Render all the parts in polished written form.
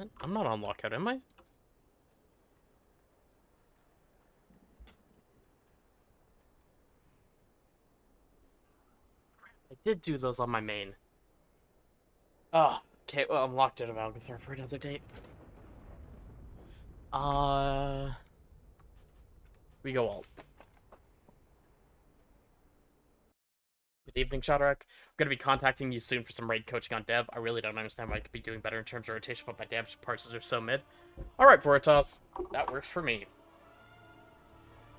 What? I'm not on lockout, am I? I did do those on my main. Oh, okay, well, I'm locked out of Algathor for another date. We go alt. Good evening, Shadrach. I'm going to be contacting you soon for some raid coaching on Dev. I really don't understand why I could be doing better in terms of rotation, but my damage parses are so mid. Alright, Voritas. That works for me. You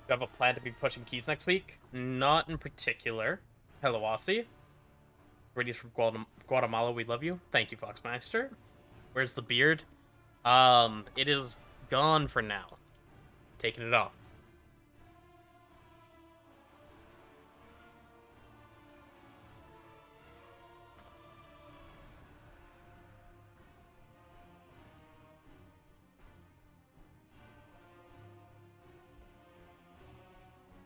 have a plan to be pushing keys next week? Not in particular. Hello, Aussie. Greetings from Guatemala, we love you. Thank you, Foxmaster. Where's the beard? It is gone for now. Taking it off.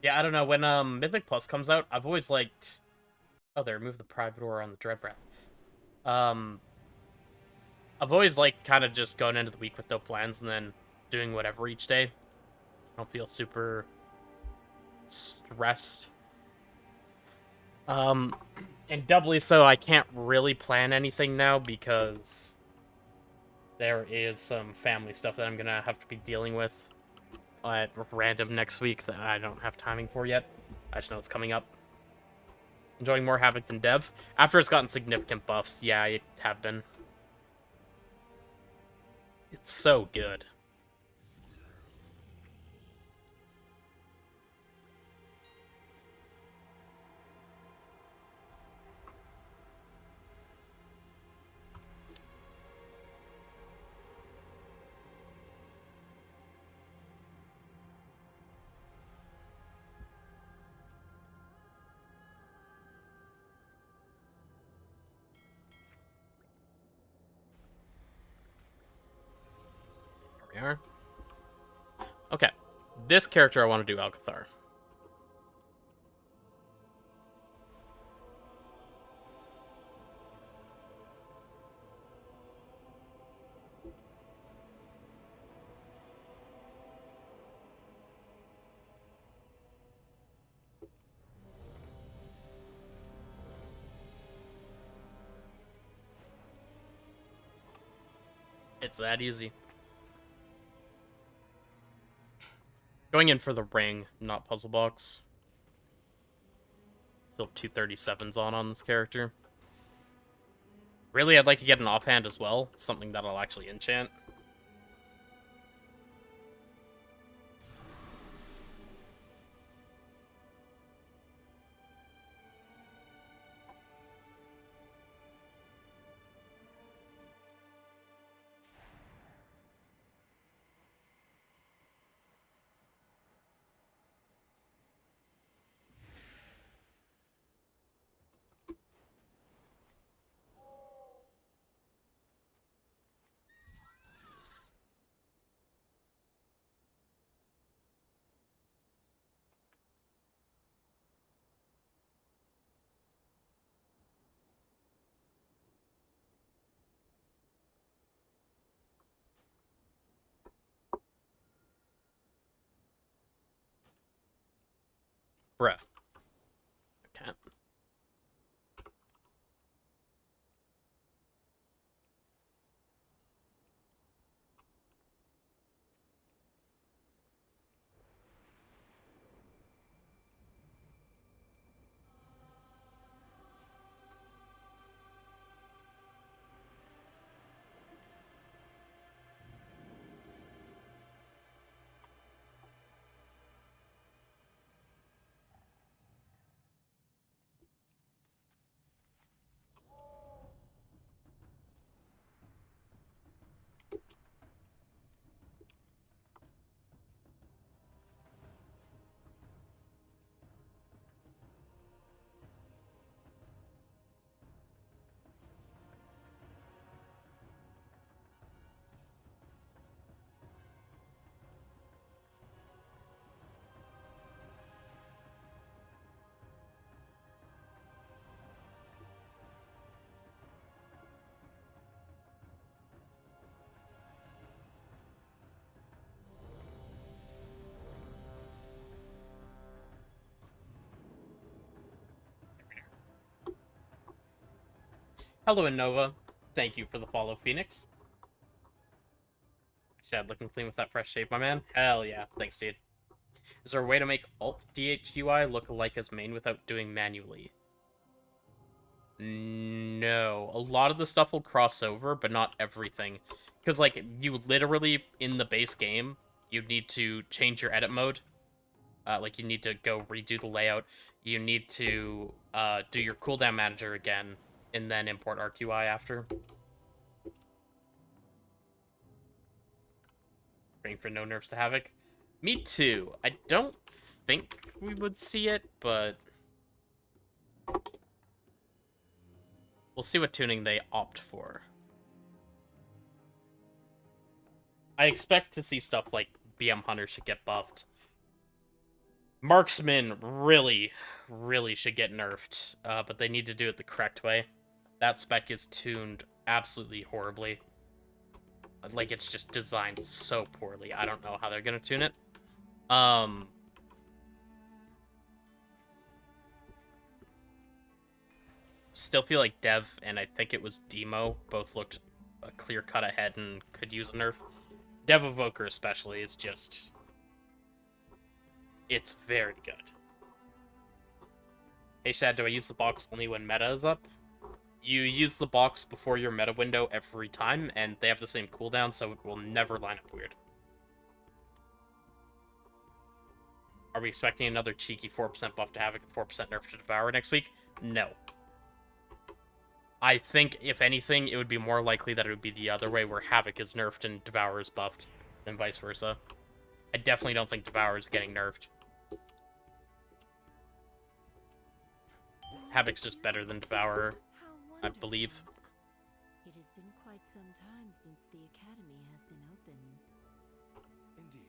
Yeah, I don't know. When Mythic Plus comes out, I've always liked. Oh, they removed the private aura on the Dread Breath. Um, I've always liked kind of just going into the week with no plans and then doing whatever each day. I don't feel super stressed. Um, and doubly so, I can't really plan anything now because there is some family stuff that I'm gonna have to be dealing with at random next week that I don't have timing for yet. I just know it's coming up. Enjoying more Havoc than Dev. After it's gotten significant buffs, yeah, I have been. It's so good. Here we are. Okay. This character I want to do Alcathar. It's that easy. Going in for the ring, not puzzle box. Still 237s on this character. Really, I'd like to get an offhand as well. Something that I'll actually enchant. Bruh. Okay. Hello, Innova. Thank you for the follow, Phoenix. Chad, looking clean with that fresh shave, my man. Hell yeah. Thanks, dude. Is there a way to make Alt DHUI look alike as main without doing manually? No. A lot of the stuff will cross over, but not everything. Because, like, you literally, in the base game, you need to change your edit mode. Like, you need to go redo the layout. You need to do your cooldown manager again, and then import RQI after. Praying for no nerfs to Havoc. Me too. I don't think we would see it, but we'll see what tuning they opt for. I expect to see stuff like BM Hunter should get buffed. Marksman really should get nerfed, but they need to do it the correct way. That spec is tuned absolutely horribly. Like, it's just designed so poorly. I don't know how they're gonna tune it. Still feel like Dev and I think it was Demo both looked a clear cut ahead and could use a nerf. Dev Evoker especially is just... it's very good. Hey Shad, do I use the box only when meta is up? You use the box before your meta window every time, and they have the same cooldown, so it will never line up weird. Are we expecting another cheeky 4% buff to Havoc and 4% nerf to Devourer next week? No. I think, if anything, it would be more likely that it would be the other way, where Havoc is nerfed and Devourer is buffed, than vice versa. I definitely don't think Devourer is getting nerfed. Havoc's just better than Devourer, I believe. It has been quite some time since the academy has been open. Indeed.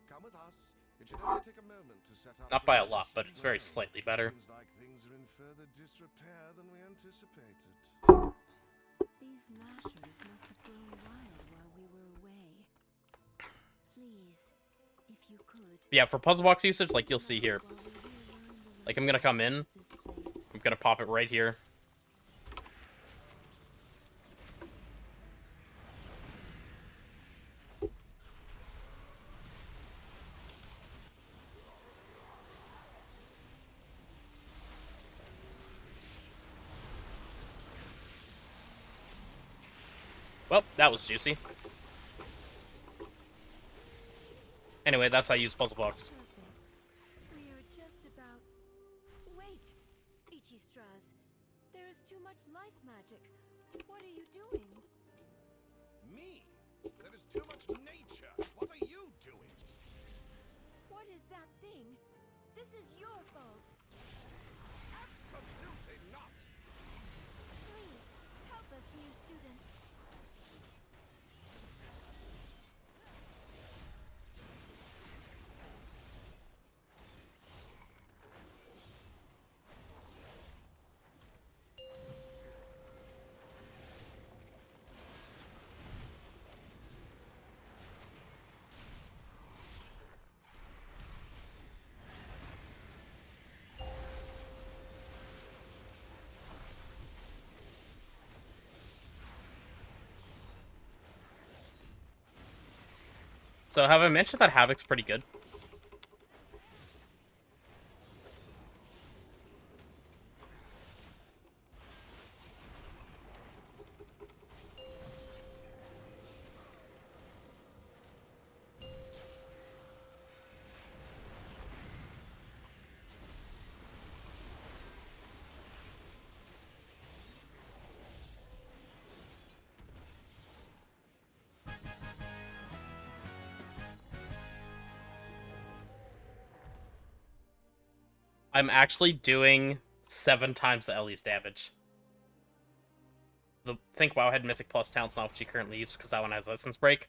Come with us. It should only take a moment to set up. Not by a lot, but it's very slightly better. Seems like things are in further disrepair than we anticipated. These lashers must have grown wild while we were away. Please, if you could. Yeah, for puzzle box usage, like you'll see here. Like, I'm gonna come in. I'm gonna pop it right here. Well, that was juicy. Anyway, that's how I use puzzle box. We are just about. Wait, Ichistras. There is too much life magic. What are you doing? Me? There is too much nature. What are you doing? What is that thing? This is your fault. Absolutely not. Please, help us, new students. So have I mentioned that Havoc's pretty good? I'm actually doing 7 times the Ellie's damage. Think Wowhead Mythic Plus talent's not what she currently uses because that one has Essence Break.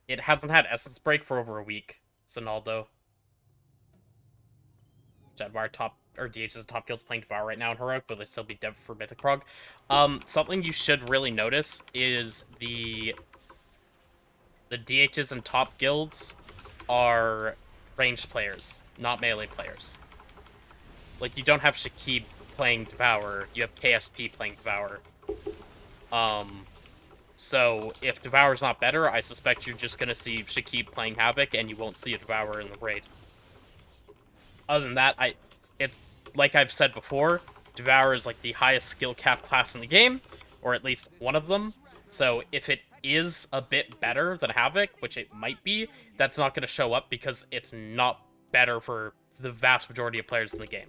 It hasn't had Essence Break for over a week. Sonaldo. Jadwire top or DH is top guilds playing Devour right now in Heroic, but they still be dev for Mythic Prog. Something you should really notice is the DHs in top guilds are ranged players, not melee players. Like, you don't have Shakib playing Devourer, you have KSP playing Devourer. So if Devourer's not better, I suspect you're just gonna see Shakib playing Havoc, and you won't see a Devourer in the raid. Other than that, it's like I've said before, Devourer is like the highest skill cap class in the game, or at least one of them. So if it is a bit better than Havoc, which it might be, that's not going to show up because it's not better for the vast majority of players in the game.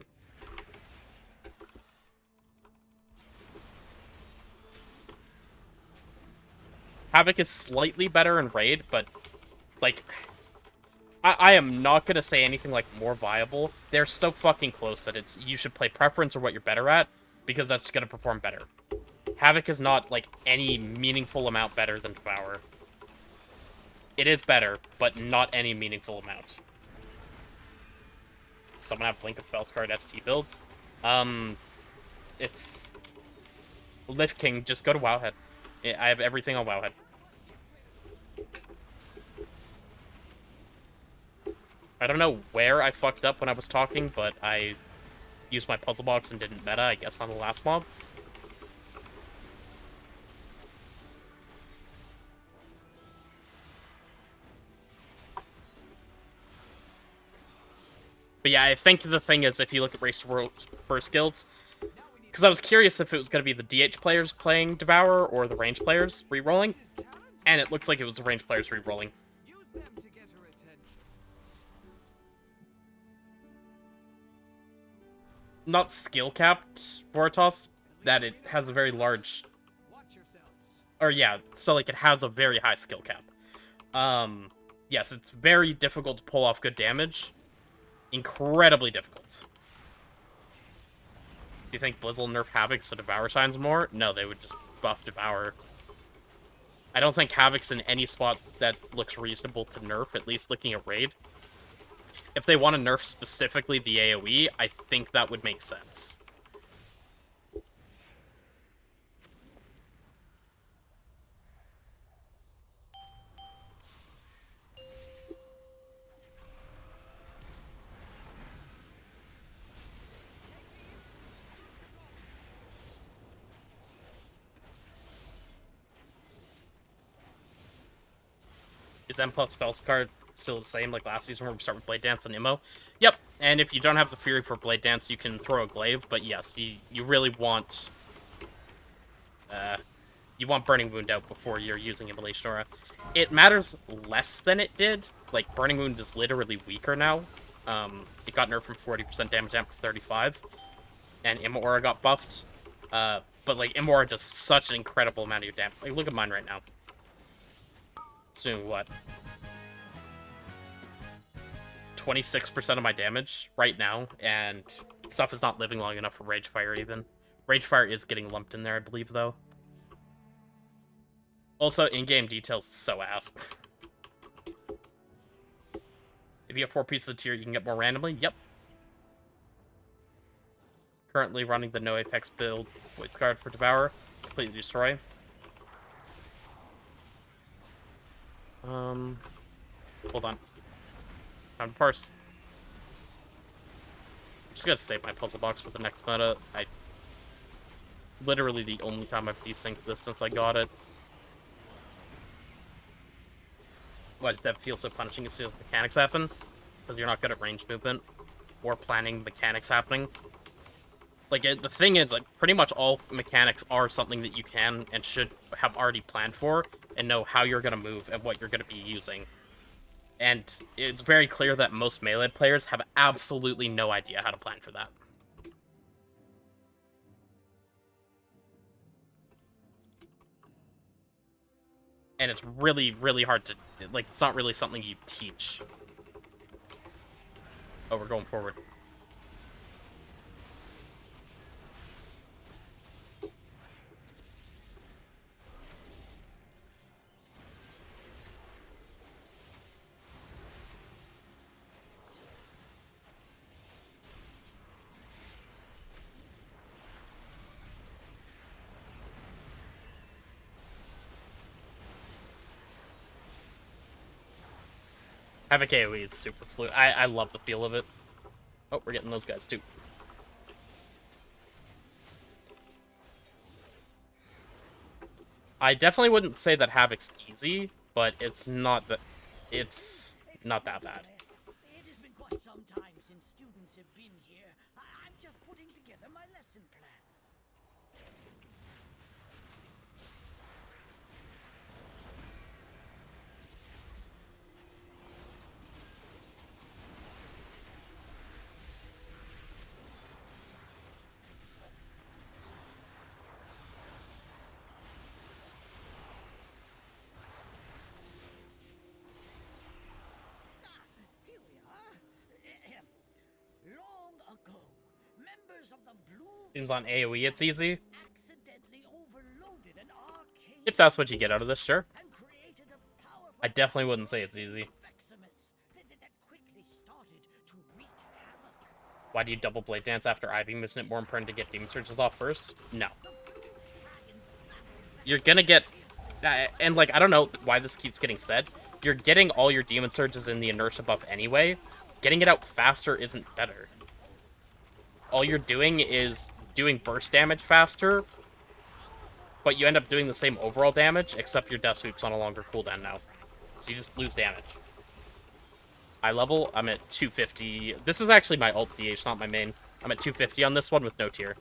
Havoc is slightly better in Raid, but, like, I am not going to say anything, like, more viable. They're so fucking close that you should play Preference or what you're better at, because that's going to perform better. Havoc is not, like, any meaningful amount better than Devourer. It is better, but not any meaningful amount. Someone have Blink of Felskar ST build? It's... Lift King, just go to Wowhead. I have everything on Wowhead. I don't know where I fucked up when I was talking, but I used my puzzle box and didn't meta, I guess, on the last mob. But yeah, I think the thing is, if you look at Race to World first guilds, because I was curious if it was going to be the DH players playing Devourer or the range players rerolling, and it looks like it was the range players rerolling. Not skill capped, Voritas, that it has a very large... Or yeah, so like it has a very high skill cap. Yes, it's very difficult to pull off good damage. Incredibly difficult. Do you think Blizz will nerf Havoc so Devour shines more? No, they would just buff Devourer. I don't think Havoc's in any spot that looks reasonable to nerf, at least looking at Raid. If they want to nerf specifically the AoE, I think that would make sense. Is M plus Felskar still the same like last season where we start with Blade Dance and Immo? Yep, and if you don't have the Fury for Blade Dance, you can throw a Glaive, but yes, you really want... you want Burning Wound out before you're using Immolation Aura. It matters less than it did. Like, Burning Wound is literally weaker now. It got nerfed from 40% damage down to 35, and Immo Aura got buffed. But, like, Immo Aura does such an incredible amount of your damage. Like, look at mine right now. It's doing what? 26% of my damage right now, and stuff is not living long enough for Ragefire even. Ragefire is getting lumped in there, I believe, though. Also, in-game details is so ass. If you have 4 pieces of tier, you can get more randomly? Yep. Currently running the no Apex build, Voice Guard for Devourer. Completely destroy. Hold on. Time to parse. I'm just gonna save my puzzle box for the next meta. Literally the only time I've desynced this since I got it. Why does Dev feel so punishing as soon as mechanics happen? Because you're not good at range movement or planning mechanics happening. Like, the thing is, like, pretty much all mechanics are something that you can and should have already planned for and know how you're going to move and what you're going to be using. And it's very clear that most melee players have absolutely no idea how to plan for that. And it's really, really hard to... Like, it's not really something you teach. Oh, we're going forward. Havoc AoE is super fluid. I love the feel of it. Oh, we're getting those guys too. I definitely wouldn't say that Havoc's easy, but it's not that bad. It has been quite some time since students have been here. I'm just putting together my lesson plan. Here we are. Long ago, members of the Blue Seems on AoE it's easy. accidentally overloaded an arcane If that's what you get out of this, sure. and created a powerful I definitely wouldn't say it's easy. Maximus that quickly started to wreak havoc. Why do you double blade dance after Ivy? Isn't it more important to get demon surges off first? No. You're gonna get, and like I don't know why this keeps getting said. You're getting all your demon surges in the inertia buff anyway. Getting it out faster isn't better. All you're doing is doing burst damage faster, but you end up doing the same overall damage, except your death sweep's on a longer cooldown now. So you just lose damage. High level, I'm at 250. This is actually my ult DH, not my main. I'm at 250 on this one with no tier.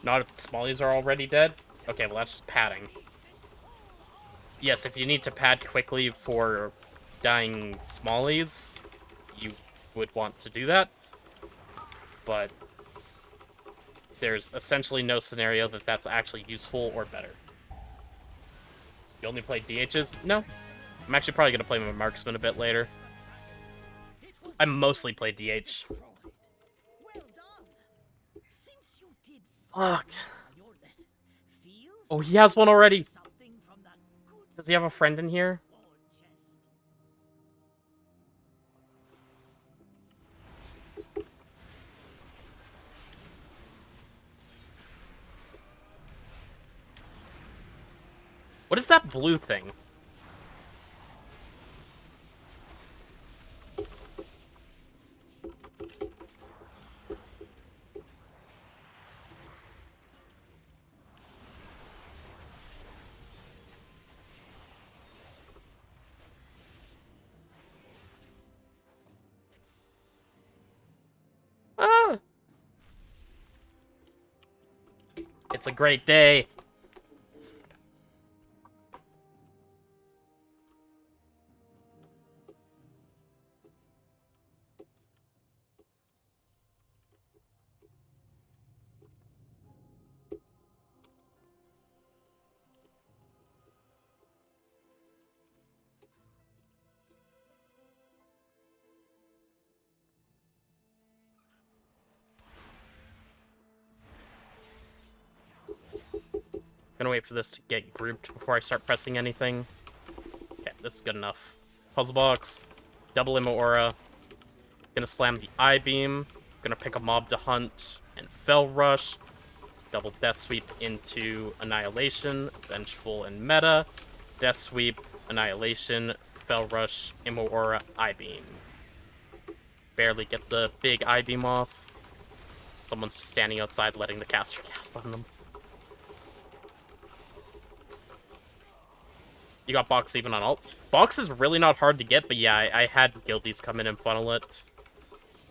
Not if the smallies are already dead? Okay, well that's just padding. Yes, if you need to pad quickly for dying smallies, you would want to do that. But there's essentially no scenario that that's actually useful or better. You only play DHs? No. I'm actually probably going to play my marksman a bit later. I mostly play DH. Well done. Since you did Fuck. your lesson, feel Oh, he has one already. something from the good Does he have a friend in here? sword chest. What is that blue thing? Ah! It's a great day. Gonna wait for this to get grouped before I start pressing anything. Okay, this is good enough. Puzzle box, double Immo Aura. Gonna slam the I-beam. Gonna pick a mob to hunt and Fell Rush. Double Death Sweep into Annihilation, Vengeful and Meta. Death Sweep, Annihilation, Fell Rush, Immo Aura, I-beam. Barely get the big I-beam off. Someone's just standing outside letting the caster cast on them. You got Box even on ult. Box is really not hard to get, but yeah, I had guildies come in and funnel it.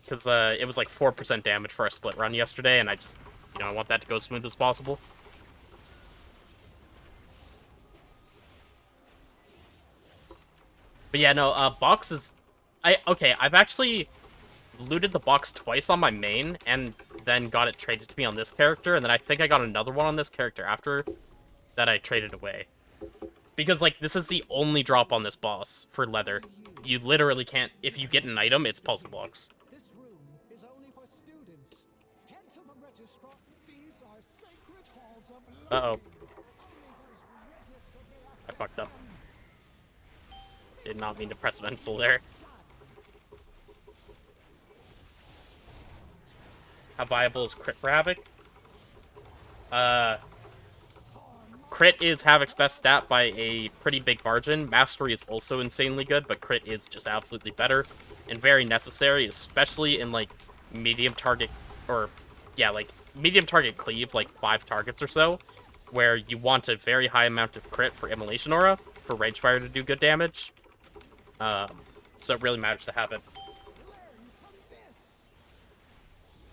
Because it was like 4% damage for a split run yesterday, and I just, I want that to go as smooth as possible. But yeah, no, Box is... I've actually looted the box twice on my main, and then got it traded to me on this character, and then I think I got another one on this character after that I traded away. Because, like, this is the only drop on this boss for leather. You literally can't... If you get an item, it's puzzle blocks. This room is only for students. Head to the registrar. These are sacred halls of Uh-oh. I fucked up. Did not mean to press Vengeful there. How viable is crit for Havoc? Crit is Havoc's best stat by a pretty big margin. Mastery is also insanely good, but crit is just absolutely better and very necessary, especially in, like, medium target, or, yeah, like, medium target cleave, like 5 targets or so, where you want a very high amount of crit for Immolation Aura, for Ragefire to do good damage. So it really matters to have it.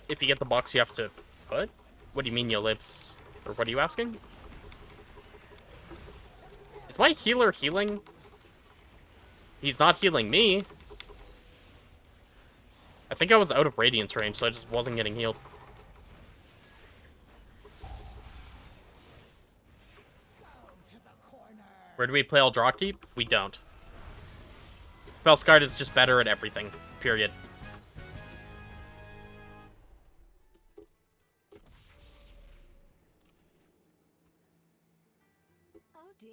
If you get the box, you have to put? What do you mean, yo libs? Or what are you asking? Is my healer healing? He's not healing me. I think I was out of Radiance range, so I just wasn't getting healed. Where do we play Eldrazi? We don't. Felskard is just better at everything. Period. Oh dear.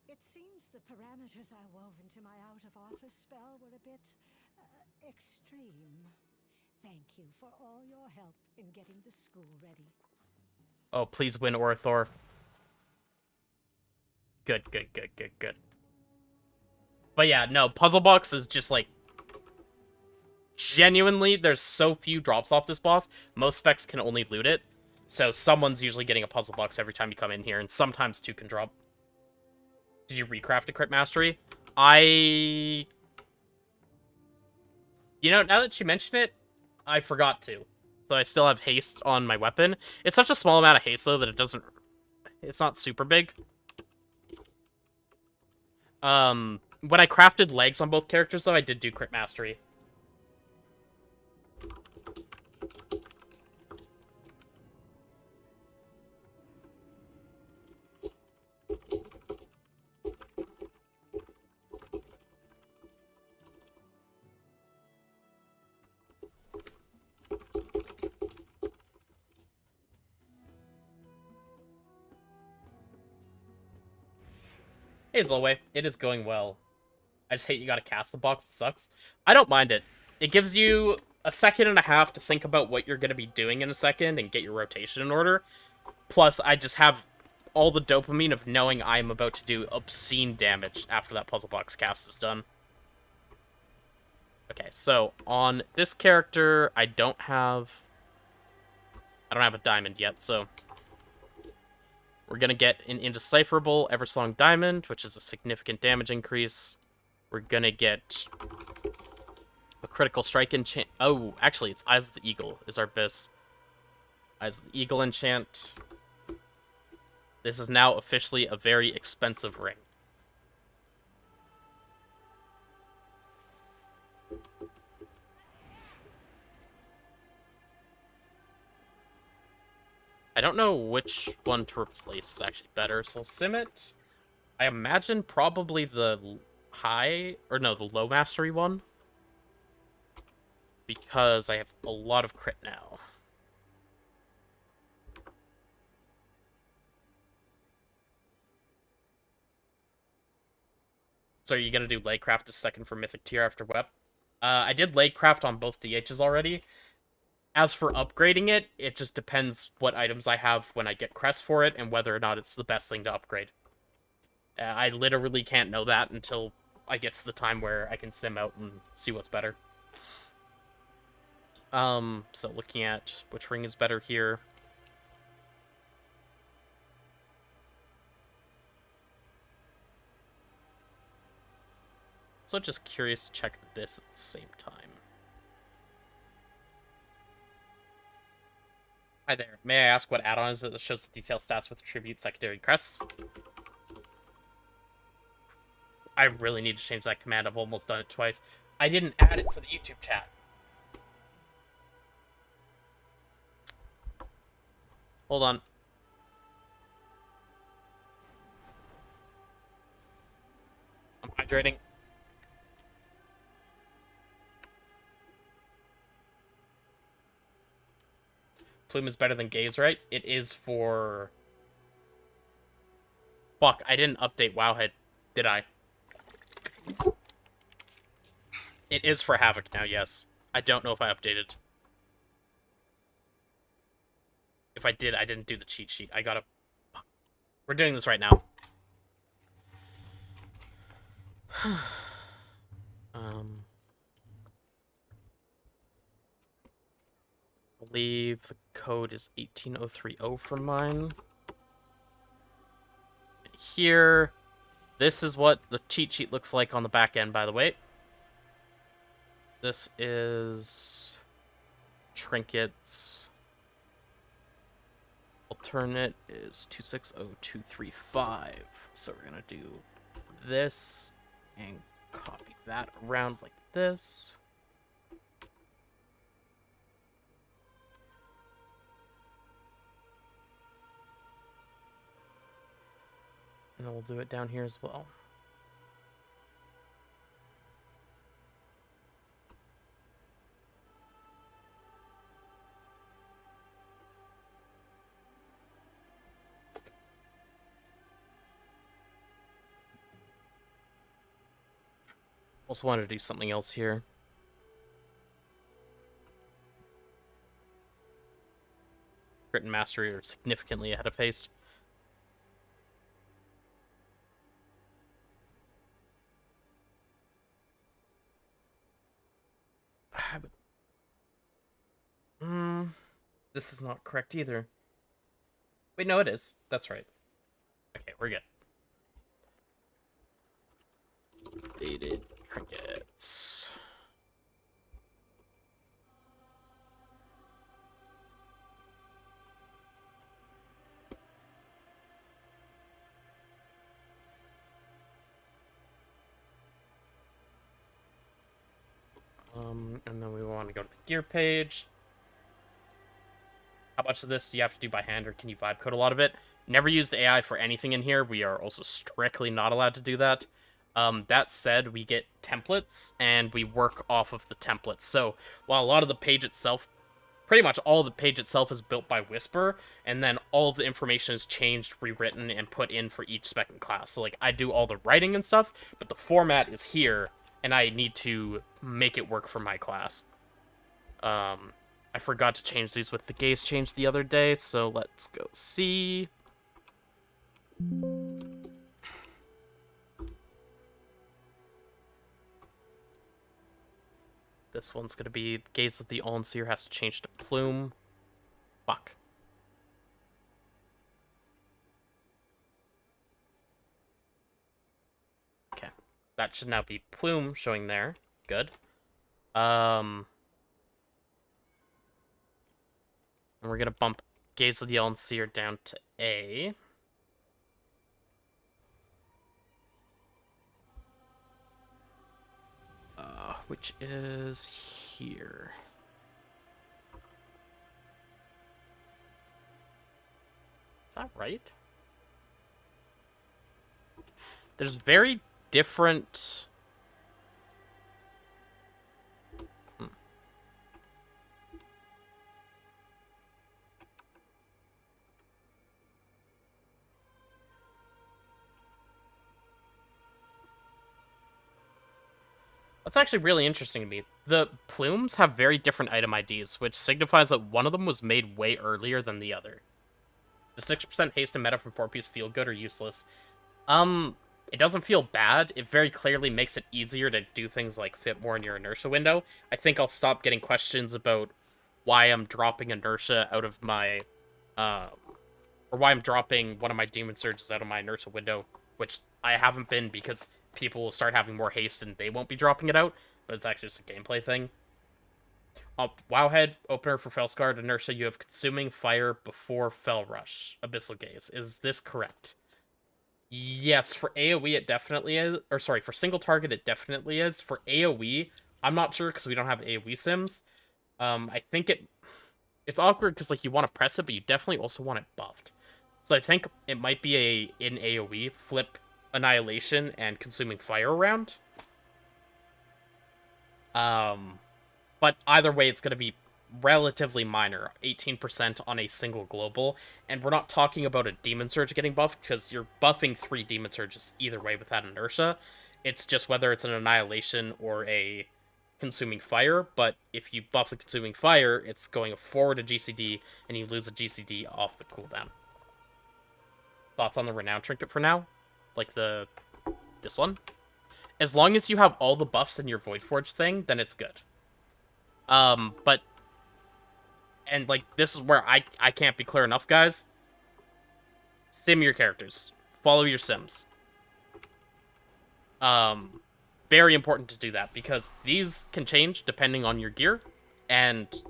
It seems the parameters I wove into my out-of-office spell were a bit extreme. Thank you for all your help in getting the school ready. Oh, please win Orathor. Good, good, good, good, good. But yeah, no, Puzzle Box is just like... Genuinely, there's so few drops off this boss, most specs can only loot it. So someone's usually getting a Puzzle Box every time you come in here, and sometimes 2 can drop. Did you recraft a Crit Mastery? You know, now that you mention it, I forgot to. So I still have haste on my weapon. It's such a small amount of haste, though, that it doesn't... It's not super big. When I crafted legs on both characters, though, I did do Crit Mastery. Hey, Zolway. It is going well. I just hate you gotta cast the box. It sucks. I don't mind it. It gives you a second and a half to think about what you're gonna be doing in a second and get your rotation in order. Plus, I just have all the dopamine of knowing I'm about to do obscene damage after that puzzle box cast is done. Okay, so on this character, I don't have a diamond yet, so we're gonna get an Indecipherable Eversong Diamond, which is a significant damage increase. We're gonna get a Critical Strike enchant. Oh, actually, it's Eyes of the Eagle is our bis. Eyes of the Eagle enchant. This is now officially a very expensive ring. I don't know which one to replace is actually better, so I'll sim it. I imagine probably the the low mastery one. Because I have a lot of crit now. So are you gonna do Legcraft a second for Mythic tier after Web? I did Legcraft on both DHs already. As for upgrading it, it just depends what items I have when I get Crest for it, and whether or not it's the best thing to upgrade. I literally can't know that until I get to the time where I can sim out and see what's better. So looking at which ring is better here. So just curious to check this at the same time. Hi there. May I ask what add-on is it that shows the detailed stats with tribute secondary crests? I really need to change that command. I've almost done it twice. I didn't add it for the YouTube chat. Hold on. I'm hydrating. Plume is better than Gaze, right? It is for... Fuck, I didn't update Wowhead, did I? It is for Havoc now, yes. I don't know if I updated. If I did, I didn't do the cheat sheet. I gotta... We're doing this right now. I believe the code is 18030 for mine. And here, this is what the cheat sheet looks like on the back end, by the way. This is Trinket's alternate is 260235. So we're gonna do this and copy that around like this. And then we'll do it down here as well. Also wanted to do something else here. Crit and Mastery are significantly ahead of haste. This is not correct either. Wait, no, it is. That's right. Okay, we're good. Updated trinkets. And then we want to go to the gear page. How much of this do you have to do by hand, or can you vibe code a lot of it? Never used AI for anything in here. We are also strictly not allowed to do that. That said, we get templates, and we work off of the templates. So while a lot of the page itself, pretty much all the page itself is built by Whisper, and then all of the information is changed, rewritten, and put in for each spec and class. So like I do all the writing and stuff, but the format is here, and I need to make it work for my class. I forgot to change these with the gaze change the other day, so let's go see. This one's gonna be gaze of the All-Seer has to change to plume. Fuck. Okay. That should now be plume showing there. Good. And we're gonna bump Gaze of the All-Seer down to A. Which is here. Is that right? There's very different... That's actually really interesting to me. The plumes have very different item IDs, which signifies that one of them was made way earlier than the other. The 6% haste and meta from 4-piece feel good or useless? It doesn't feel bad. It very clearly makes it easier to do things like fit more in your inertia window. I think I'll stop getting questions about why I'm dropping inertia out of my, or why I'm dropping one of my demon surges out of my inertia window, which I haven't been because people will start having more haste and they won't be dropping it out, but it's actually just a gameplay thing. Wowhead, opener for Fellscarred Inertia, you have Consuming Fire before Fell Rush, Abyssal Gaze. Is this correct? Yes, for AoE it definitely is. Or sorry, for single target it definitely is. For AoE, I'm not sure because we don't have AoE sims. I think it's awkward because like you want to press it, but you definitely also want it buffed. So I think it might be in AoE, flip Annihilation and Consuming Fire around. But either way, it's going to be relatively minor, 18% on a single global, and we're not talking about a Demon Surge getting buffed, because you're buffing 3 Demon Surges either way with that inertia. It's just whether it's an Annihilation or a Consuming Fire, but if you buff the Consuming Fire, it's going forward a GCD, and you lose a GCD off the cooldown. thoughts on the Renown Trinket for now? Like this one? As long as you have all the buffs in your Voidforge thing, then it's good. But... And, like, this is where I can't be clear enough, guys. Sim your characters. Follow your sims. Very important to do that, because these can change depending on your gear, and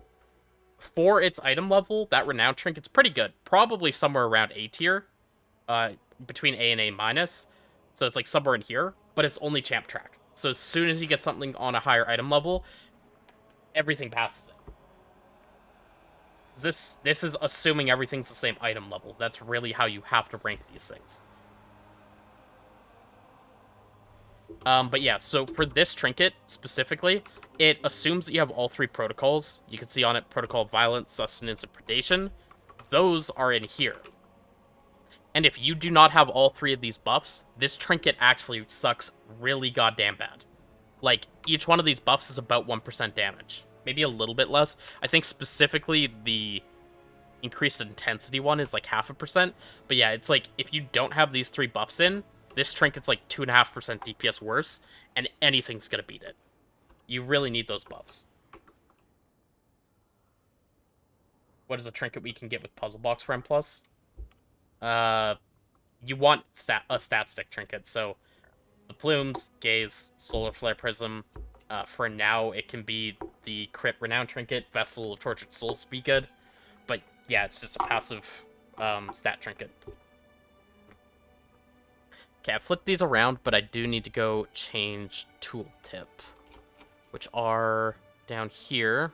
for its item level, that Renown Trinket's pretty good. Probably somewhere around A tier, between A and A minus, so it's like somewhere in here, but it's only champ track. So as soon as you get something on a higher item level, everything passes it. This is assuming everything's the same item level. That's really how you have to rank these things. But yeah, so for this trinket specifically, it assumes that you have all 3 protocols. You can see on it Protocol of Violence, Sustenance, and Predation. Those are in here. And if you do not have all 3 of these buffs, this trinket actually sucks really goddamn bad. Like, each one of these buffs is about 1% damage. Maybe a little bit less. I think specifically the increased intensity one is like 0.5%. But yeah, it's like, if you don't have these 3 buffs in, this trinket's like 2.5% DPS worse, and anything's gonna beat it. You really need those buffs. What is a trinket we can get with Puzzle Box for M+? You want a stat stick trinket, so the Plumes, Gaze, Solar Flare Prism. For now, it can be the Crit Renown Trinket, Vessel of Tortured Souls to be good. But yeah, it's just a passive stat trinket. Okay, I flipped these around, but I do need to go change tooltip, which are down here.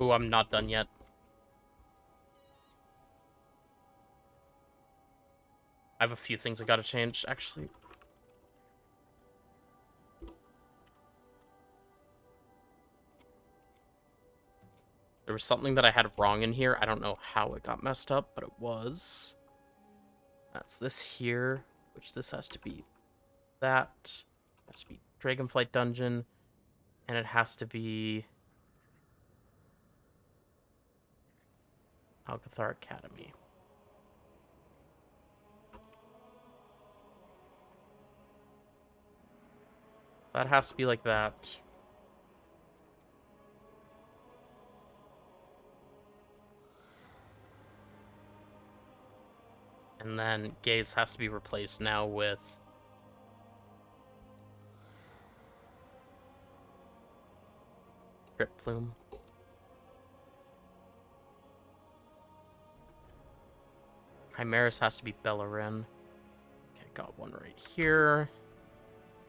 Ooh, I'm not done yet. I have a few things I gotta change, actually. There was something that I had wrong in here. I don't know how it got messed up, but it was. That's this here, which this has to be that. It has to be Dragonflight Dungeon, and it has to be Alcathar Academy. So that has to be like that. And then Gaze has to be replaced now with Crit Plume. Chimeras has to be Beleren. Okay, got one right here.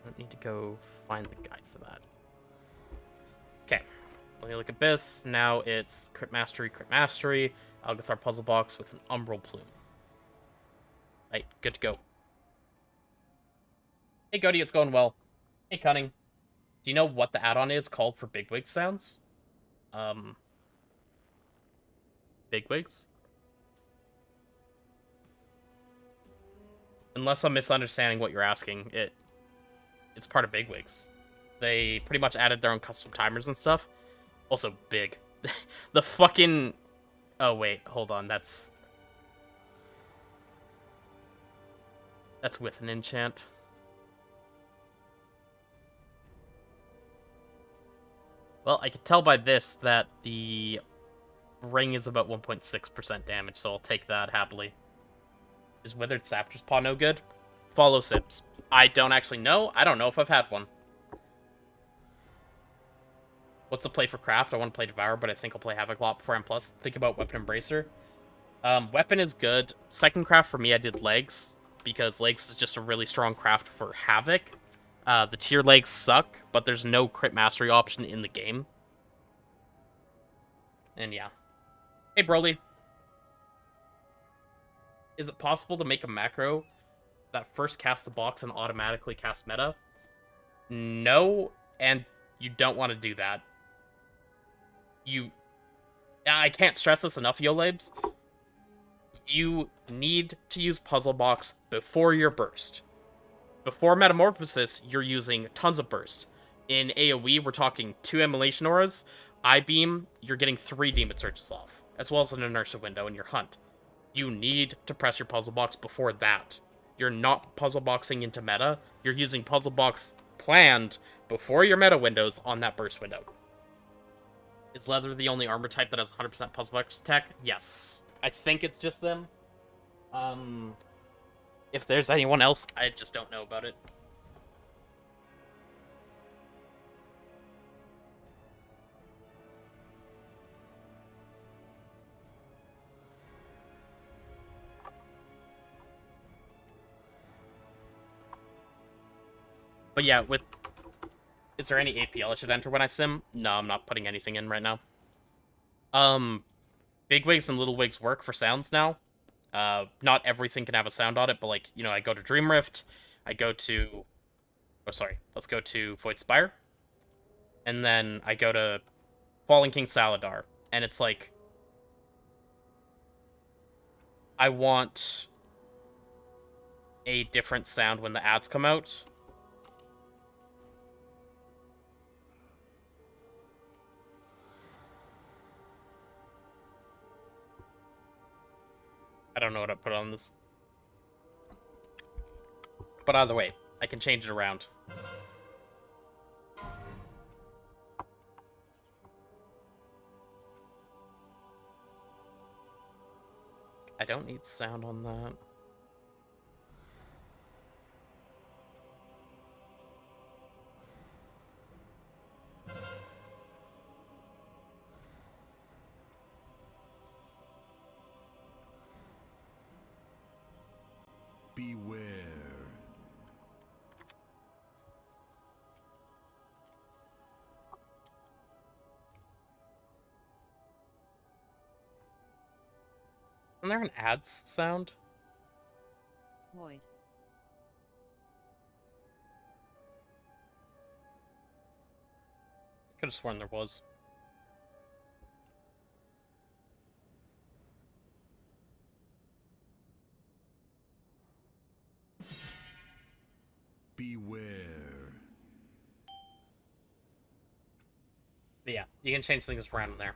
I don't need to go find the guide for that. Okay, Lilic Abyss. Now it's Crit Mastery, Algathar Puzzle Box with an Umbral Plume. Right, good to go. Hey, Cody, it's going well. Hey, Cunning. Do you know what the add-on is called for Bigwig sounds? Bigwigs? Unless I'm misunderstanding what you're asking, it's part of Bigwigs. They pretty much added their own custom timers and stuff. Also, big. The fucking... Oh, wait, hold on, that's with an enchant. Well, I can tell by this that the ring is about 1.6% damage, so I'll take that happily. Is Withered Saptor's Paw no good? Follow Sims. I don't actually know. I don't know if I've had one. What's the play for craft? I want to play Devourer, but I think I'll play Havoc a lot before I'm plus. Think about Weapon Embracer. Weapon is good. Second craft for me, I did Legs, because Legs is just a really strong craft for Havoc. The tier Legs suck, but there's no crit mastery option in the game. And yeah. Hey, Broly. Is it possible to make a macro that first casts the box and automatically casts meta? No, and you don't want to do that. I can't stress this enough, Yolabes. You need to use Puzzle Box before your burst. Before Metamorphosis, you're using tons of burst. In AoE, we're talking 2 Immolation Auras. I-Beam, you're getting 3 Demon Surges off, as well as an Inertia window in your hunt. You need to press your Puzzle Box before that. You're not Puzzle Boxing into meta. You're using Puzzle Box planned before your meta windows on that burst window. Is Leather the only armor type that has 100% Puzzle Box tech? Yes. I think it's just them. If there's anyone else, I just don't know about it. But yeah, is there any APL I should enter when I sim? No, I'm not putting anything in right now. Big wigs and little wigs work for sounds now. Not everything can have a sound on it, but like, I go to Dream Rift, I go to... Oh, sorry. Let's go to Void Spire. And then I go to Fallen King Saladar. And it's like... I want a different sound when the ads come out. I don't know what I put on this. But either way, I can change it around. I don't need sound on that. Beware. Isn't there an ads sound? Void. Could have sworn there was. Beware. But yeah, you can change things around in there.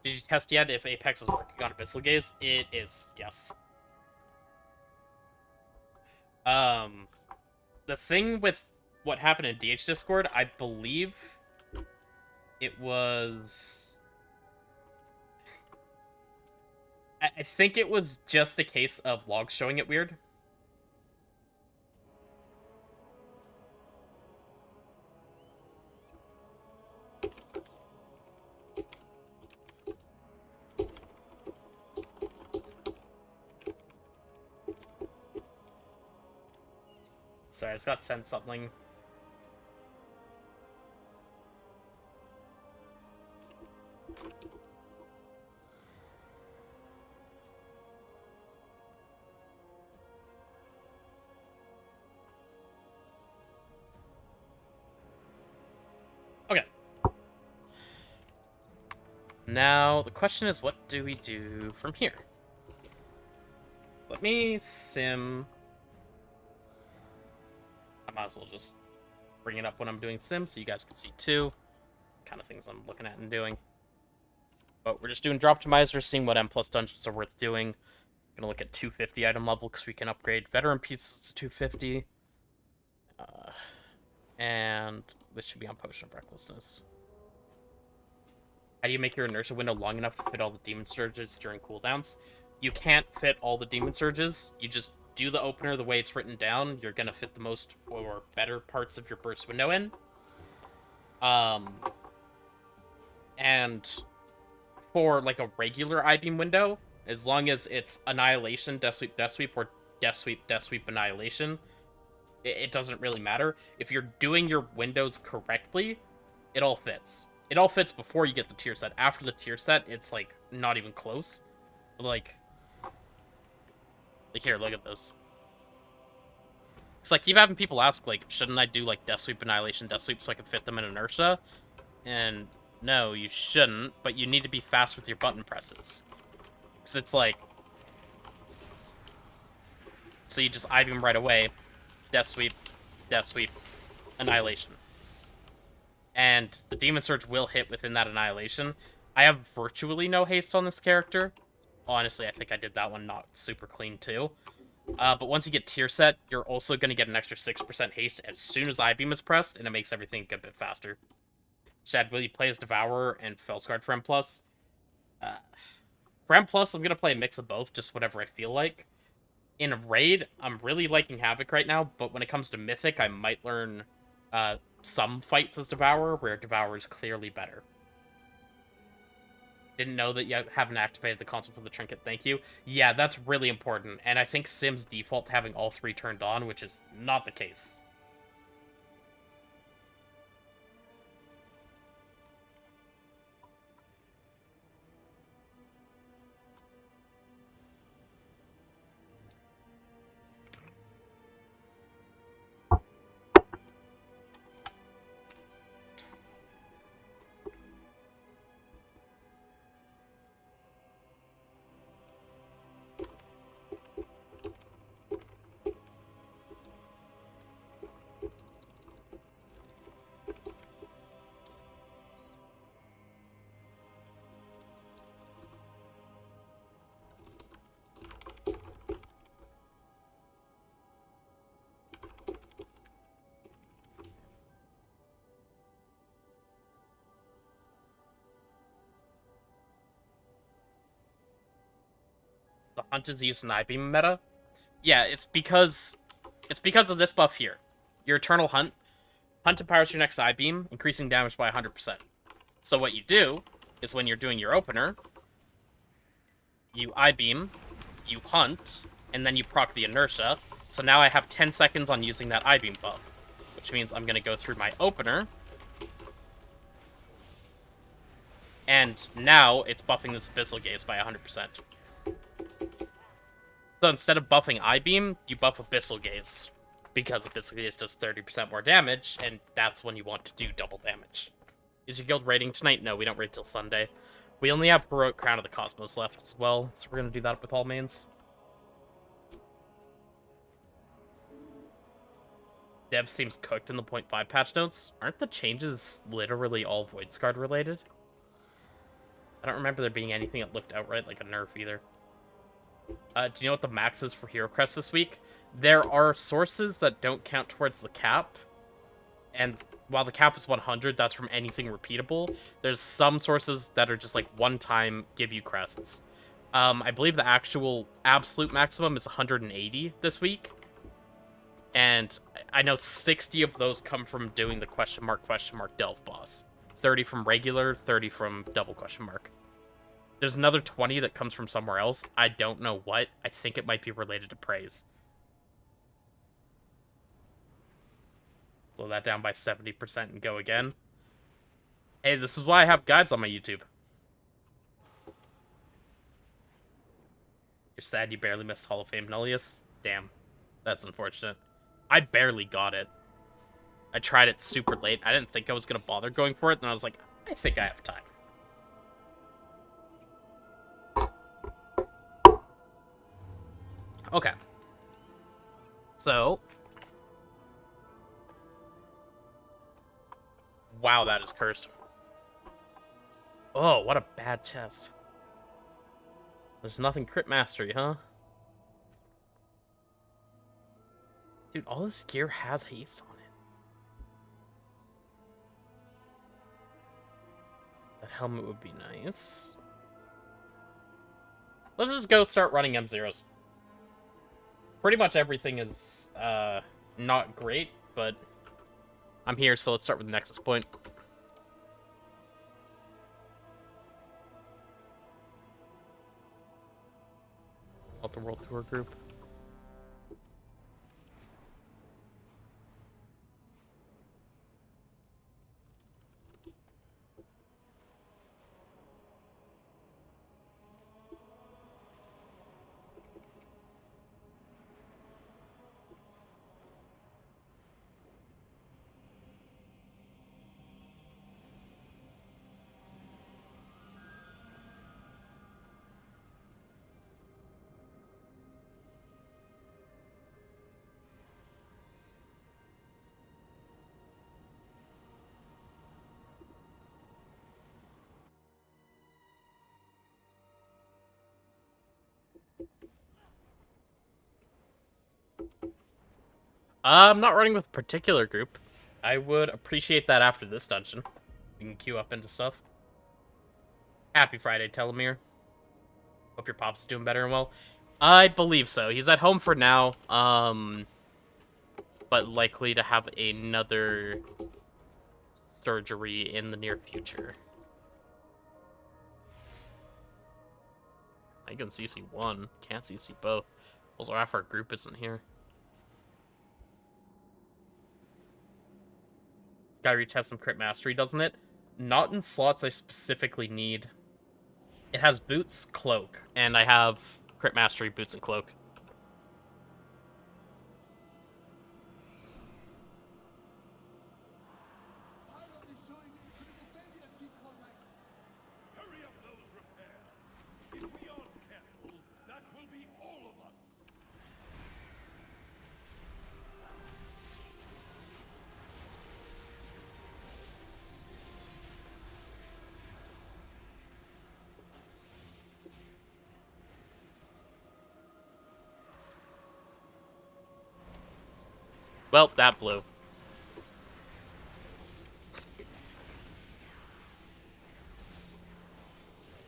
Did you test yet if Apex is working on Abyssal Gaze? It is, yes. The thing with what happened in DH Discord, I believe it was... I think it was just a case of logs showing it weird. Sorry, I just got sent something. Okay. Now, the question is, what do we do from here? Let me sim... I might as well just bring it up when I'm doing sim so you guys can see too. Kind of things I'm looking at and doing. But we're just doing Droptimizer, seeing what M+ dungeons are worth doing. Gonna look at 250 item level because we can upgrade veteran pieces to 250. And this should be on Potion of Recklessness. How do you make your inertia window long enough to fit all the demon surges during cooldowns? You can't fit all the demon surges. You just do the opener the way it's written down. You're gonna fit the most or better parts of your burst window in. And for like a regular I-Beam window, as long as it's Annihilation, Death Sweep, or Death Sweep, Annihilation, it doesn't really matter. If you're doing your windows correctly, it all fits. it all fits before you get the tier set. After the tier set, it's, like, not even close. Like here, look at this. It's like, keep having people ask, like, shouldn't I do, like, Death Sweep, Annihilation, Death Sweep so I can fit them in Inertia? And no, you shouldn't, but you need to be fast with your button presses. Because it's like... So you just IV them right away. Death Sweep, Annihilation. And the Demon Surge will hit within that Annihilation. I have virtually no haste on this character. Honestly, I think I did that one not super clean, too. But once you get tier set, you're also going to get an extra 6% haste as soon as I-Beam is pressed, and it makes everything a bit faster. Shad, will you play as Devourer and Felsguard for M+? For M+, I'm going to play a mix of both, just whatever I feel like. In Raid, I'm really liking Havoc right now, but when it comes to Mythic, I might learn some fights as Devourer, where Devourer is clearly better. Didn't know that you haven't activated the console for the Trinket, thank you. Yeah, that's really important, and I think Sims default to having all three turned on, which is not the case. The Hunt is used in I-Beam meta? Yeah, it's because of this buff here. Your Eternal Hunt. Hunt empowers your next I-Beam, increasing damage by 100%. So what you do is when you're doing your opener, you I-Beam, you Hunt, and then you proc the Inertia. So now I have 10 seconds on using that I-Beam buff, which means I'm going to go through my opener, and now it's buffing this Abyssal Gaze by 100%. So instead of buffing I-Beam, you buff Abyssal Gaze, because Abyssal Gaze does 30% more damage, and that's when you want to do double damage. Is your guild raiding tonight? No, we don't raid till Sunday. We only have Heroic Crown of the Cosmos left as well, so we're going to do that with all mains. Dev seems cooked in the 0.5 patch notes. Aren't the changes literally all Voidsguard related? I don't remember there being anything that looked outright like a nerf either. Do you know what the max is for Hero Crest this week? There are sources that don't count towards the cap, and while the cap is 100, that's from anything repeatable. There's some sources that are just like one-time give you crests. I believe the actual absolute maximum is 180 this week, and I know 60 of those come from doing the question mark delve boss. 30 from regular, 30 from double question mark. There's another 20 that comes from somewhere else. I don't know what. I think it might be related to praise. Slow that down by 70% and go again. Hey, this is why I have guides on my YouTube. You're sad you barely missed Hall of Fame Nullius? Damn. That's unfortunate. I barely got it. I tried it super late. I didn't think I was going to bother going for it, and I was like, I think I have time. Okay. So. Wow, that is cursed. Oh, what a bad chest. There's nothing crit mastery, huh? Dude, all this gear has haste on it. That helmet would be nice. Let's just go start running M0s. Pretty much everything is not great, but I'm here, so let's start with the Nexus Point. Out the World Tour group. I'm not running with a particular group. I would appreciate that after this dungeon. We can queue up into stuff. Happy Friday, Telomere. Hope your pop's doing better and well. I believe so. He's at home for now, but likely to have another surgery in the near future. I can CC one, can't CC both. Also, half our group isn't here. Skyreach has some crit mastery, doesn't it? Not in slots I specifically need. It has boots, cloak, and I have crit mastery, boots, and cloak. Hurry up those repairs. If we aren't careful, that will be all of us. Well, that blew.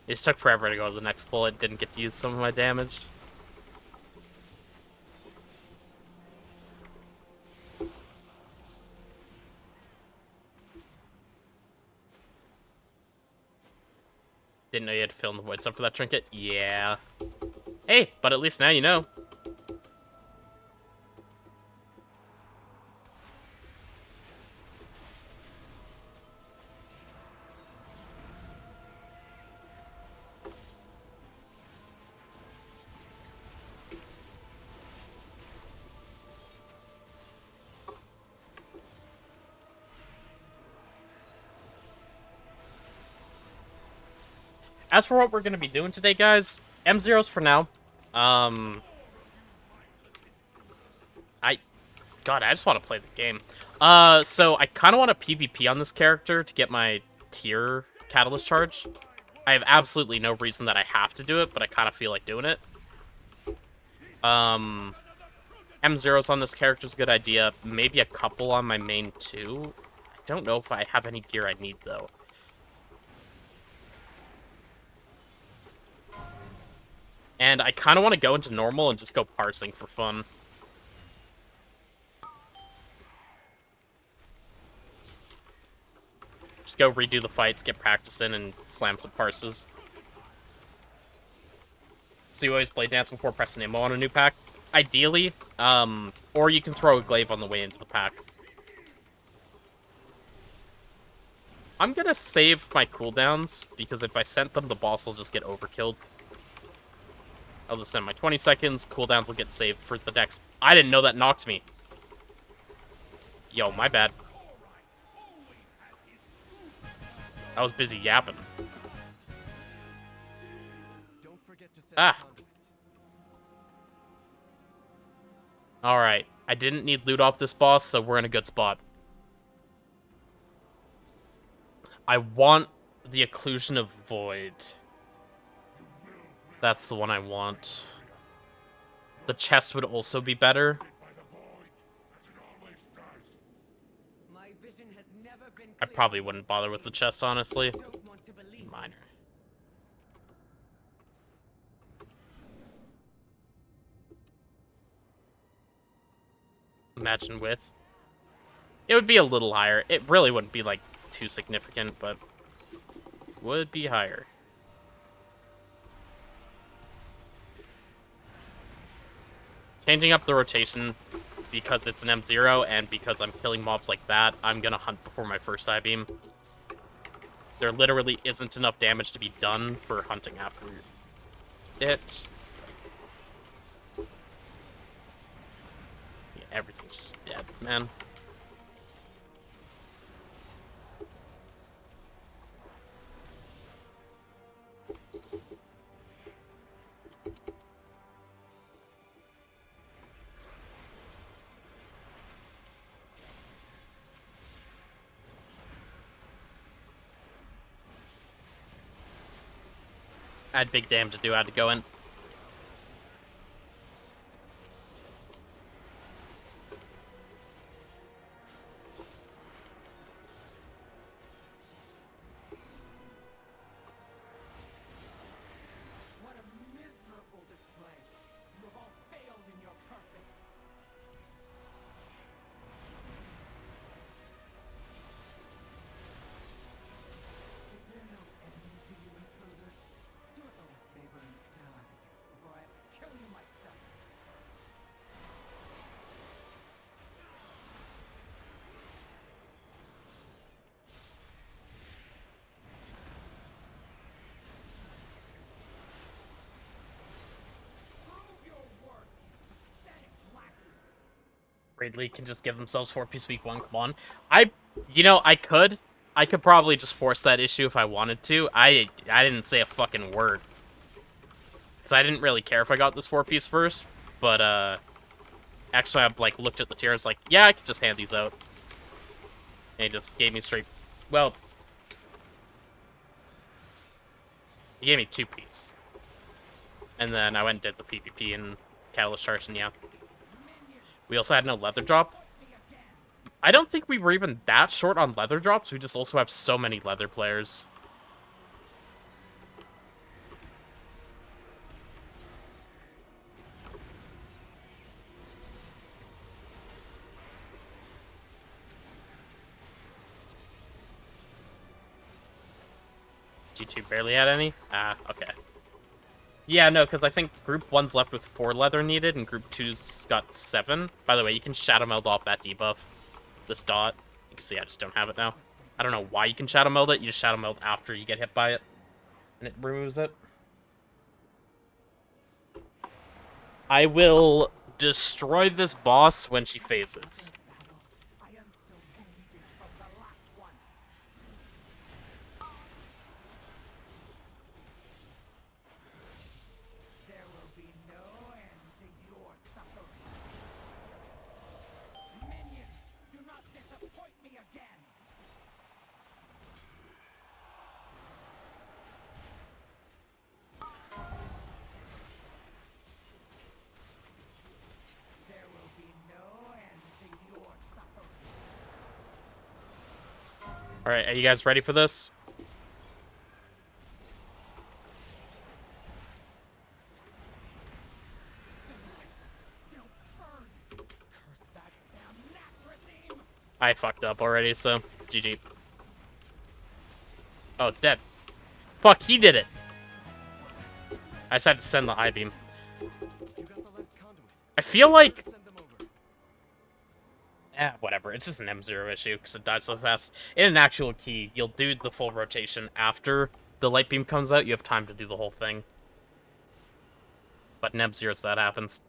It just took forever to go to the next bullet. Didn't get to use some of my damage. Didn't know you had to fill in the void stuff for that trinket? Yeah. Hey, but at least now you know. As for what we're going to be doing today, guys, M0s for now. God, I just want to play the game. So I kind of want to PvP on this character to get my tier catalyst charge. I have absolutely no reason that I have to do it, but I kind of feel like doing it. M0s on this character is a good idea. Maybe a couple on my main too. I don't know if I have any gear I need, though. And I kind of want to go into normal and just go parsing for fun. Just go redo the fights, get practice in, and slam some parses. So you always play dance before pressing ammo on a new pack? Ideally, or you can throw a glaive on the way into the pack. I'm gonna save my cooldowns, because if I sent them, the boss will just get overkilled. I'll just send my 20 seconds, cooldowns will get saved for the next... I didn't know that knocked me. Yo, my bad. I was busy yapping. Ah. Alright. I didn't need loot off this boss, so we're in a good spot. I want the Occlusion of Void. That's the one I want. The chest would also be better. I probably wouldn't bother with the chest, honestly. Minor. Imagine with. It would be a little higher. It really wouldn't be, like, too significant, but would be higher. Changing up the rotation because it's an M0 and because I'm killing mobs like that, I'm gonna hunt before my first eye beam. There literally isn't enough damage to be done for hunting after it. Yeah, everything's just dead, man. I had big damage to do, I had to go in. Raid League can just give themselves 4-piece week 1. Come on. I could probably just force that issue if I wanted to. I didn't say a fucking word. Because I didn't really care if I got this 4-piece first. But, XFAB, like, looked at the tier and was like, yeah, I could just hand these out. And he just gave me straight... Well... He gave me 2-piece. And then I went and did the PvP and Catalyst Charge, and yeah. We also had no leather drop. I don't think we were even that short on leather drops. We just also have so many leather players. G2 barely had any? Ah, okay. Yeah, no, because I think Group 1's left with 4 leather needed, and Group 2's got 7. By the way, you can Shadow Meld off that debuff. This dot. You can see I just don't have it now. I don't know why you can Shadow Meld it. You just Shadow Meld after you get hit by it. And it removes it. I will destroy this boss when she phases. Alright, are you guys ready for this? I fucked up already, so GG. Oh, it's dead. Fuck, he did it! I just had to send the high beam. I feel like... whatever. It's just an M0 issue, because it dies so fast. In an actual key, you'll do the full rotation after the light beam comes out. You have time to do the whole thing. But in M0s, that happens.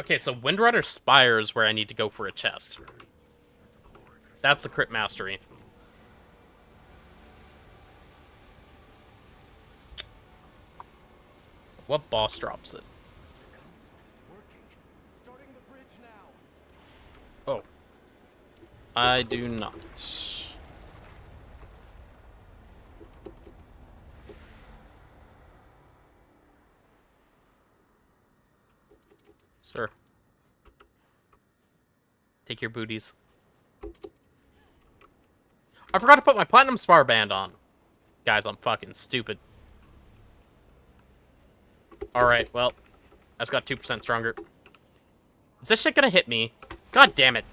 Okay, so Windrunner Spire is where I need to go for a chest. That's the crit mastery. What boss drops it? Oh. I do not. Sir. Take your booties. I forgot to put my Platinum Spar Band on. Guys, I'm fucking stupid. Alright, well. I just got 2% stronger. Is this shit gonna hit me? God damn it.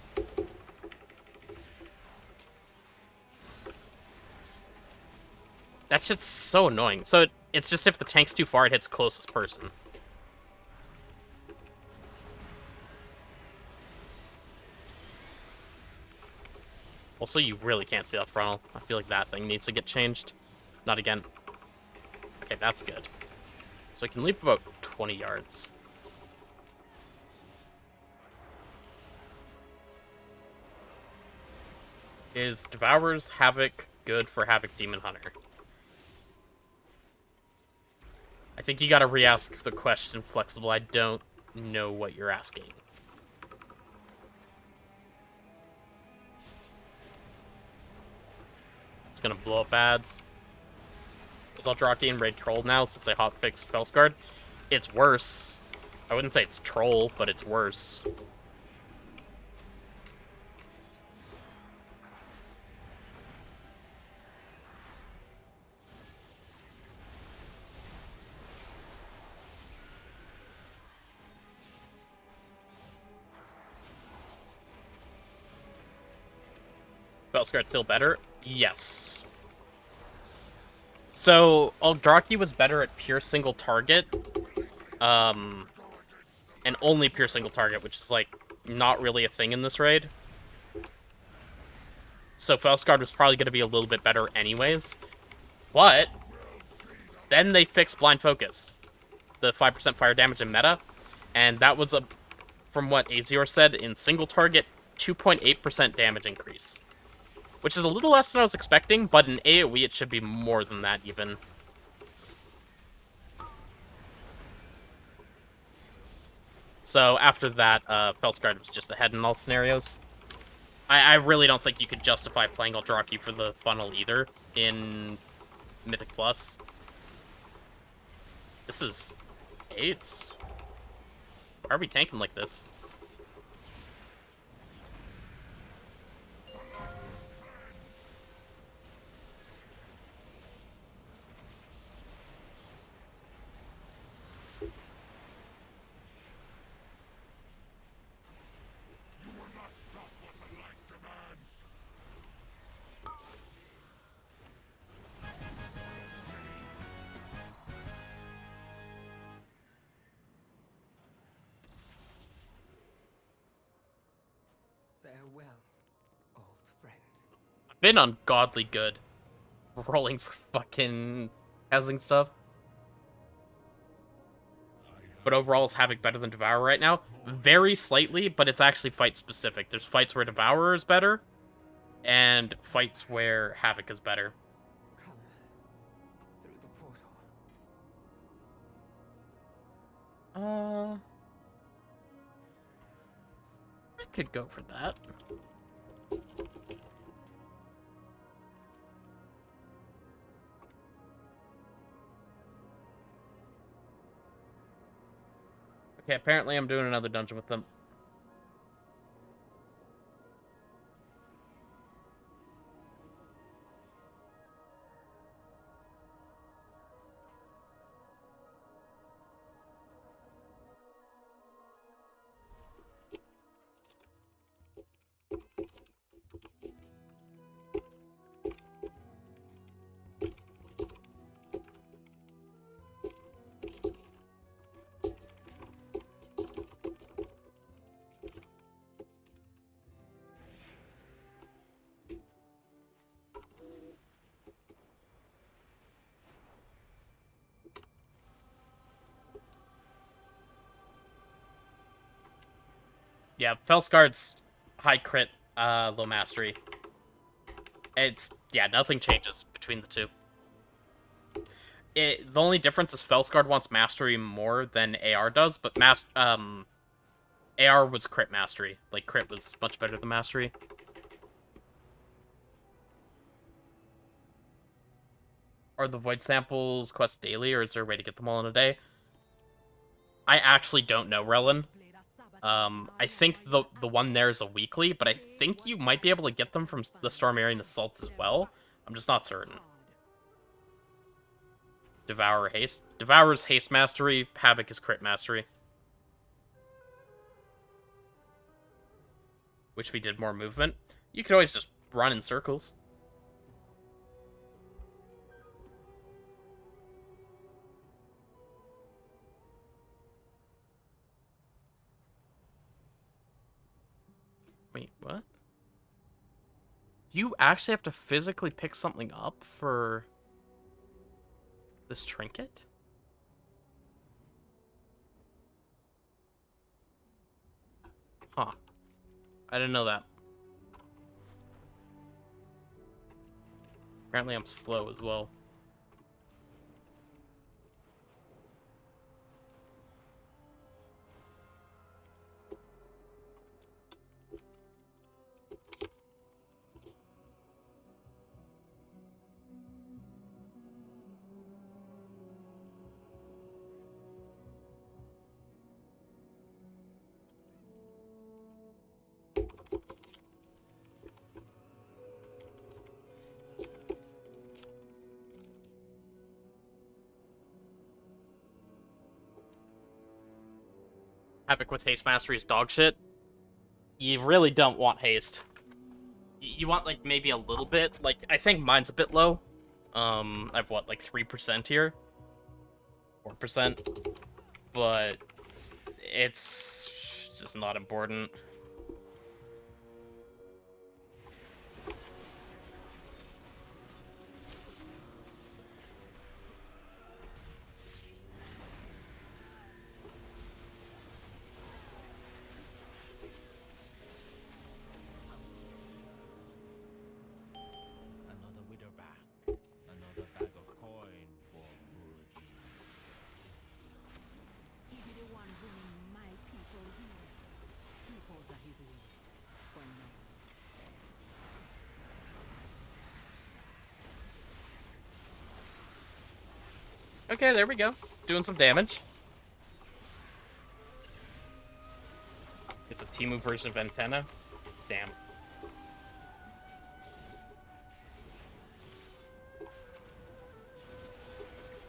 That shit's so annoying. So, it's just if the tank's too far, it hits closest person. Also, you really can't see that frontal. I feel like that thing needs to get changed. Not again. Okay, that's good. So I can leap about 20 yards. Is Devourer's Havoc good for Havoc Demon Hunter? I think you gotta re-ask the question, Flexible. I don't know what you're asking. It's gonna blow up ads. Is Eldraki and Raid Troll now since they hotfixed Felsguard? It's worse. I wouldn't say it's Troll, but it's worse. Felsguard's still better? Yes. So, Eldraki was better at pure single target. And only pure single target, which is, like, not really a thing in this raid. so Felskard was probably going to be a little bit better anyways. But then they fixed Blind Focus, the 5% fire damage in meta, and that was, from what Azure said, in single target, 2.8% damage increase. Which is a little less than I was expecting, but in AoE it should be more than that even. So after that, Felskard was just ahead in all scenarios. I really don't think you could justify playing Eldraki for the funnel either in Mythic Plus. This is AIDS. Why are we tanking like this? Farewell, old friend. I've been ungodly good rolling for fucking housing stuff. But overall, is Havoc better than Devourer right now? Very slightly, but it's actually fight specific. There's fights where Devourer is better, and fights where Havoc is better. Come through the portal. I could go for that. Okay, apparently I'm doing another dungeon with them. Yeah, Felskard's high crit, low mastery. Yeah, nothing changes between the two. The only difference is Felskard wants mastery more than AR does, but AR was crit mastery. Like, crit was much better than mastery. Are the void samples quests daily, or is there a way to get them all in a day? I actually don't know, Relin. I think the one there is a weekly, but I think you might be able to get them from the Stormarian Assaults as well. I'm just not certain. Devourer haste. Devourer's haste mastery. Havoc is crit mastery. Which we did more movement. You could always just run in circles. Wait, what? Do you actually have to physically pick something up for this trinket? Huh. I didn't know that. Apparently I'm slow as well. Havoc with haste mastery is dog shit. You really don't want haste. You want, like, maybe a little bit. Like, I think mine's a bit low. I've, what, like 3% here? 4%? But it's just not important. Okay, there we go. Doing some damage. It's a Temu version of Antenna. Damn.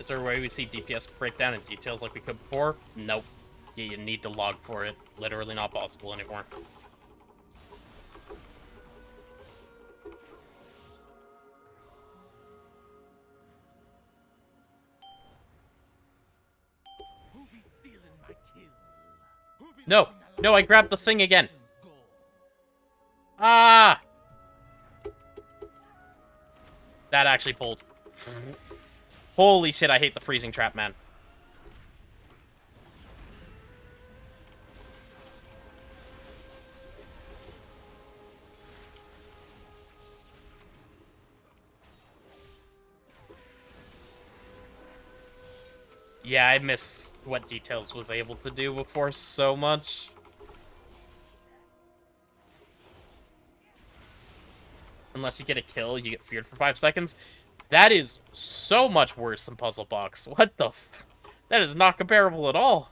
Is there a way we see DPS breakdown in details like we could before? Nope. You need to log for it. Literally not possible anymore. Who be stealing my kill? Who be No! No, I grabbed the thing again! Ah! That actually pulled. Holy shit, I hate the freezing trap, man. Yeah, I miss what Details was able to do before so much. Unless you get a kill, you get feared for 5 seconds. That is so much worse than Puzzle Box. What the f... That is not comparable at all.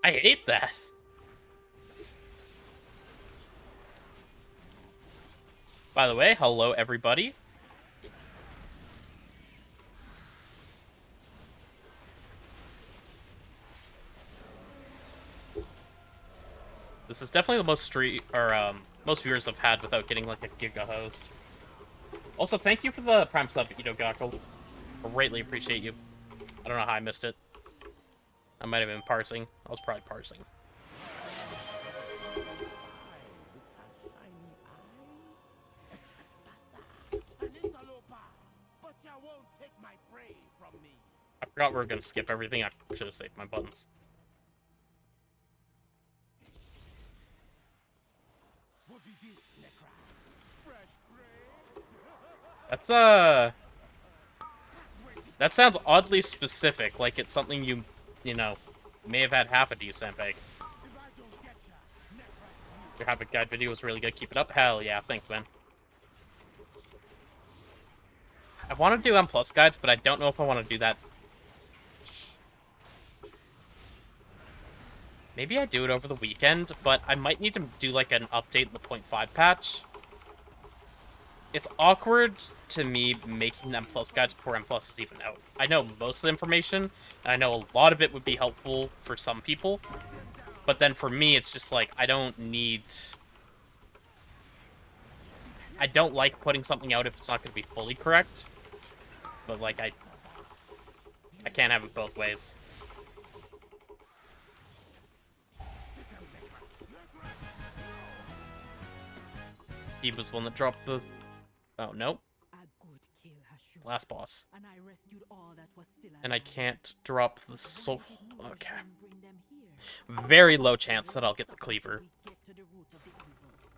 I hate that. By the way, hello everybody. This is definitely the most most viewers I've had without getting like a giga host. Also, thank you for the Prime sub, Ito Gakko. I greatly appreciate you. I don't know how I missed it. I might have been parsing. I was probably parsing. I forgot we were gonna skip everything. I should have saved my buttons. That's that sounds oddly specific, like it's something you know, may have had happen to you, Senpai. Your Havoc guide video was really good. Keep it up. Hell yeah, thanks, man. I want to do M+ guides, but I don't know if I want to do that. Maybe I do it over the weekend, but I might need to do like an update in the 0.5 patch. It's awkward to me making M+ guides before M+ is even out. I know most of the information, and I know a lot of it would be helpful for some people, but then for me, it's just like, I don't like putting something out if it's not going to be fully correct, but like, I can't have it both ways. He was the one that dropped the... Oh, no. Last boss. And I can't drop the soul... Okay. Very low chance that I'll get the cleaver.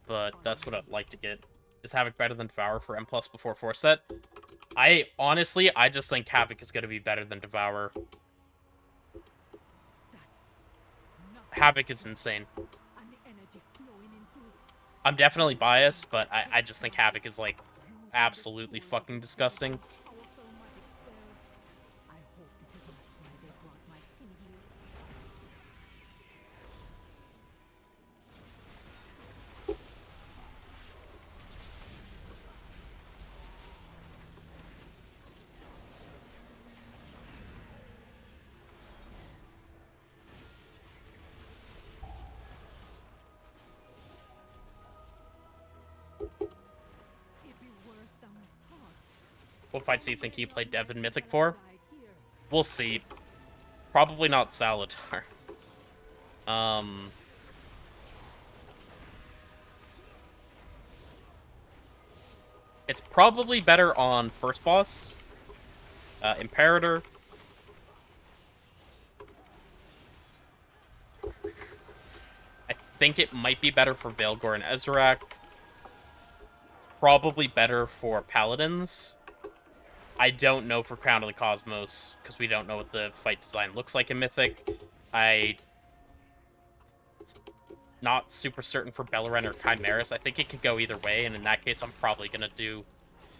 But that's what I'd like to get. Is Havoc better than Devourer for M+ before 4 set? I just think Havoc is going to be better than Devourer. Havoc is insane. I'm definitely biased, but I just think Havoc is, like, absolutely fucking disgusting. What fights do you think he played Dev in Mythic for? We'll see. Probably not Salatar. It's probably better on first boss. Imperator. I think it might be better for Veilgore and Ezrak. Probably better for Paladins. I don't know for Crown of the Cosmos, because we don't know what the fight design looks like in Mythic. I not super certain for Beleren or Chimeras. I think it could go either way, and in that case, I'm probably gonna do...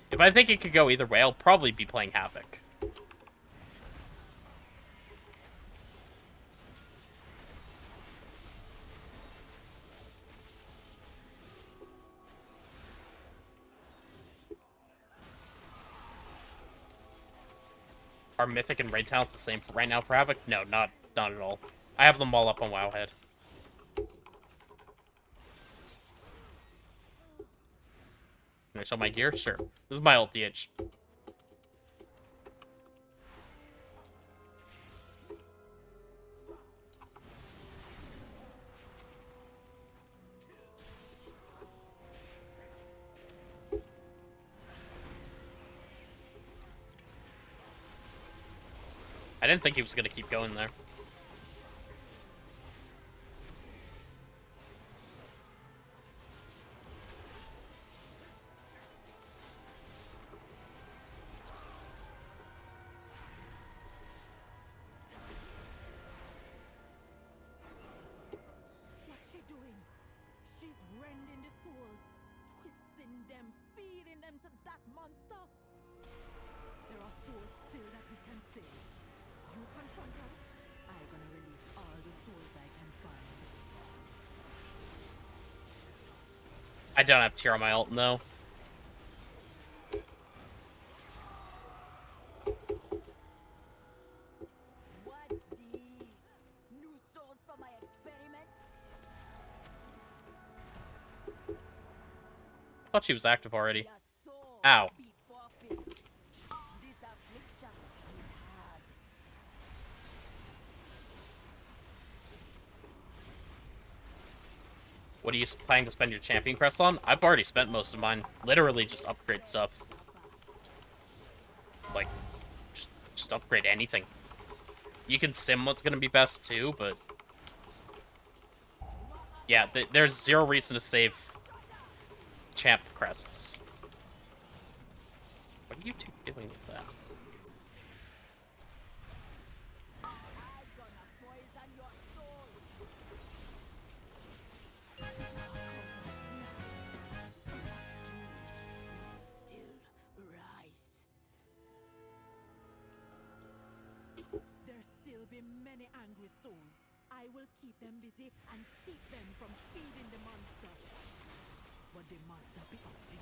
If I think it could go either way, I'll probably be playing Havoc. Are Mythic and Raid talents the same for right now for Havoc? No, not at all. I have them all up on Wowhead. Can I show my gear? Sure. This is my ult DH. I didn't think he was going to keep going there. What's she doing? She's rending the souls, twisting them, feeding them to that monster. There are souls still that we can save. You confront her, I'm gonna release all the souls I can find. I don't have tier on my ult, no. What's this? New souls for my experiments? Thought she was active already. Your soul Ow. be forfeit. This affliction hit hard. What are you planning to spend your champion crest on? I've already spent most of mine. Literally just upgrade stuff. Like, just upgrade anything. You can sim what's going to be best too, but... Yeah, there's zero reason to save champ crests. What are you two doing with that? I'm gonna poison your soul. Still rise. There still be many angry souls. I will keep them busy and keep them from feeding the monster. But the monster be up to you.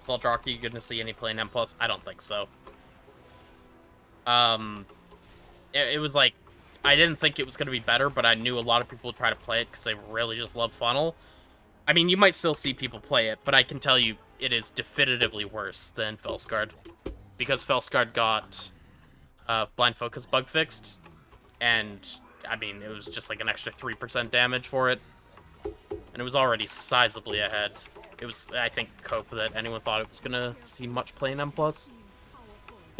Saldraki, you gonna see any playing M+? I don't think so. It was like, I didn't think it was gonna be better, but I knew a lot of people would try to play it because they really just love funnel. I mean, you might still see people play it, but I can tell you it is definitively worse than Felskard. Because Felskard got blind focus bug fixed, and, I mean, it was just like an extra 3% damage for it. And it was already sizably ahead. It was, I think, Cope that anyone thought it was gonna see much play in M+. But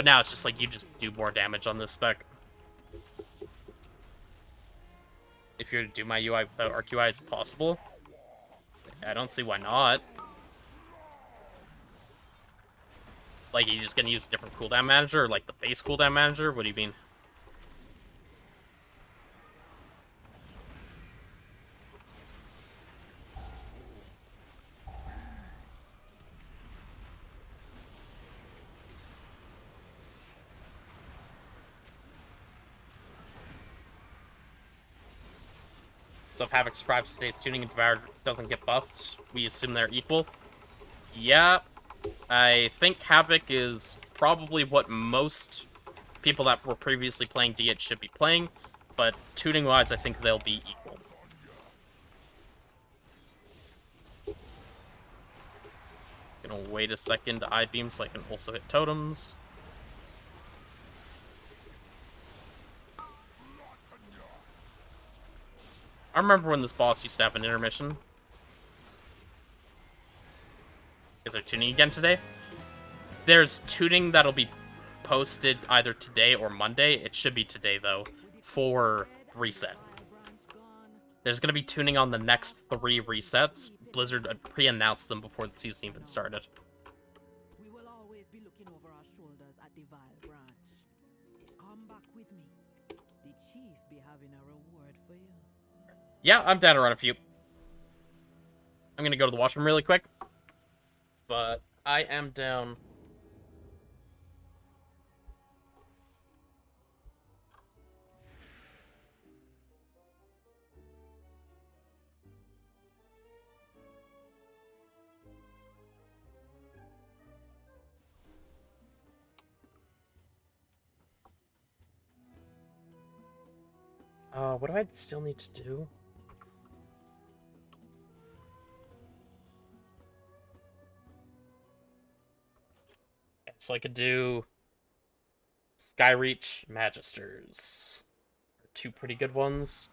now it's just like, you just do more damage on this spec. If you're to do my UI without RQI, it's possible. I don't see why not. Like, are you just gonna use a different cooldown manager, or like the base cooldown manager? What do you mean? So if Havoc survives today's tuning and Devourer doesn't get buffed, we assume they're equal. Yeah, I think Havoc is probably what most people that were previously playing DH should be playing, but tuning-wise, I think they'll be equal. Gonna wait a second to I-beam so I can also hit totems. I remember when this boss used to have an intermission. Is there tuning again today? There's tuning that'll be posted either today or Monday. It should be today, though, for reset. There's going to be tuning on the next 3 resets. Blizzard pre-announced them before the season even started. We will always be looking over our shoulders at the Vile Branch. Come back with me. The chief be having a reward for you. Yeah, I'm down to run a few. I'm going to go to the washroom really quick. But I am down. What do I still need to do? So I could do Skyreach Magisters. 2 pretty good ones.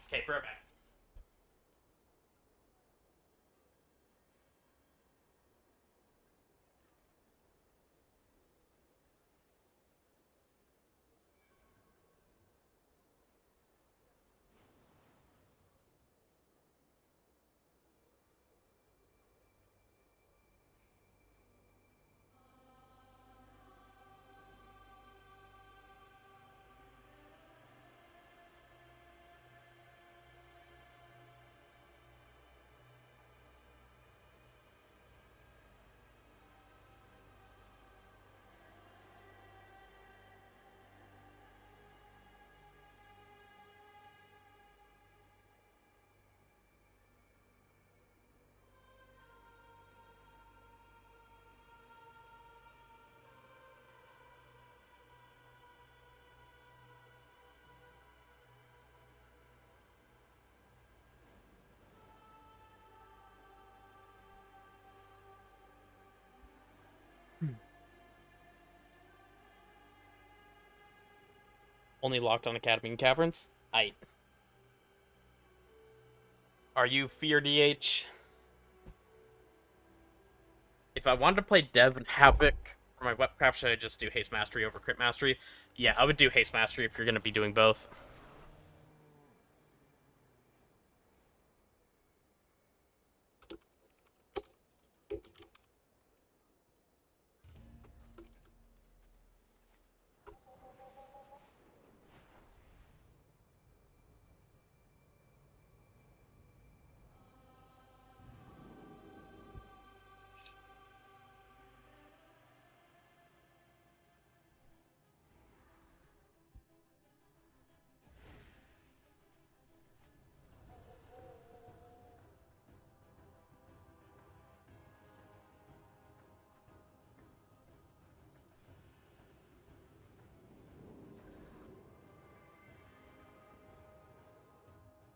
Okay, we're back. Only locked on Academy and Caverns? Aight. Are you Fear DH? If I wanted to play Dev and Havoc for my Webcraft, should I just do Haste Mastery over Crit Mastery? Yeah, I would do Haste Mastery if you're going to be doing both.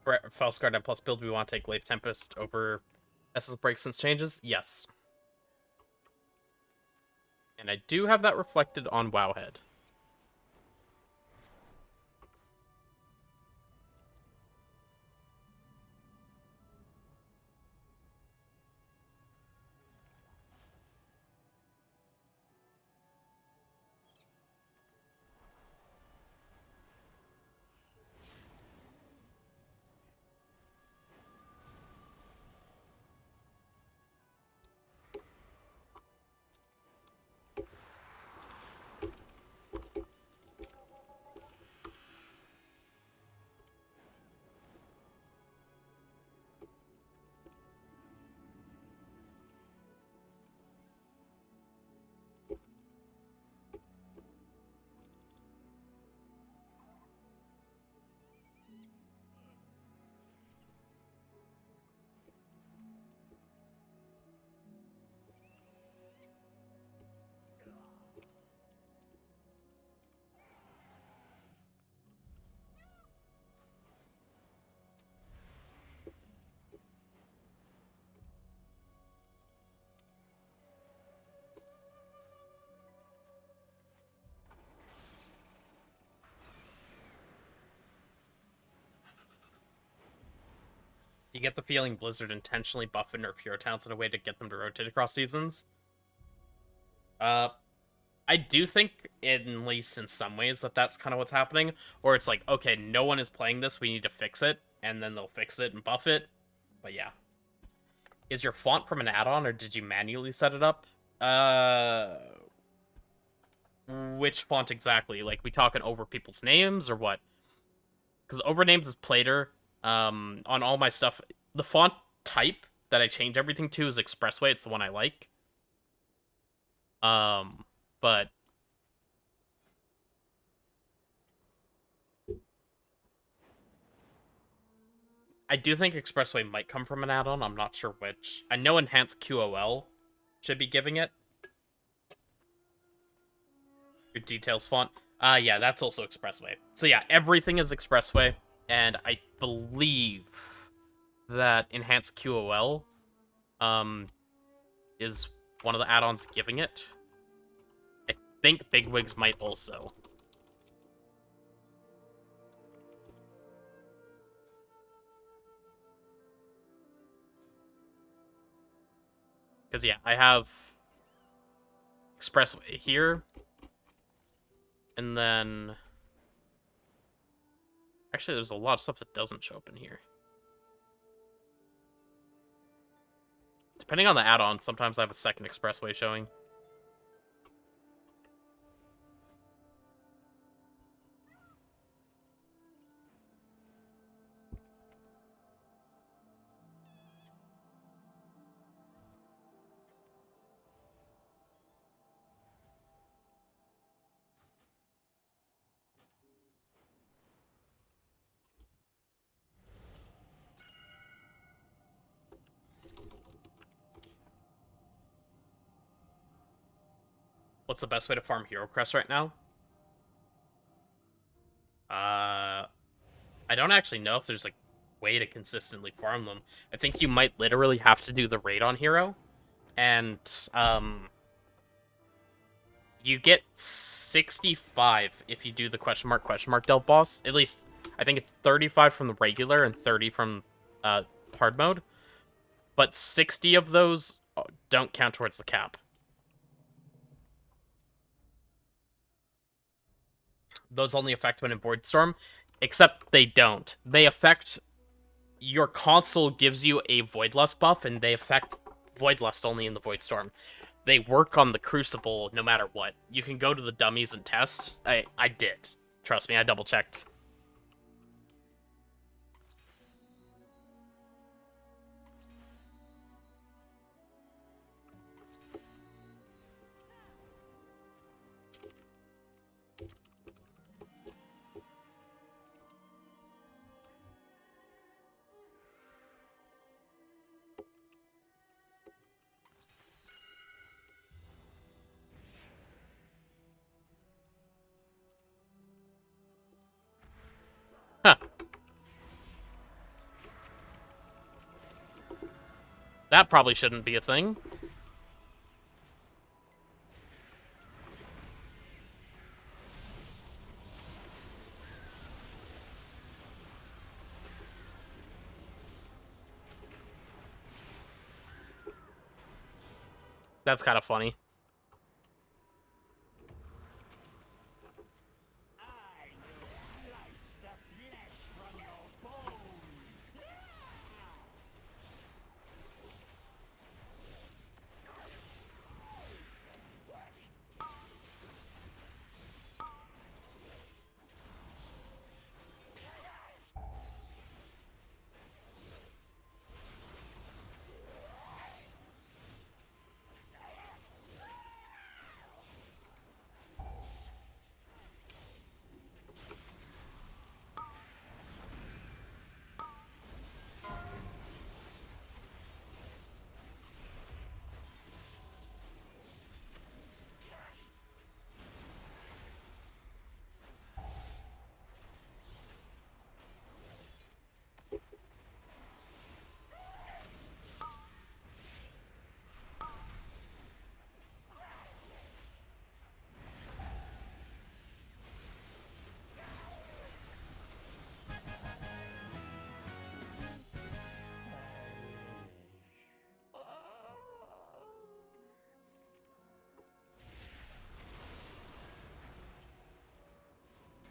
For Falsguard and plus build, we want to take Glaive Tempest over Essence Break since changes? Yes. And I do have that reflected on Wowhead. You get the feeling Blizzard intentionally buff and nerf hero talents in a way to get them to rotate across seasons. I do think, at least in some ways, that that's kind of what's happening. Or it's like, okay, no one is playing this, we need to fix it, and then they'll fix it and buff it. But yeah. Is your font from an add-on, or did you manually set it up? Which font exactly? Like, we talking over people's names, or what? Because over names is Plater. On all my stuff, the font type that I change everything to is Expressway. It's the one I like. But I do think Expressway might come from an add-on. I'm not sure which. I know Enhanced QOL should be giving it. Your details font. Yeah, that's also Expressway. So yeah, everything is Expressway, and I believe that Enhanced QOL is one of the add-ons giving it. I think Bigwigs might also. Because, yeah, I have Expressway here. And then... Actually, there's a lot of stuff that doesn't show up in here. Depending on the add-on, sometimes I have a second Expressway showing. What's the best way to farm Hero Crest right now? I don't actually know if there's a way to consistently farm them. I think you might literally have to do the raid on Hero, and you get 65 if you do the question mark delve boss. At least I think it's 35 from the regular and 30 from hard mode, but 60 of those don't count towards the cap. Those only affect when in Void Storm, except they don't. They affect... Your console gives you a Voidlust buff, and they affect Voidlust only in the Void Storm. They work on the Crucible no matter what. You can go to the dummies and test. I did. Trust me, I double-checked. Huh. That probably shouldn't be a thing. That's kind of funny.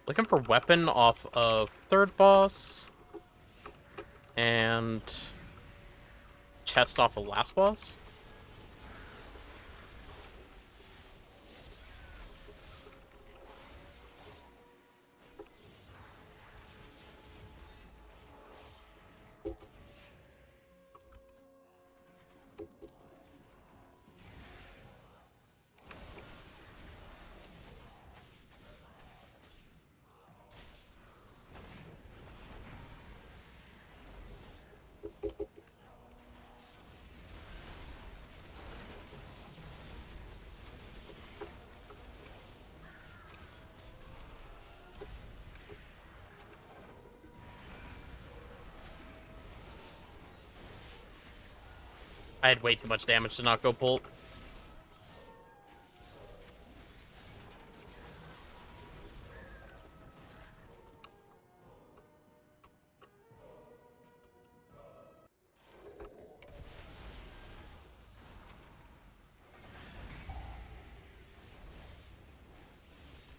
Looking for weapon off of third boss. And chest off of last boss. I had way too much damage to not go bolt.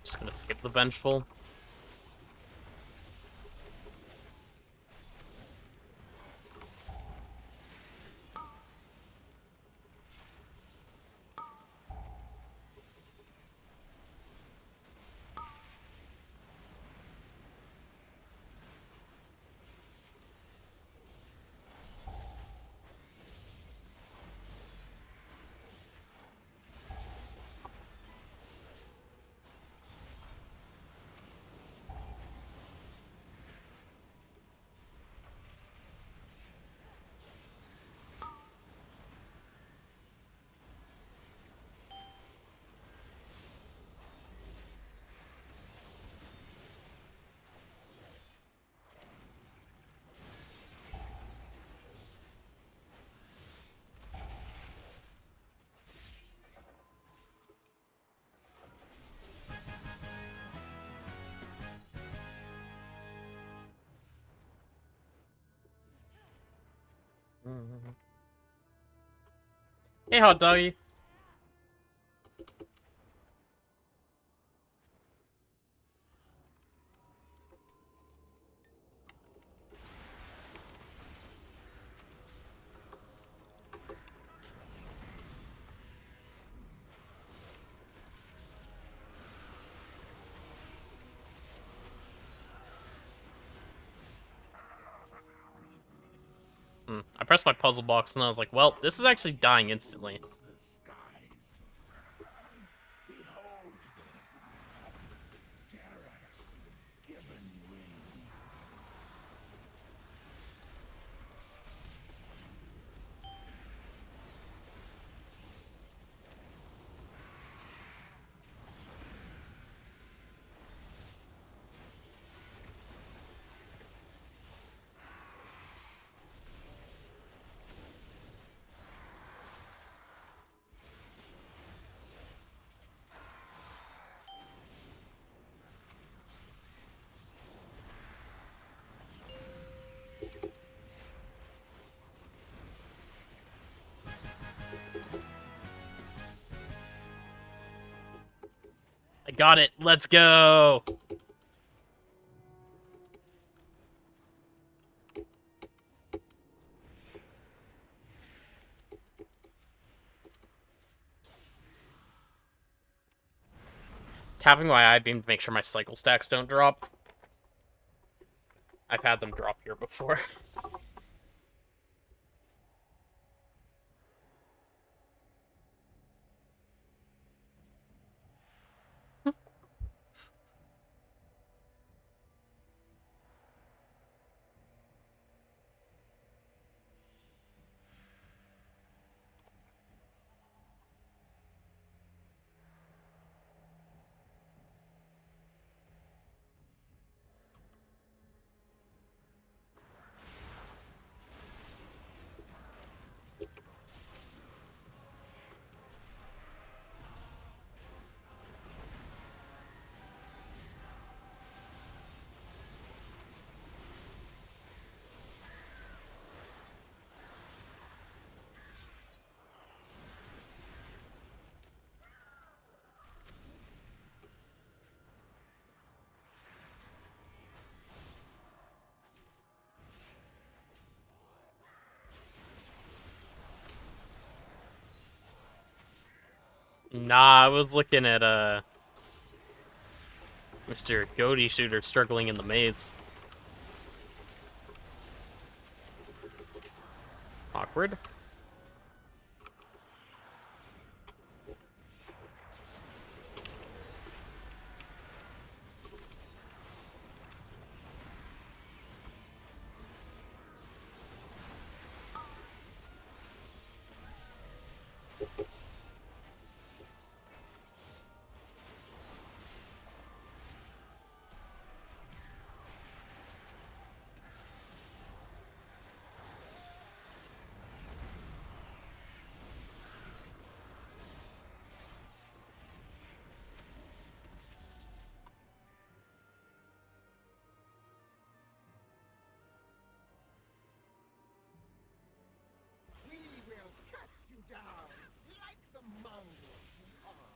Just gonna skip the vengeful. Hey, hot doggy. I pressed my puzzle box and I was like, well, this is actually dying instantly. The skies. Behold them. Terror given wings. I got it. Let's go. Tapping my eye beam to make sure my cycle stacks don't drop. I've had them drop here before. Nah, I was looking at Mr. Goaty Shooter struggling in the maze. Awkward. We will cast you down like the mongols you are.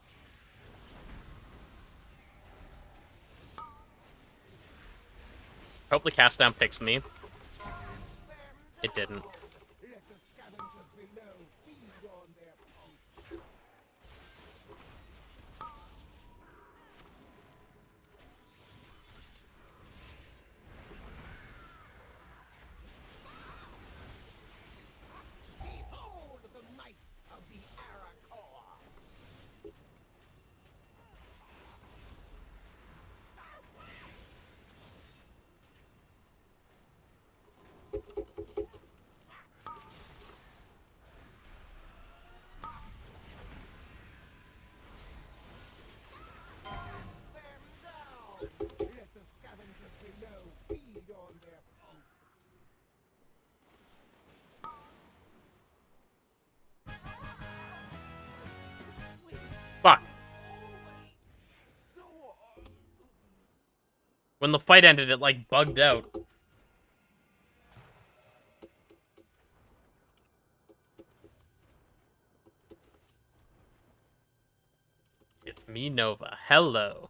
Hope the cast down picks me. It didn't. Let the scavengers below feed on their pulse. Behold the might of the Arakor! Let the scavengers below feed on their pulse. Fuck. So When the fight ended, it like bugged out. It's me, Nova. Hello.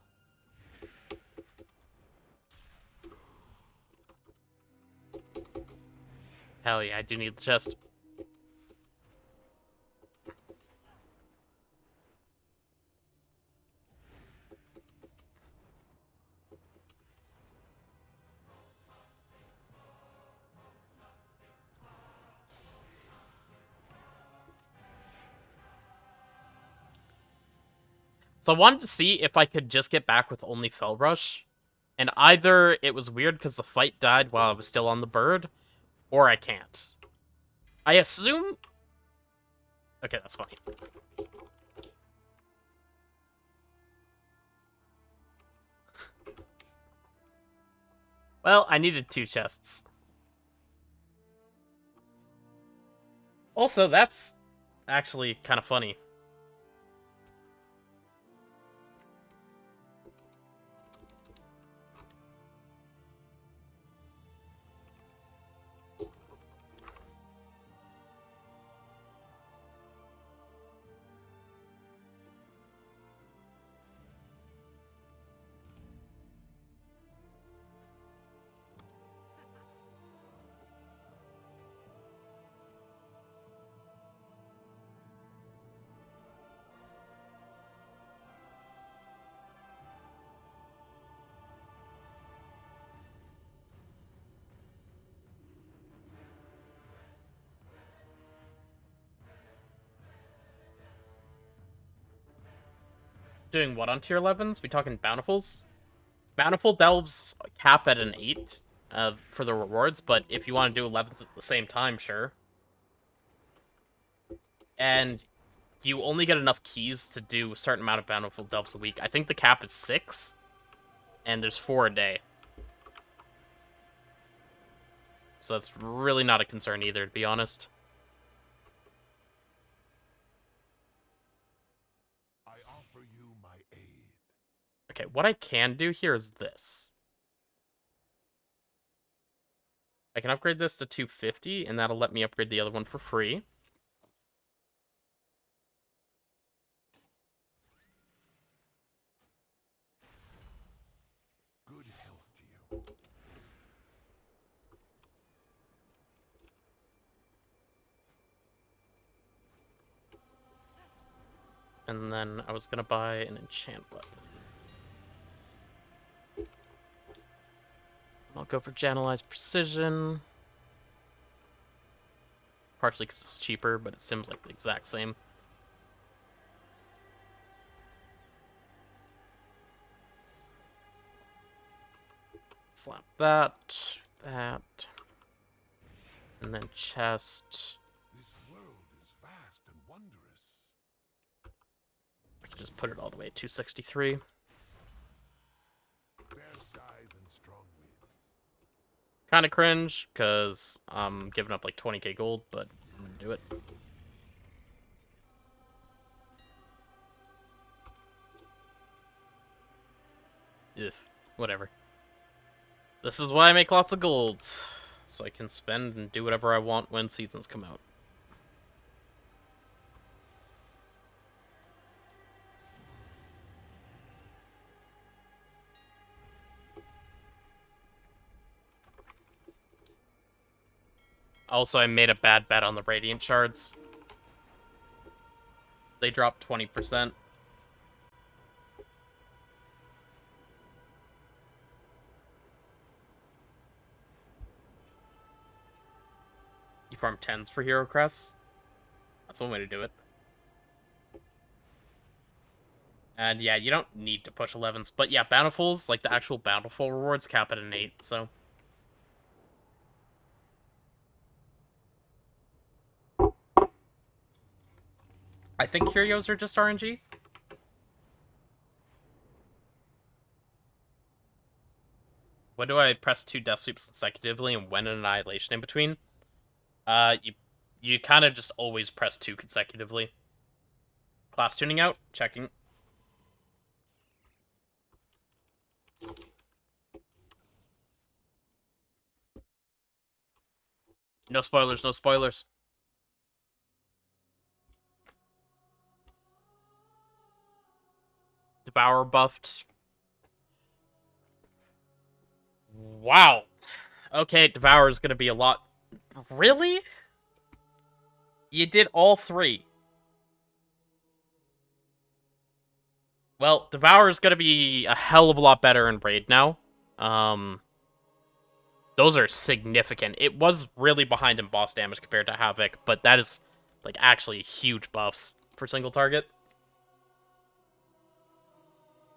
Hell yeah, I do need the chest. So I wanted to see if I could just get back with only Fell Rush. And either it was weird because the fight died while I was still on the bird, or I can't. I assume... Okay, that's funny. Well, I needed 2 chests. Also, that's actually kind of funny. Doing what on tier 11s? We talking bountifuls? Bountiful delves cap at an 8 for the rewards, but if you want to do 11s at the same time, sure. And you only get enough keys to do a certain amount of bountiful delves a week. I think the cap is 6, and there's 4 a day. So that's really not a concern either, to be honest. I offer you my aid. Okay, what I can do here is this. I can upgrade this to 250, and that'll let me upgrade the other one for free. Good health to you. and then I was gonna buy an enchant weapon. I'll go for Janelized Precision. Partially because it's cheaper, but it seems like the exact same. Slap that, that, and then chest. This world is vast and wondrous. I can just put it all the way at 263. Fair skies and strong winds. Kind of cringe, because I'm giving up like 20k gold, but I'm gonna do it. Yes, whatever. This is why I make lots of gold, so I can spend and do whatever I want when seasons come out. Also, I made a bad bet on the Radiant Shards. They dropped 20%. You farm 10s for Hero Crests. That's one way to do it. And yeah, you don't need to push 11s. But yeah, Bountifuls, like the actual Bountiful rewards, cap at an 8, so... I think Curios are just RNG. When do I press 2 Death Sweeps consecutively and when an Annihilation in between? You kind of just always press 2 consecutively. Class tuning out, checking. No spoilers, no spoilers. Devourer buffed. Wow. Okay, Devourer is going to be a lot... Really? You did all 3. Well, Devourer is going to be a hell of a lot better in Raid now. Those are significant. It was really behind in boss damage compared to Havoc, but that is, like, actually huge buffs for single target.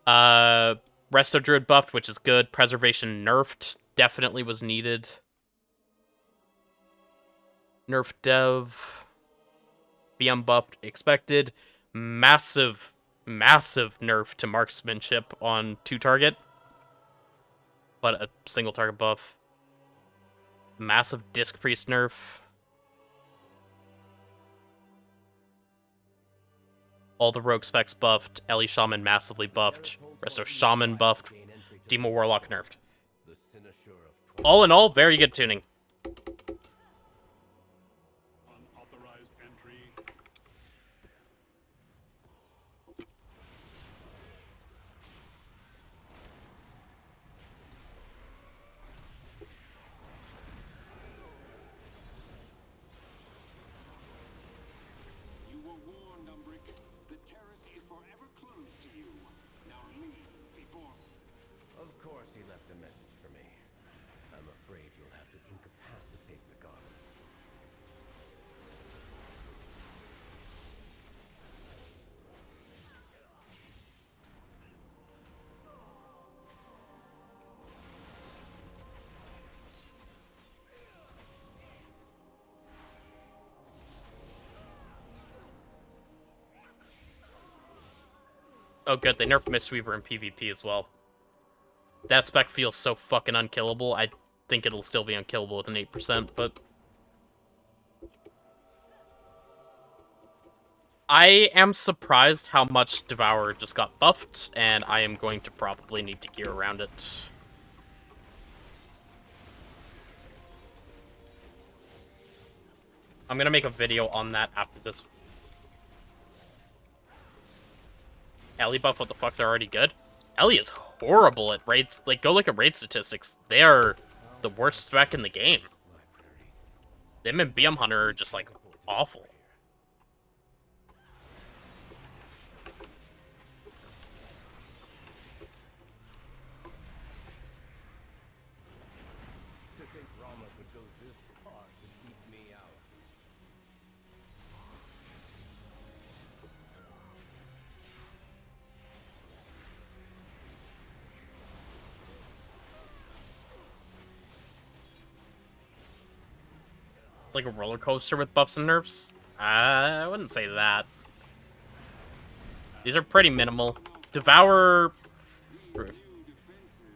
Resto Druid buffed, which is good. Preservation nerfed. Definitely was needed. Nerf Dev. BM buffed. Expected. Massive, massive nerf to marksmanship on 2 target. But a single target buff. Massive Disc Priest nerf. All the rogue specs buffed. Ellie Shaman massively buffed. Resto Shaman buffed. Demo Warlock nerfed. All in all, very good tuning. Unauthorized entry. You were warned, Umbric. The terrace is forever closed to you. Now leave before... Of course he left a message for me. I'm afraid you'll have to incapacitate the goddess. Oh good, they nerfed Mistweaver in PvP as well. That spec feels so fucking unkillable. I think it'll still be unkillable with an 8%, but... I am surprised how much Devourer just got buffed, and I am going to probably need to gear around it. I'm gonna make a video on that after this. Ellie buff, what the fuck, they're already good? Ellie is horrible at raids. Like, go look at raid statistics. They are the worst spec in the game. Them and BM Hunter are just, like, awful. like a roller coaster with buffs and nerfs? I wouldn't say that. These are pretty minimal. Devourer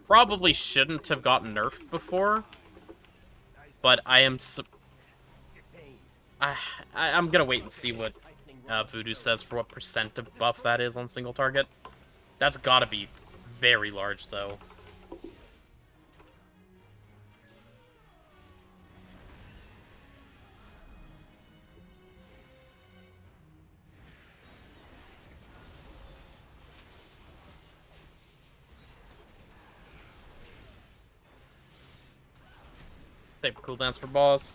probably shouldn't have gotten nerfed before, but I'm gonna wait and see what Voodoo says for what percent of buff that is on single target. That's gotta be very large, though. Save cooldowns for boss.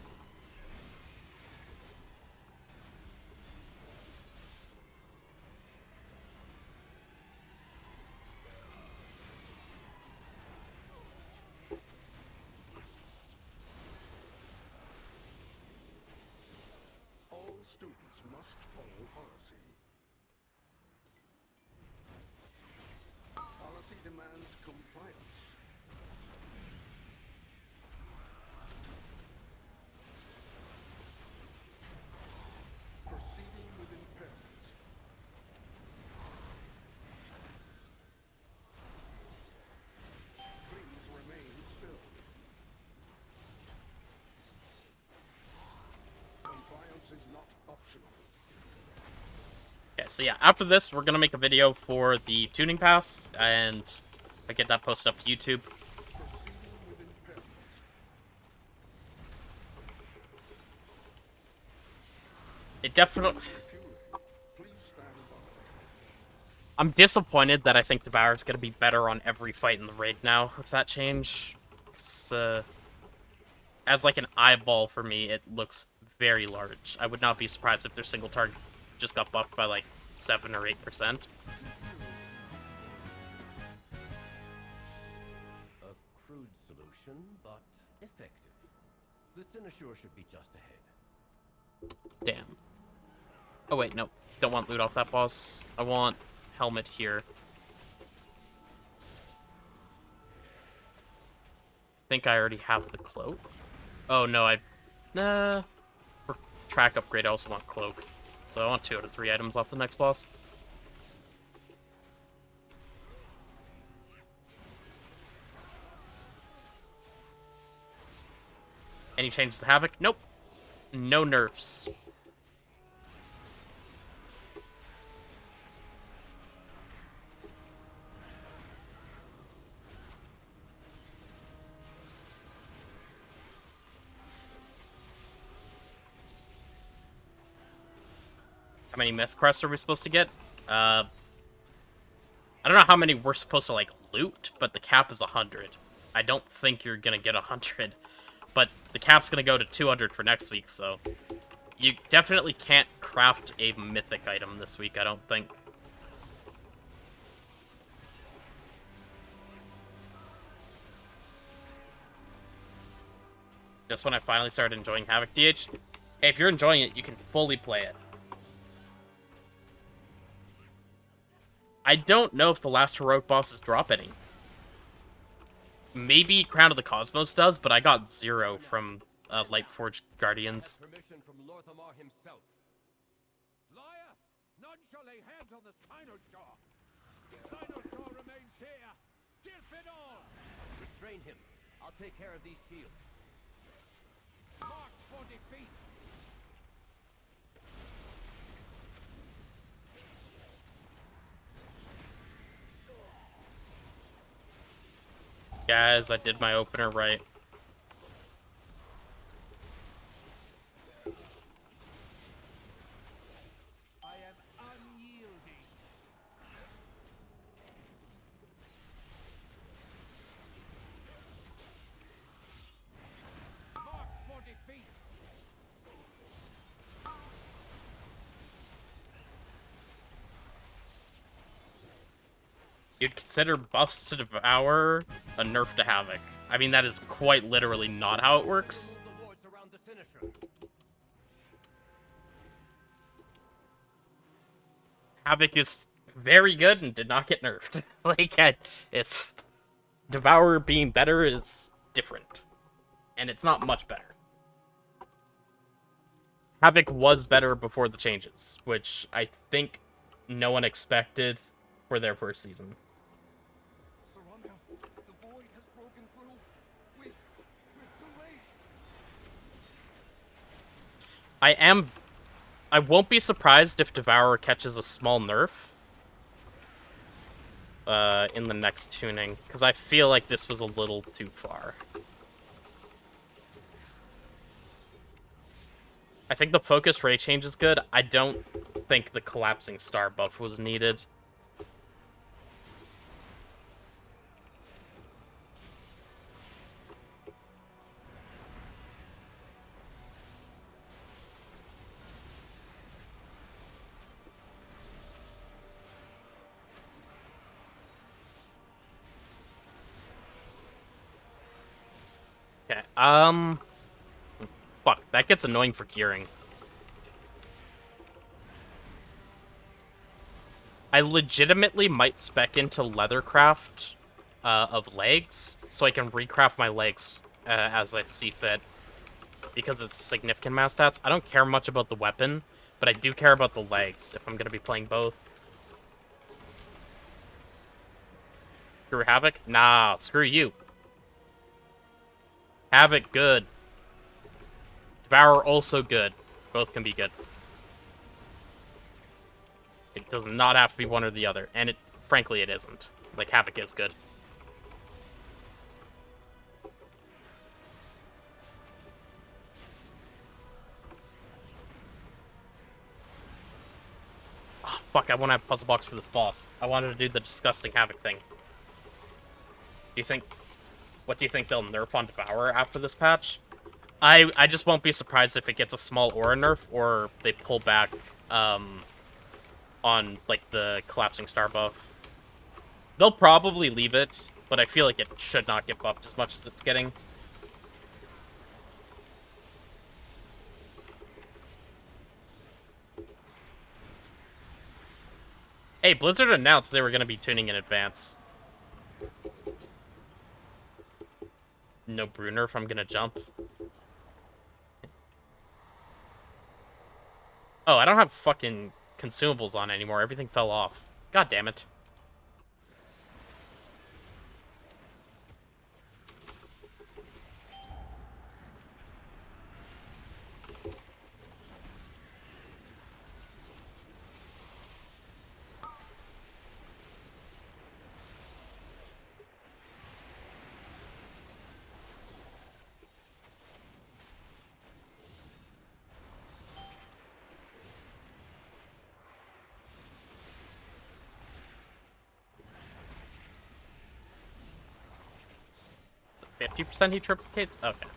All students must follow policy. Policy demands compliance. Proceeding with impairment. Please remain still. Compliance is not optional. Okay, so yeah, after this, we're gonna make a video for the tuning pass, and I get that posted up to YouTube. Proceeding with impairment. It definitely... Please stand by. I'm disappointed that I think Devourer is gonna be better on every fight in the raid now with that change. It's, as like an eyeball for me, it looks very large. I would not be surprised if their single target just got buffed by like 7 or 8%. A crude solution, but effective. The Cynosure should be just ahead. Damn. Oh wait, no. Don't want loot off that boss. I want helmet here. Think I already have the cloak. Oh no, for track upgrade I also want cloak. So I want 2 out of 3 items off the next boss. Any changes to Havoc? Nope. No nerfs. How many myth crests are we supposed to get? I don't know how many we're supposed to, like, loot, but the cap is 100. I don't think you're gonna get 100, but the cap's gonna go to 200 for next week, so... You definitely can't craft a mythic item this week, I don't think. Just when I finally started enjoying Havoc, DH. Hey, if you're enjoying it, you can fully play it. I don't know if the last heroic bosses drop any. Maybe Crown of the Cosmos does, but I got 0 from Lightforged Guardians. Permission from Lorthamar himself. Liar! None shall lay hands on the Cynosure! Cynosure remains here! Dilfinor! Restrain him. I'll take care of these shields. Mark for defeat! Guys, I did my opener right. I am unyielding. Mark for defeat! You'd consider buffs to Devour a nerf to Havoc. I mean, that is quite literally not how it works. Remove the wards around the Cynosure. Havoc is very good and did not get nerfed. It's... Devourer being better is different. And it's not much better. Havoc was better before the changes, which I think no one expected for their first season. Surround him. The void has broken through. We're too late. I won't be surprised if Devourer catches a small nerf in the next tuning, because I feel like this was a little too far. I think the focus ray change is good. I don't think the collapsing star buff was needed. Okay, fuck, that gets annoying for gearing. I legitimately might spec into Leathercraft of legs, so I can recraft my legs as I see fit. Because it's significant mass stats. I don't care much about the weapon, but I do care about the legs if I'm going to be playing both. Screw Havoc? Nah, screw you. Havoc, good. Devourer, also good. Both can be good. It does not have to be one or the other, and frankly, it isn't. Like, Havoc is good. Oh, fuck, I want to have puzzle box for this boss. I wanted to do the disgusting Havoc thing. What do you think they'll nerf on Devourer after this patch? I just won't be surprised if it gets a small aura nerf, or they pull back, on, like, the collapsing star buff. They'll probably leave it, but I feel like it should not get buffed as much as it's getting. Hey, Blizzard announced they were going to be tuning in advance. No Bruner if I'm going to jump. Oh, I don't have fucking consumables on anymore. Everything fell off. God damn it. %, he triplicates? Okay.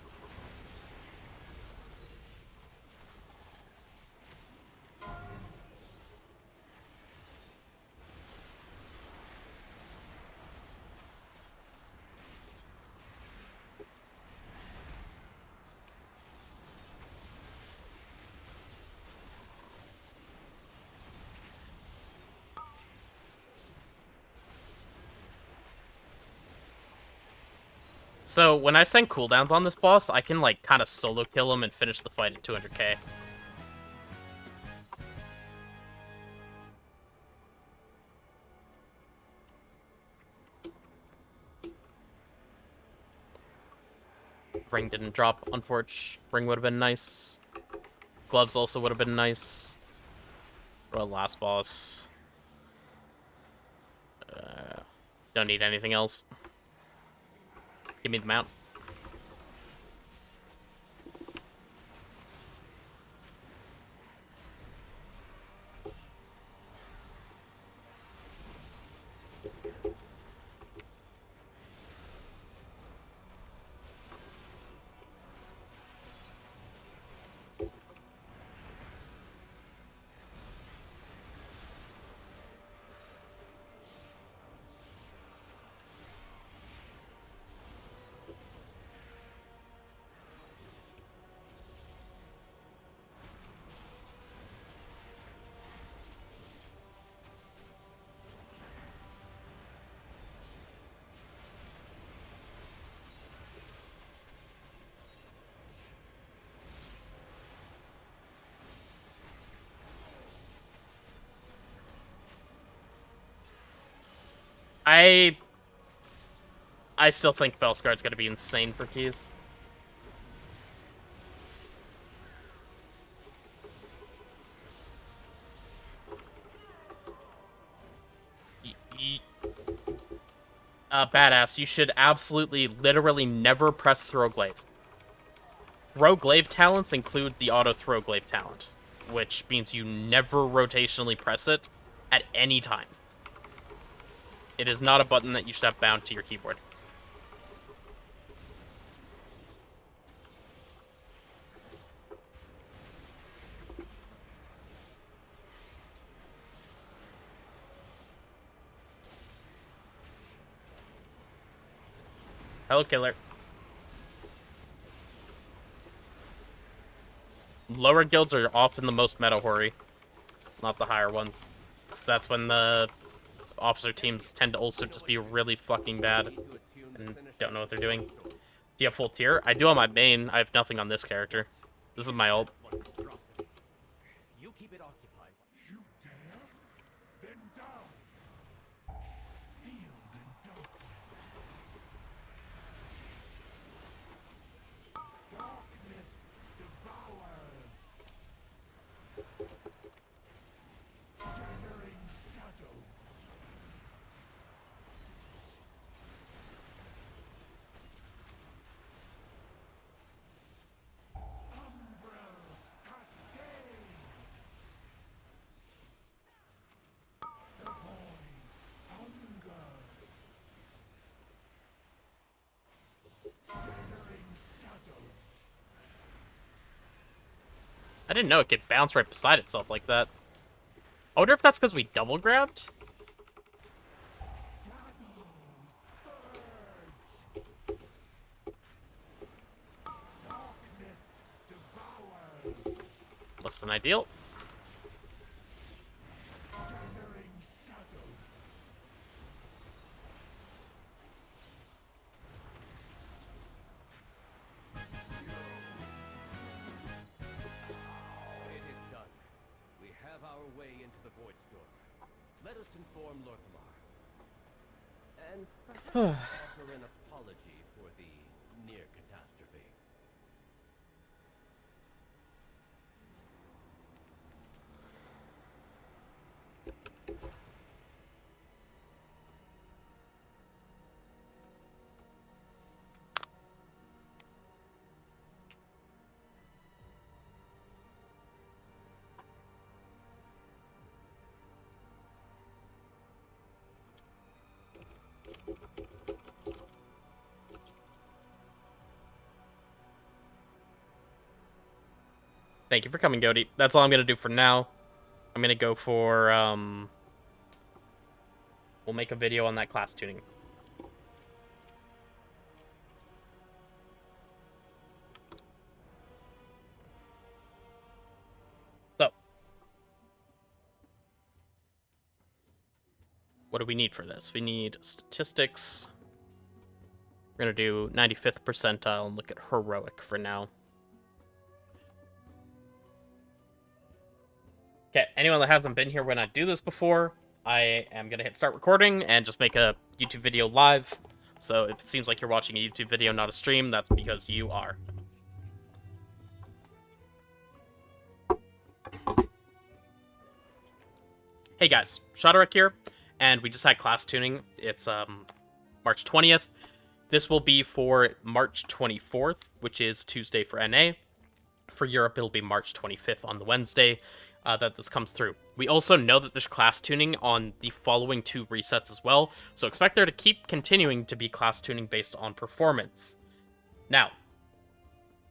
So, when I send cooldowns on this boss, I can, like, kind of solo kill him and finish the fight at 200k. Ring didn't drop, unfortunately. Ring would have been nice. Gloves also would have been nice. Well, last boss. Don't need anything else. Give me the mount. I still think Felskard's gonna be insane for keys. Badass, you should absolutely, literally never press Throw Glaive. Throw Glaive talents include the auto Throw Glaive talent, which means you never rotationally press it at any time. It is not a button that you should have bound to your keyboard. Hello, killer. Lower guilds are often the most meta hoary, not the higher ones. Because that's when the officer teams tend to also just be really fucking bad and don't know what they're doing. Do you have full tier? I do on my main. I have nothing on this character. This is my ult. You keep it occupied. You dare? Then down! Sealed in darkness. Darkness devours. Shattering shadows. Umbrel cascade. The void hunger. Shattering shadows. I didn't know it could bounce right beside itself like that. I wonder if that's because we double grabbed? Less than ideal. It is done. We have our way into the Void Storm. Let us inform Lorthamar. And perhaps offer an apology for the near catastrophe. Thank you for coming, Goaty. That's all I'm going to do for now. I'm going to go for, we'll make a video on that class tuning. So. What do we need for this? We need statistics. We're going to do 95th percentile and look at heroic for now. Okay, anyone that hasn't been here when I do this before, I am going to hit start recording and just make a YouTube video live. So if it seems like you're watching a YouTube video, not a stream, that's because you are. Hey guys, Shadowrek here, and we just had class tuning. It's March 20th. This will be for March 24th, which is Tuesday for NA. For Europe, it'll be March 25th on the Wednesday that this comes through. We also know that there's class tuning on the following 2 resets as well, so expect there to keep continuing to be class tuning based on performance. Now,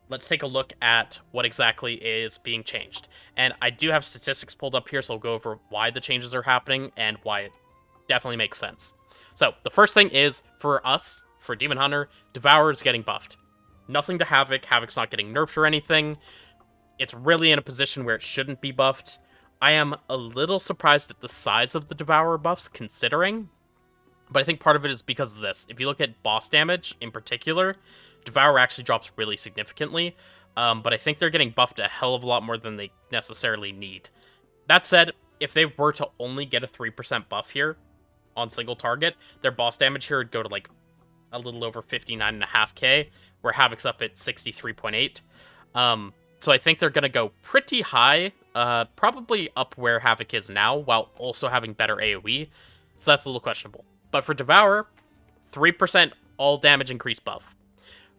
let's take a look at what exactly is being changed. And I do have statistics pulled up here, so I'll go over why the changes are happening and why it definitely makes sense. So, the first thing is, for us, for Demon Hunter, Devourer is getting buffed. Nothing to Havoc. Havoc's not getting nerfed or anything. It's really in a position where it shouldn't be buffed. I am a little surprised at the size of the Devourer buffs, considering. But I think part of it is because of this. If you look at boss damage, in particular, Devourer actually drops really significantly. But I think they're getting buffed a hell of a lot more than they necessarily need. That said, if they were to only get a 3% buff here on single target, their boss damage here would go to like a little over 59.5k, where Havoc's up at 63.8. So I think they're going to go pretty high, probably up where Havoc is now, while also having better AoE. So that's a little questionable. But for Devourer, 3% all damage increase buff.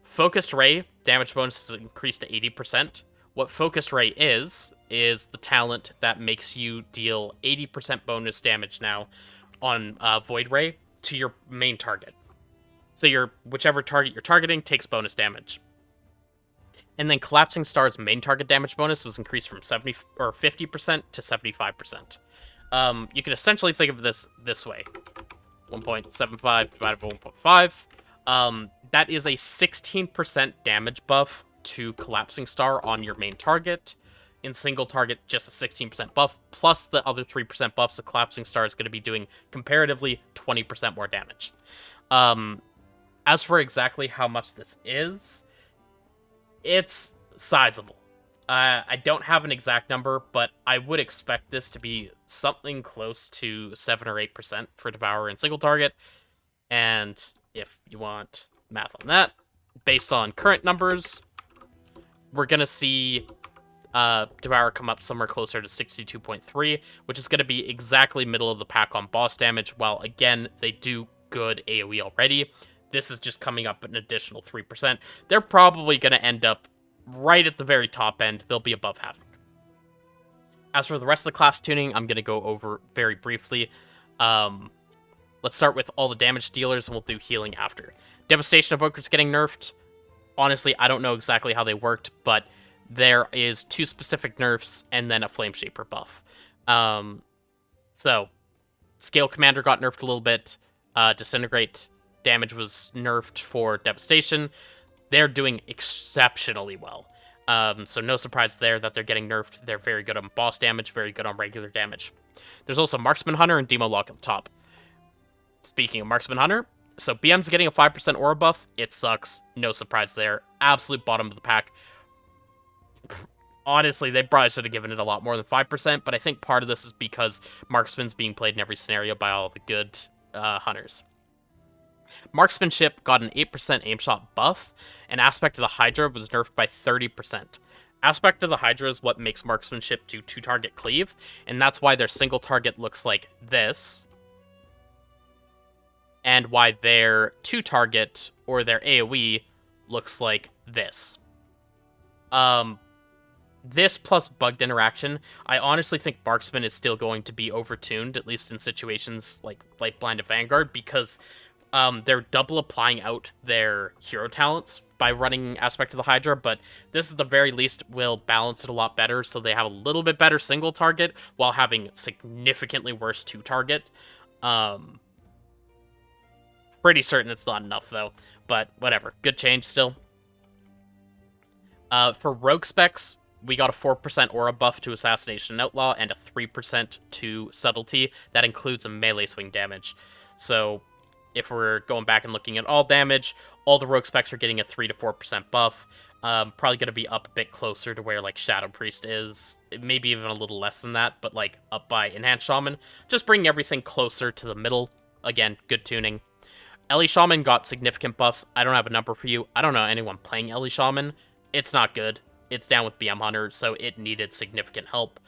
Focused Ray, damage bonus is increased to 80%. What Focused Ray is the talent that makes you deal 80% bonus damage now on Void Ray to your main target. So whichever target you're targeting takes bonus damage. And then Collapsing Star's main target damage bonus was increased from 50% to 75%. You can essentially think of this way. 1.75 divided by 1.5. That is a 16% damage buff to Collapsing Star on your main target. In single target, just a 16% buff, plus the other 3% buffs, so Collapsing Star is going to be doing comparatively 20% more damage. As for exactly how much this is, it's sizable. I don't have an exact number, but I would expect this to be something close to 7 or 8% for Devourer and single target. And if you want math on that, based on current numbers, we're going to see Devourer come up somewhere closer to 62.3, which is going to be exactly middle of the pack on boss damage, while again, they do good AoE already. This is just coming up an additional 3%. They're probably going to end up right at the very top end. They'll be above Havoc. As for the rest of the class tuning, I'm going to go over very briefly. Let's start with all the damage dealers, and we'll do healing after. Devastation Evoker's getting nerfed. Honestly, I don't know exactly how they worked, but there is 2 specific nerfs and then a Flame Shaper buff. So, Scale Commander got nerfed a little bit. Disintegrate damage was nerfed for Devastation. They're doing exceptionally well. So no surprise there that they're getting nerfed. They're very good on boss damage, very good on regular damage. There's also Marksman Hunter and Demo Lock at the top. Speaking of Marksman Hunter, so BM's getting a 5% aura buff. It sucks. No surprise there. Absolute bottom of the pack. Honestly, they probably should have given it a lot more than 5%, but I think part of this is because Marksman's being played in every scenario by all the good hunters. Marksmanship got an 8% aim shot buff, and Aspect of the Hydra was nerfed by 30%. Aspect of the Hydra is what makes Marksmanship do 2-target cleave, and that's why their single target looks like this, and why their 2-target, or their AoE, looks like this. This plus bugged interaction, I honestly think Marksman is still going to be overtuned, at least in situations like Blind of Vanguard, because they're double applying out their hero talents by running Aspect of the Hydra, but this at the very least will balance it a lot better, so they have a little bit better single target while having significantly worse 2-target. Pretty certain it's not enough, though, but whatever. Good change still. For Rogue specs, we got a 4% aura buff to Assassination and Outlaw and a 3% to Subtlety. That includes a melee swing damage. So if we're going back and looking at all damage, all the rogue specs are getting a 3 to 4% buff. Probably going to be up a bit closer to where like Shadow Priest is. Maybe even a little less than that, but like up by Enhanced Shaman. Just bringing everything closer to the middle. Again, good tuning. Ellie Shaman got significant buffs. I don't have a number for you. I don't know anyone playing Ellie Shaman. It's not good. It's down with BM Hunter, so it needed significant help.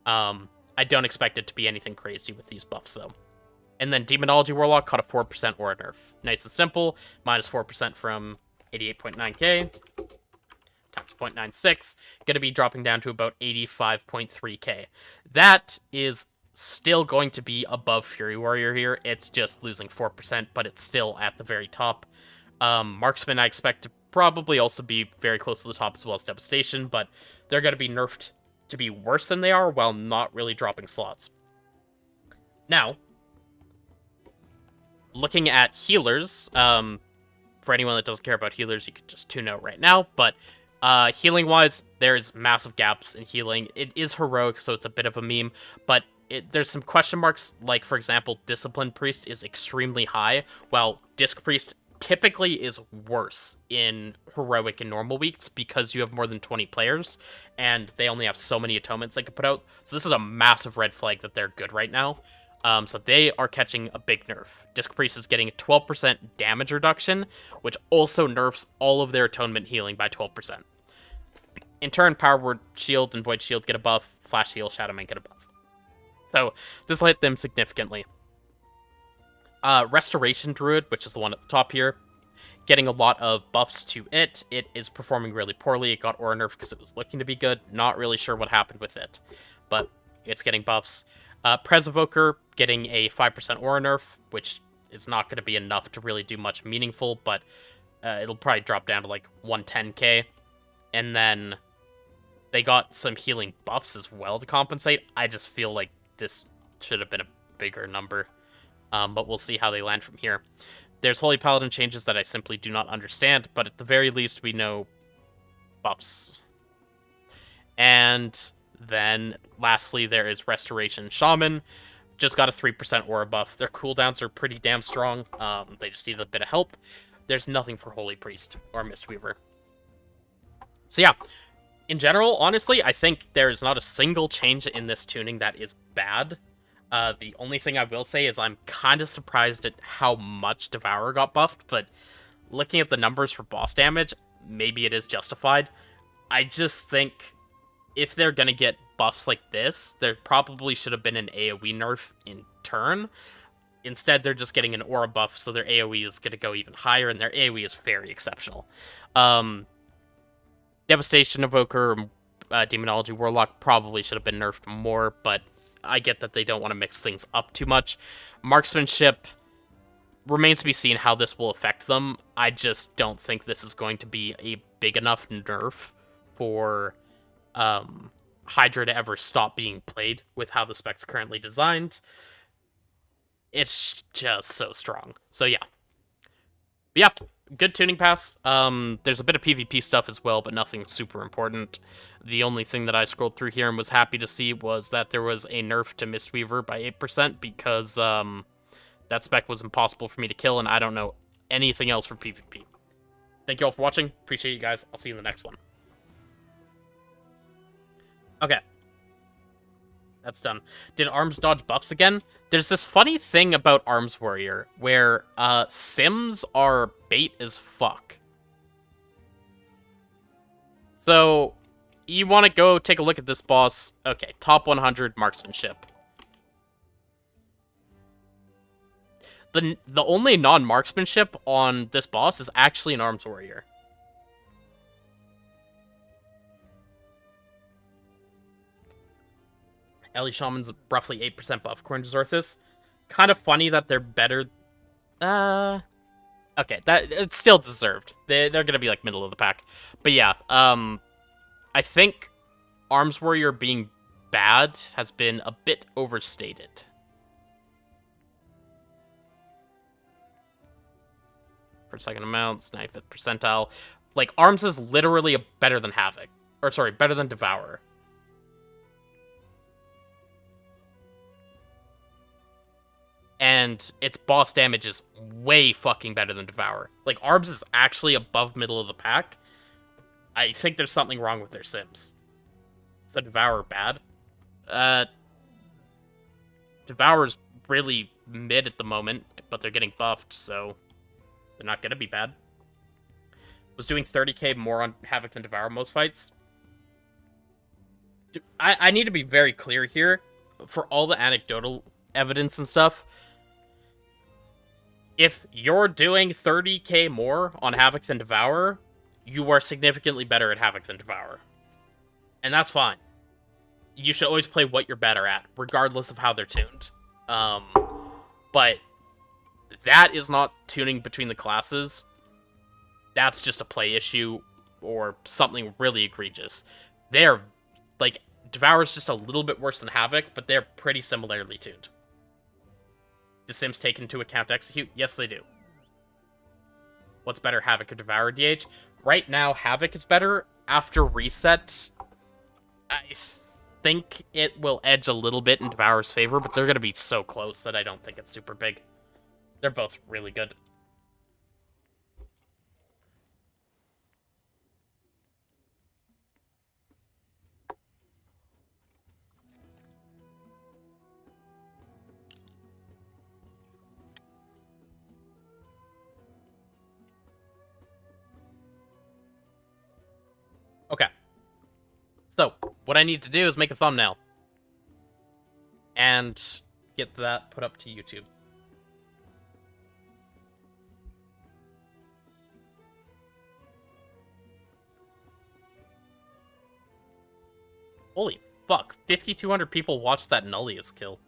I don't expect it to be anything crazy with these buffs, though. And then Demonology Warlock caught a 4% aura nerf. Nice and simple. Minus 4% from 88.9k. Times 0.96. Going to be dropping down to about 85.3k. That is still going to be above Fury Warrior here. It's just losing 4%, but it's still at the very top. Marksman I expect to probably also be very close to the top as well as Devastation, but they're going to be nerfed to be worse than they are while not really dropping slots. Now, looking at healers, for anyone that doesn't care about healers, you could just tune out right now, but healing-wise, there's massive gaps in healing. It is heroic, so it's a bit of a meme, but there's some question marks, like, for example, Discipline Priest is extremely high, while Disc Priest typically is worse in heroic and normal weeks because you have more than 20 players, and they only have so many atonements they can put out. So this is a massive red flag that they're good right now. So they are catching a big nerf. Disc Priest is getting a 12% damage reduction, which also nerfs all of their Atonement healing by 12%. In turn, Power Word Shield and Void Shield get a buff, Flash Heal, Shadow Man get a buff. So this will hit them significantly. Restoration Druid, which is the one at the top here, getting a lot of buffs to it. It is performing really poorly. It got aura nerf because it was looking to be good. Not really sure what happened with it, but it's getting buffs. Evoker getting a 5% aura nerf, which is not going to be enough to really do much meaningful, but it'll probably drop down to like 110k. And then they got some healing buffs as well to compensate. I just feel like this should have been a bigger number. But we'll see how they land from here. There's Holy Paladin changes that I simply do not understand, but at the very least we know buffs. And then lastly there is Restoration Shaman. Just got a 3% aura buff. Their cooldowns are pretty damn strong. They just need a bit of help. There's nothing for Holy Priest or Mistweaver. So yeah, in general, honestly, I think there's not a single change in this tuning that is bad. The only thing I will say is I'm kind of surprised at how much Devourer got buffed, but looking at the numbers for boss damage, maybe it is justified. I just think if they're going to get buffs like this, there probably should have been an AoE nerf in turn. Instead, they're just getting an aura buff, so their AoE is going to go even higher, and their AoE is very exceptional. Devastation, Evoker, Demonology, Warlock probably should have been nerfed more, but I get that they don't want to mix things up too much. Marksmanship remains to be seen how this will affect them. I just don't think this is going to be a big enough nerf for Hydra to ever stop being played with how the spec's currently designed. It's just so strong. So yeah. But yeah, good tuning pass. There's a bit of PvP stuff as well, but nothing super important. The only thing that I scrolled through here and was happy to see was that there was a nerf to Mistweaver by 8% because that spec was impossible for me to kill, and I don't know anything else for PvP. Thank you all for watching. Appreciate you guys. I'll see you in the next one. Okay. That's done. Did Arms dodge buffs again? There's this funny thing about Arms Warrior where Sims are bait as fuck. So, you want to go take a look at this boss. Okay, top 100 marksmanship. The only non-marksmanship on this boss is actually an Arms Warrior. Ellie Shaman's roughly 8% buff, according to Zorthus. Kind of funny that they're better. Okay, that it's still deserved. They're gonna be like middle of the pack. But yeah, I think Arms Warrior being bad has been a bit overstated. Per second amount, snipe 5th percentile. Like, Arms is literally better than Havoc. Or sorry, better than Devourer. And its boss damage is way fucking better than Devourer. Like, Arms is actually above middle of the pack. I think there's something wrong with their Sims. So Devourer bad. Devourer's really mid at the moment, but they're getting buffed, so they're not gonna be bad. Was doing 30k more on Havoc than Devourer most fights. I need to be very clear here. For all the anecdotal evidence and stuff, if you're doing 30k more on Havoc than Devourer, you are significantly better at Havoc than Devourer. And that's fine. You should always play what you're better at, regardless of how they're tuned. But that is not tuning between the classes. That's just a play issue or something really egregious. They're, like, Devourer's just a little bit worse than Havoc, but they're pretty similarly tuned. Do Sims take into account execute? Yes, they do. What's better, Havoc or Devourer, DH? Right now, Havoc is better. After reset, I think it will edge a little bit in Devourer's favor, but they're going to be so close that I don't think it's super big. They're both really good. Okay. So, what I need to do is make a thumbnail. And get that put up to YouTube. Holy fuck, 5,200 people watched that Nullius kill.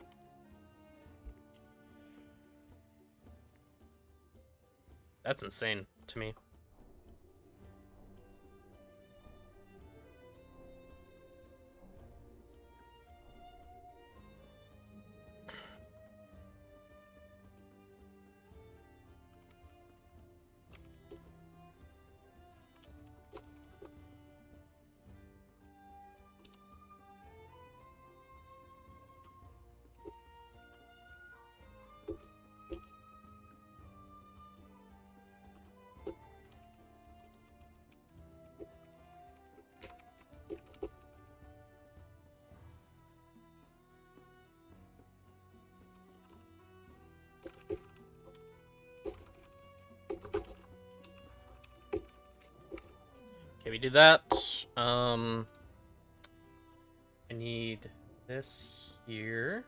That's insane to me. Okay, we do that. I need this here.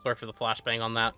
Sorry for the flashbang on that.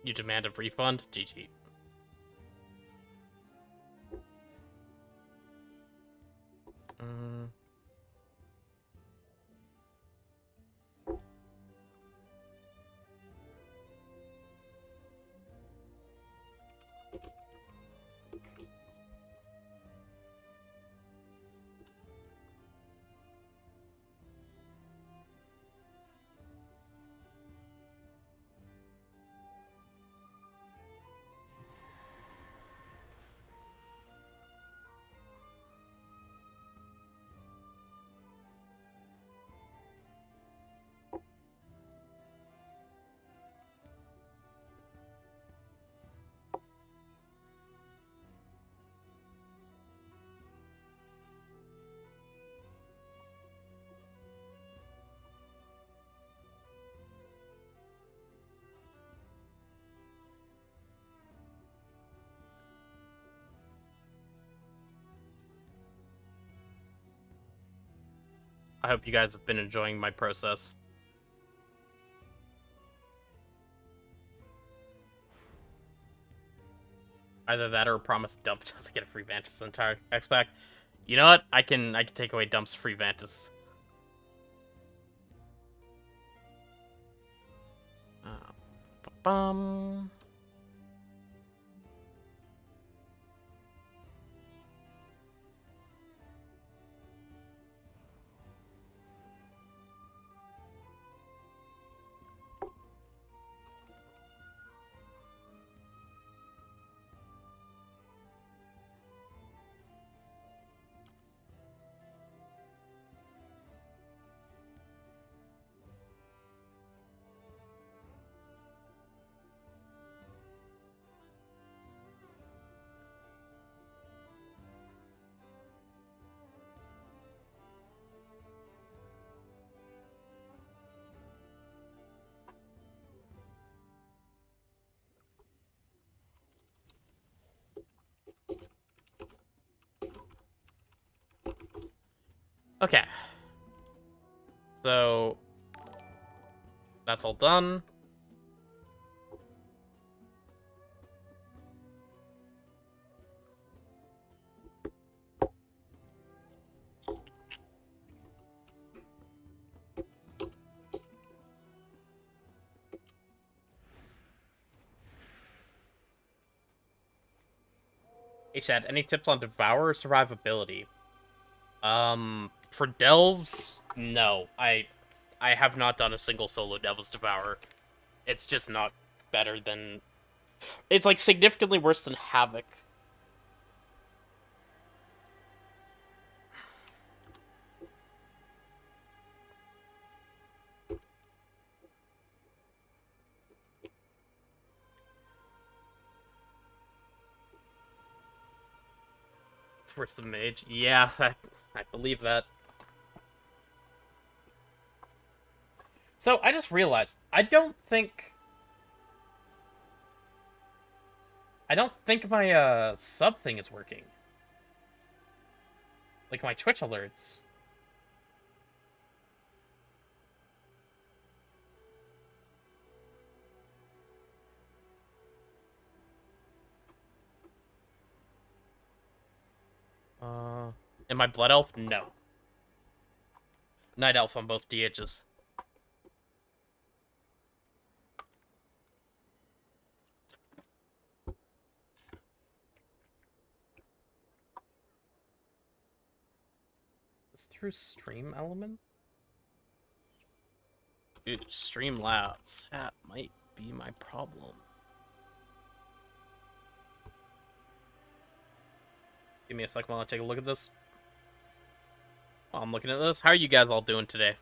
You demand a refund? GG. I hope you guys have been enjoying my process. Either that or promise Dump doesn't get a free Vantis the entire X-Pack. You know what? I can take away Dump's free Vantis. Bum. Okay. So that's all done. Hey Chad, any tips on Devourer survivability? For Delves, no. I have not done a single solo Devil's Devourer. It's just not better than... It's, like, significantly worse than Havoc. It's worse than Mage. Yeah, I believe that. So, I just realized, I don't think my, sub thing is working. Like, my Twitch alerts. And my Blood Elf? No. Night Elf on both DHs. Is through Stream Element? Dude, Streamlabs. That might be my problem. Give me a second while I take a look at this. While I'm looking at this, how are you guys all doing today?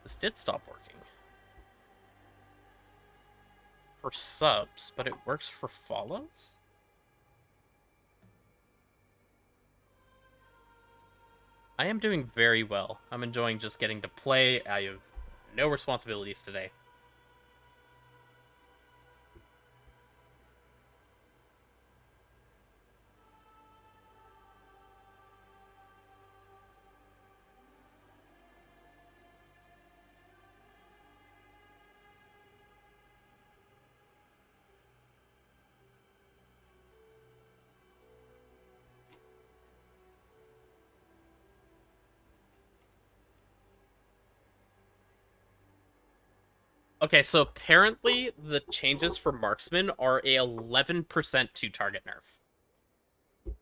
This did stop working. For subs, but it works for follows? I am doing very well. I'm enjoying just getting to play. I have no responsibilities today. Okay, so apparently the changes for Marksman are a 11% to target nerf.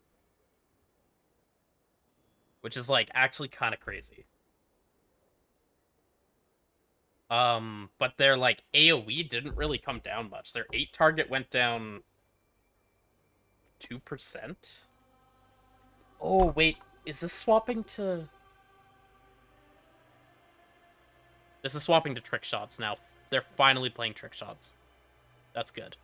Which is, like, actually kind of crazy. But their, like, AoE didn't really come down much. Their 8 target went down 2%? Oh, wait, is this swapping to... This is swapping to trick shots now. They're finally playing trick shots. That's good.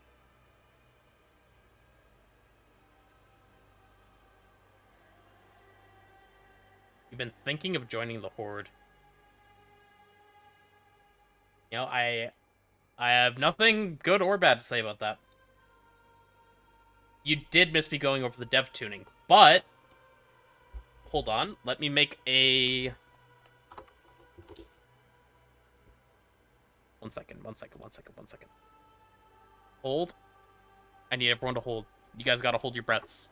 You've been thinking of joining the Horde. You know, I have nothing good or bad to say about that. You did miss me going over the dev tuning, but... Hold on, let me make a... One second. Hold. I need everyone to hold. You guys gotta hold your breaths.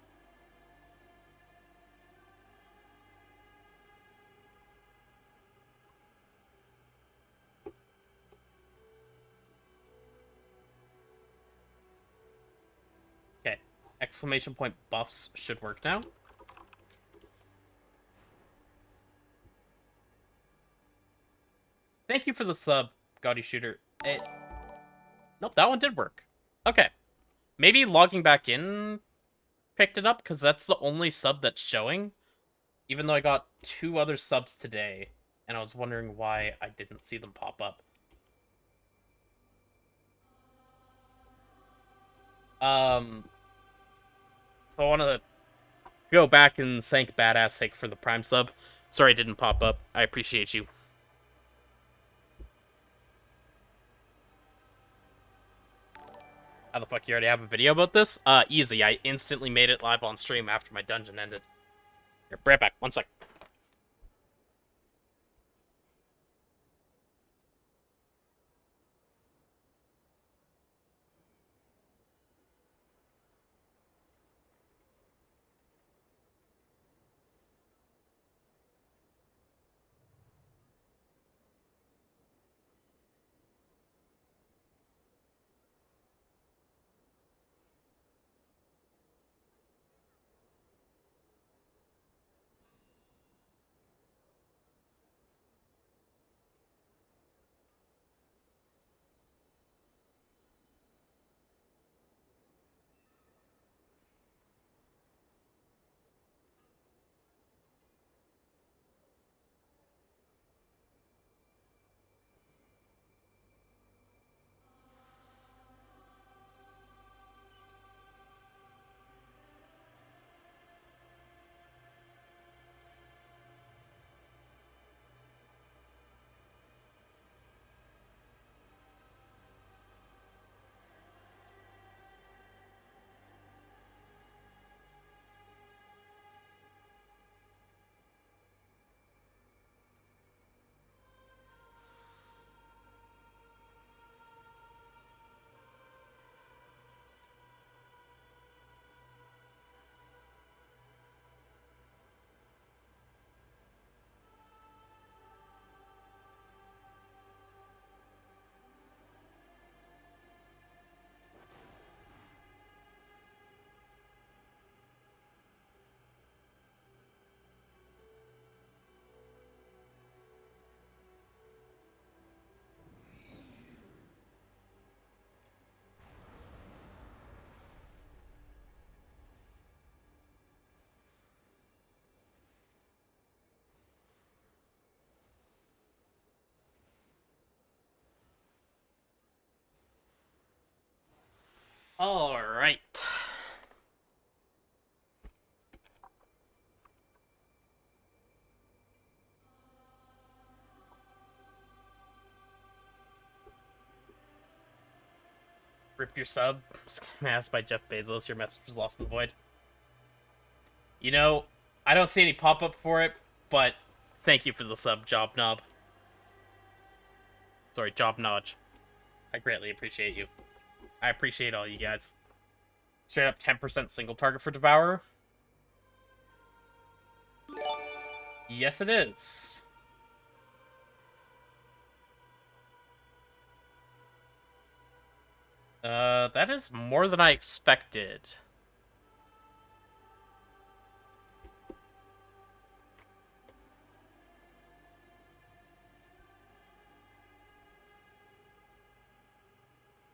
Okay. Exclamation point buffs should work now. Thank you for the sub, Gaudy Shooter. Nope, that one did work. Okay. Maybe logging back in picked it up, because that's the only sub that's showing. Even though I got 2 other subs today, and I was wondering why I didn't see them pop up. So I want to go back and thank Badass Hick for the Prime sub. Sorry it didn't pop up. I appreciate you. How the fuck you already have a video about this? Easy. I instantly made it live on stream after my dungeon ended. Here, right back. 1 sec. Alright. Rip your sub. Asked by Jeff Bezos. Your message was lost in the void. You know, I don't see any pop-up for it, but thank you for the sub, Job Knob. Sorry, Job Nodge. I greatly appreciate you. I appreciate all you guys. Straight up 10% single target for Devourer. Yes, it is. That is more than I expected.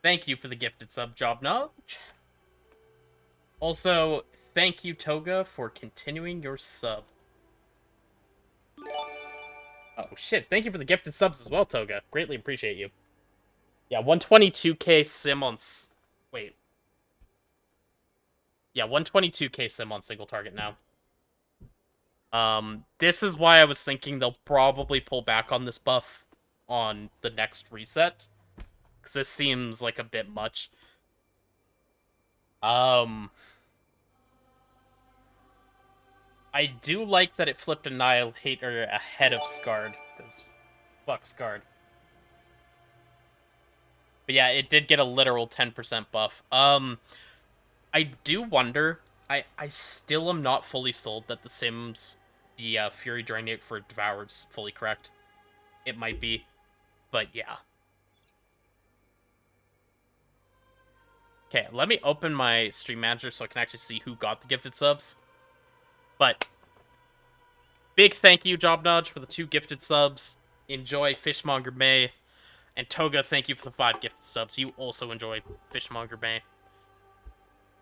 Thank you for the gifted sub, Job Nudge. Also, thank you, Toga, for continuing your sub. Oh, shit. Thank you for the gifted subs as well, Toga. Greatly appreciate you. Yeah, 122k sim on... Wait. Yeah, 122k sim on single target now. This is why I was thinking they'll probably pull back on this buff on the next reset. Because this seems like a bit much. I do like that it flipped Annihilator ahead of Scarred, because fuck Scarred. But yeah, it did get a literal 10% buff. I do wonder, I still am not fully sold that the Sims, the Fury Drainate for Devourer's fully correct. It might be, but yeah. Okay, let me open my stream manager so I can actually see who got the gifted subs. But big thank you, Job Nudge, for the 2 gifted subs. Enjoy Fishmonger May. And Toga, thank you for the 5 gifted subs. You also enjoy Fishmonger May.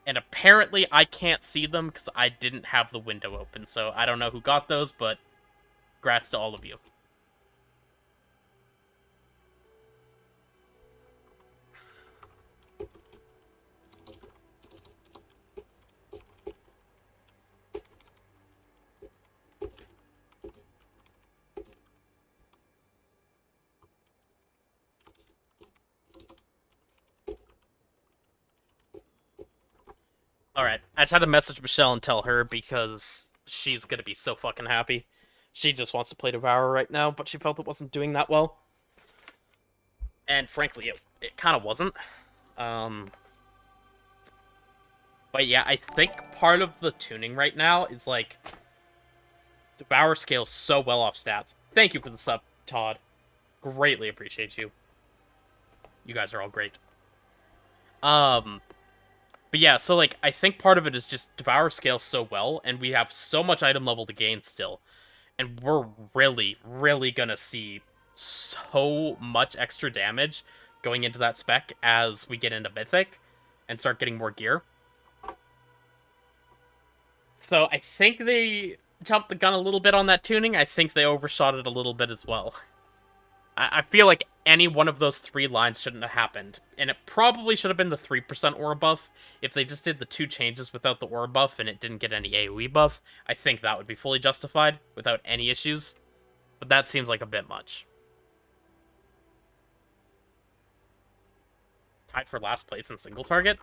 And apparently I can't see them because I didn't have the window open. So I don't know who got those, but congrats to all of you. Alright, I just had to message Michelle and tell her because she's gonna be so fucking happy. She just wants to play Devourer right now, but she felt it wasn't doing that well. And frankly, it kind of wasn't. But yeah, I think part of the tuning right now is like Devourer scales so well off stats. Thank you for the sub, Todd. Greatly appreciate you. You guys are all great. But yeah, so like I think part of it is just Devourer scales so well, and we have so much item level to gain still, and we're really, really gonna see so much extra damage going into that spec as we get into Mythic and start getting more gear. So I think they jumped the gun a little bit on that tuning. I think they overshot it a little bit as well. I feel like any one of those 3 lines shouldn't have happened, and it probably should have been the 3% aura buff. If they just did the 2 changes without the aura buff and it didn't get any AoE buff, I think that would be fully justified without any issues. But that seems like a bit much. Tied for last place in single target?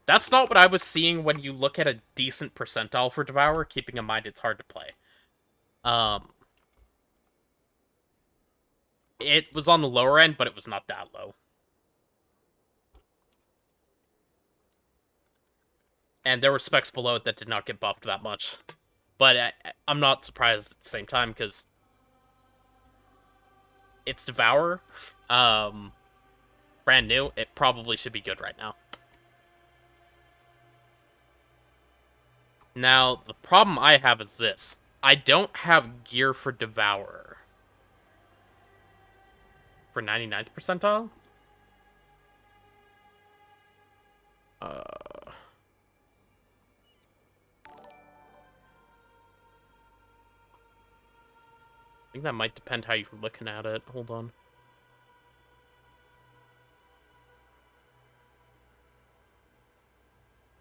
That's not what I was seeing when you look at a decent percentile for Devourer, keeping in mind it's hard to play. It was on the lower end, but it was not that low. And there were specs below it that did not get buffed that much. But I'm not surprised at the same time, because it's Devourer. Brand new. It probably should be good right now. Now, the problem I have is this. I don't have gear for Devourer. For 99th percentile? I think that might depend how you're looking at it. Hold on.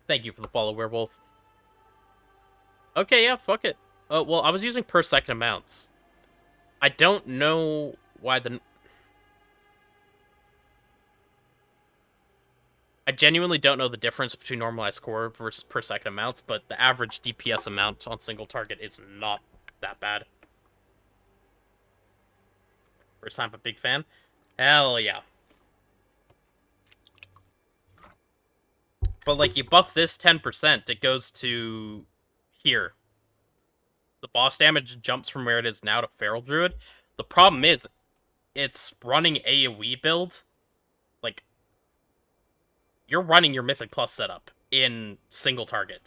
Thank you for the follow, Werewolf. Okay, yeah, fuck it. Oh, well, I was using per second amounts. I don't know why the... I genuinely don't know the difference between normalized score versus per second amounts, but the average DPS amount on single target is not that bad. First time a big fan? Hell yeah. But, like, you buff this 10%, it goes to here. The boss damage jumps from where it is now to Feral Druid. The problem is, it's running AoE build. Like, you're running your Mythic Plus setup in single target.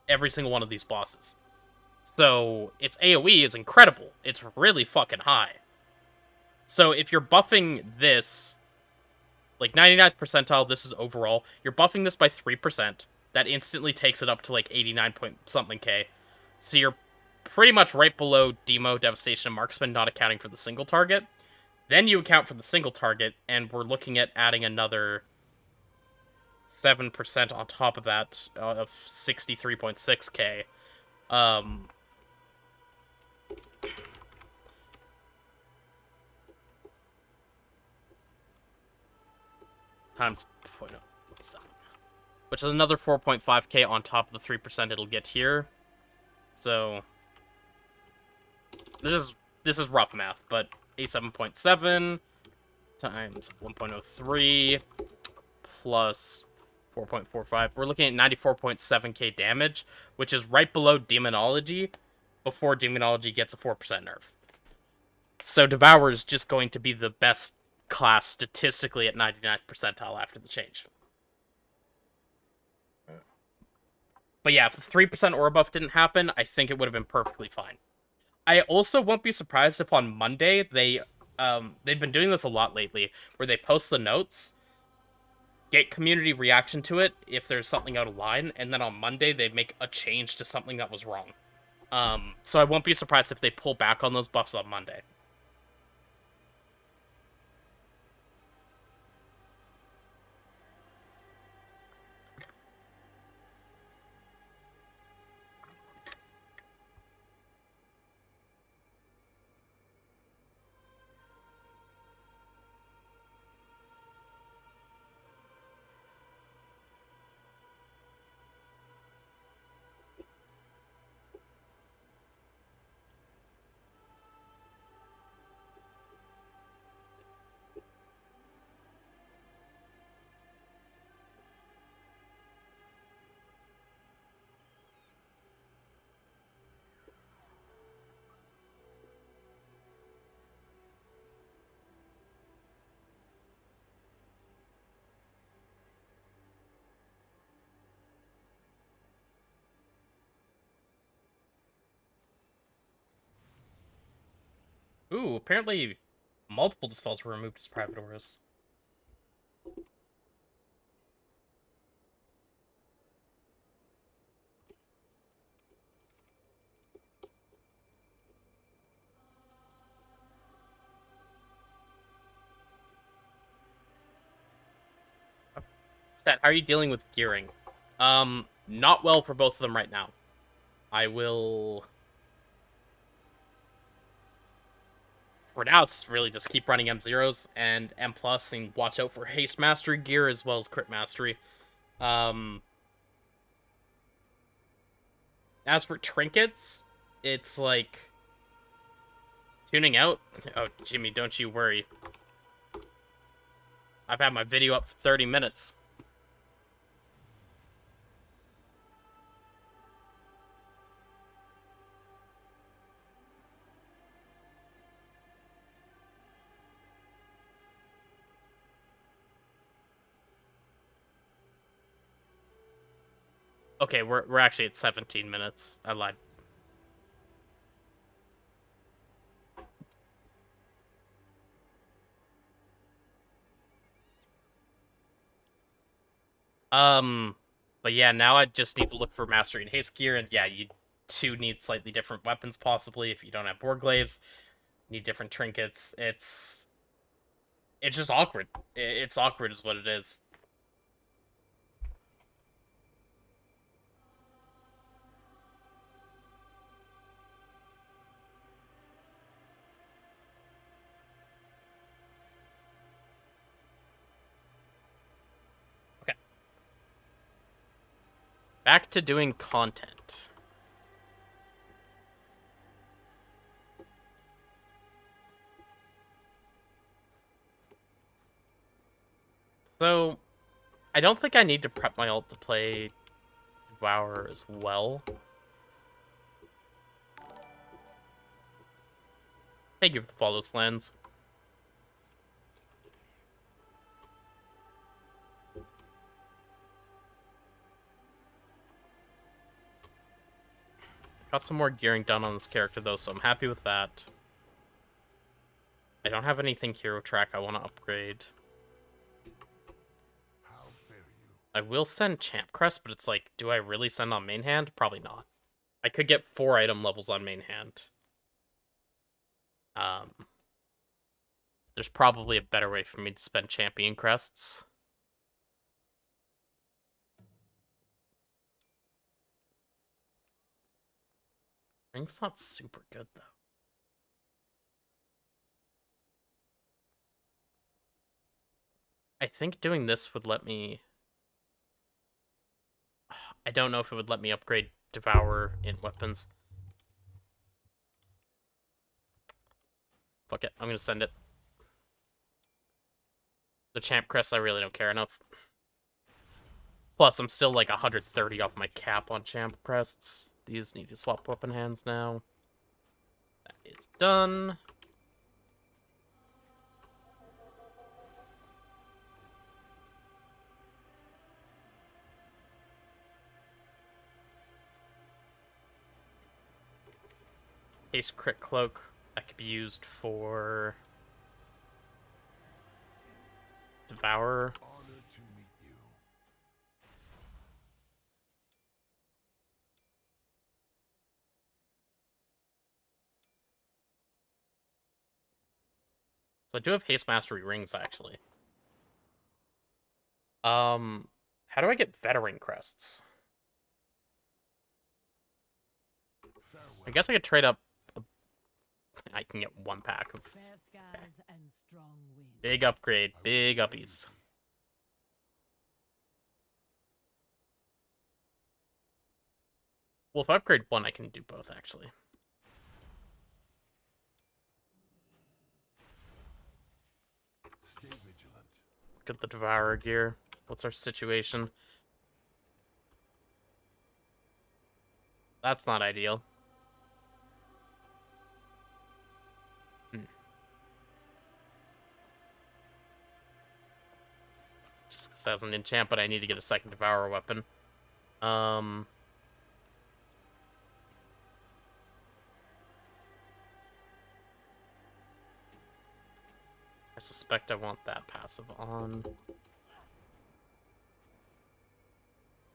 Every single one of these bosses. So, its AoE is incredible. It's really fucking high. So, if you're buffing this, like 99th percentile, this is overall, you're buffing this by 3%. That instantly takes it up to like 89 point something K. So you're pretty much right below Demo, Devastation, and Marksman, not accounting for the single target. Then you account for the single target, and we're looking at adding another 7% on top of that, of 63.6k. Times 0.07. Which is another 4.5k on top of the 3% it'll get here. So this is rough math, but A7.7 times 1.03 plus 4.45. We're looking at 94.7k damage, which is right below Demonology before Demonology gets a 4% nerf. So Devourer is just going to be the best class statistically at 99th percentile after the change. But yeah, if the 3% aura buff didn't happen, I think it would have been perfectly fine. I also won't be surprised if on Monday they've been doing this a lot lately, where they post the notes, get community reaction to it if there's something out of line, and then on Monday they make a change to something that was wrong. So I won't be surprised if they pull back on those buffs on Monday. Ooh, apparently multiple dispels were removed as private auras. Chat, how are you dealing with gearing? Not well for both of them right now. I will... For now, it's really just keep running M0s and M+, and watch out for Haste Mastery gear as well as Crit Mastery. As for trinkets, it's like... Tuning out? Oh, Jimmy, don't you worry. I've had my video up for 30 minutes. Okay, we're actually at 17 minutes. I lied. But yeah, now I just need to look for Mastery and Haste gear, and yeah, you two need slightly different weapons, possibly, if you don't have Warglaives. Need different trinkets. It's just awkward. It's awkward is what it is. Okay. Back to doing content. So, I don't think I need to prep my ult to play Devourer as well. Thank you for the follow, Slans. Got some more gearing done on this character, though, so I'm happy with that. I don't have anything hero track I want to upgrade. I will send Champ Crest, but it's like, do I really send on main hand? Probably not. I could get 4 item levels on main hand. There's probably a better way for me to spend champion crests. Ring's not super good, though. I think doing this would let me... I don't know if it would let me upgrade Devourer in weapons. Fuck it, I'm gonna send it. The Champ Crest, I really don't care enough. Plus, I'm still like 130 off my cap on Champ Crests. These need to swap weapon hands now. That is done. Haste Crit Cloak. That could be used for... Devourer. So I do have Haste Mastery rings, actually. How do I get Veteran Crests? I guess I could trade up... I can get 1 pack of... Okay. Big upgrade. Big uppies. Well, if I upgrade 1, I can do both, actually. Look at the Devourer gear. What's our situation? That's not ideal. Just because that's an enchant, but I need to get a second Devourer weapon. I suspect I want that passive on.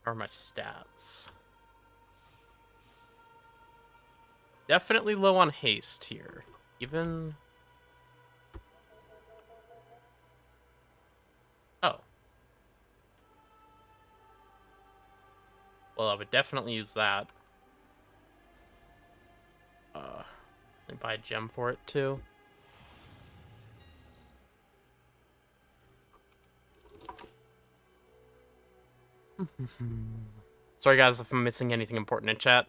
How are my stats? Definitely low on haste here. Even... Oh. Well, I would definitely use that. Let me buy a gem for it, too. Sorry, guys, if I'm missing anything important in chat.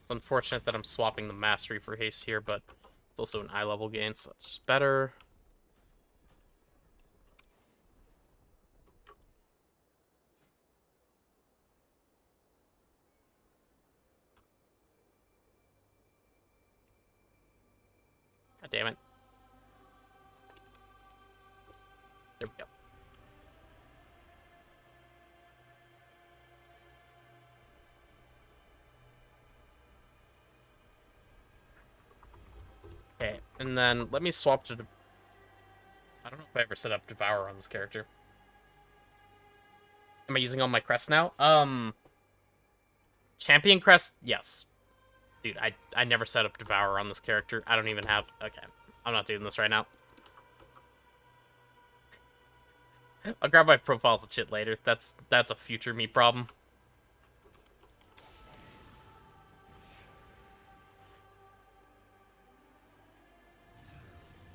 It's unfortunate that I'm swapping the mastery for haste here, but it's also an eye level gain, so that's just better. God damn it. There we go. Okay, and then let me swap to... I don't know if I ever set up Devourer on this character. Am I using all my crests now? Champion crest? Yes. Dude, I never set up Devourer on this character. I don't even have... Okay, I'm not doing this right now. I'll grab my profiles and shit later. That's a future me problem.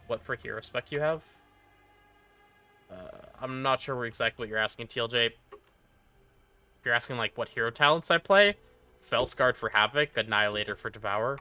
What for hero spec you have? I'm not sure exactly what you're asking, TLJ. If you're asking, like, what hero talents I play, Fellscarred for Havoc, Annihilator for Devourer.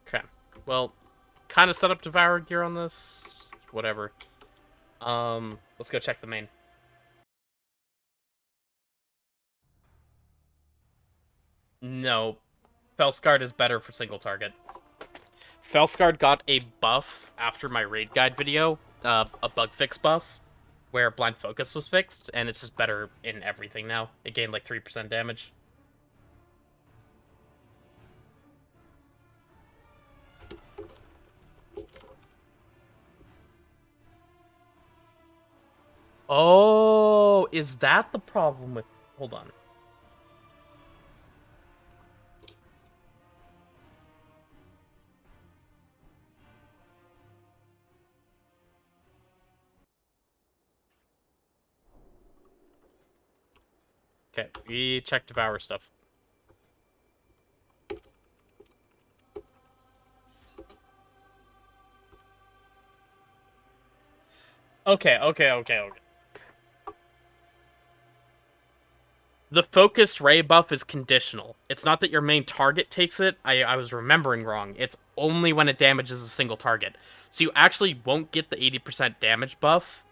Okay. Well, kind of set up Devourer gear on this. Whatever. Let's go check the main. No. Fellscarred is better for single target. Fellscarred got a buff after my raid guide video, a bug fix buff, where blind focus was fixed, and it's just better in everything now. It gained like 3% damage. Oh, is that the problem with... Hold on. Okay, we check Devour stuff. Okay. The focused ray buff is conditional. It's not that your main target takes it. I was remembering wrong. It's only when it damages a single target. So you actually won't get the 80% damage buff.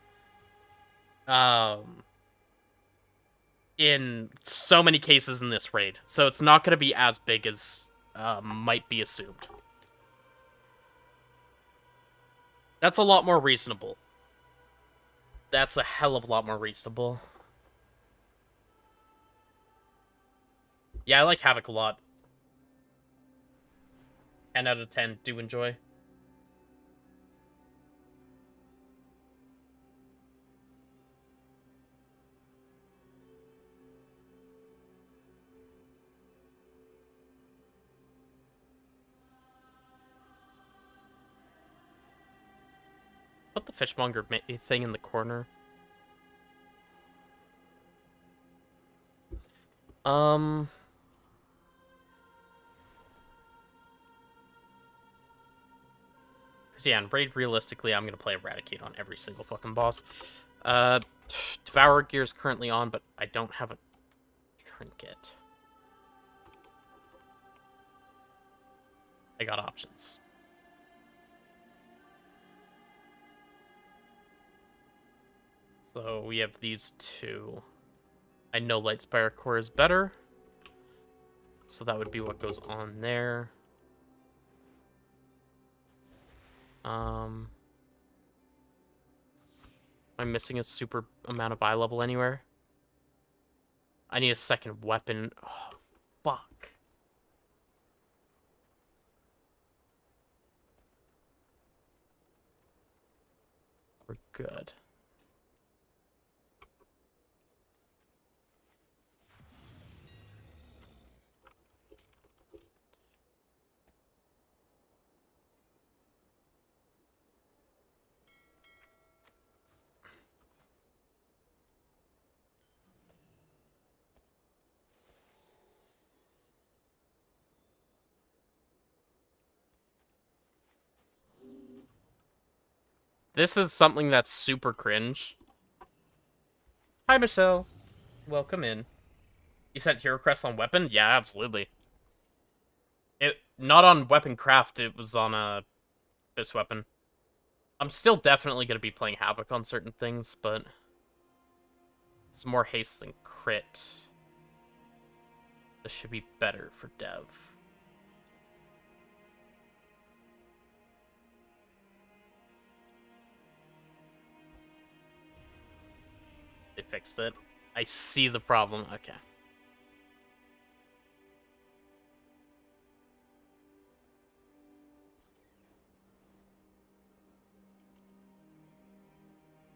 In so many cases in this raid. So it's not going to be as big as might be assumed. That's a lot more reasonable. That's a hell of a lot more reasonable. Yeah, I like Havoc a lot. 10 out of 10, do enjoy. Put the fishmonger thing in the corner. Because, yeah, in raid, realistically, I'm going to play Eradicate on every single fucking boss. Devourer gear is currently on, but I don't have a Trinket. I got options. So we have these two. I know Lightspire Core is better. So that would be what goes on there. Am I missing a super amount of eye level anywhere? I need a second weapon. Oh, fuck. We're good. This is something that's super cringe. Hi, Michelle. Welcome in. You sent hero crest on weapon? Yeah, absolutely. It not on weapon craft, it was on this weapon. I'm still definitely gonna be playing Havoc on certain things, but it's more haste than crit. This should be better for Dev. They fixed it. I see the problem. Okay.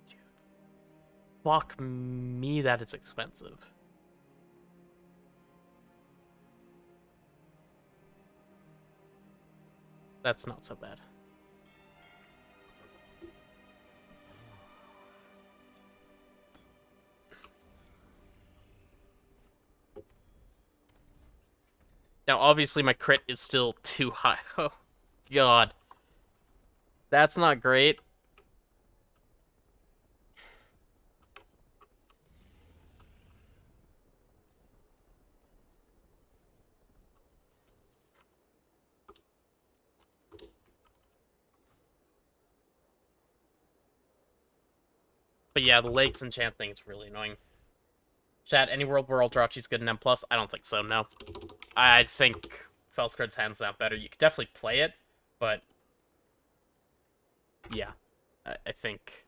Dude. Fuck me, that is expensive. That's not so bad. Now, obviously, my crit is still too high. Oh, God. That's not great. But yeah, the legs enchant thing is really annoying. Chat, any world where Eldrachi's good in M+? I don't think so, no. I think Felskard's hands down better. You could definitely play it, but yeah, I think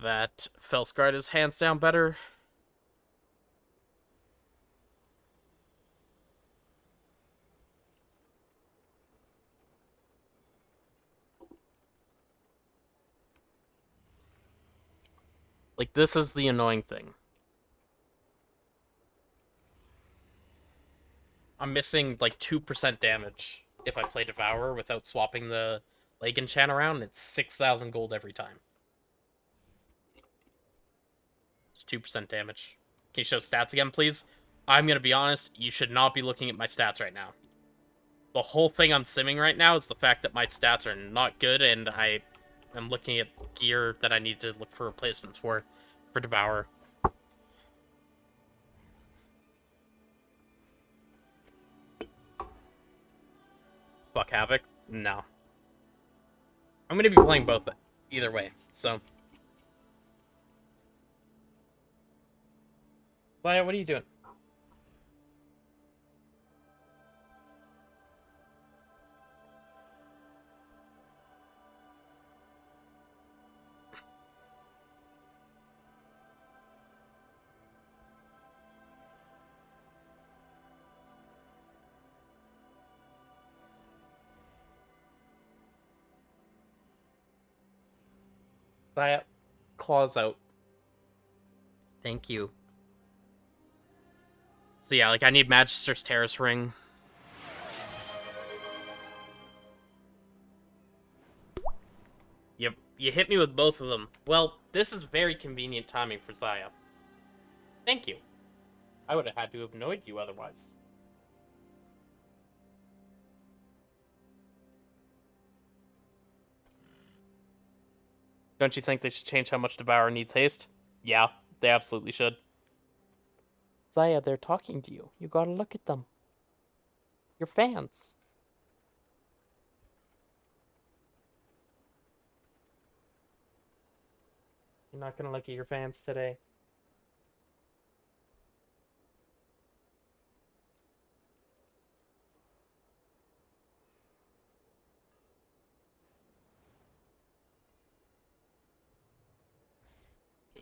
that Felskard is hands down better. Like, this is the annoying thing. I'm missing, like, 2% damage if I play Devourer without swapping the leg enchant around. It's 6,000 gold every time. It's 2% damage. Can you show stats again, please? I'm gonna be honest, you should not be looking at my stats right now. The whole thing I'm simming right now is the fact that my stats are not good, and I am looking at gear that I need to look for replacements for Devourer. Fuck Havoc? No. I'm gonna be playing both either way, so. Zaya, what are you doing? Zaya, claws out. Thank you. So yeah, like, I need Magister's Terrace Ring. Yep, you hit me with both of them. Well, this is very convenient timing for Zaya. Thank you. I would have had to have annoyed you otherwise. Don't you think they should change how much Devourer needs haste? Yeah, they absolutely should. Zaya, they're talking to you. You gotta look at them. You're fans. You're not gonna look at your fans today.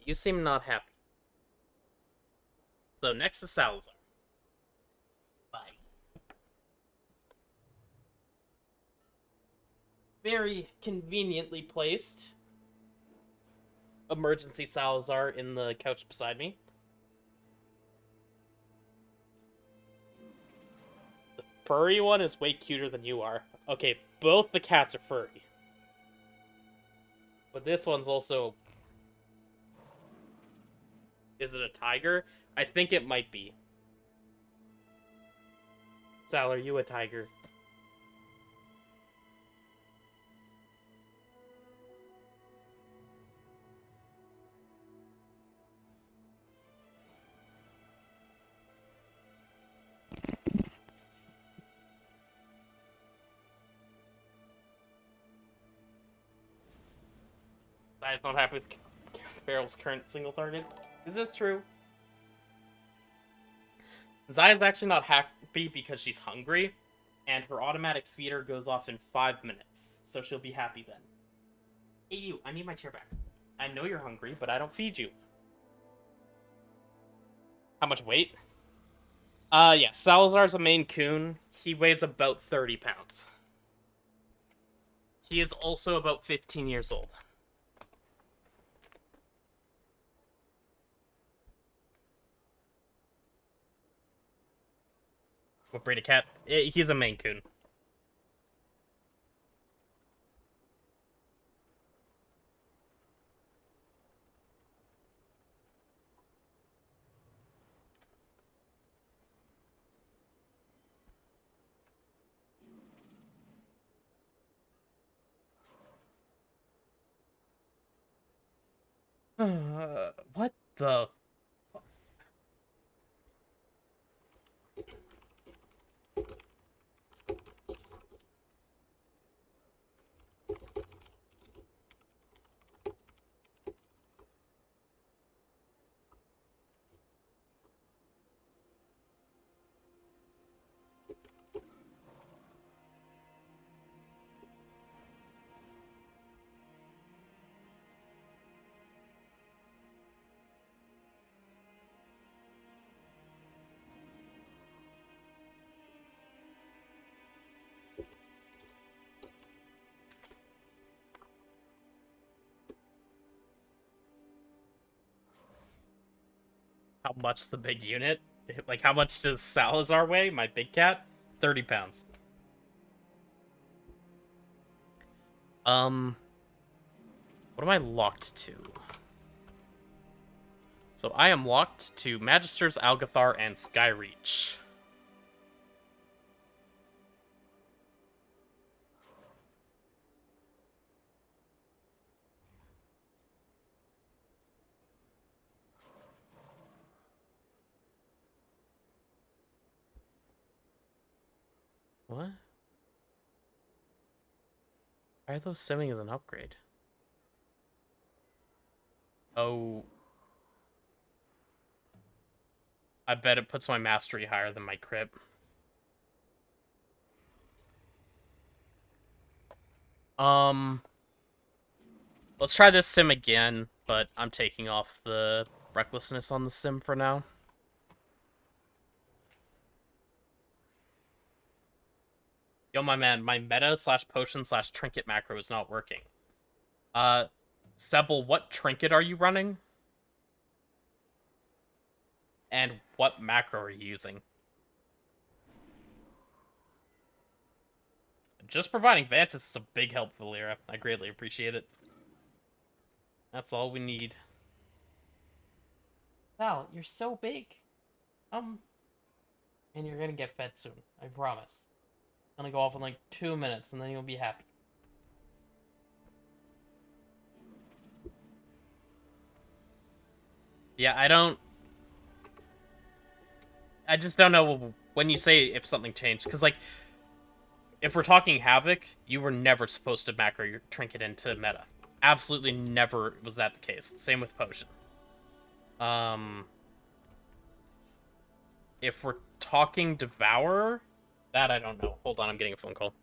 You seem not happy. So next is Salazar. Bye. Very conveniently placed. Emergency Salazar in the couch beside me. The furry one is way cuter than you are. Okay, both the cats are furry. But this one's also... Is it a tiger? I think it might be. Sal, are you a tiger? I'm not happy with Barrel's current single target. Is this true? Zaya's actually not happy because she's hungry, and her automatic feeder goes off in 5 minutes, so she'll be happy then. Hey you, I need my chair back. I know you're hungry, but I don't feed you. How much weight? Yeah, Salazar's a Maine Coon. He weighs about 30 pounds. He is also about 15 years old. What breed of cat? He's a Maine Coon. What the... How much the big unit? Like, how much does Salazar weigh, my big cat? 30 pounds. What am I locked to? So I am locked to Magisters, Algathar, and Skyreach. What? Why are those simming as an upgrade? Oh. I bet it puts my mastery higher than my crit. Let's try this sim again, but I'm taking off the recklessness on the sim for now. Yo, my man, my meta / potion / trinket macro is not working. Sebel, what trinket are you running? And what macro are you using? Just providing Vantis is a big help, Valera. I greatly appreciate it. That's all we need. Sal, you're so big. And you're gonna get fed soon. I promise. I'm gonna go off in like 2 minutes, and then you'll be happy. Yeah, I just don't know when you say if something changed, because, like, if we're talking Havoc, you were never supposed to macro your trinket into meta. Absolutely never was that the case. Same with potion. If we're talking Devourer, that I don't know. Hold on, I'm getting a phone call.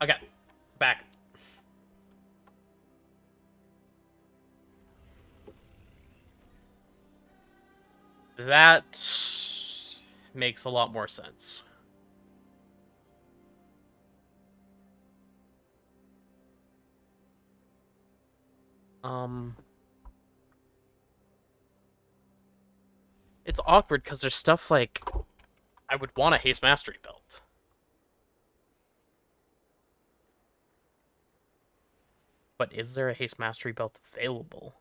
Okay, back. That makes a lot more sense. It's awkward because there's stuff like I would want a Haste Mastery belt. But is there a Haste Mastery belt available?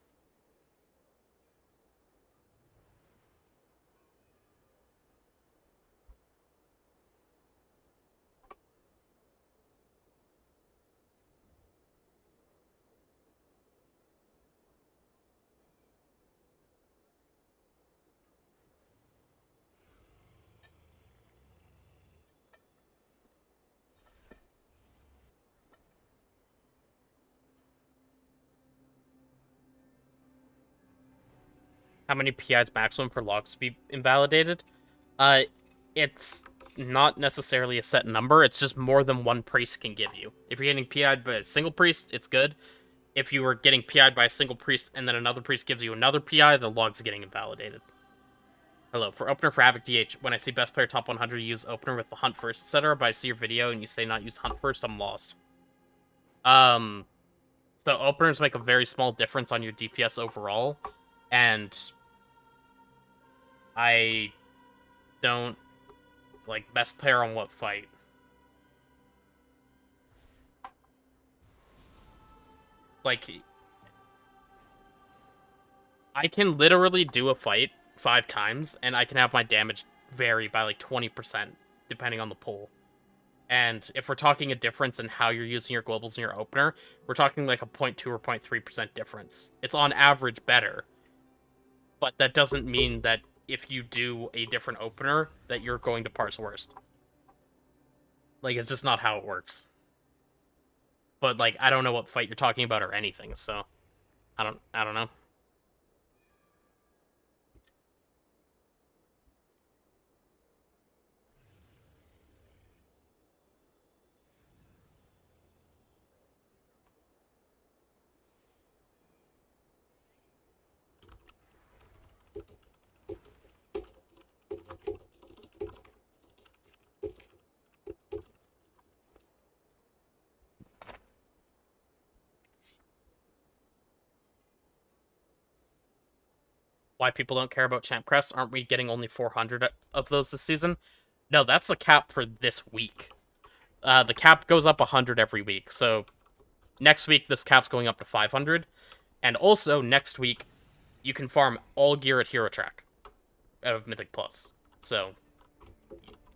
How many PIs maximum for logs to be invalidated? It's not necessarily a set number. It's just more than one priest can give you. If you're getting PI'd by a single priest, it's good. If you were getting PI'd by a single priest and then another priest gives you another PI, the log's getting invalidated. Hello. For opener for Havoc DH, when I see best player top 100 use opener with the hunt first, etc., but I see your video and you say not use hunt first, I'm lost. So openers make a very small difference on your DPS overall, and I don't like best player on what fight. Like, I can literally do a fight 5 times, and I can have my damage vary by like 20%, depending on the pull. And if we're talking a difference in how you're using your globals in your opener, we're talking like a 0.2 or 0.3% difference. It's on average better, but that doesn't mean that if you do a different opener, that you're going to parse worst. Like, it's just not how it works. But, like, I don't know what fight you're talking about or anything, so I don't know. Why people don't care about Champ Crest? Aren't we getting only 400 of those this season? No, that's the cap for this week. The cap goes up 100 every week, so next week this cap's going up to 500, and also next week you can farm all gear at Hero Track out of Mythic Plus. So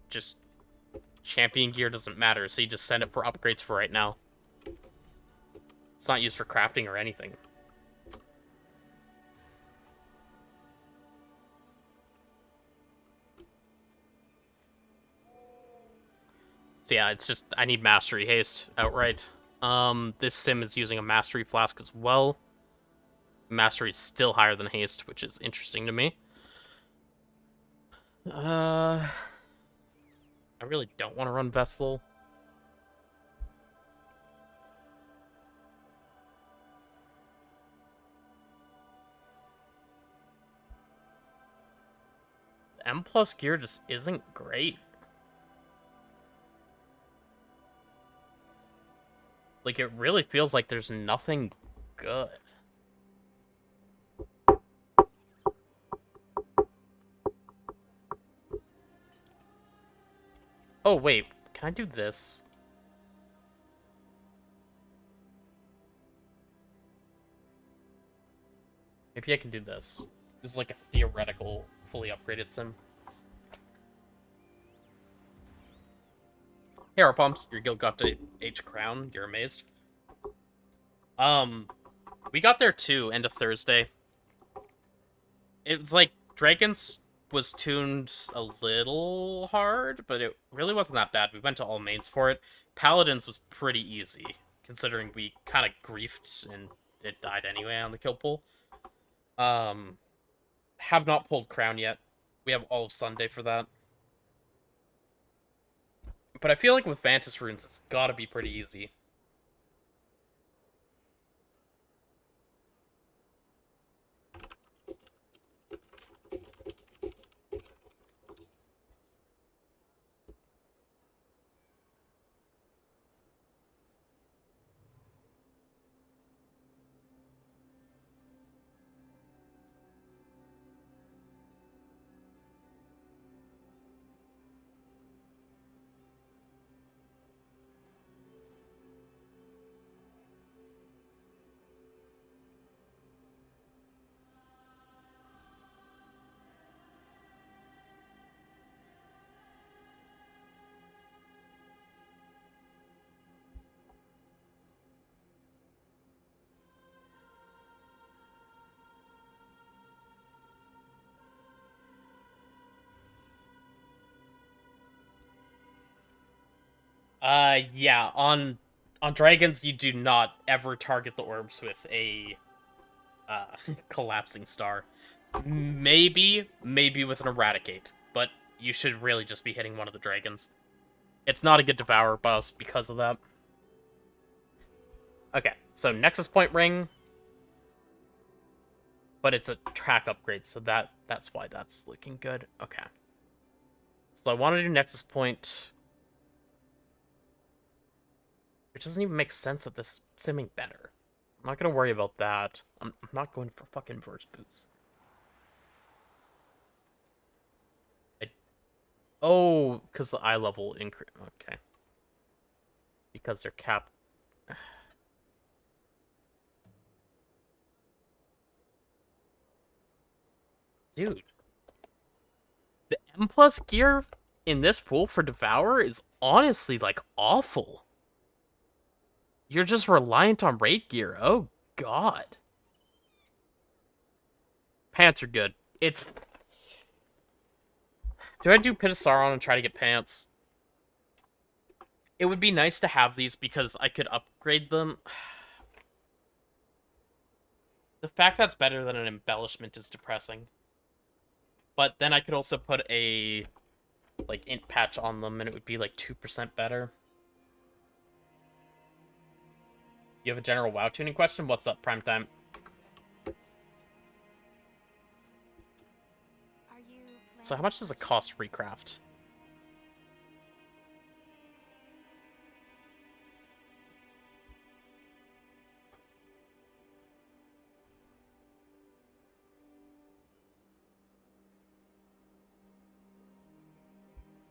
just champion gear doesn't matter, so you just send it for upgrades for right now. It's not used for crafting or anything. So yeah, it's just, I need Mastery Haste outright. This sim is using a Mastery Flask as well. Mastery is still higher than Haste, which is interesting to me. I really don't want to run Vessel. M plus gear just isn't great. Like, it really feels like there's nothing good. Oh, wait. can I do this? Maybe I can do this. This is like a theoretical, fully upgraded sim. Hero pumps. Your guild got to H crown. You're amazed. We got there too. End of Thursday. It was like Dragons was tuned a little hard, but it really wasn't that bad. We went to all mains for it. Paladins was pretty easy, considering we kind of griefed and it died anyway on the kill pool. Have not pulled crown yet. We have all of Sunday for that. But I feel like with Vantis runes, it's gotta be pretty easy. Yeah, on dragons, you do not ever target the orbs with a collapsing star. Maybe with an eradicate, but you should really just be hitting one of the dragons. It's not a good Devourer boss because of that. Okay, so Nexus Point ring, but it's a track upgrade, so that's why that's looking good. Okay, so I want to do Nexus Point. It doesn't even make sense that this is simming better. I'm not gonna worry about that. I'm not going for fucking verse boots. Oh, because the eye level increase. Okay. Because they're capped. Dude. The M plus gear in this pool for Devourer is honestly, like, awful. You're just reliant on raid gear. Oh, God. Pants are good. It's... Do I do Pitasaron and try to get pants? It would be nice to have these because I could upgrade them. The fact that's better than an embellishment is depressing. But then I could also put a, like, int patch on them and it would be, like, 2% better. You have a general WoW tuning question? What's up, Primetime? So how much does it cost recraft?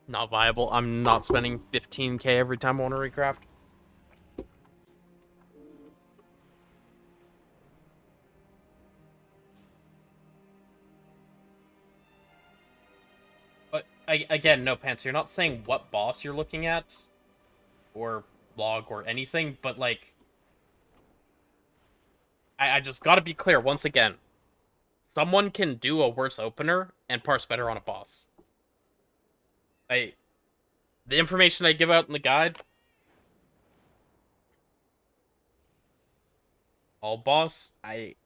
Not viable. I'm not spending 15k every time I want to recraft. But, again, no, Pants, you're not saying what boss you're looking at, or log, or anything, but, like, I just gotta be clear, once again, someone can do a worse opener and parse better on a boss. The information I give out in the guide, all boss, okay,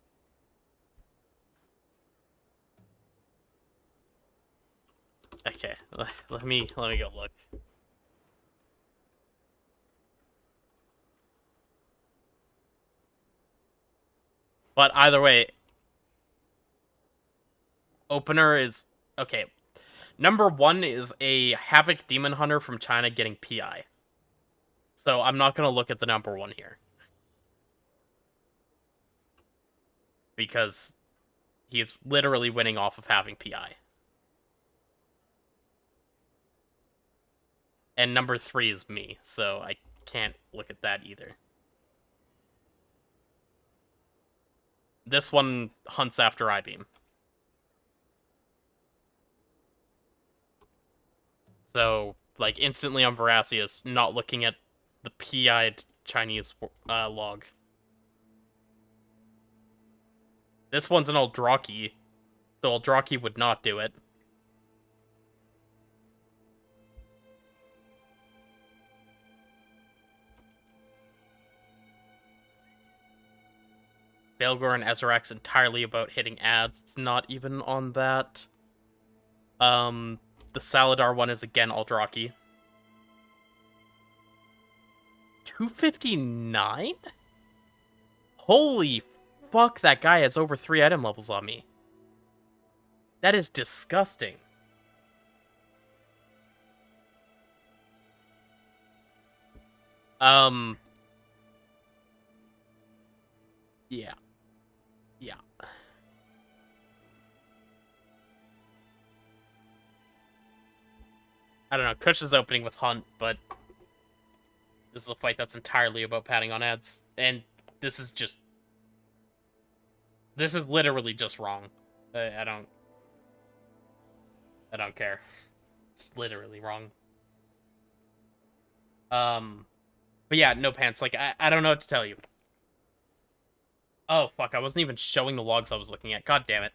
let me go look. But either way, opener is okay. Number 1 is a Havoc Demon Hunter from China getting PI. So I'm not gonna look at the number 1 here. Because he's literally winning off of having PI. And number 3 is me, so I can't look at that either. This one hunts after I-beam. So, like, instantly on Veracious, not looking at the PI'd Chinese log. This one's an Eldraki, so Eldraki would not do it. Balgor and Ezerak's entirely about hitting ads. It's not even on that. The Saladar one is again Eldraki. 259? Holy fuck, that guy has over 3 item levels on me. That is disgusting. Yeah. Yeah. I don't know, Kush is opening with Hunt, but this is a fight that's entirely about padding on ads. And this is literally just wrong. I don't care. It's literally wrong. But yeah, no pants. Like, I don't know what to tell you. Oh, fuck, I wasn't even showing the logs I was looking at. God damn it.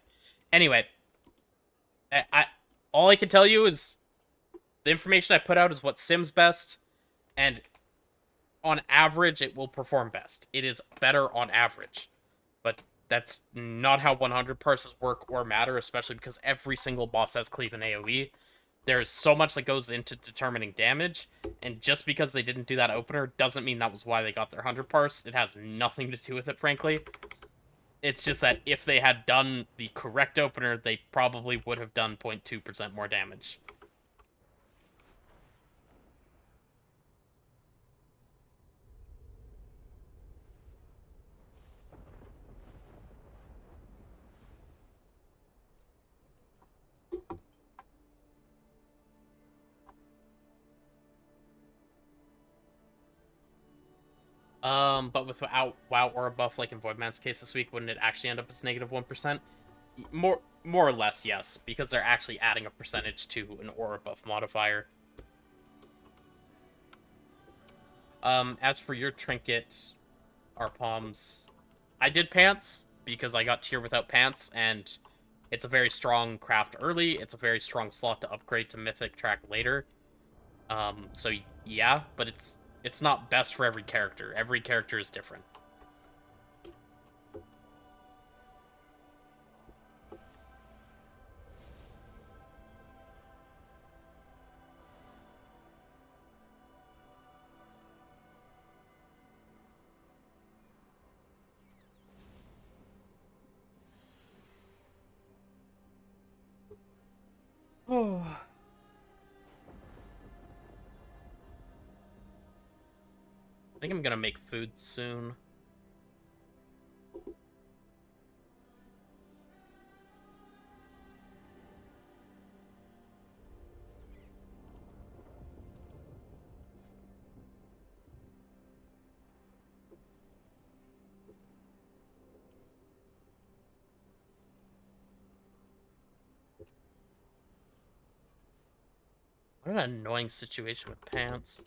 Anyway, all I can tell you is the information I put out is what sims best, and on average, it will perform best. It is better on average. But that's not how 100 parses work or matter, especially because every single boss has cleave and AoE. There is so much that goes into determining damage, and just because they didn't do that opener doesn't mean that was why they got their 100 parse. It has nothing to do with it, frankly. It's just that if they had done the correct opener, they probably would have done 0.2% more damage. But without WoW or a buff like in Voidman's case this week, wouldn't it actually end up as negative 1%? More or less, yes, because they're actually adding a percentage to an aura buff modifier. As for your Trinket, Arpoms, I did pants because I got tier without pants, and it's a very strong craft early. It's a very strong slot to upgrade to Mythic track later. So yeah, but it's not best for every character. Every character is different. Oh. I think I'm gonna make food soon. What an annoying situation with pants.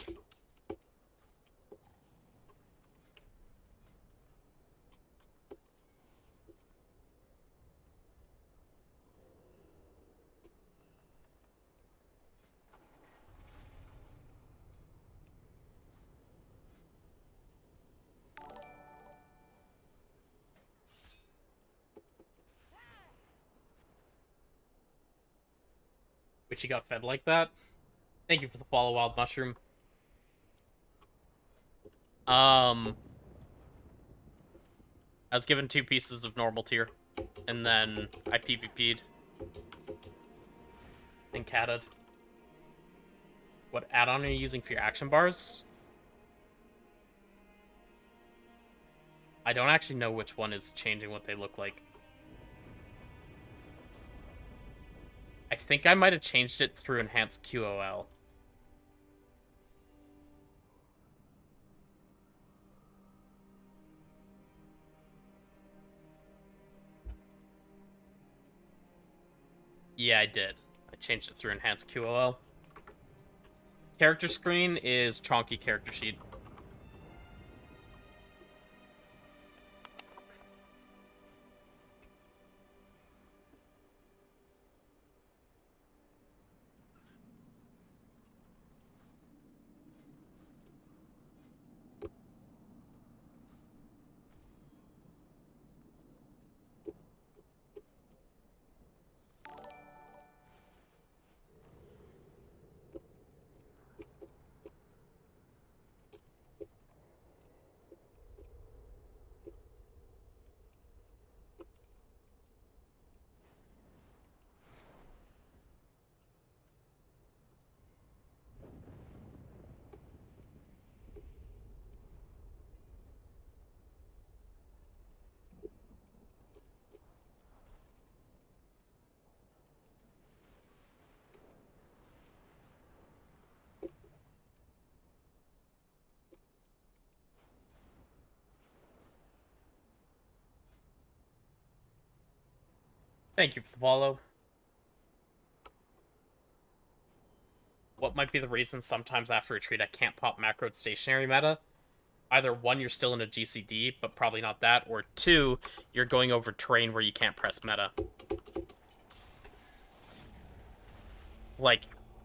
Which you got fed like that? Thank you for the follow, Wild Mushroom. I was given 2 pieces of normal tier, and then I PvP'd. And catted. What add-on are you using for your action bars? I don't actually know which one is changing what they look like. I think I might have changed it through enhanced QOL. Yeah, I did. I changed it through Enhanced QOL. Character screen is chonky character sheet. Thank you for the follow. What might be the reason sometimes after retreat I can't pop macro stationary meta? Either one, you're still in a GCD, but probably not that, or two, you're going over terrain where you can't press meta. Like,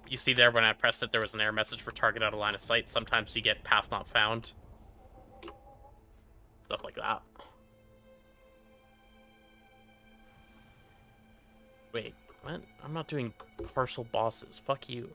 you see there when I pressed it, there was an error message for target out of line of sight. Sometimes you get path not found. Stuff like that. Wait, what? I'm not doing partial bosses. Fuck you.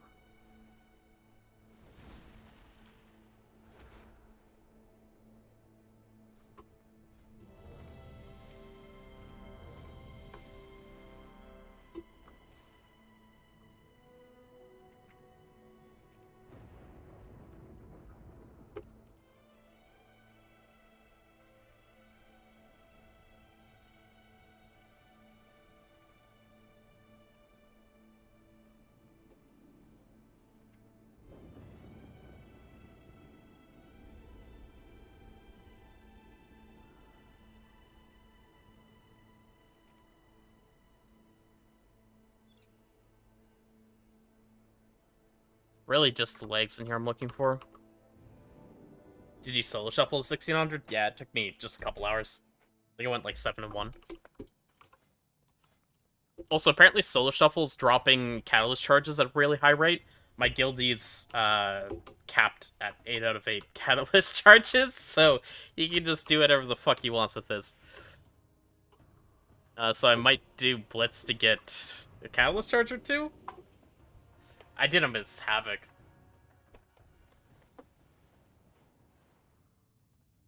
Really just the legs in here I'm looking for. Did you solo shuffle to 1600? Yeah, it took me just a couple hours. I think I went like 7 and 1. Also, apparently solo shuffle's dropping catalyst charges at a really high rate. My guildie's capped at 8 out of 8 catalyst charges, so he can just do whatever the fuck he wants with this. So I might do Blitz to get a catalyst charge or two. I did him as Havoc.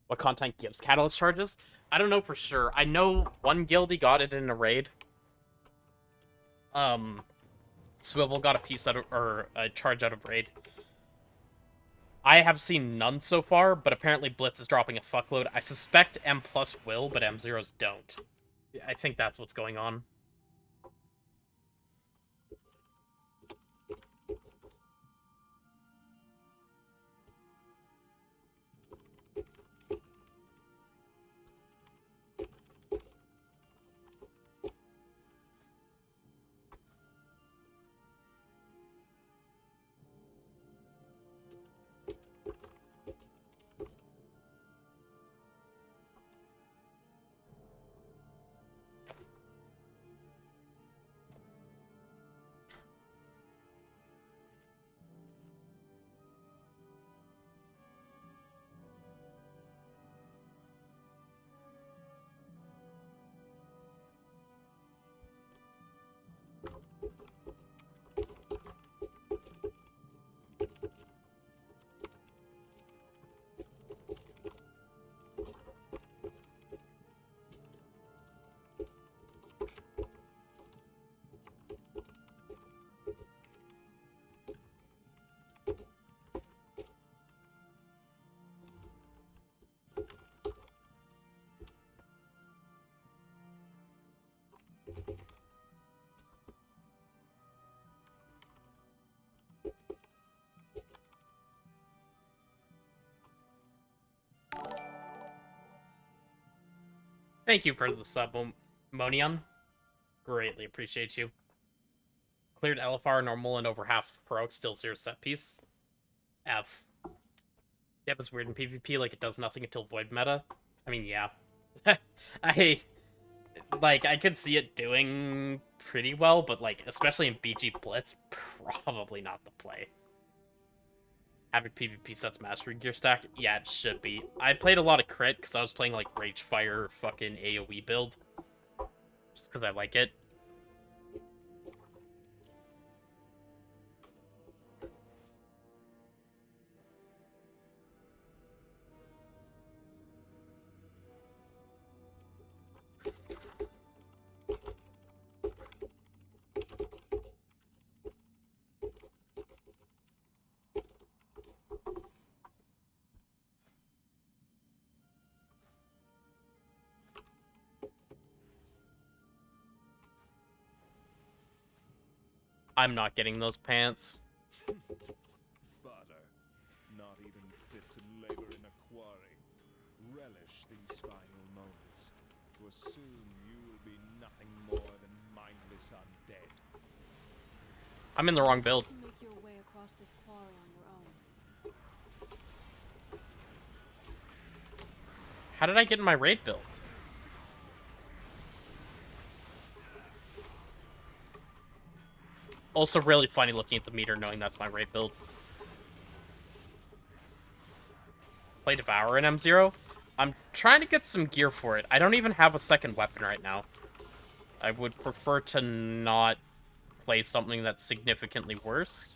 What content gives catalyst charges? I don't know for sure. I know one guildie got it in a raid. Swivel got a piece out of, or a charge out of raid. I have seen none so far, but apparently Blitz is dropping a fuckload. I suspect M plus will, but M0s don't. I think that's what's going on. Thank you for the sub, Monion. Greatly appreciate you. Cleared LFR normal and over half heroic, still 0 set piece. F. Dev is weird in PvP, like it does nothing until Void meta. I mean, yeah. I could see it doing pretty well, but, like, especially in BG Blitz, probably not the play. Havoc PvP sets Mastery Gear stack? Yeah, it should be. I played a lot of crit, because I was playing, like, Ragefire fucking AoE build. Just because I like it. I'm not getting those pants. Fodder, not even fit to labor in a quarry. Relish these final moments, for soon you will be nothing more than mindless undead. I'm in the wrong build. To make your way across this quarry on your own. How did I get in my raid build? Also really funny looking at the meter knowing that's my raid build. Play Devourer in M0. I'm trying to get some gear for it. I don't even have a second weapon right now. I would prefer to not play something that's significantly worse.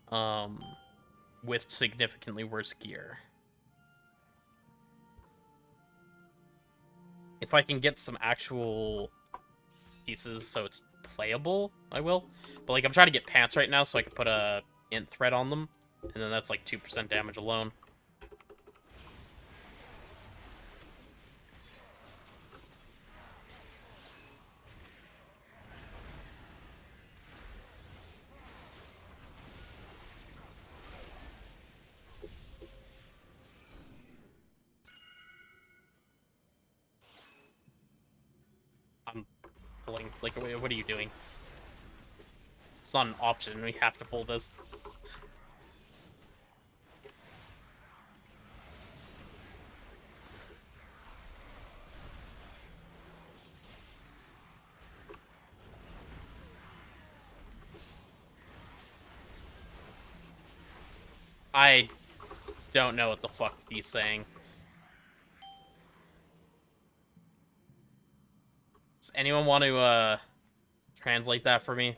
With significantly worse gear. If I can get some actual pieces so it's playable, I will. But, like, I'm trying to get pants right now so I can put a int thread on them. And then that's, like, 2% damage alone. I'm pulling. Like, what are you doing? It's not an option. We have to pull this. I don't know what the fuck he's saying. Does anyone want to, translate that for me?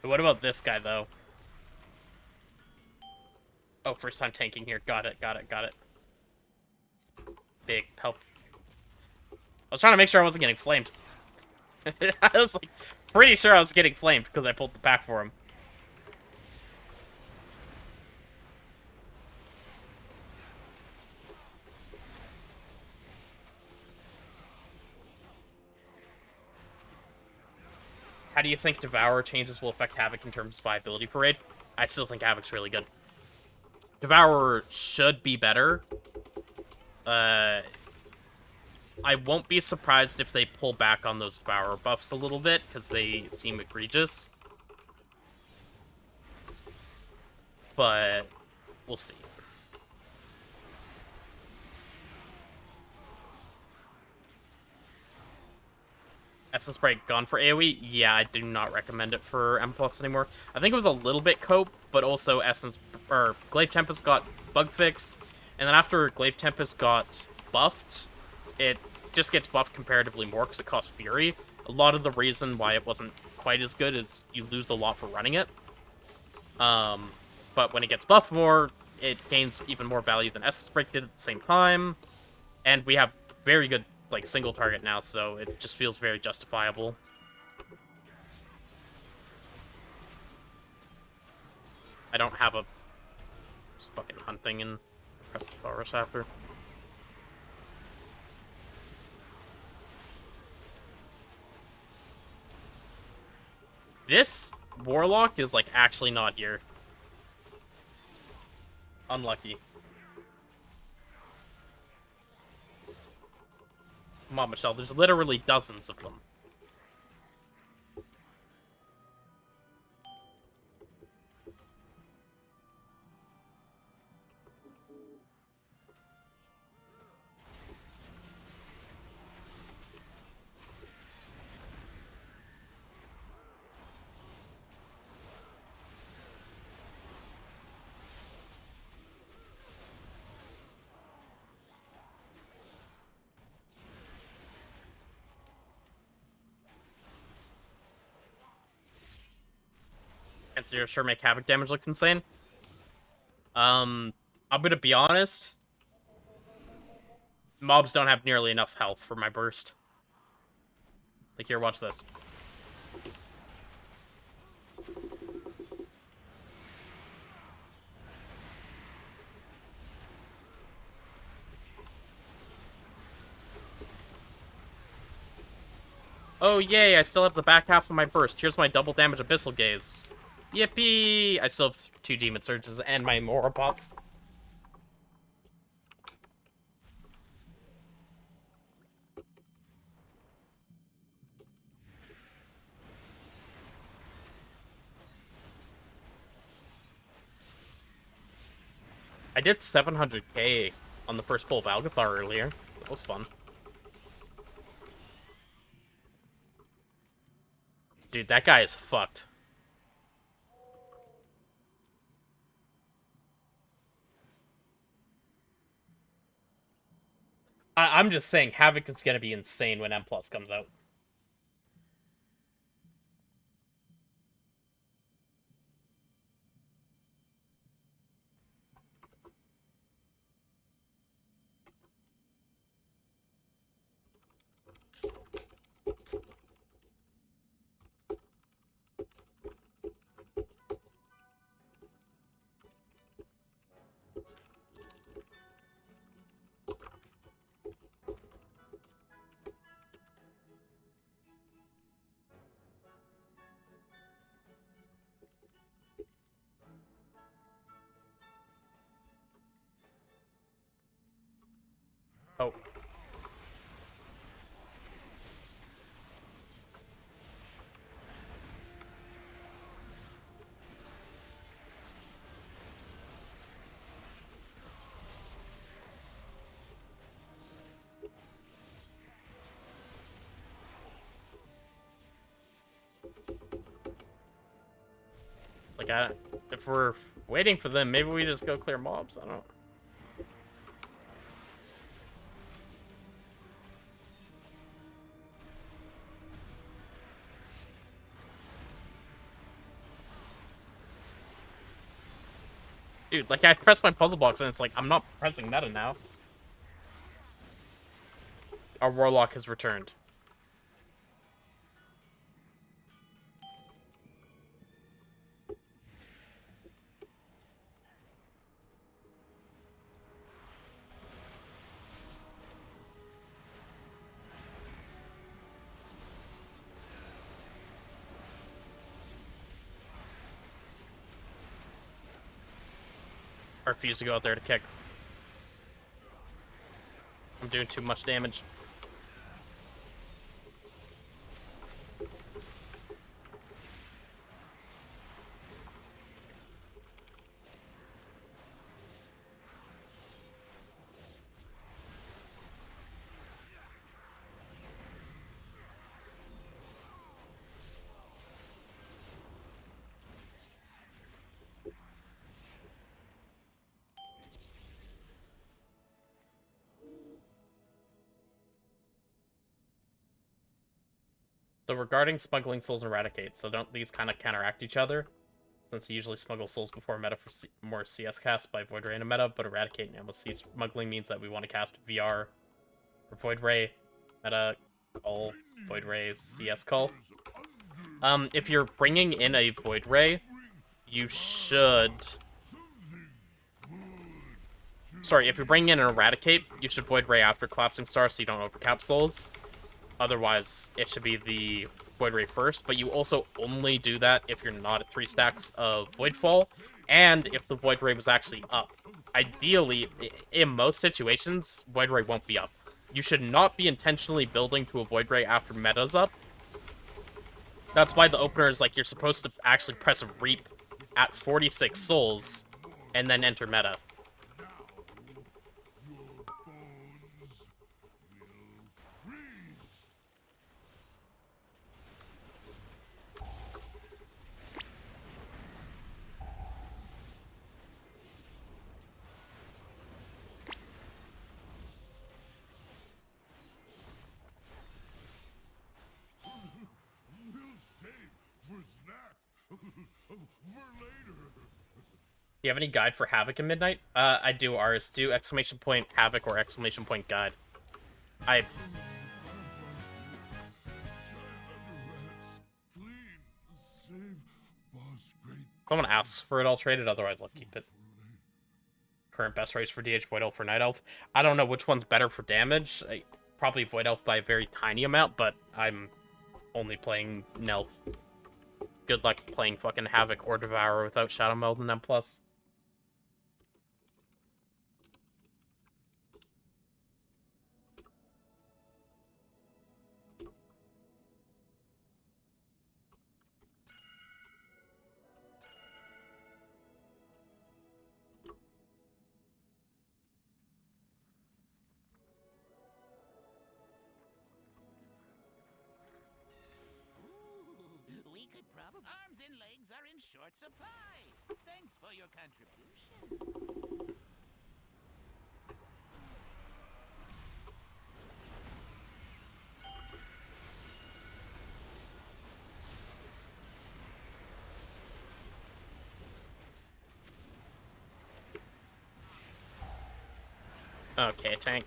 What about this guy, though? Oh, first time tanking here. Got it. Big help. I was trying to make sure I wasn't getting flamed. I was, like, pretty sure I was getting flamed because I pulled the pack for him. How do you think Devourer changes will affect Havoc in terms of viability for raid? I still think Havoc's really good. Devourer should be better. I won't be surprised if they pull back on those Devourer buffs a little bit, because they seem egregious. But we'll see. Essence Break gone for AoE? Yeah, I do not recommend it for M+ anymore. I think it was a little bit cope, but also Glaive Tempest got bug fixed, and then after Glaive Tempest got buffed, it just gets buffed comparatively more because it costs Fury. A lot of the reason why it wasn't quite as good is you lose a lot for running it. But when it gets buffed more, it gains even more value than Essence Break did at the same time, and we have very good, like, single target now, so it just feels very justifiable. I don't have a... Just fucking hunting and press the forest after. This Warlock is, like, actually not here. Unlucky. Come on, Michelle, there's literally dozens of them. And so you're sure make Havoc damage look insane? I'm gonna be honest. Mobs don't have nearly enough health for my burst. Like, here, watch this. Oh, yay, I still have the back half of my burst. Here's my double damage Abyssal Gaze. Yippee! I still have 2 Demon Surges and my Mora Pops. I did 700k on the first pull of Algathar earlier. That was fun. Dude, that guy is fucked. I'm just saying, Havoc is gonna be insane when M+ comes out. Oh. Like, if we're waiting for them, maybe we just go clear mobs. I don't know. Dude, like, I pressed my puzzle box and it's like, I'm not pressing meta now. Our Warlock has returned. I refuse to go out there to kick. I'm doing too much damage. So regarding smuggling souls and eradicate, so don't these kind of counteract each other? Since you usually smuggle souls before meta for more CS casts by Void Ray in a meta, but eradicate and ammo smuggling means that we want to cast VR for Void Ray, meta, call, Void Ray, CS call. If you're bringing in a Void Ray, you should... Sorry, if you're bringing in an Eradicate, you should Void Ray after Collapsing Star so you don't overcap souls. Otherwise, it should be the Void Ray first, but you also only do that if you're not at 3 stacks of Voidfall, and if the Void Ray was actually up. Ideally, in most situations, Void Ray won't be up. You should not be intentionally building to a Void Ray after meta's up. That's why the opener is like, you're supposed to actually press Reap at 46 souls, and then enter meta. Do you have any guide for Havoc in Midnight? I do, Aris. Do exclamation point Havoc or exclamation point guide. Someone asks for it, I'll trade it, otherwise I'll keep it. Current best race for DH Void Elf for Night Elf. I don't know which one's better for damage. Probably Void Elf by a very tiny amount, but I'm only playing Nelf. Good luck playing fucking Havoc or Devourer without Shadow Meld and M+. We could probably... Arms and legs are in short supply. Thanks for your contribution. Okay, tank.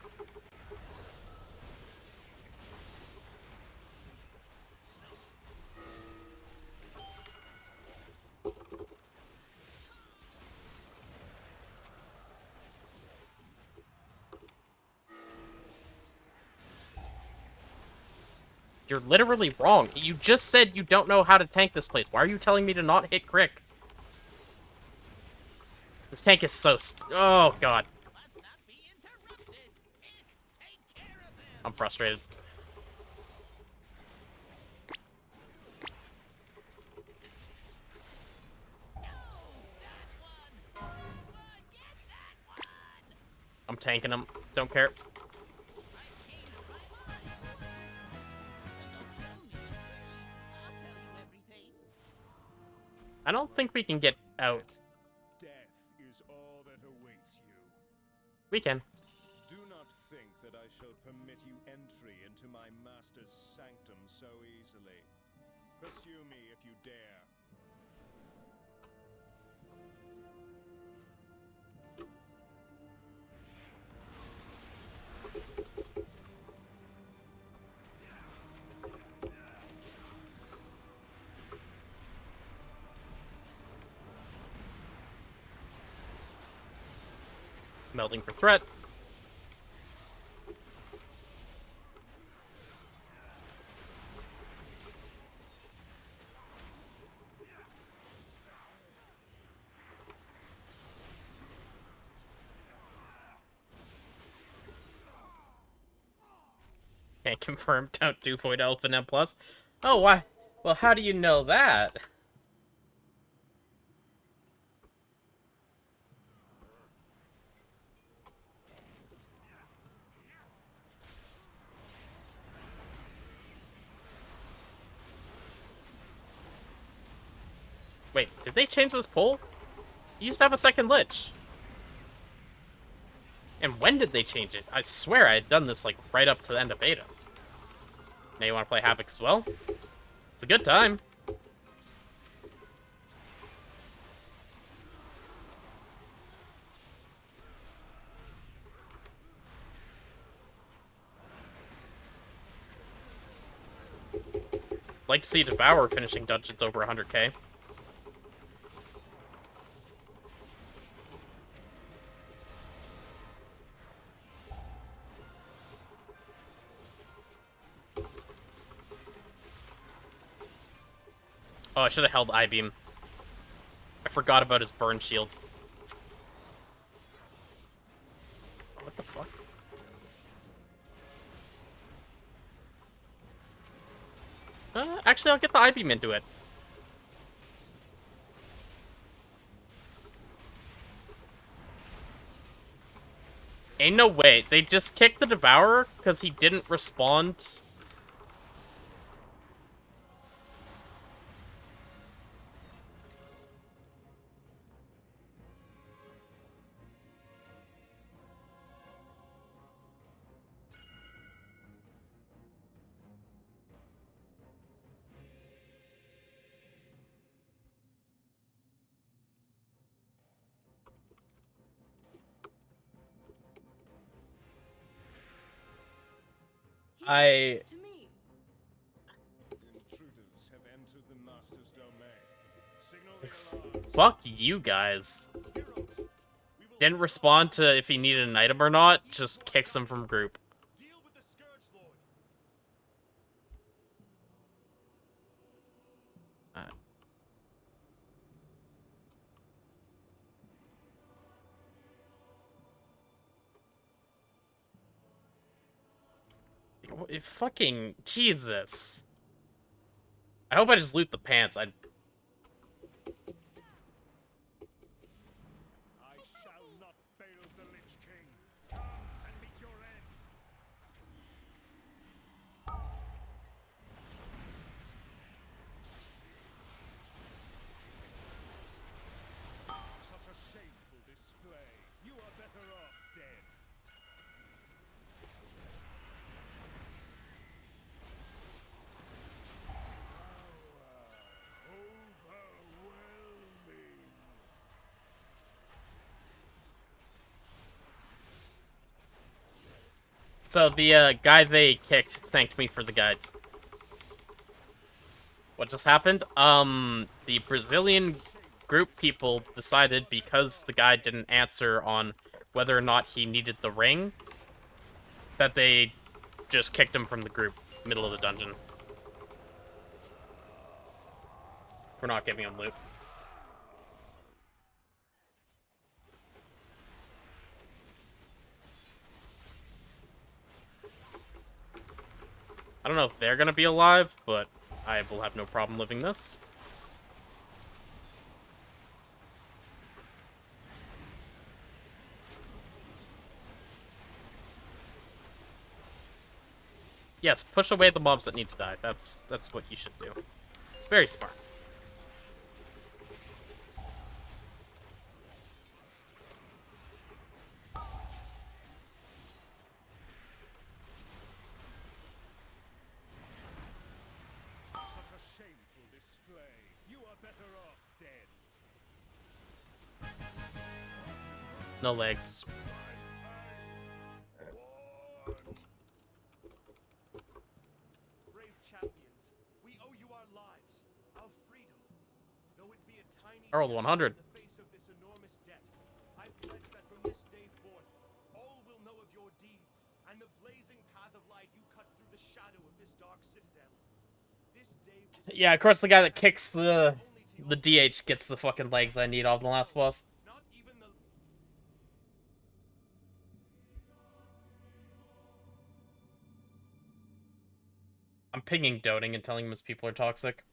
You're literally wrong. You just said you don't know how to tank this place. Why are you telling me to not hit Crick? This tank is so... Oh, God. I'm frustrated. I'm tanking him. Don't care. I don't think we can get out. Death is all that awaits you. We can. Do not think that I shall permit you entry into my master's sanctum so easily. Pursue me if you dare. Melding for threat. Can't confirm, don't do Void Elf and M+. Oh, why? Well, how do you know that? Wait, did they change this pull? You used to have a second Lich. And when did they change it? I swear I had done this, like, right up to the end of beta. Now you want to play Havoc as well? It's a good time. Like to see Devourer finishing dungeons over 100k. Oh, I should have held I-beam. I forgot about his burn shield. What the fuck? Actually, I'll get the I-beam into it. Ain't no way. They just kicked the Devourer because he didn't respond. To me. Intruders have entered the Master's domain. Signal the alarms. Fuck you guys. Heroes, we will Didn't respond to if he needed an item or not, just kicks him from group. deal with the Scourge Lord. Fucking Jesus. I hope I just loot the pants. I shall not fail the Lich King. Come and meet your end. Such a shameful display. You are better off dead. Overwhelming. So the guy they kicked thanked me for the guides. What just happened? The Brazilian group people decided because the guy didn't answer on whether or not he needed the ring, that they just kicked him from the group, middle of the dungeon. We're not giving him loot. I don't know if they're gonna be alive, but I will have no problem living this. Yes, push away the mobs that need to die. That's what you should do. It's very smart. Such a shameful display. You are better off dead. No legs. Brave champions, we owe you our lives, our freedom. Though it be a tiny I rolled 100. in the face of this enormous debt, I pledge that from this day forth, all will know of your deeds and the blazing path of light you cut through the shadow of this dark citadel. This day will Yeah, of course the guy that kicks the DH gets the fucking legs I need off the last boss. not even the I'm pinging Doting and telling him his people are toxic.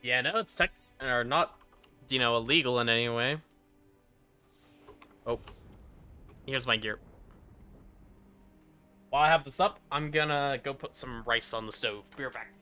Yeah, no, it's or not, illegal in any way. Oh, here's my gear. While I have this up, I'm gonna go put some rice on the stove. Be right back.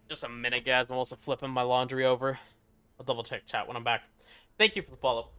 Just a minute, guys. I'm also flipping my laundry over. I'll double check chat when I'm back. Thank you for the follow.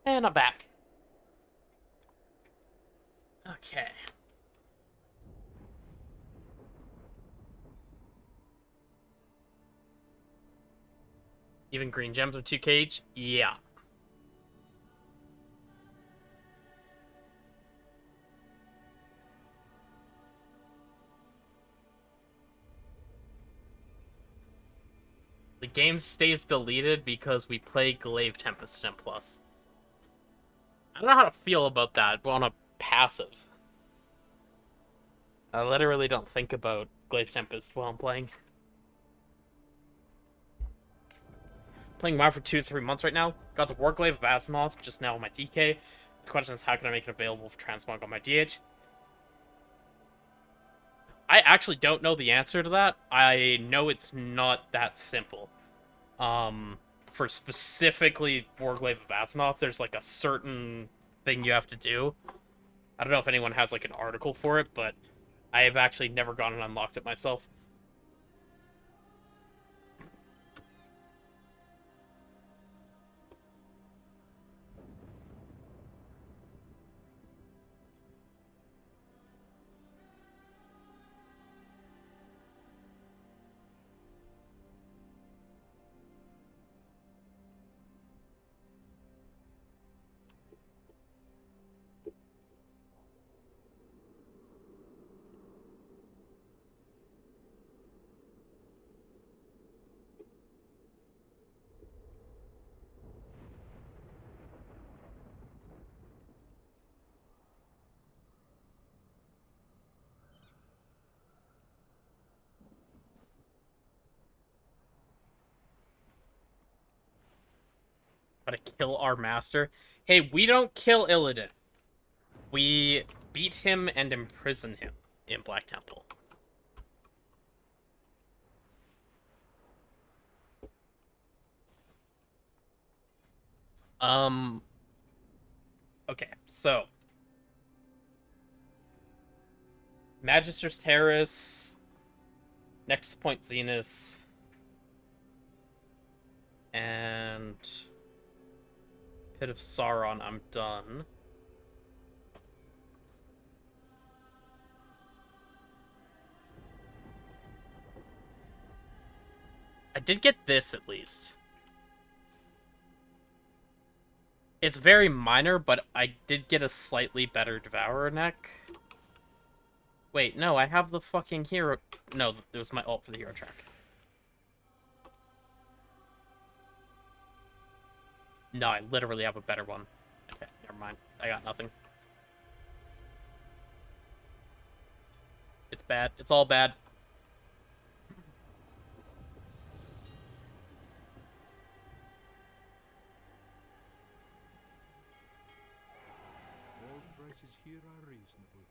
And I'm back. Okay. Even green gems with 2k each? Yeah. The game stays deleted because we play Glaive Tempest in Plus. I don't know how to feel about that on a passive. I literally don't think about Glaive Tempest while I'm playing. Playing WoW for 2 to 3 months right now. Got the Warglaive of Asimov just now on my DK. The question is, how can I make it available for transmog on my DH? I actually don't know the answer to that. I know it's not that simple. For specifically Warglaive of Asimov, there's like a certain thing you have to do. I don't know if anyone has like an article for it, but I have actually never gone and unlocked it myself. Gotta kill our master. Hey, we don't kill Illidan. We beat him and imprison him in Black Temple. Okay, so Magister's Terrace, Next Point Zenith, and Pit of Sauron, I'm done. I did get this, at least. It's very minor, but I did get a slightly better Devourer neck. Wait, no, I have the fucking hero... No, it was my ult for the hero track. No, I literally have a better one. Okay, never mind. I got nothing. It's bad. It's all bad. All prices here are reasonable.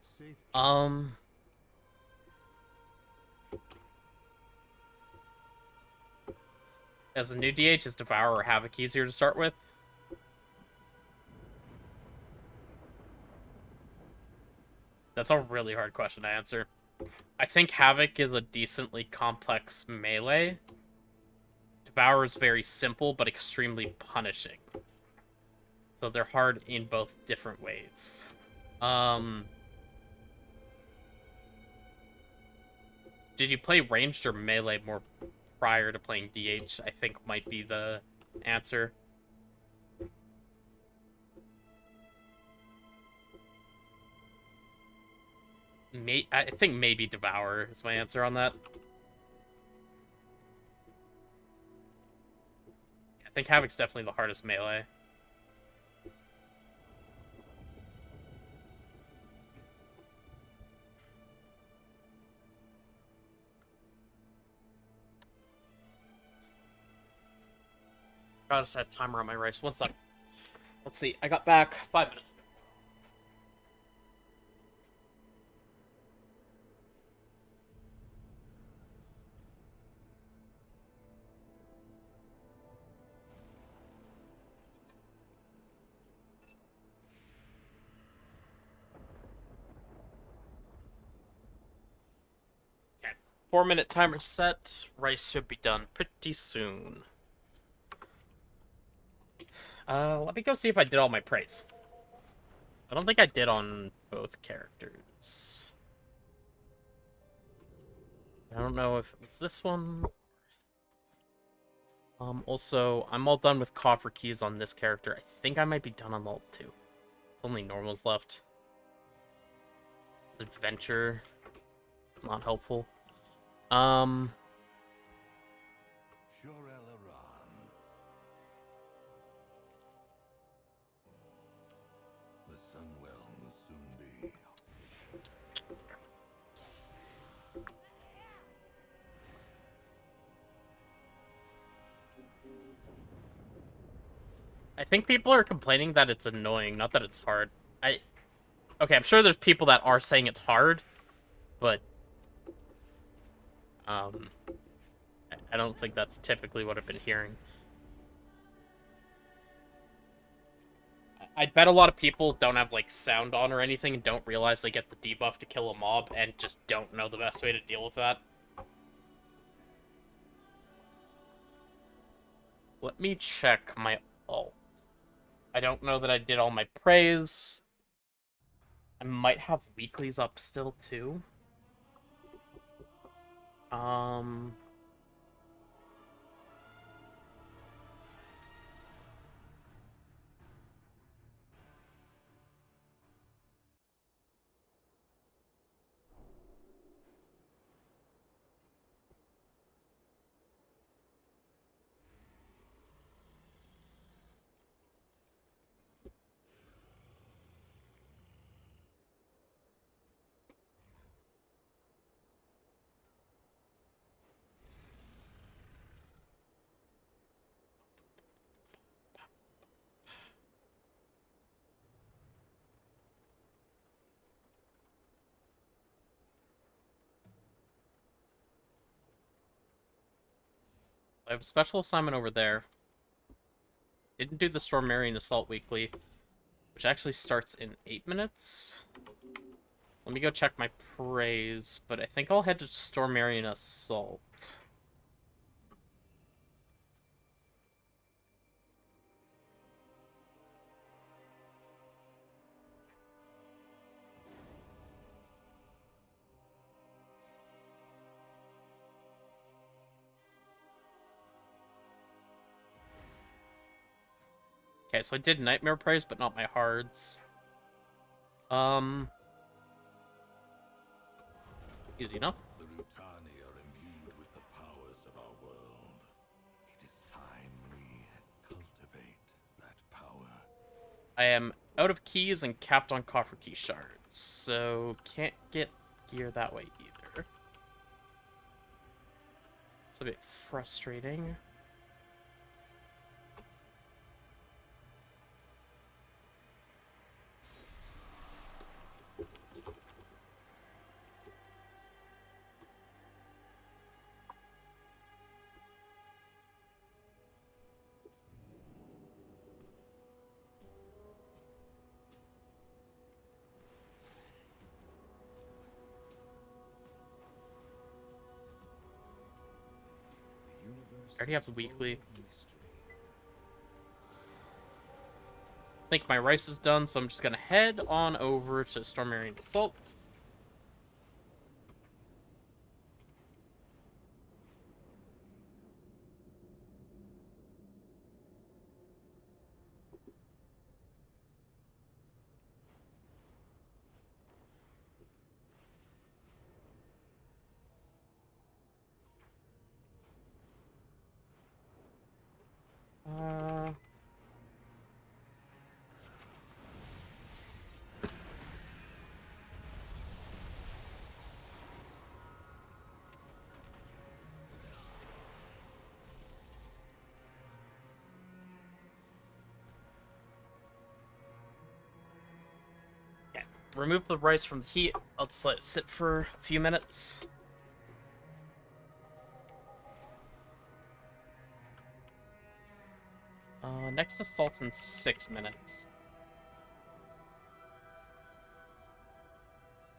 Safe. As a new DH, is Devourer or Havoc easier to start with? That's a really hard question to answer. I think Havoc is a decently complex melee. Devourer is very simple, but extremely punishing. So they're hard in both different ways. Did you play ranged or melee more prior to playing DH? I think might be the answer. I think maybe Devourer is my answer on that. I think Havoc's definitely the hardest melee. Gotta set timer on my rice. 1 second. Let's see. I got back 5 minutes. Okay. 4-minute timer set. Rice should be done pretty soon. Let me go see if I did all my praise. I don't think I did on both characters. I don't know if it was this one. Also, I'm all done with coffer keys on this character. I think I might be done on alt too. It's only normals left. It's adventure. Not helpful. The Sunwell will soon be. I think people are complaining that it's annoying, not that it's hard. Okay, I'm sure there's people that are saying it's hard, but I don't think that's typically what I've been hearing. I bet a lot of people don't have like sound on or anything and don't realize they get the debuff to kill a mob and just don't know the best way to deal with that. Let me check my ult. I don't know that I did all my praise. I might have weeklies up still too. I have a special assignment over there. Didn't do the Stormarian Assault weekly, which actually starts in 8 minutes. Let me go check my praise, but I think I'll head to Stormarian Assault. Okay, so I did Nightmare Praise, but not my Hards. Easy enough. The Rutani are imbued with the powers of our world. It is time we cultivate that power. I am out of keys and capped on coffer key shards, so can't get gear that way either. It's a bit frustrating. I already have the weekly. I think my rice is done, so I'm just gonna head on over to Stormarian Assault. Remove the rice from the heat. I'll just let it sit for a few minutes. Next assault's in 6 minutes.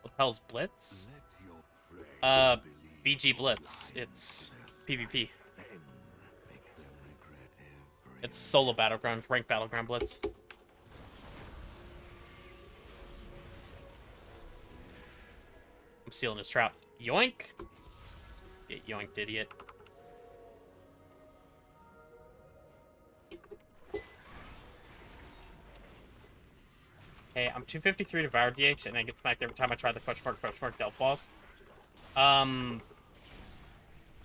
What the hell's Blitz? BG Blitz. It's PvP. It's solo battleground, ranked battleground blitz. I'm sealing his trap. Yoink! Get yoinked, idiot. Hey, I'm 253 Devour DH, and I get smacked every time I try the question mark Delph boss.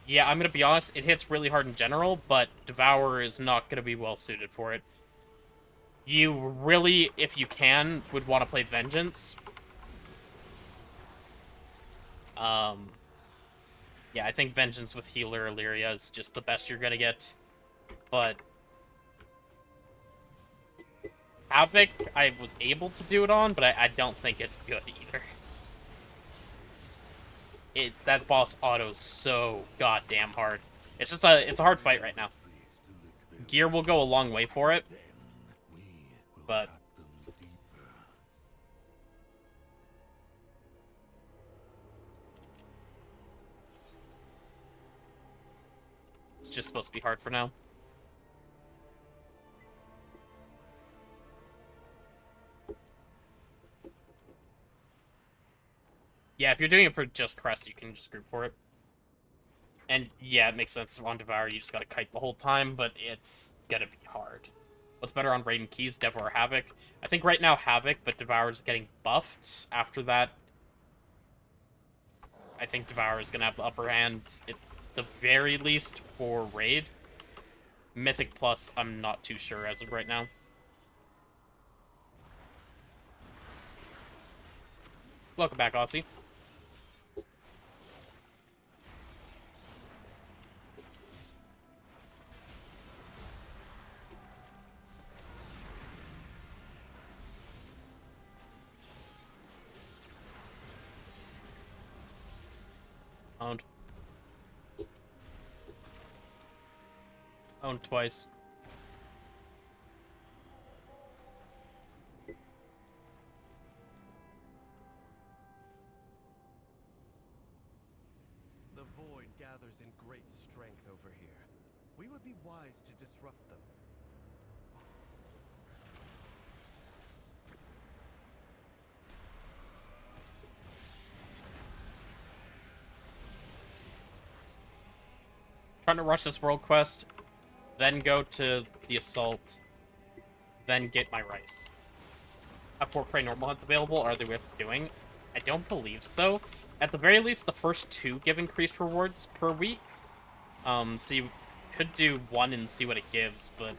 Yeah, I'm gonna be honest, it hits really hard in general, but Devourer is not gonna be well suited for it. You really, if you can, would want to play Vengeance. Yeah, I think Vengeance with Healer Illyria is just the best you're gonna get. But Havoc, I was able to do it on, but I don't think it's good either. That boss auto's so goddamn hard. It's just it's a hard fight right now. Gear will go a long way for it, but it's just supposed to be hard for now. Yeah, if you're doing it for just Crest, you can just group for it. And yeah, it makes sense on Devour, you just gotta kite the whole time, but it's gonna be hard. What's better on Raiden Keys, Devourer or Havoc? I think right now Havoc, but Devour's getting buffed. After that, I think Devourer is gonna have the upper hand at the very least for Raid. Mythic Plus, I'm not too sure as of right now. Welcome back, Aussie. Owned. Owned twice. The void gathers in great strength over here. We would be wise to disrupt them. Trying to rush this world quest, then go to the assault, then get my rice. Have 4 Prey normal hunts available? Are they worth doing? I don't believe so. At the very least, the first 2 give increased rewards per week. So you could do 1 and see what it gives, but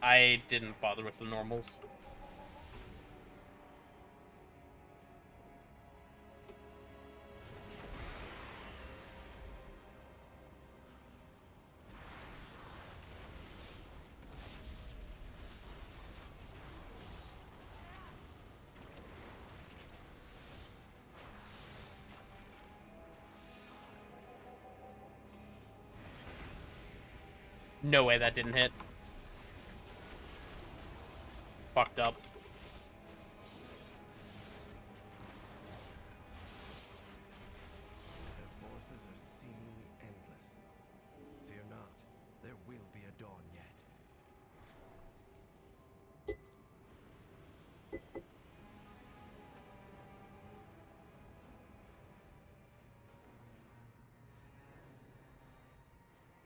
I didn't bother with the normals. No way that didn't hit. Fucked up. Their forces are seemingly endless. Fear not, there will be a dawn yet.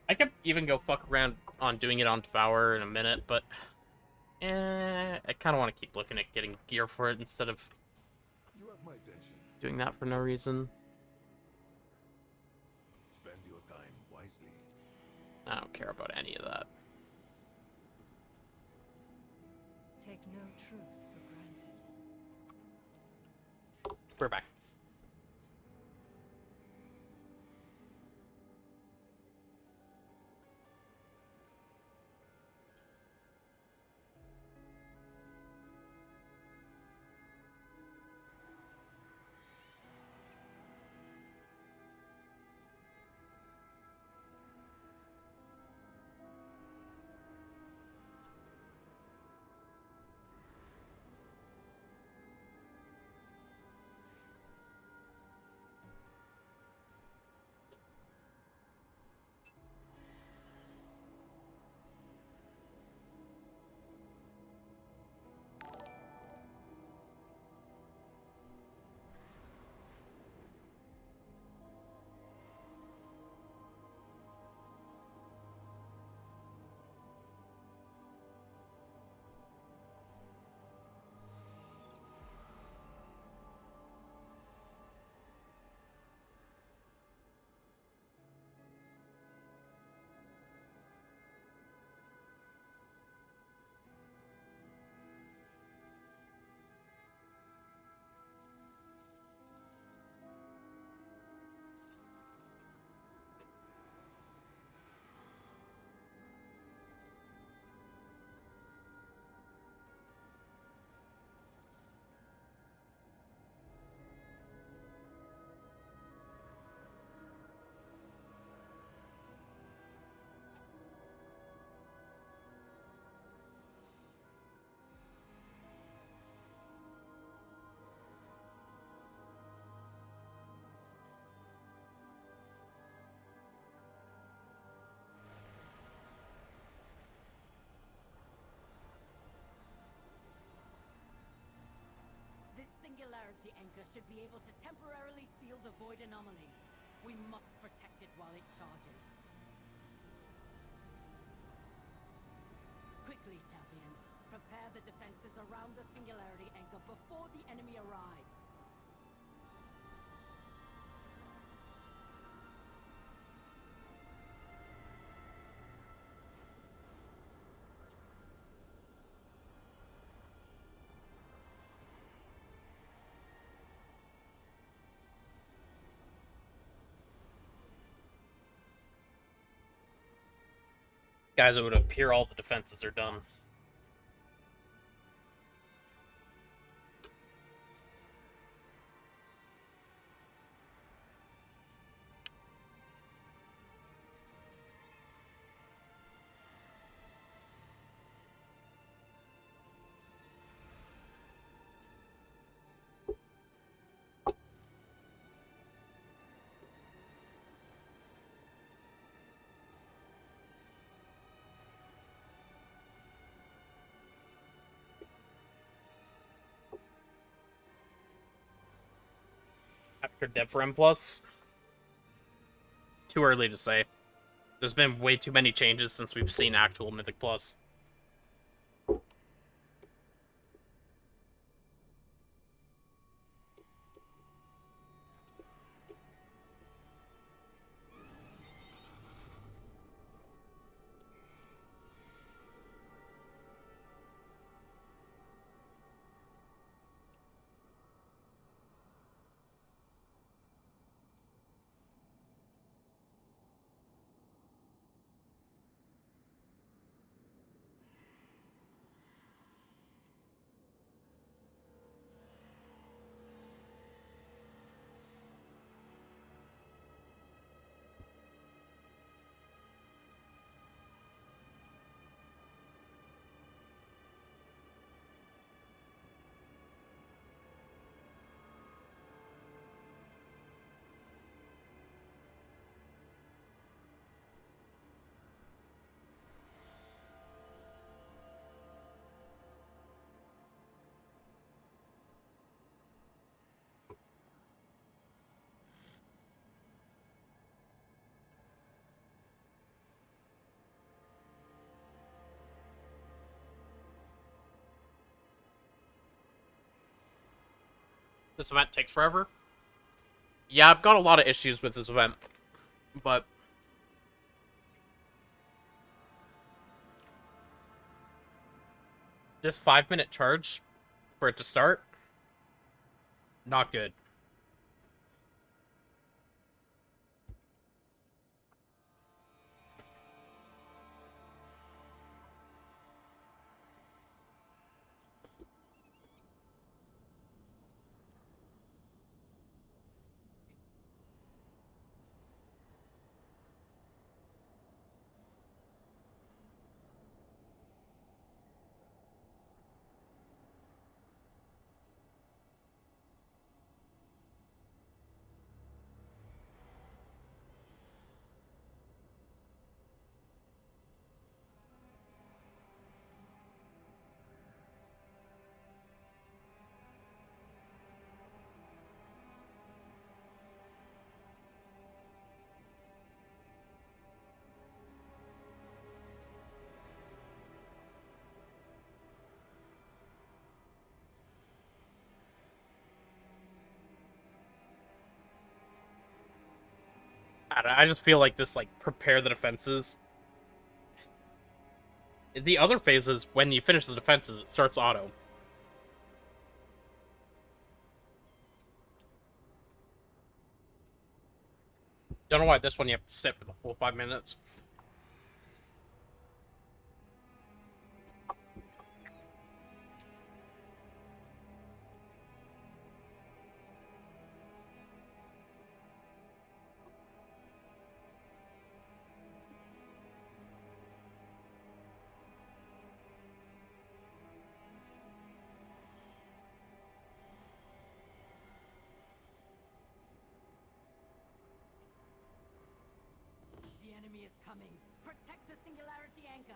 I could even go fuck around on doing it on Devourer in a minute, but I kind of want to keep looking at getting gear for it instead of doing that for no reason. Spend your time wisely. I don't care about any of that. Take no truth for granted. We're back. anchor should be able to temporarily seal the void anomalies. We must protect it while it charges. Quickly, champion. Prepare the defenses around the singularity anchor before the enemy arrives. Guys, it would appear all the defenses are done. After Devourer Plus? Too early to say. There's been way too many changes since we've seen actual Mythic Plus. This event takes forever. Yeah, I've got a lot of issues with this event, but this 5-minute charge for it to start, not good. I just feel like this, like, prepare the defenses. The other phase is when you finish the defenses, it starts auto. Don't know why this one you have to sit for the full 5 minutes. The enemy is coming. Protect the singularity anchor.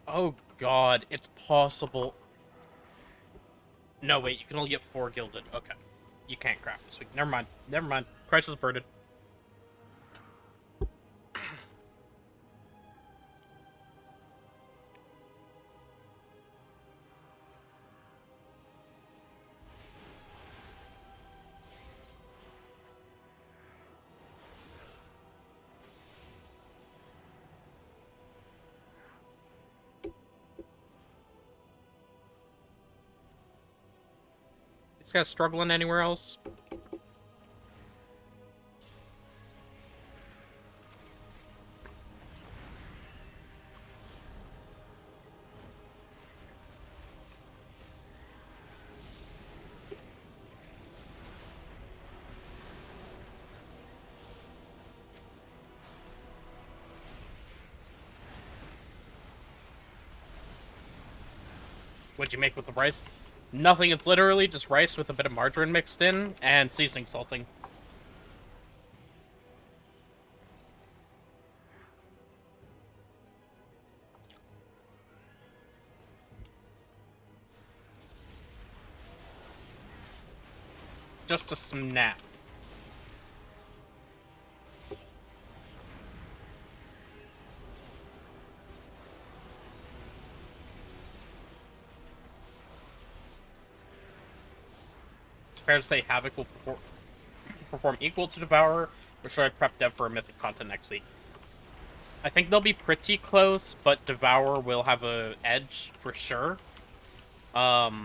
Oh god, it's possible. No, wait, you can only get 4 gilded. Okay. You can't craft this week. Never mind. Never mind. Crisis averted. This guy's struggling anywhere else? What'd you make with the rice? Nothing, it's literally just rice with a bit of margarine mixed in and seasoning salting. Just a snap. It's fair to say Havoc will perform equal to Devourer, or should I prep Dev for a Mythic content next week? I think they'll be pretty close, but Devourer will have a edge for sure. But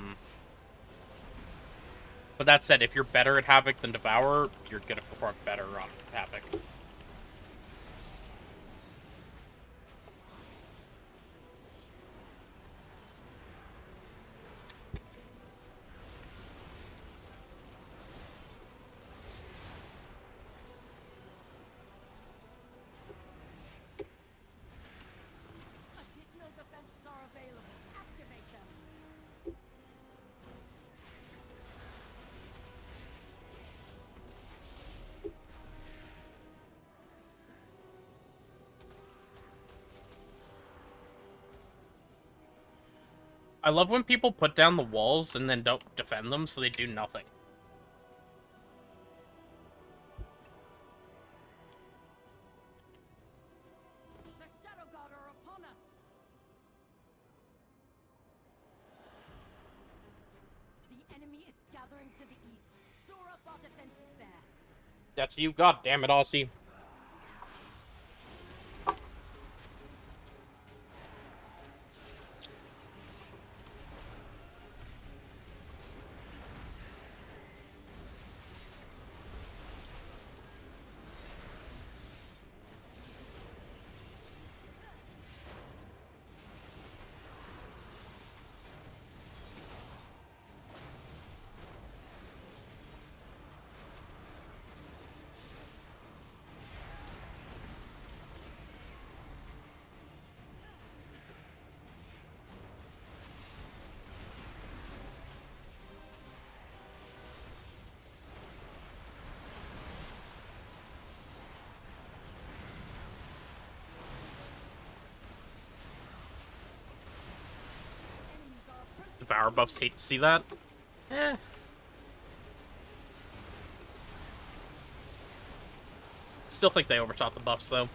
that said, if you're better at Havoc than Devourer, you're gonna perform better on Havoc. Additional defenses are available. Activate them. I love when people put down the walls and then don't defend them, so they do nothing. The Shadow God are upon us. The enemy is gathering to the east. Shore up our defenses there. That's you, god damn it, Aussie. Devour buffs hate to see that. Eh. Still think they overshot the buffs, though.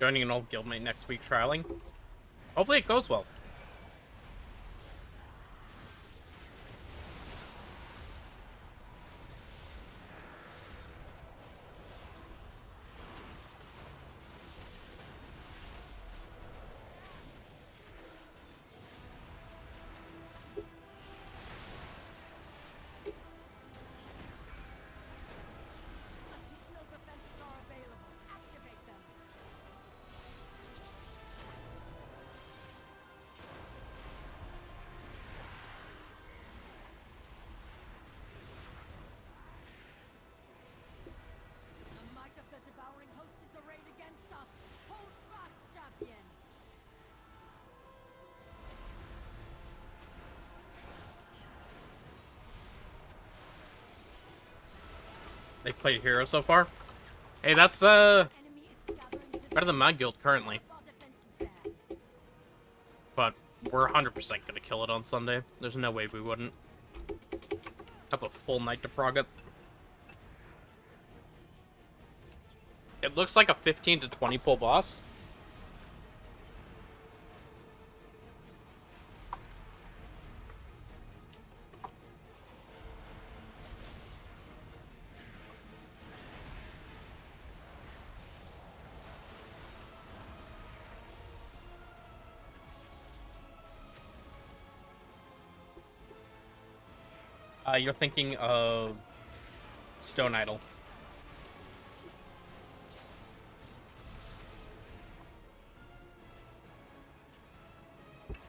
Joining an old guildmate next week, trialing. Hopefully it goes well. Additional defenses are available. Activate them. The might of the devouring host is arrayed against us. Hold fast, champion. They played hero so far. Hey, that's better than my guild currently. But we're 100% gonna kill it on Sunday. There's no way we wouldn't. Have a full night to prog it. It looks like a 15 to 20 pull boss. You're thinking of Stone Idol. The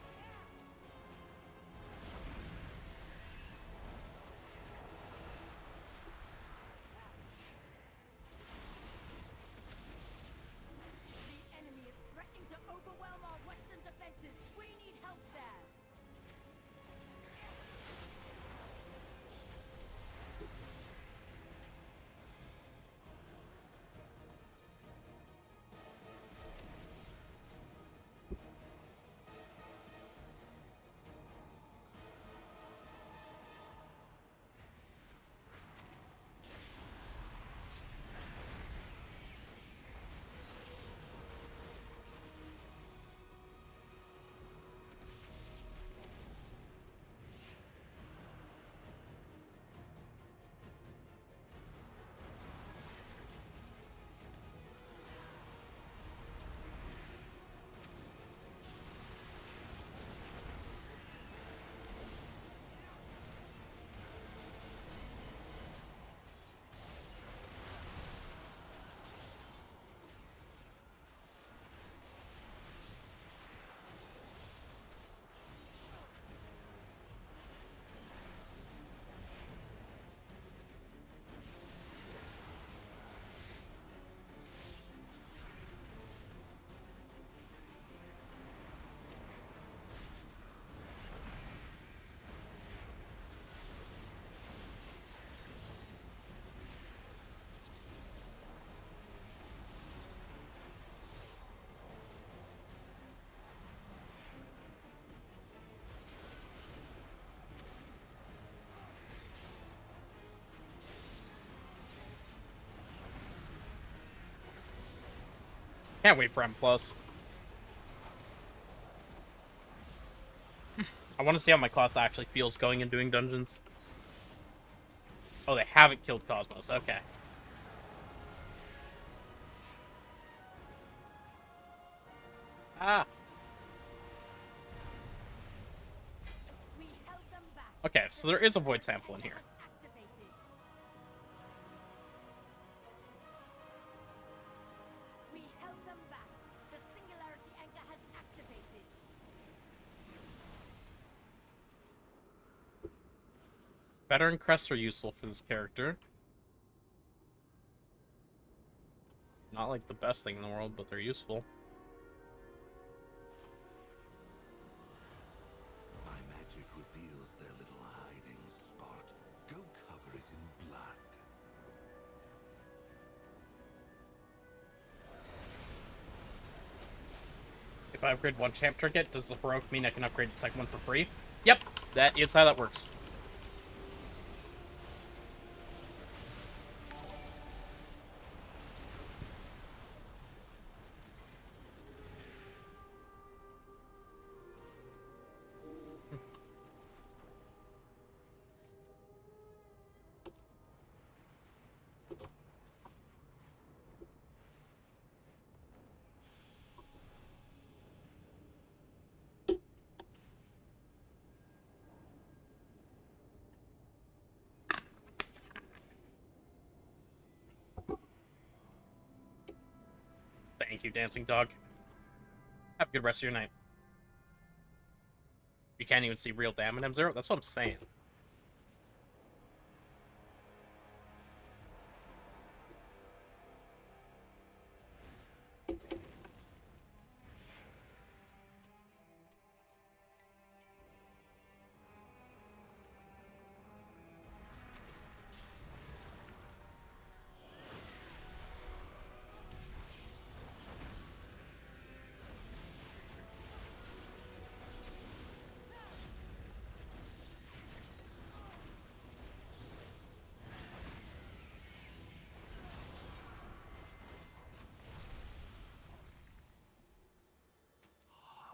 enemy is threatening to overwhelm our western defenses. We need help there. Can't wait for M+. I want to see how my class actually feels going and doing dungeons. Oh, they haven't killed Cosmos. Okay. Ah. We held them back. Okay, so there is a void sample in here. Activated. We held them back. The singularity anchor has activated. Veteran crests are useful for this character. Not like the best thing in the world, but they're useful. My magic reveals their little hiding spot. Go cover it in blood. If I upgrade one champ trinket, does the heroic mean I can upgrade the second one for free? Yep, that is how that works. you, dancing dog. Have a good rest of your night. You can't even see real damn in M0? That's what I'm saying.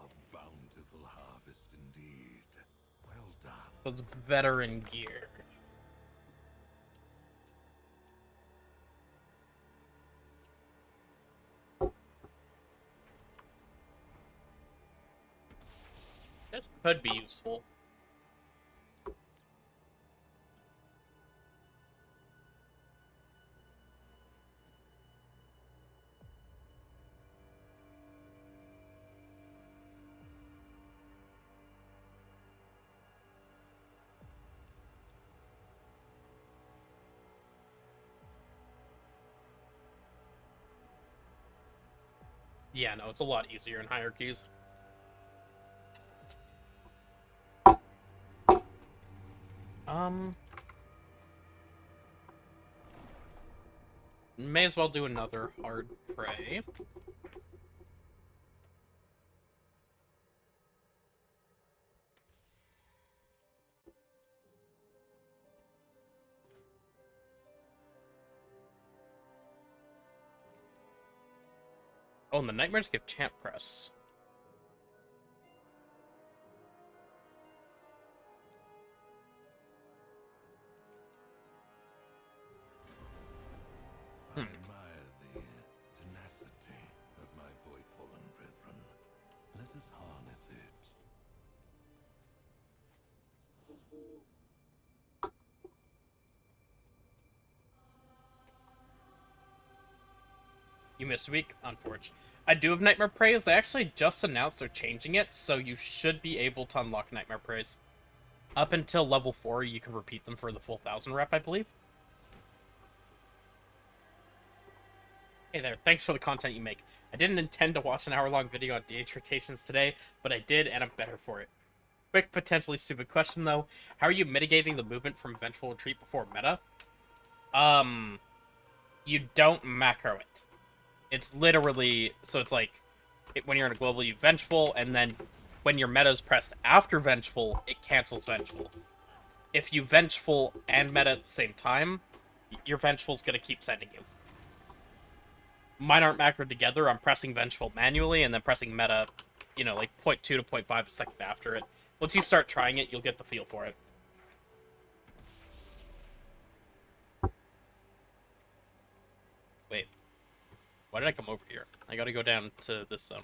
A bountiful harvest indeed. Well done. So it's veteran gear. This could be useful. Yeah, no, it's a lot easier in hierarchies. May as well do another hard prey. Oh, and the nightmares give champ press. I admire the tenacity of my void-fallen brethren. Let us harness it. You missed a week, unfortunately. I do have Nightmare Praise. They actually just announced they're changing it, so you should be able to unlock Nightmare Praise. Up until level 4, you can repeat them for the full 1000 rep, I believe. Hey there, thanks for the content you make. I didn't intend to watch an hour-long video on DH rotations today, but I did, and I'm better for it. Quick, potentially stupid question, though. How are you mitigating the movement from Vengeful Retreat before meta? You don't macro it. It's literally, so it's like, when you're in a global, you Vengeful, and then when your meta's pressed after Vengeful, it cancels Vengeful. If you Vengeful and meta at the same time, your Vengeful's gonna keep sending you. Mine aren't macroed together. I'm pressing Vengeful manually and then pressing meta, you know, like 0.2 to 0.5 a second after it. Once you start trying it, you'll get the feel for it. Wait. Why did I come over here? I gotta go down to this zone.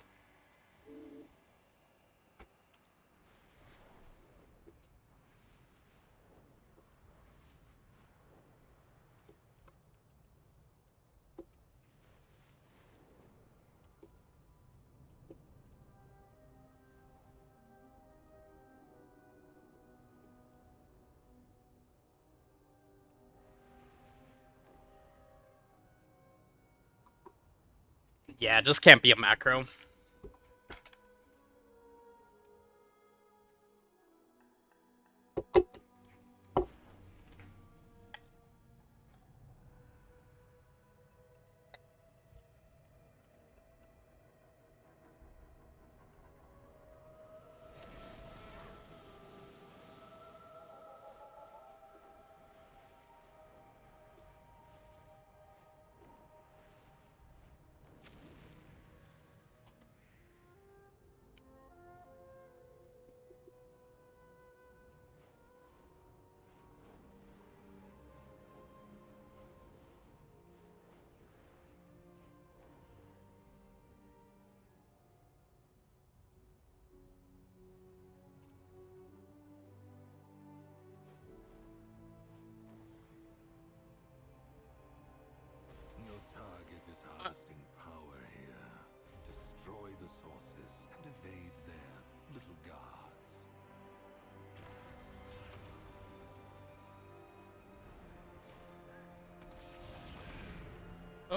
Yeah, it just can't be a macro.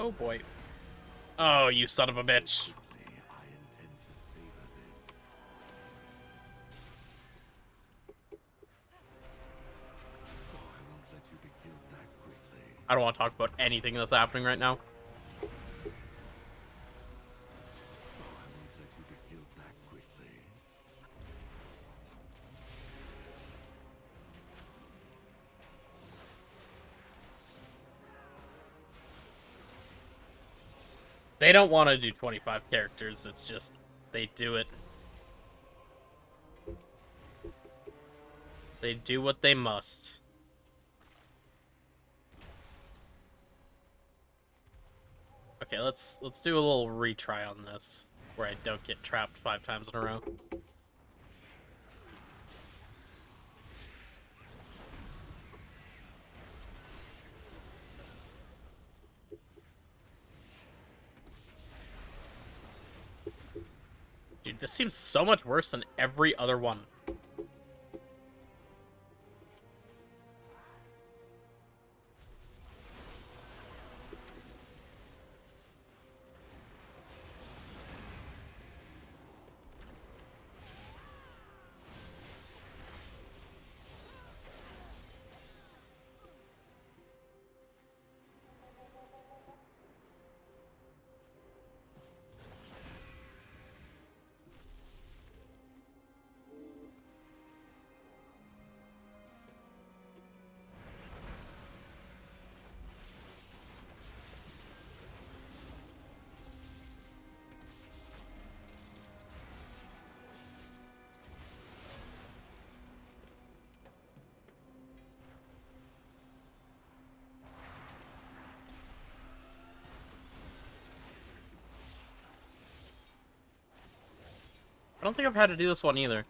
Oh boy. Oh, you son of a bitch. I don't want to talk about anything that's happening right now. They don't want to do 25 characters, it's just, they do it. They do what they must. Okay, let's do a little retry on this, where I don't get trapped 5 times in a row. Dude, this seems so much worse than every other one. I don't think I've had to do this one either.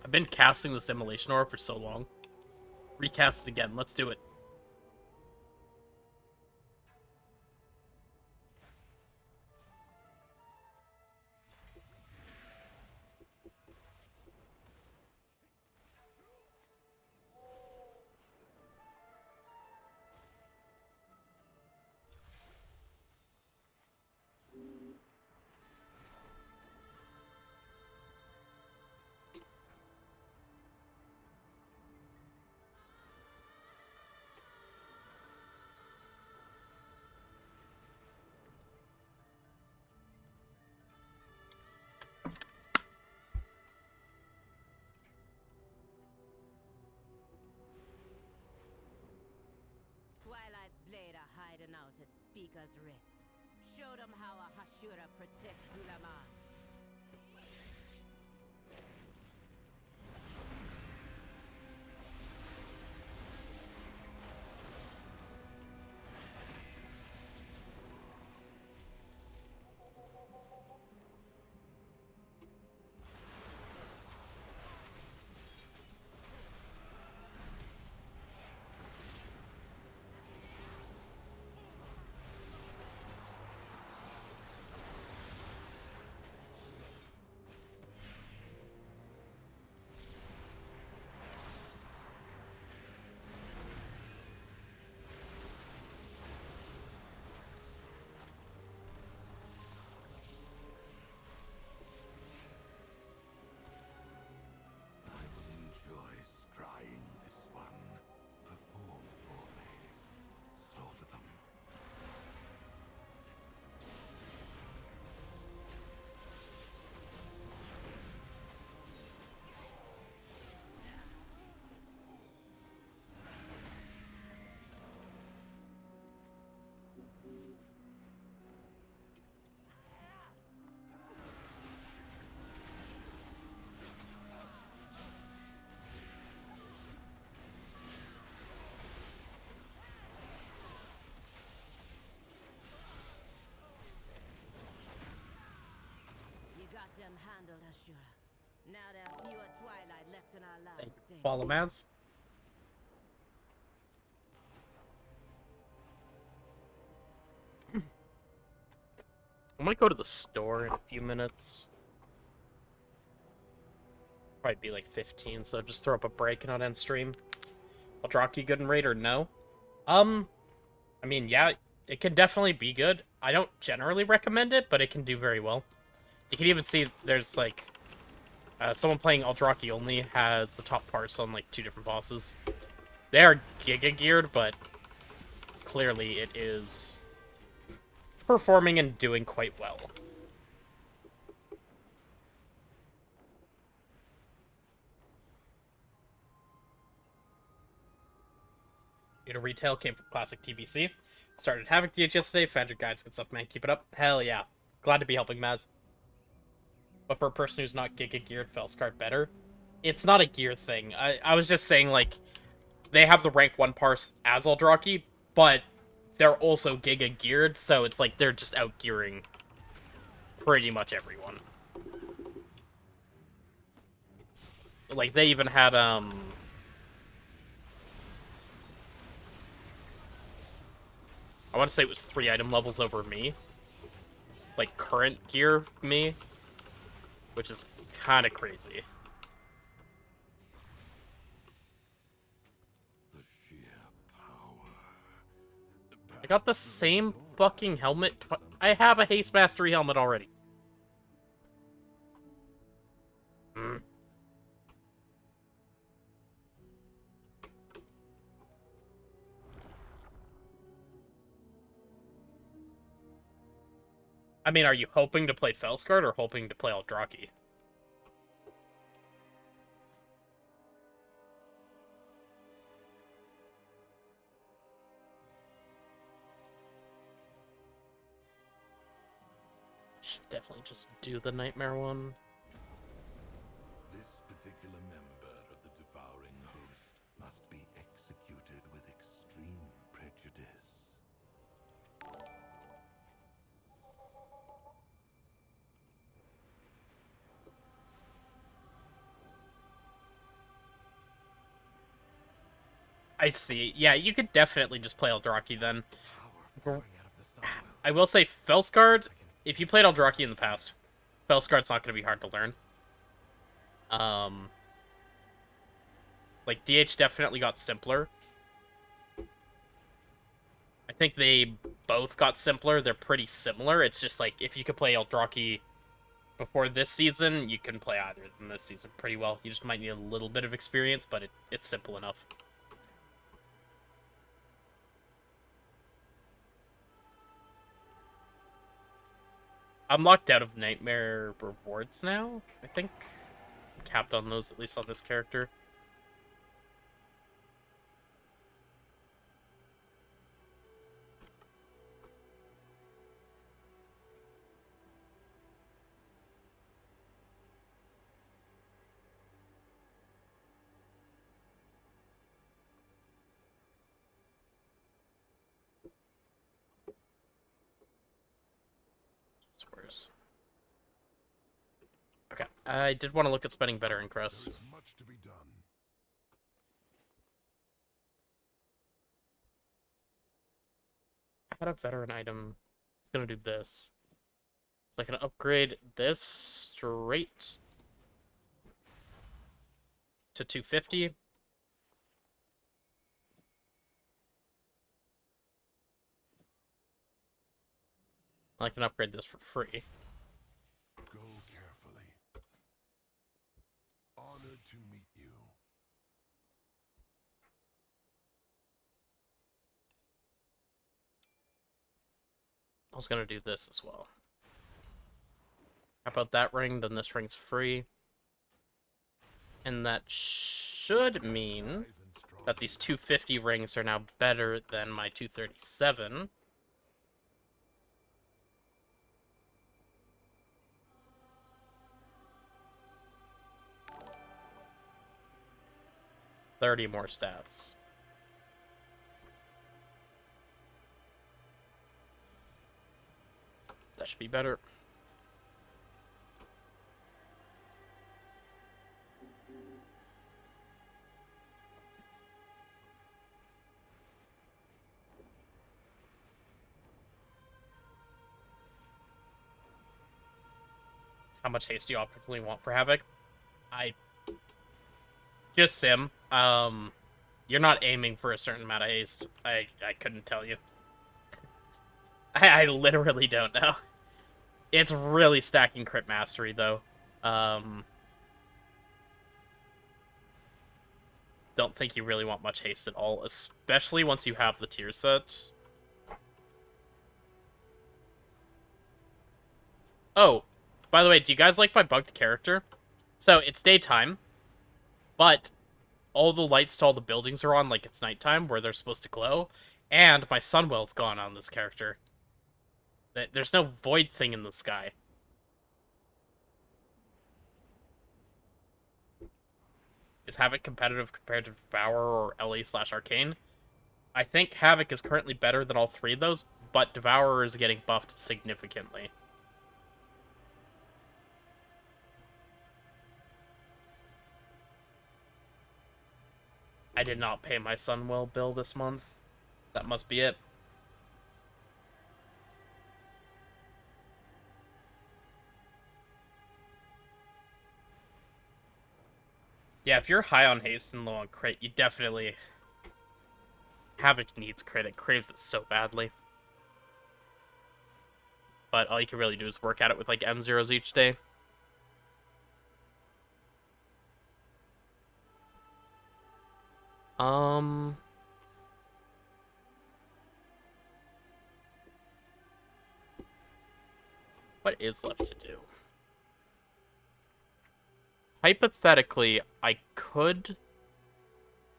I've been casting this Immolation Aura for so long. Recast it again, let's do it. Twilight's blade are hiding out at Speaker's wrist. Show them how a Hashira protects Zulaman. Now there are fewer twilight left in our lives. Thank you. Follow Maz. I might go to the store in a few minutes. Probably be like 15, so just throw up a break and not end stream. Eldraki good in raid or no? I mean, yeah, it can definitely be good. I don't generally recommend it, but it can do very well. You can even see there's like someone playing Eldraki only has the top parts on like 2 different bosses. They are giga geared, but clearly it is performing and doing quite well. New to retail, came from Classic TBC. Started Havoc DH yesterday, found your guides, good stuff, man. Keep it up. Hell yeah. Glad to be helping Maz. But for a person who's not giga geared, Felskart better. It's not a gear thing. I was just saying, like, they have the rank 1 parse as Eldraki, but they're also giga geared, so it's like they're just out gearing pretty much everyone. Like, they even had, I want to say it was 3 item levels over me. Like, current gear me. Which is kind of crazy. I got the same fucking helmet. I have a Haste Mastery helmet already. I mean, are you hoping to play Felskart or hoping to play Eldraki? Should definitely just do the Nightmare one. This particular member of the Devouring Host must be executed with extreme prejudice. I see. Yeah, you could definitely just play Eldraki then. I will say, Felskart, if you played Eldraki in the past, Felskart's not going to be hard to learn. Like, DH definitely got simpler. I think they both got simpler. They're pretty similar. It's just like, if you could play Eldraki before this season, you can play either in this season pretty well. You just might need a little bit of experience, but it's simple enough. I'm locked out of Nightmare rewards now, I think. I'm capped on those, at least on this character. Swears. Okay, I did want to look at spending better in Crest. There's much to be done. I had a veteran item. It's gonna do this. So I can upgrade this straight to 250. I can upgrade this for free. Go carefully. Honored to meet you. I was gonna do this as well. How about that ring? Then this ring's free. And that should mean that these 250 rings are now better than my 237. $30 more stats. That should be better. how much haste do you optimally want for Havoc? I just sim. You're not aiming for a certain amount of haste. I couldn't tell you. I literally don't know. It's really stacking crit mastery though. Don't think you really want much haste at all, especially once you have the tier set. Oh, by the way, do you guys like my bugged character? So, it's daytime, but all the lights to all the buildings are on like it's nighttime, where they're supposed to glow, and my sunwell's gone on this character. There's no void thing in the sky. Is Havoc competitive compared to Devourer or LA/Arcane? I think Havoc is currently better than all three of those, but Devourer is getting buffed significantly. I did not pay my Sunwell bill this month. That must be it. Yeah, if you're high on haste and low on crit, you definitely... Havoc needs crit. It craves it so badly. But all you can really do is work at it with, like, M0s each day. What is left to do? Hypothetically, I could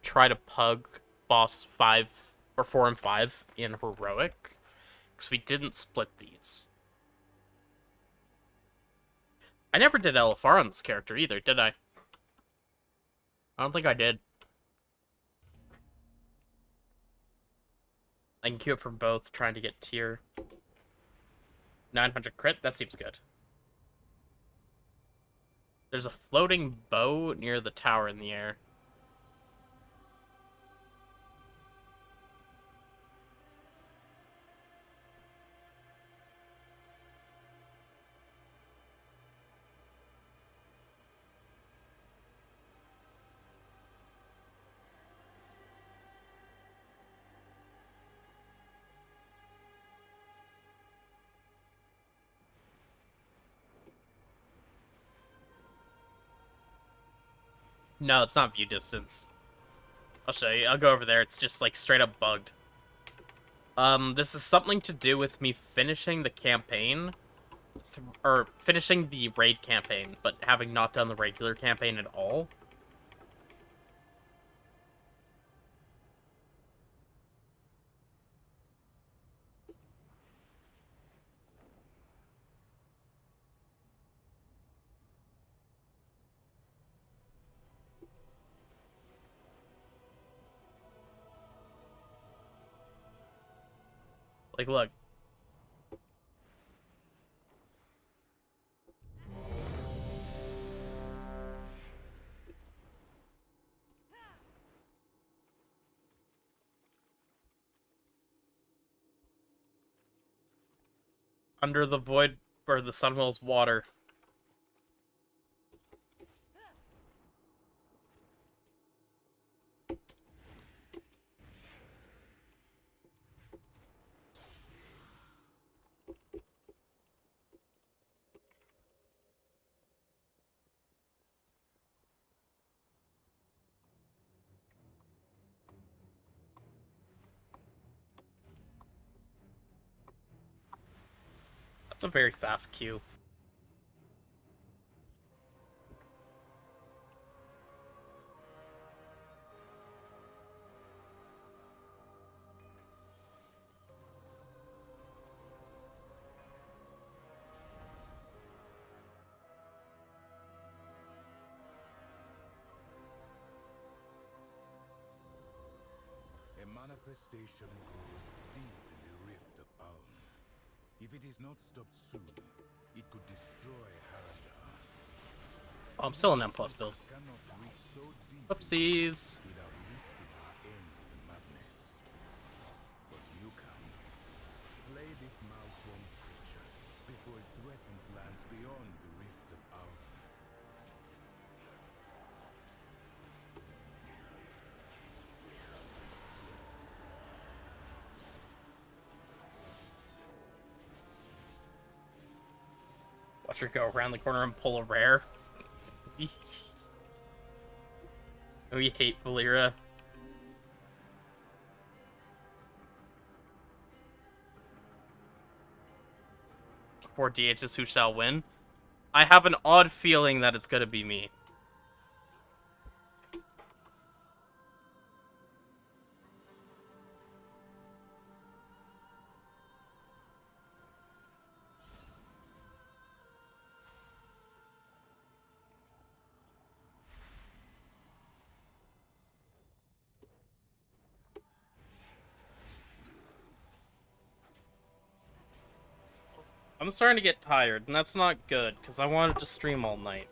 try to pug boss 5 or 4 and 5 in Heroic, because we didn't split these. I never did LFR on this character either, did I? I don't think I did. I can queue it for both, trying to get tier 900 crit. That seems good. There's a floating bow near the tower in the air. No, it's not view distance. I'll show you. I'll go over there. It's just, like, straight up bugged. This is something to do with me finishing the campaign, or finishing the raid campaign, but having not done the regular campaign at all. Like, look. Under the void, or the Sunwell's water. That's a very fast queue. A manifestation goes deep in the rift of Ulm. If it is not stopped soon, it could destroy Harada. Oh, I'm still in M+ build. Whoopsies. Without risking our end in madness. But you can. Slay this malformed creature before it threatens lands beyond the rift of watch her go around the corner and pull a rare. We hate Valera. 4 DHs who shall win. I have an odd feeling that it's gonna be me. I'm starting to get tired, and that's not good, because I wanted to stream all night.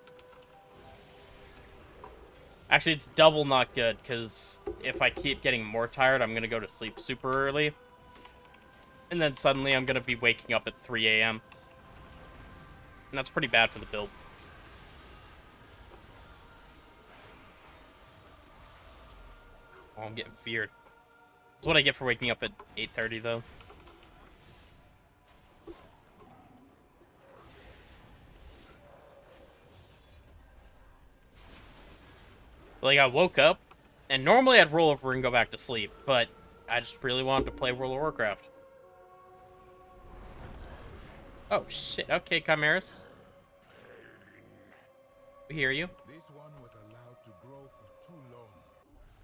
Actually, it's double not good, because if I keep getting more tired, I'm going to go to sleep super early. And then suddenly I'm going to be waking up at 3 a.m. And that's pretty bad for the build. Oh, I'm getting feared. That's what I get for waking up at 8:30, though. Like, I woke up, and normally I'd roll over and go back to sleep, but I just really wanted to play World of Warcraft. Oh, shit. Okay, Chimeras. We hear you. This one was allowed to grow for too long.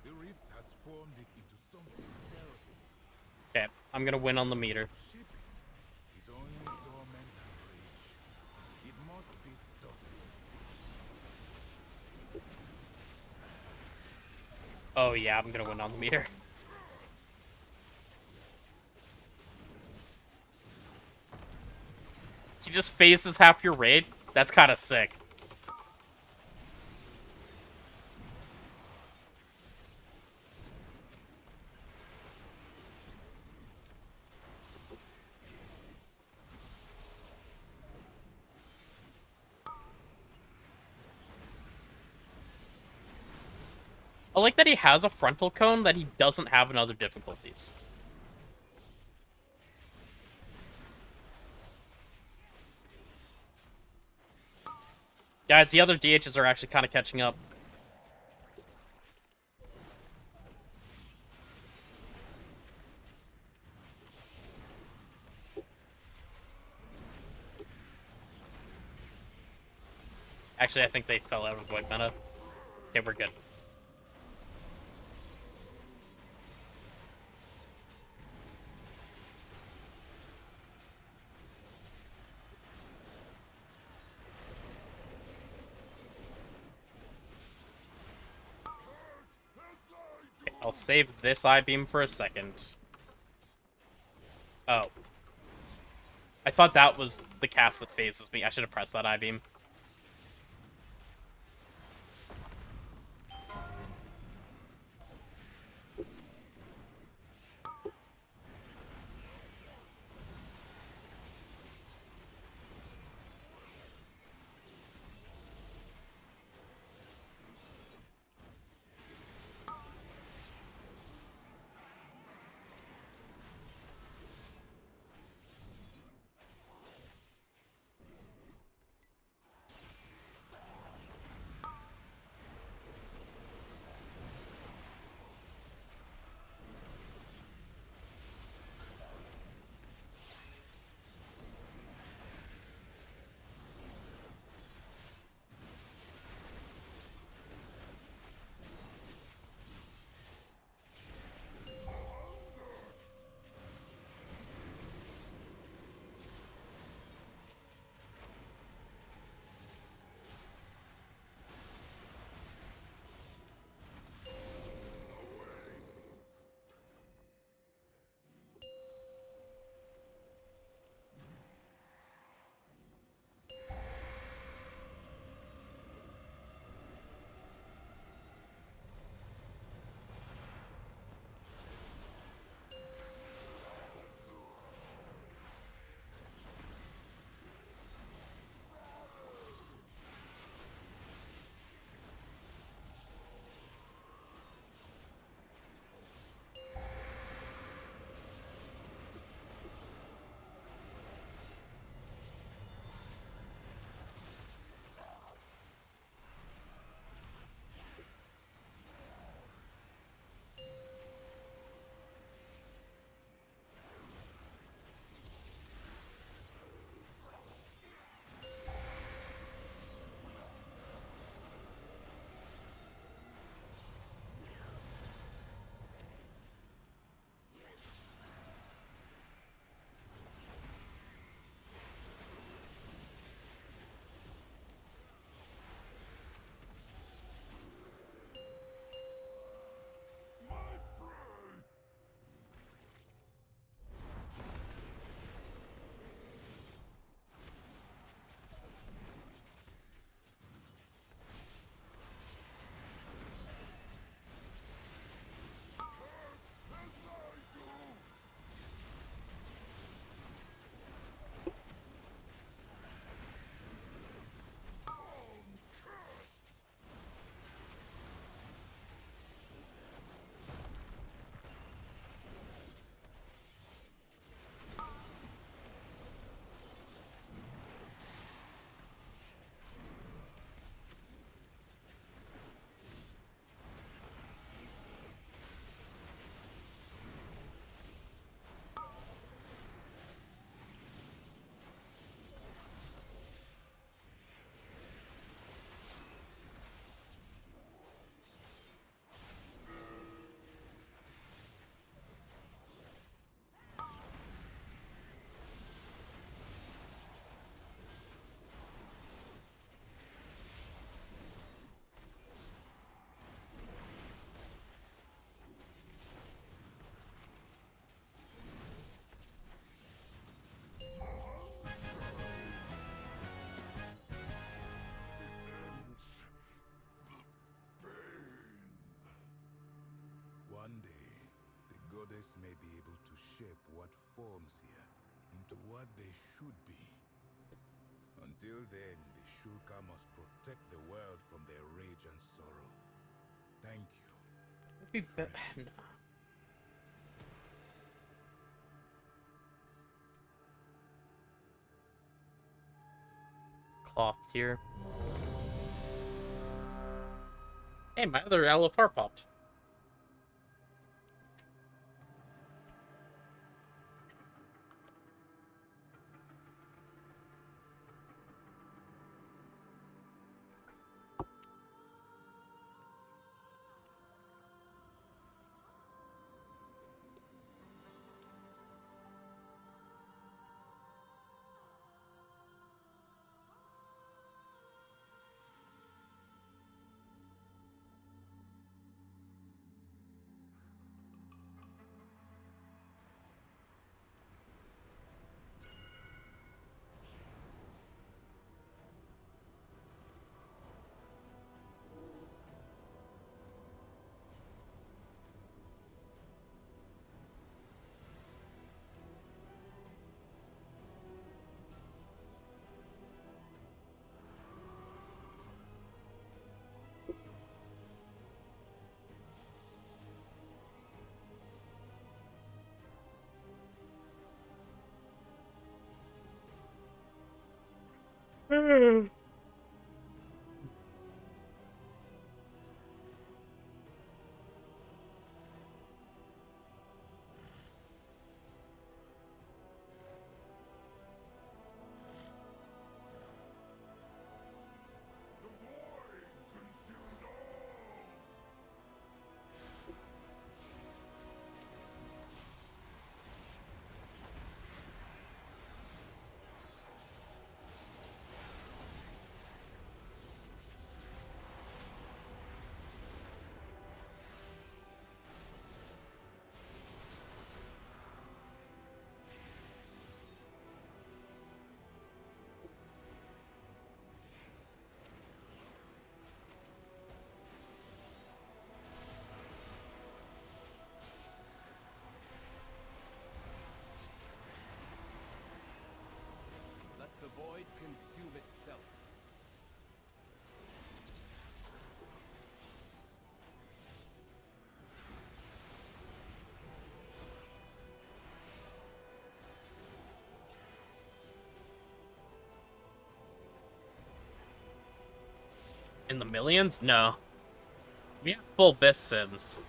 The rift has formed it into something terrible. Okay, I'm gonna win on the meter. It's only dormant rage. It must be stopped. Oh yeah, I'm gonna win on the meter. He just phases half your raid? That's kind of sick. I like that he has a frontal cone that he doesn't have in other difficulties. Guys, the other DHs are actually kind of catching up. Actually, I think they fell out of white meta. Okay, we're good. Okay, I'll save this I-beam for a second. Oh. I thought that was the cast that phases me. I should have pressed that I-beam. goddess may be able to shape what forms here into what they should be. Until then, the Shulka must protect the world from their rage and sorrow. Thank you. No. Cloth here. Hey, my other LFR popped. Let the void consume itself. In the millions? No. We have full BIS sims.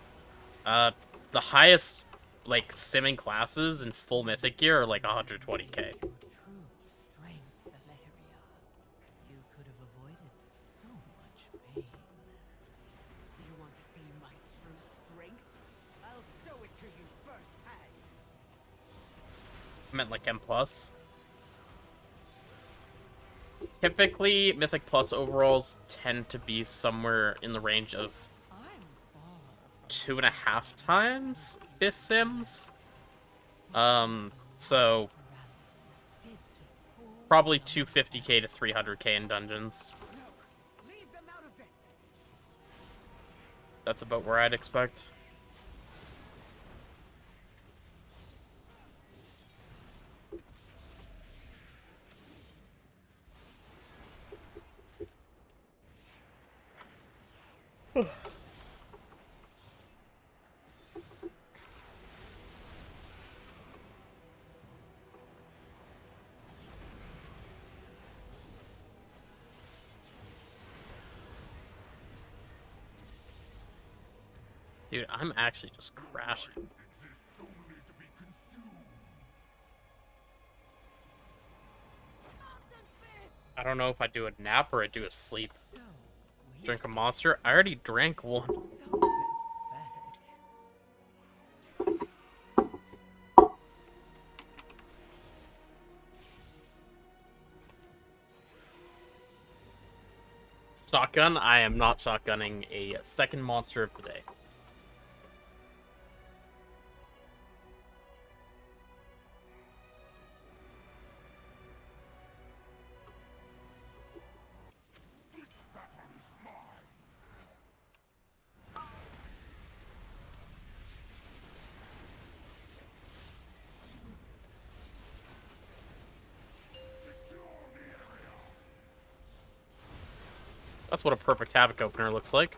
The highest, like, simming classes in full Mythic gear are like 120k. You could have avoided so much pain. You want to see my true strength? I'll show it to you firsthand. I meant like M+. Typically, Mythic Plus overalls tend to be somewhere in the range of 2.5 times BIS sims. So probably 250k to 300k in dungeons. That's about where I'd expect. Dude, I'm actually just crashing. I don't know if I do a nap or I do a sleep. Drink a monster? I already drank one. Shotgun? I am not shotgunning a second monster of the day. That's what a perfect Havoc opener looks like.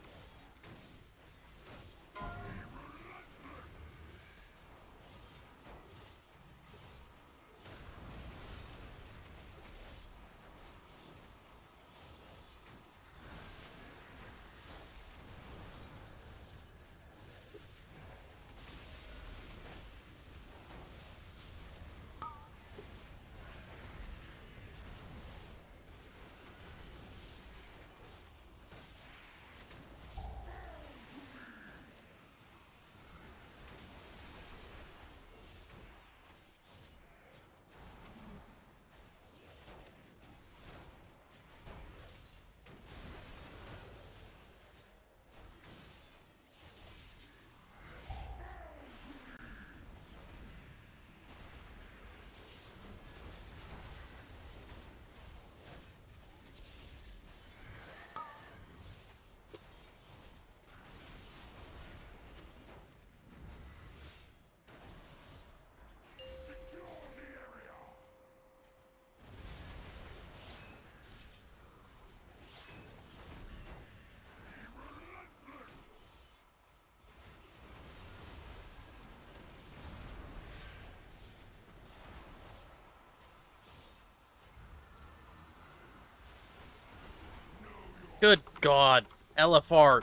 Good God. LFR.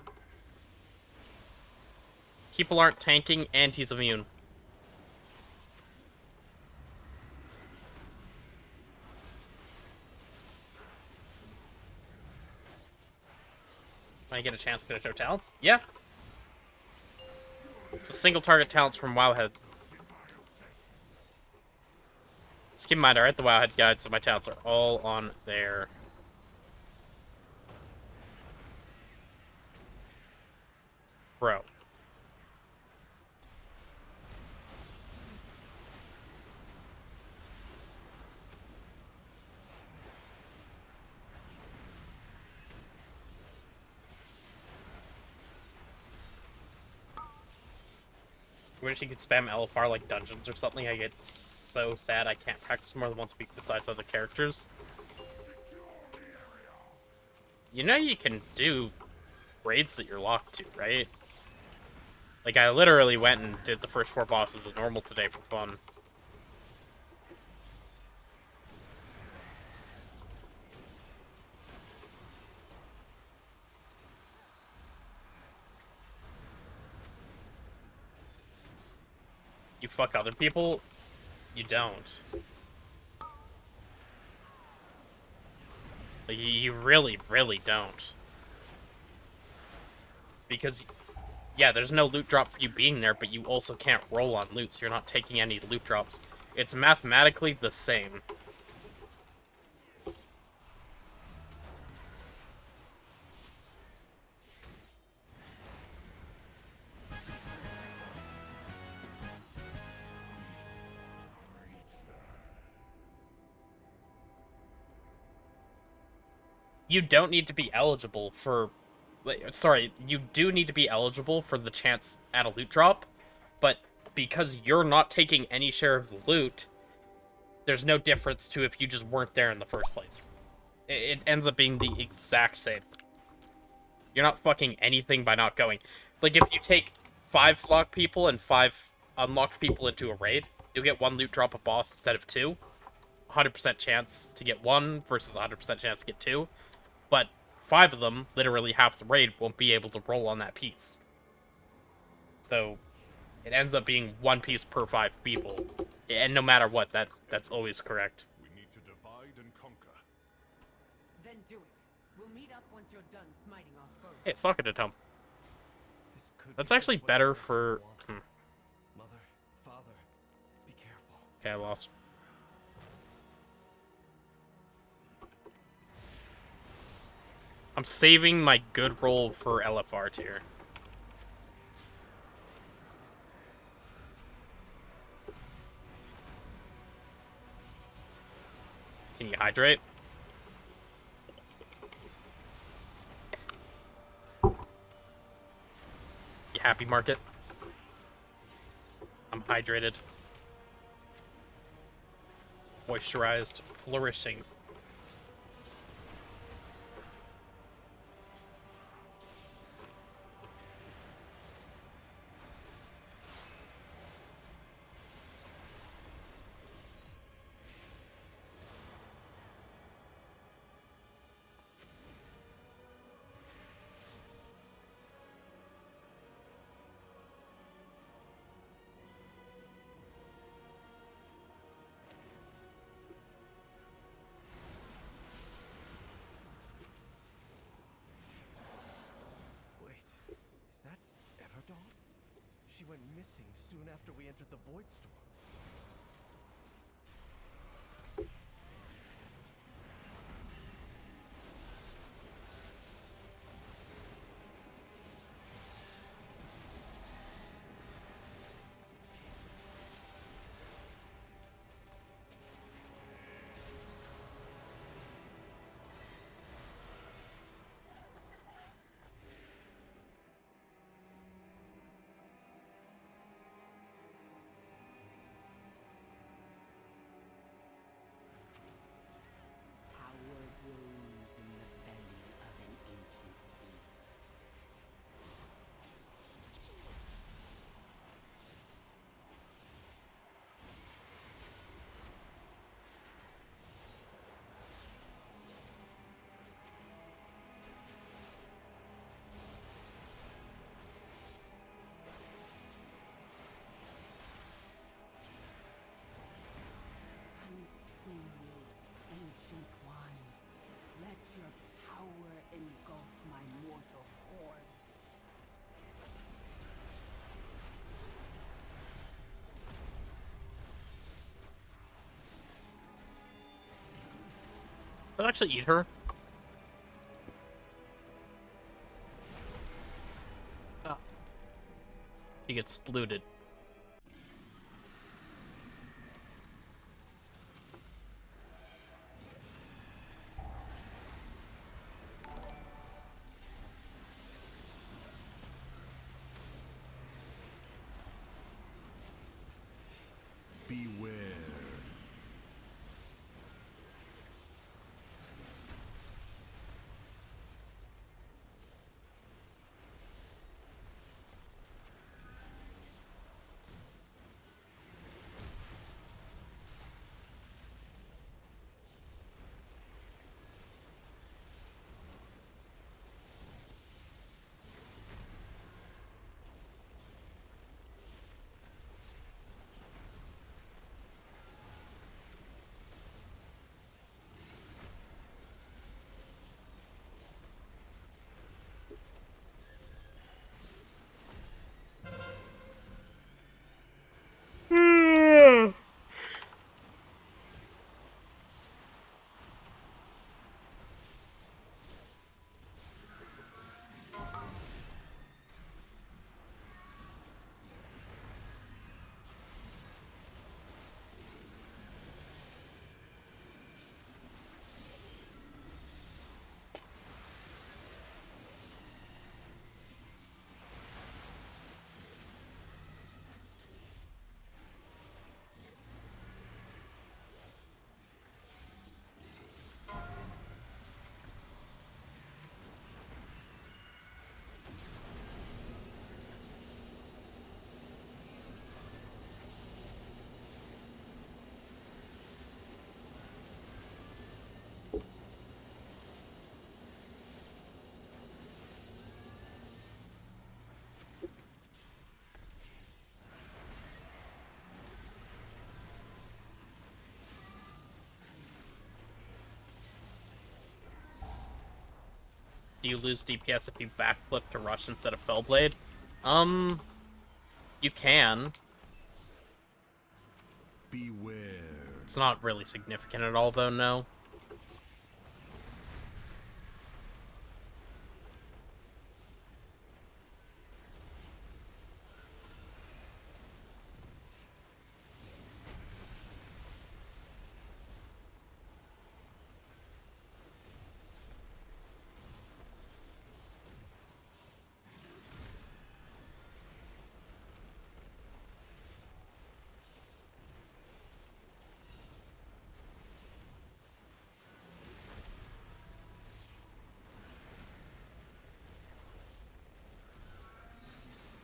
People aren't tanking, and he's immune. I get a chance to show talents? Yeah. It's the single target talents from Wowhead. Just keep in mind, I write the Wowhead guide, so my talents are all on there. Bro. I wish you could spam LFR like dungeons or something. I get so sad I can't practice more than once a week besides other characters. You know you can do raids that you're locked to, right? Like, I literally went and did the first 4 bosses of normal today for fun. You fuck other people? You don't. Like, you really, really don't. Because, yeah, there's no loot drop for you being there, but you also can't roll on loot, so you're not taking any loot drops. It's mathematically the same. You don't need to be eligible for... Sorry, you do need to be eligible for the chance at a loot drop, but because you're not taking any share of the loot, there's no difference to if you just weren't there in the first place. It ends up being the exact same. You're not fucking anything by not going. Like, if you take 5 locked people and 5 unlocked people into a raid, you'll get 1 loot drop a boss instead of 2. 100% chance to get 1 versus 100% chance to get 2. But 5 of them, literally half the raid, won't be able to roll on that piece. So, it ends up being 1 piece per 5 people. And no matter what, that's always correct. We need to divide and conquer. Then do it. We'll meet up once you're done smiting off foes. Hey, socket at home. That's actually better for... Mother, father, be careful. Okay, I lost. I'm saving my good roll for LFR tier. Can you hydrate? You happy, Market? I'm hydrated. Moisturized. Flourishing. went missing soon after we entered the Void Storm. Power grows in the belly of an ancient beast. Consume me, ancient one. Let your power engulf my mortal horde. I'll actually eat her. Oh. She gets splooted. Beware. Do you lose DPS if you backflip to rush instead of Fellblade? You can. Beware. It's not really significant at all, though, no.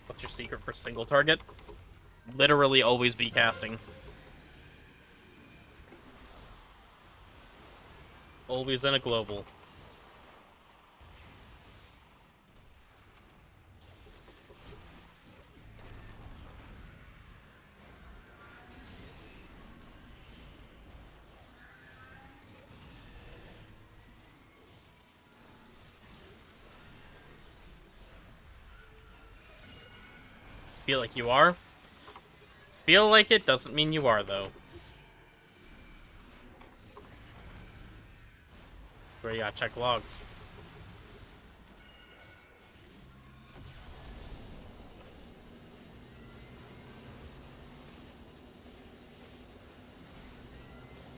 What's your secret for single target? Literally always be casting. Always in a global. feel like you are. Feel like it doesn't mean you are, though. That's where you gotta check logs.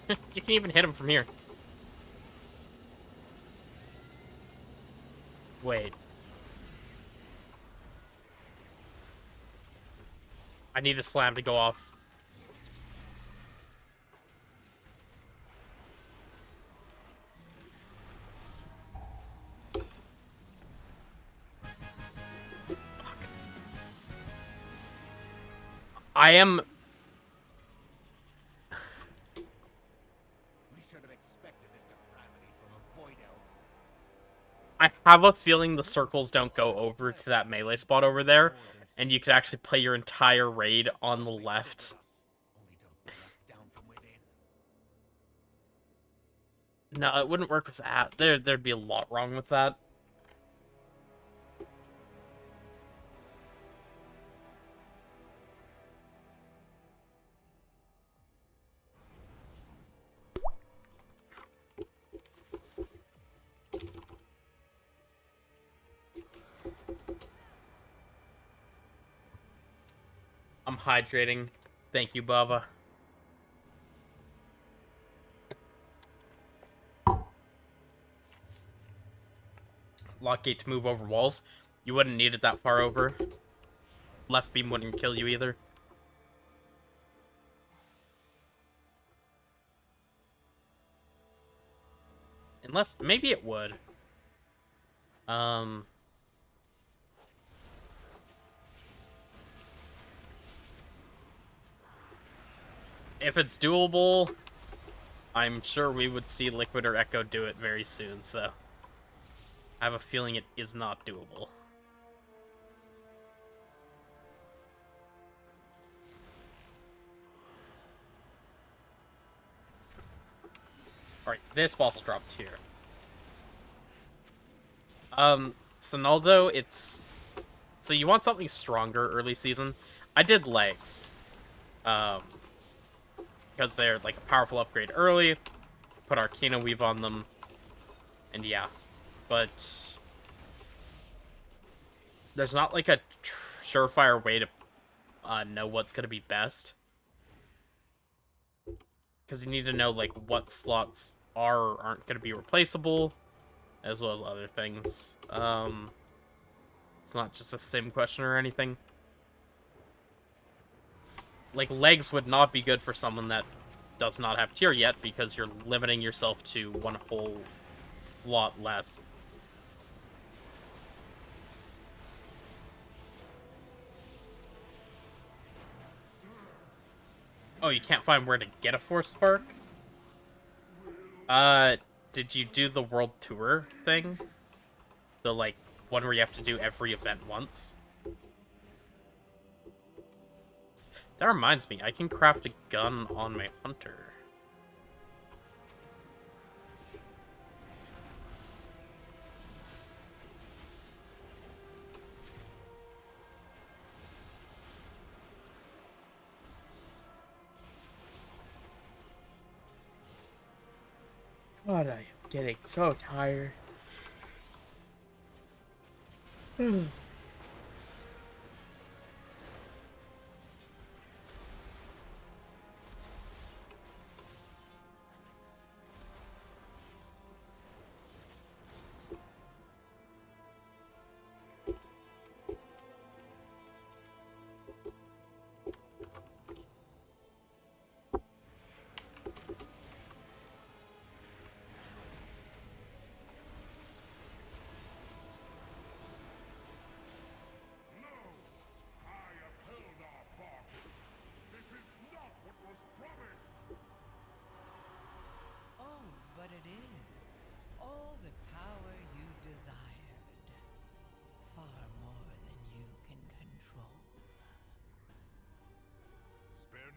You can even hit him from here. Wait. I need a slam to go off. I am... We should have expected this depravity from a void elf. I have a feeling the circles don't go over to that melee spot over there, and you could actually play your entire raid on the left. No, it wouldn't work with that. There'd be a lot wrong with that. I'm hydrating. Thank you, Baba. Lockgate to move over walls. You wouldn't need it that far over. Left beam wouldn't kill you either. Unless, maybe it would. If it's doable, I'm sure we would see Liquid or Echo do it very soon, so... I have a feeling it is not doable. Alright, this boss will drop tier. Sonaldo, it's... So you want something stronger early season? I did legs. Because they're like a powerful upgrade early. Put Arcana Weave on them. And yeah. But... there's not like a surefire way to know what's going to be best. Because you need to know like what slots are or aren't going to be replaceable. As well as other things. It's not just a sim question or anything. Like, legs would not be good for someone that does not have tier yet, because you're limiting yourself to one whole slot less. Oh, you can't find where to get a Force Spark? Did you do the World Tour thing? The, like, one where you have to do every event once? That reminds me, I can craft a gun on my hunter. God, I am getting so tired.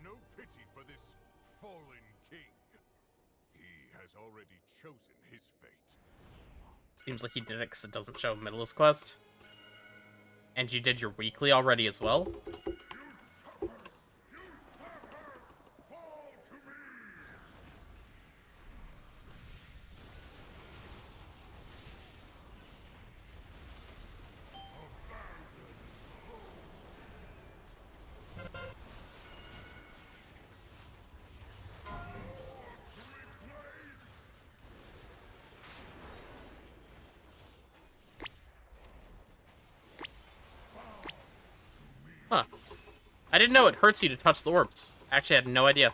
No pity for this fallen king. He has already chosen his fate. Seems like he did it because it doesn't show Middle's quest. And you did your weekly already as well? I didn't know it hurts you to touch the orbs. Actually, I had no idea.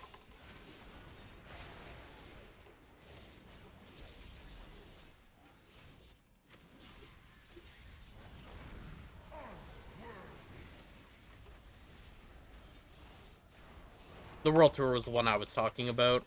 The World Tour was the one I was talking about.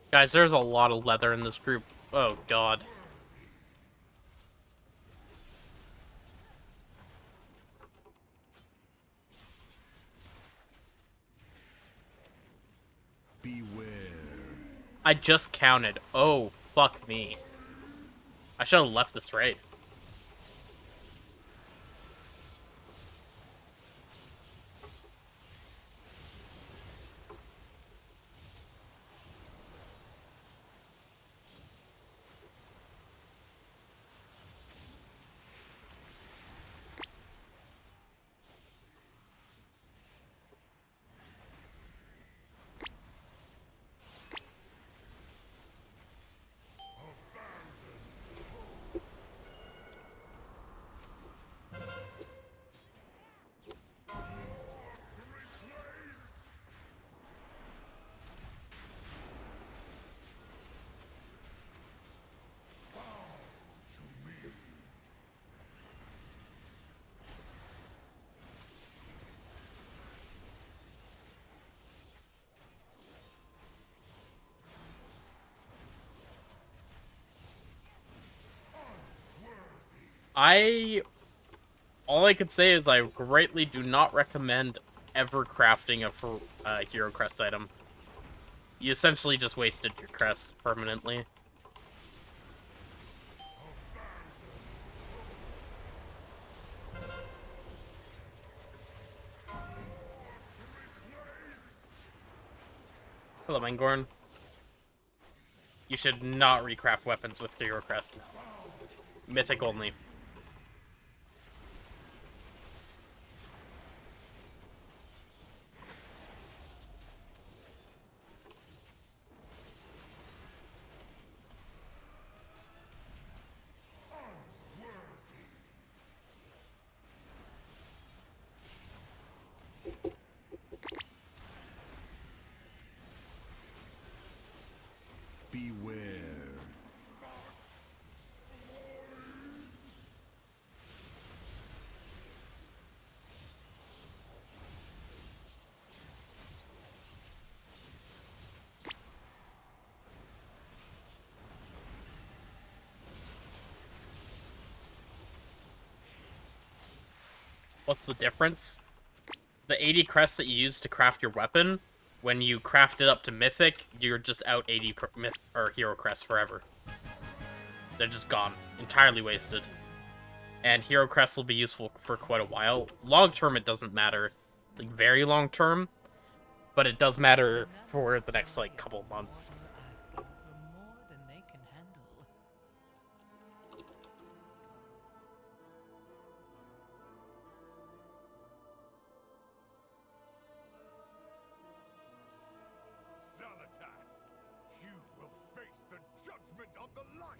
Guys, there's a lot of leather in this group. Oh, God. Beware. I just counted. Oh, fuck me. I should have left this raid. All I could say is I greatly do not recommend ever crafting a hero crest item. You essentially just wasted your crests permanently. Hello, Mangorn. You should not recraft weapons with hero crest. Mythic only. Beware. What's the difference? The 80 crests that you use to craft your weapon, when you craft it up to Mythic, you're just out 80 hero crests forever. They're just gone. Entirely wasted. And hero crests will be useful for quite a while. Long term, it doesn't matter. Like, very long term. But it does matter for the next, like, couple months. You will face the judgment of the light!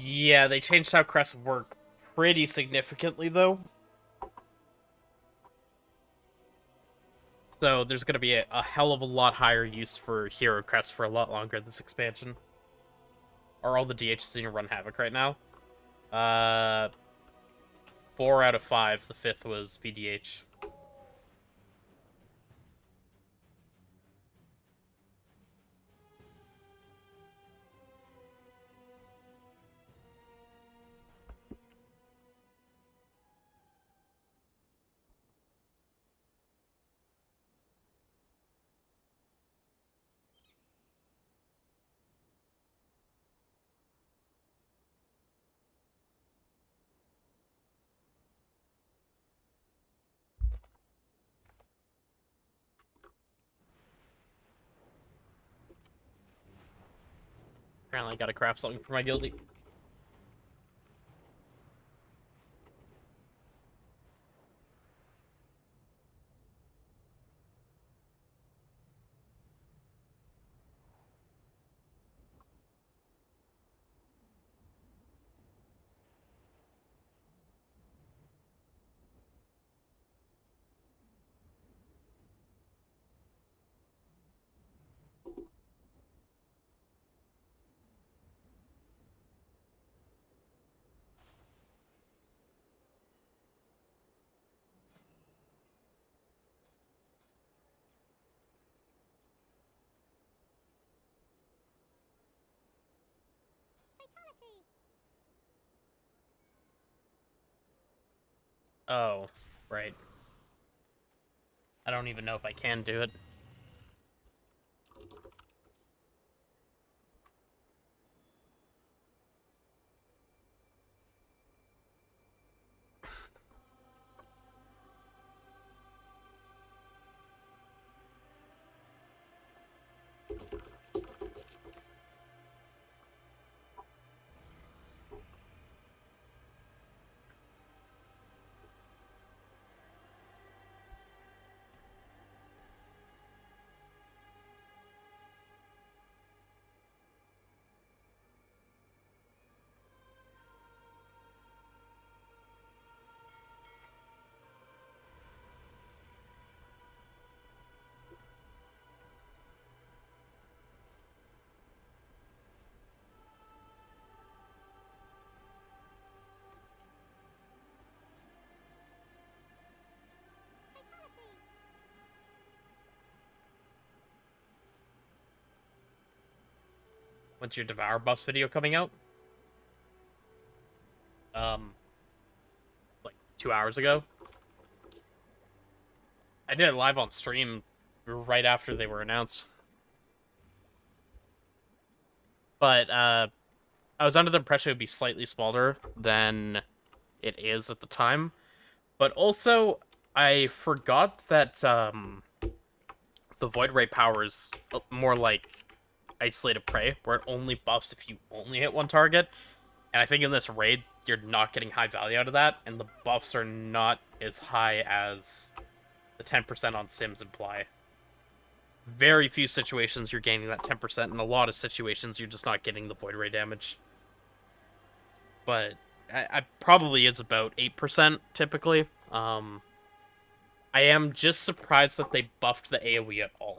Yeah, they changed how crests work pretty significantly, though. So there's going to be a hell of a lot higher use for hero crests for a lot longer this expansion. Are all the DHs in your run Havoc right now? 4 out of 5. The 5th was BDH. Apparently I gotta craft something for my guildie. Oh, right. I don't even know if I can do it. When's your Devour buffs video coming out? Like 2 hours ago. I did it live on stream right after they were announced. But I was under the impression it would be slightly smaller than it is at the time. But also, I forgot that the Void Ray power is more like Isolated Prey, where it only buffs if you only hit one target. And I think in this raid, you're not getting high value out of that, and the buffs are not as high as the 10% on Sims imply. Very few situations you're gaining that 10%, and a lot of situations you're just not getting the Void Ray damage. But I probably is about 8% typically. I am just surprised that they buffed the AoE at all.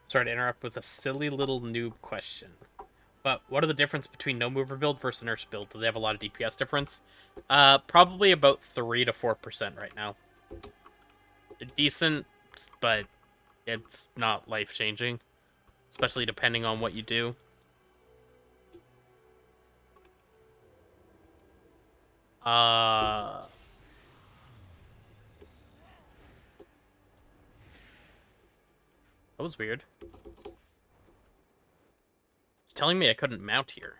Sorry to interrupt with a silly little noob question. But what are the difference between no mover build versus inertia build? Do they have a lot of DPS difference? Probably about 3 to 4% right now. Decent, but it's not life-changing. Especially depending on what you do. That was weird. It's telling me I couldn't mount here.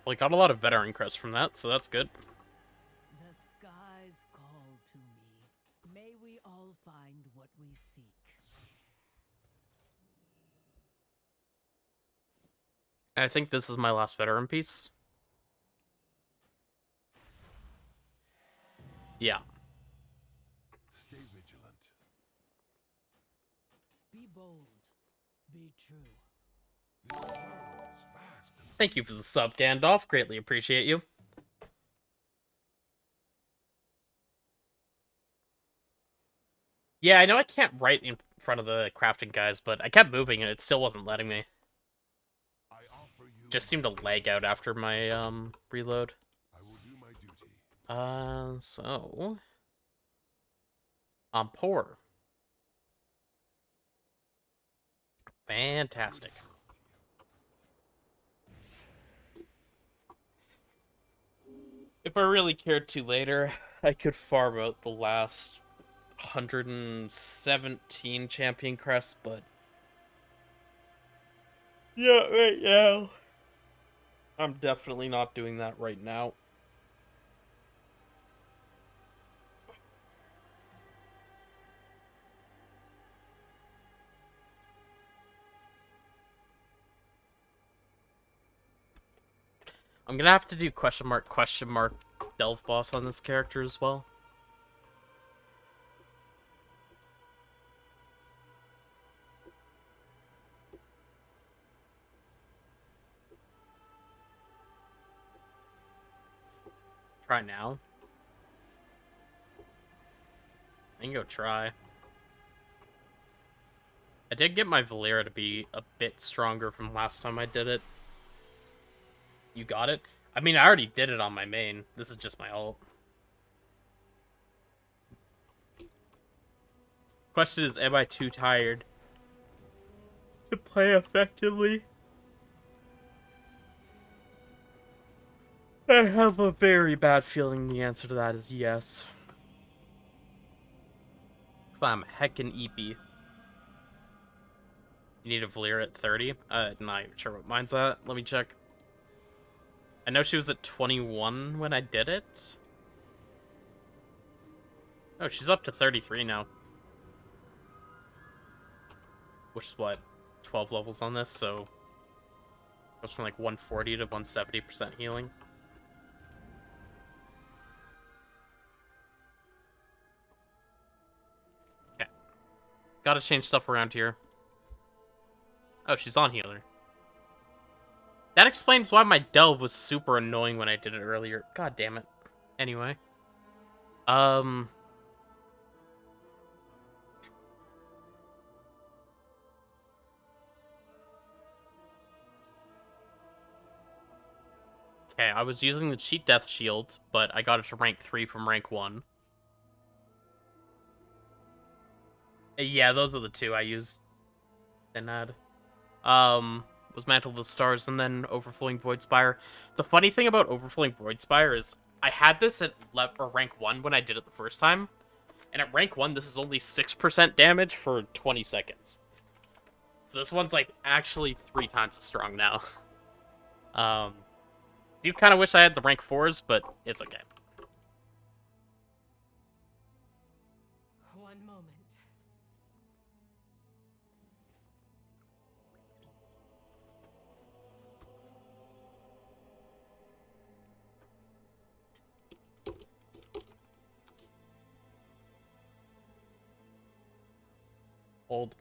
Well, I got a lot of veteran crests from that, so that's good. The skies call to me. May we all find what we seek. I think this is my last veteran piece. Yeah. Stay vigilant. Be bold. Be true. This world is vast and Thank you for the sub, Gandalf. Greatly appreciate you. Yeah, I know I can't write in front of the crafting guys, but I kept moving and it still wasn't letting me. I offer you Just seemed to lag out after my reload. I will do my duty. So I'm poor. Fantastic. If I really cared to later, I could farm out the last 117 champion crests, but yeah, right now I'm definitely not doing that right now. I'm gonna have to do question mark delve boss on this character as well. Try now. I can go try. I did get my Valera to be a bit stronger from last time I did it. You got it? I mean, I already did it on my main. This is just my ult. Question is, am I too tired to play effectively? I have a very bad feeling the answer to that is yes. Because I'm heckin' eepy. You need a Valera at 30? Not even sure what mine's at. Let me check. I know she was at 21 when I did it. Oh, she's up to 33 now. Which is what? 12 levels on this, so... goes from like 140 to 170% healing. Okay. Gotta change stuff around here. Oh, she's on healer. That explains why my delve was super annoying when I did it earlier. God damn it. Anyway. Okay, I was using the cheat death shield, but I got it to rank 3 from rank 1. Yeah, those are the two I used. And add. Was Mantle of the Stars and then Overflowing Void Spire. The funny thing about Overflowing Void Spire is I had this at rank 1 when I did it the first time. And at rank 1, this is only 6% damage for 20 seconds. So this one's like actually 3 times as strong now. Do kind of wish I had the rank 4s, but it's okay. One moment. Hold.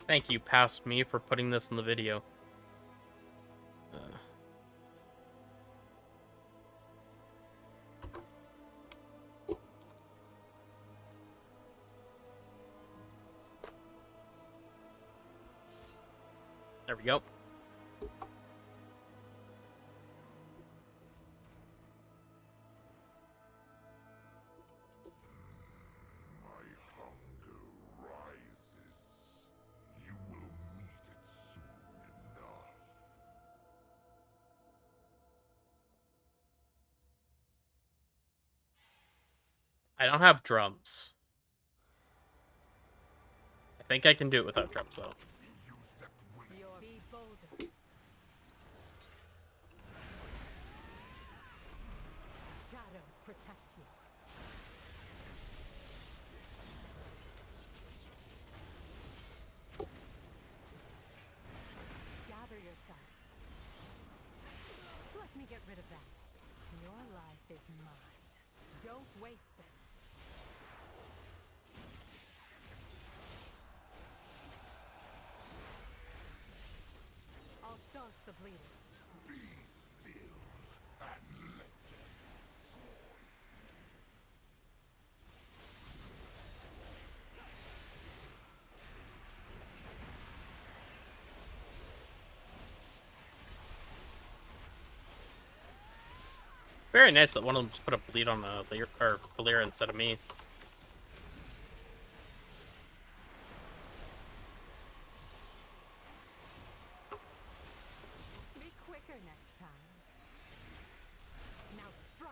Thank you, past me, for putting this in the video. There we go. my hunger rises. You will meet it soon enough. I don't have drums. I think I can do it without drums, though. Be bolder. Shadows protect you. Gather yourself. Let me get rid of that. Your life is mine. Don't waste this. I'll staunch the bleeding. Very nice that one of them just put a bleed on Valera instead of me. Be quicker next time. Now strike.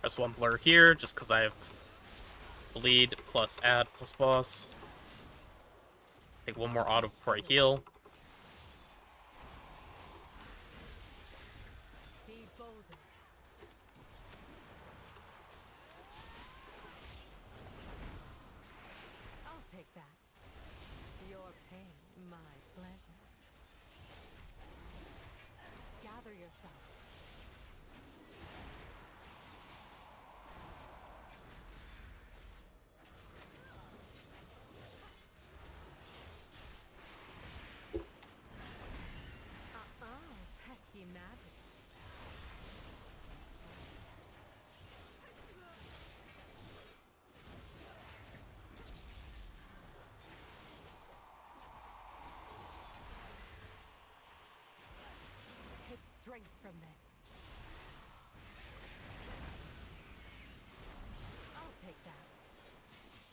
Press 1 blur here, just because I have bleed plus add plus boss. Take one more auto before I heal. Be bolder. I'll take that. Your pain, my pleasure. Gather yourself. Pesky magic. Take strength from this. I'll take that.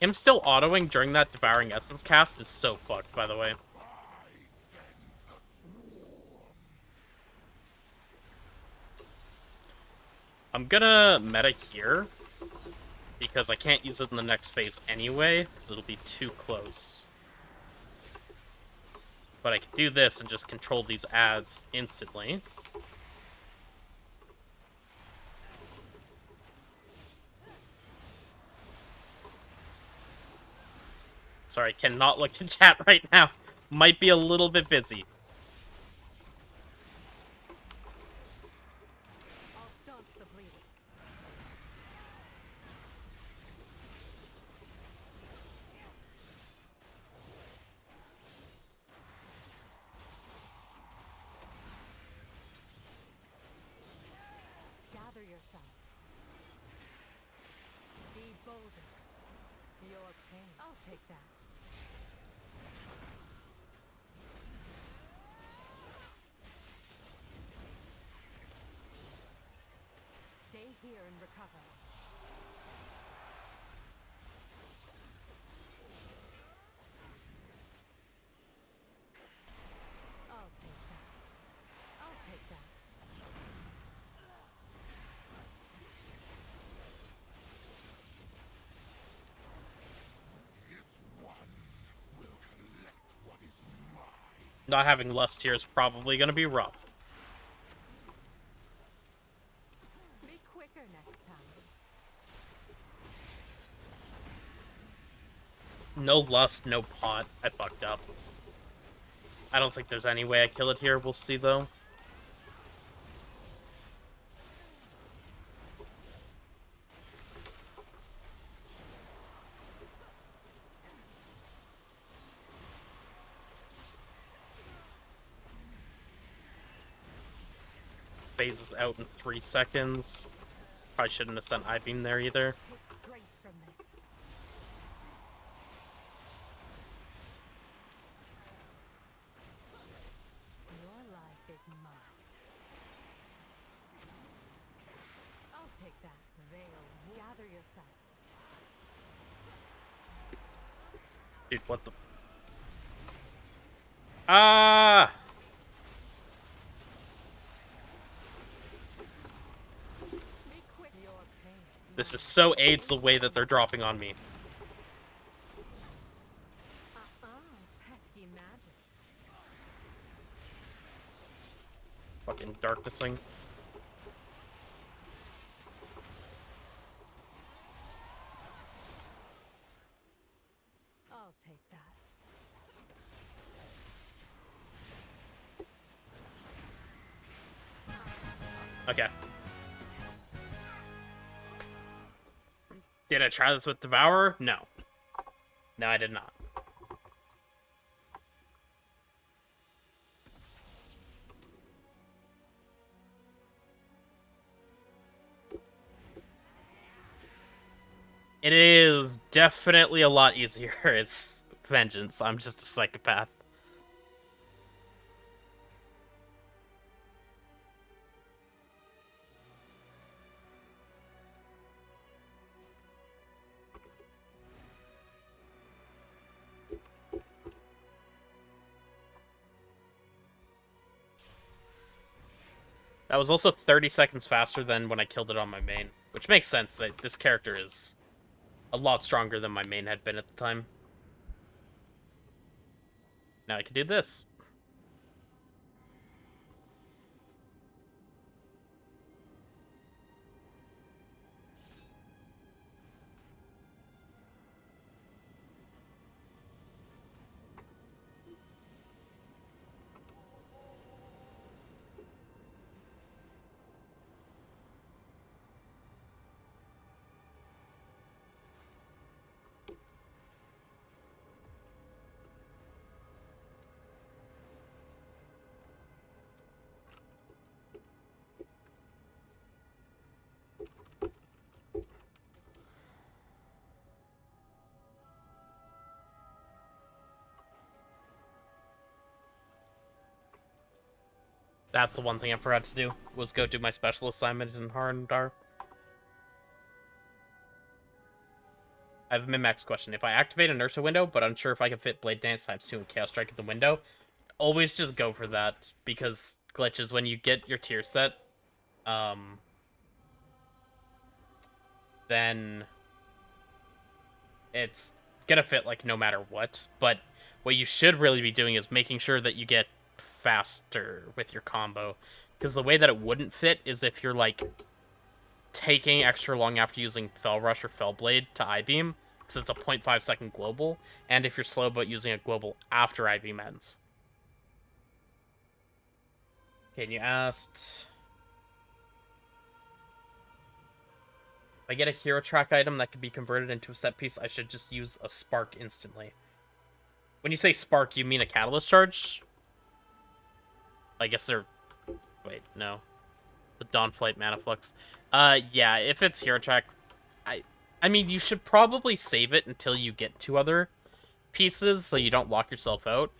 Him still autoing during that Devouring Essence cast is so fucked, by the way. I'm gonna meta here, because I can't use it in the next phase anyway, because it'll be too close. But I can do this and just control these ads instantly. Sorry, cannot look at chat right now. Might be a little bit busy. I'll staunch the bleeding. Gather yourself. Be bolder. Your pain. I'll take that. Stay here and recover. I'll take that. I'll take that. Not having Lust here is probably going to be rough. Be quicker next time. No Lust, no pot. I fucked up. I don't think there's any way I kill it here. We'll see, though. This phases out in 3 seconds. Probably shouldn't have sent I-Beam there either. Take strength from this. Your life is mine. I'll take that. Veil. Gather yourself. Dude, what the... Ah! This is so aids the way that they're dropping on me. Pesky magic. Fucking darknessing. I'll take that. Okay. Did I try this with Devourer? No. No, I did not. It is definitely a lot easier. It's Vengeance. I'm just a psychopath. That was also 30 seconds faster than when I killed it on my main, which makes sense. That this character is a lot stronger than my main had been at the time. Now I can do this. That's the one thing I forgot to do, was go do my special assignment in Harndar. I have a min-max question. If I activate Inertia window, but unsure if I can fit Blade Dance ×2 and Chaos Strike at the window, always just go for that, because glitches, when you get your tier set, then it's gonna fit, like, no matter what. But what you should really be doing is making sure that you get faster with your combo, because the way that it wouldn't fit is if you're, like, taking extra long after using Fell Rush or Fell Blade to I-Beam, because it's a 0.5 second global, and if you're slow but using a global after I-Beam ends. Okay, and you asked... if I get a hero track item that can be converted into a set piece, I should just use a spark instantly. When you say spark, you mean a catalyst charge? I guess they're... wait, no. The Dawnflight Mana Flux. Yeah, if it's hero track, I mean, you should probably save it until you get to other pieces, so you don't lock yourself out.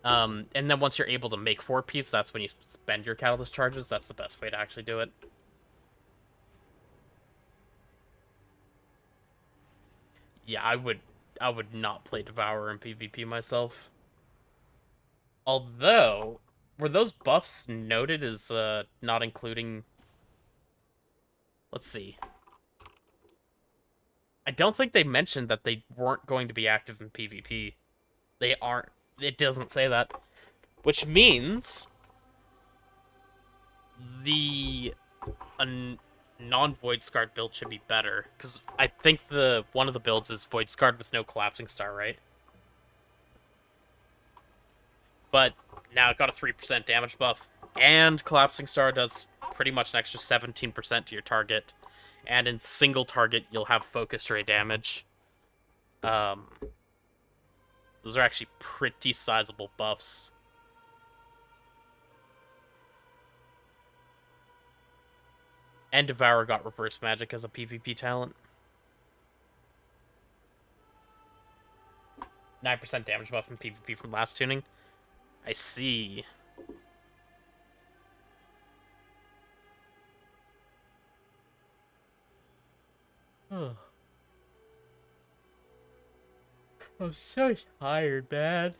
And then once you're able to make 4 pieces, that's when you spend your catalyst charges. That's the best way to actually do it. Yeah, I would not play Devourer in PvP myself. Although, were those buffs noted as not including... let's see. I don't think they mentioned that they weren't going to be active in PvP. They aren't. It doesn't say that. Which means the non-Void Scarred build should be better. Because I think one of the builds is Void Scarred with no Collapsing Star, right? But now it got a 3% damage buff. And Collapsing Star does pretty much an extra 17% to your target. And in single target, you'll have focus ray damage. Those are actually pretty sizable buffs. And Devourer got reverse magic as a PvP talent. 9% damage buff in PvP from last tuning. I see. I'm so tired, man.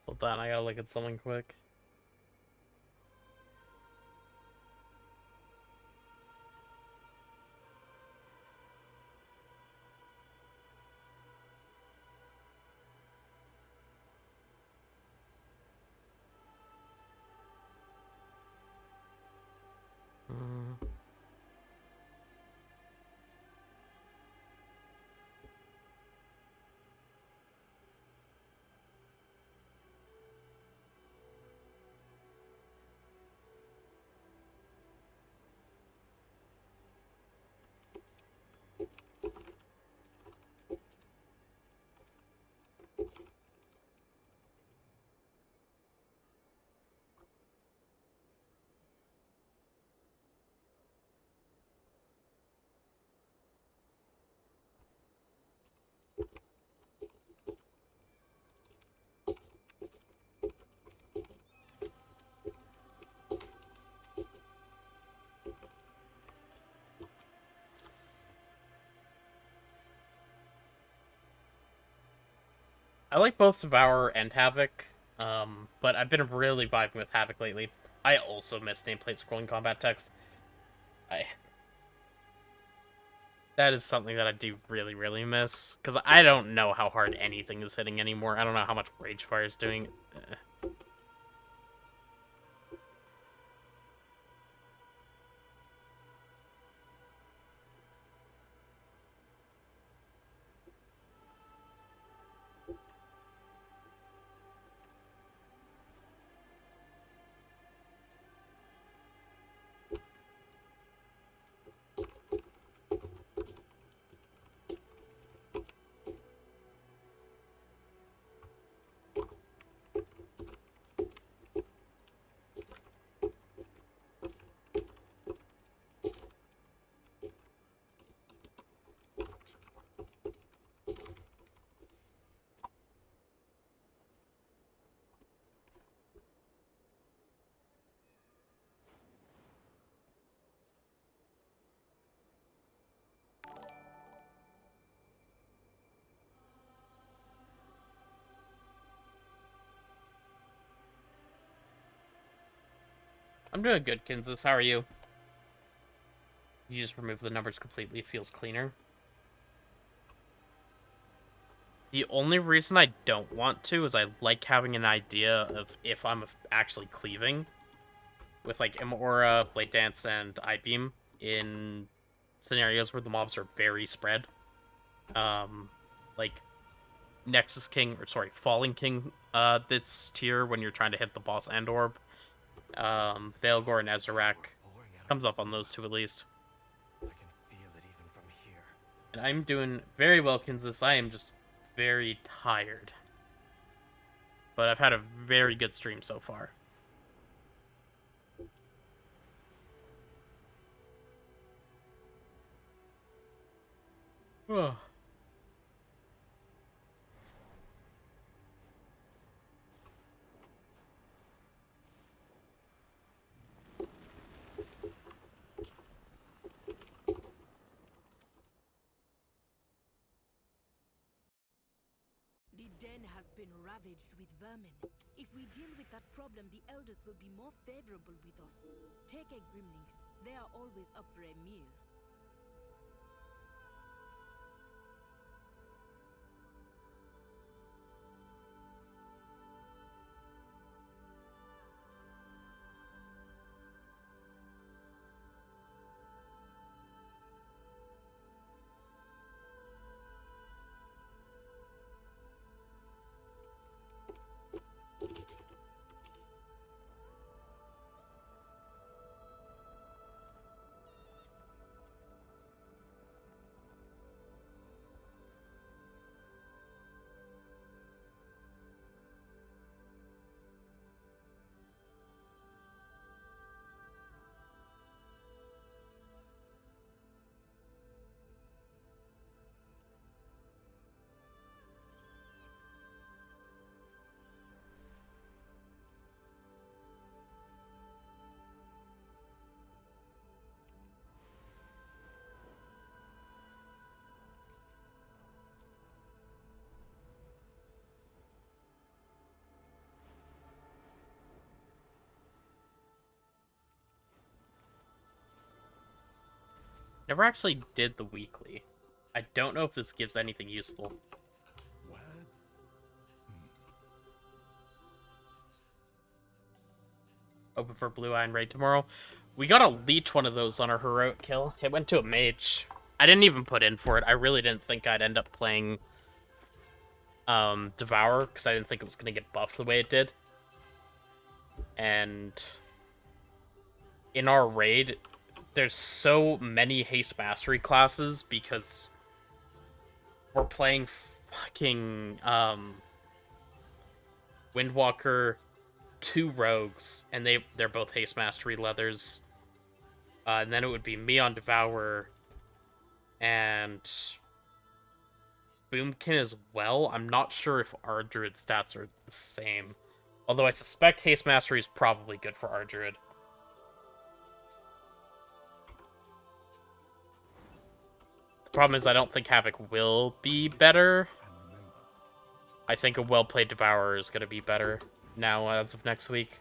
Hold on, I gotta look at something quick. I like both Devourer and Havoc, but I've been really vibing with Havoc lately. I also miss nameplate scrolling combat text. I That is something that I do really, really miss, because I don't know how hard anything is hitting anymore. I don't know how much Ragefire is doing. I'm doing good, Kinzus. How are you? You just remove the numbers completely. It feels cleaner. The only reason I don't want to is I like having an idea of if I'm actually cleaving with like Imora, Blade Dance, and Eye-Beam in scenarios where the mobs are very spread. Like Nexus King, or sorry, Falling King, this tier when you're trying to hit the boss and orb. Veilgore and Ezrak comes up on those two at least. I can feel it even from here. And I'm doing very well, Kinzus. I am just very tired. But I've had a very good stream so far. Oh. The den has been ravaged with vermin. If we deal with that problem, the elders will be more favorable with us. Take a Grimlings. They are always up for a meal. Never actually did the weekly. I don't know if this gives anything useful. What? Open for Blue Eye and Raid tomorrow. We got a leech one of those on our heroic kill. It went to a mage. I didn't even put in for it. I really didn't think I'd end up playing Devourer, because I didn't think it was going to get buffed the way it did. And in our raid, there's so many haste mastery classes because we're playing fucking Windwalker, 2 rogues, and they're both haste mastery leathers. And then it would be me on Devourer and Boomkin as well. I'm not sure if our druid stats are the same. Although I suspect haste mastery is probably good for our druid. The problem is I don't think Havoc will be better. I think a well-played Devourer is going to be better now as of next week.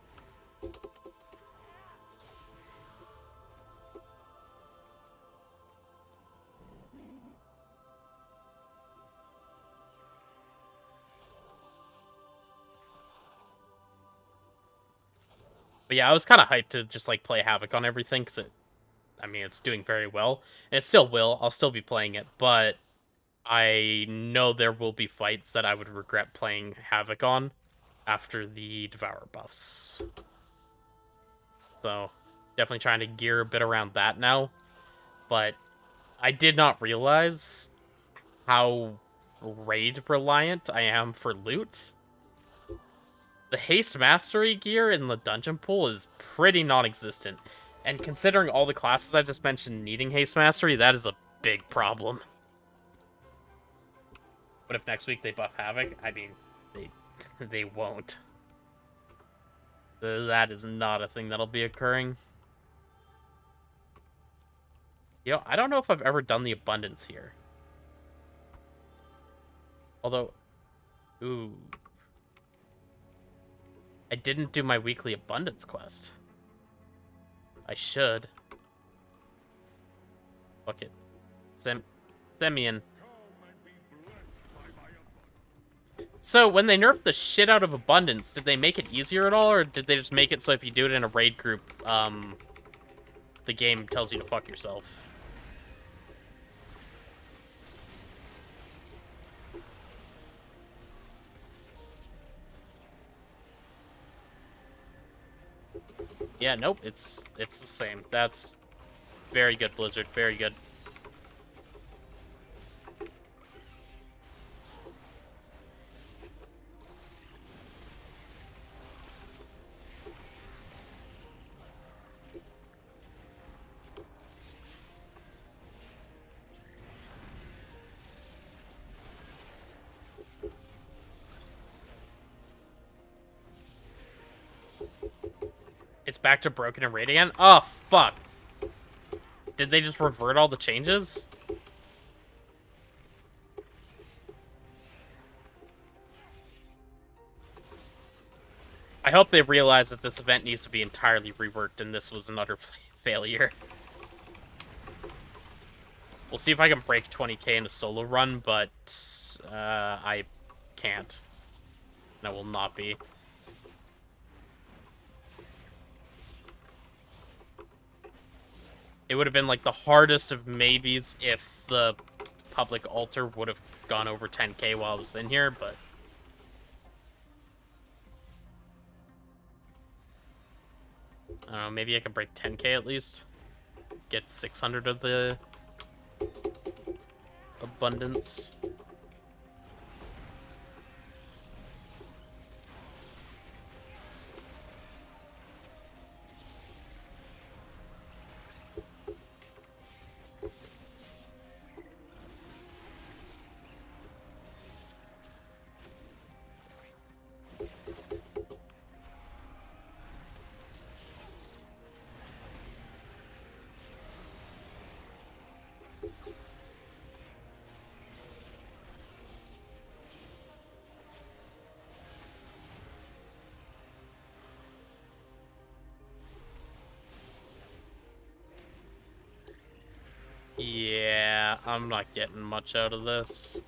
But yeah, I was kind of hyped to just like play Havoc on everything because it's doing very well. And it still will. I'll still be playing it, but I know there will be fights that I would regret playing Havoc on after the Devourer buffs. So, definitely trying to gear a bit around that now. But I did not realize how raid reliant I am for loot. The haste mastery gear in the dungeon pool is pretty non-existent. And considering all the classes I just mentioned needing haste mastery, that is a big problem. But if next week they buff Havoc, I mean, they won't. That is not a thing that'll be occurring. You know, I don't know if I've ever done the abundance here. Although, ooh. I didn't do my weekly abundance quest. I should. Fuck it. Send me in. So, when they nerfed the shit out of abundance, did they make it easier at all, or did they just make it so if you do it in a raid group, the game tells you to fuck yourself? Yeah, nope, it's the same. That's very good, Blizzard. Very good. It's back to broken and raid again? Oh, fuck. Did they just revert all the changes? I hope they realize that this event needs to be entirely reworked and this was an utter failure. We'll see if I can break 20k in a solo run, but I can't. And I will not be. It would have been like the hardest of maybes if the public altar would have gone over 10k while I was in here, but I don't know, maybe I can break 10k at least. Get 600 of the abundance. I'm not getting much out of this.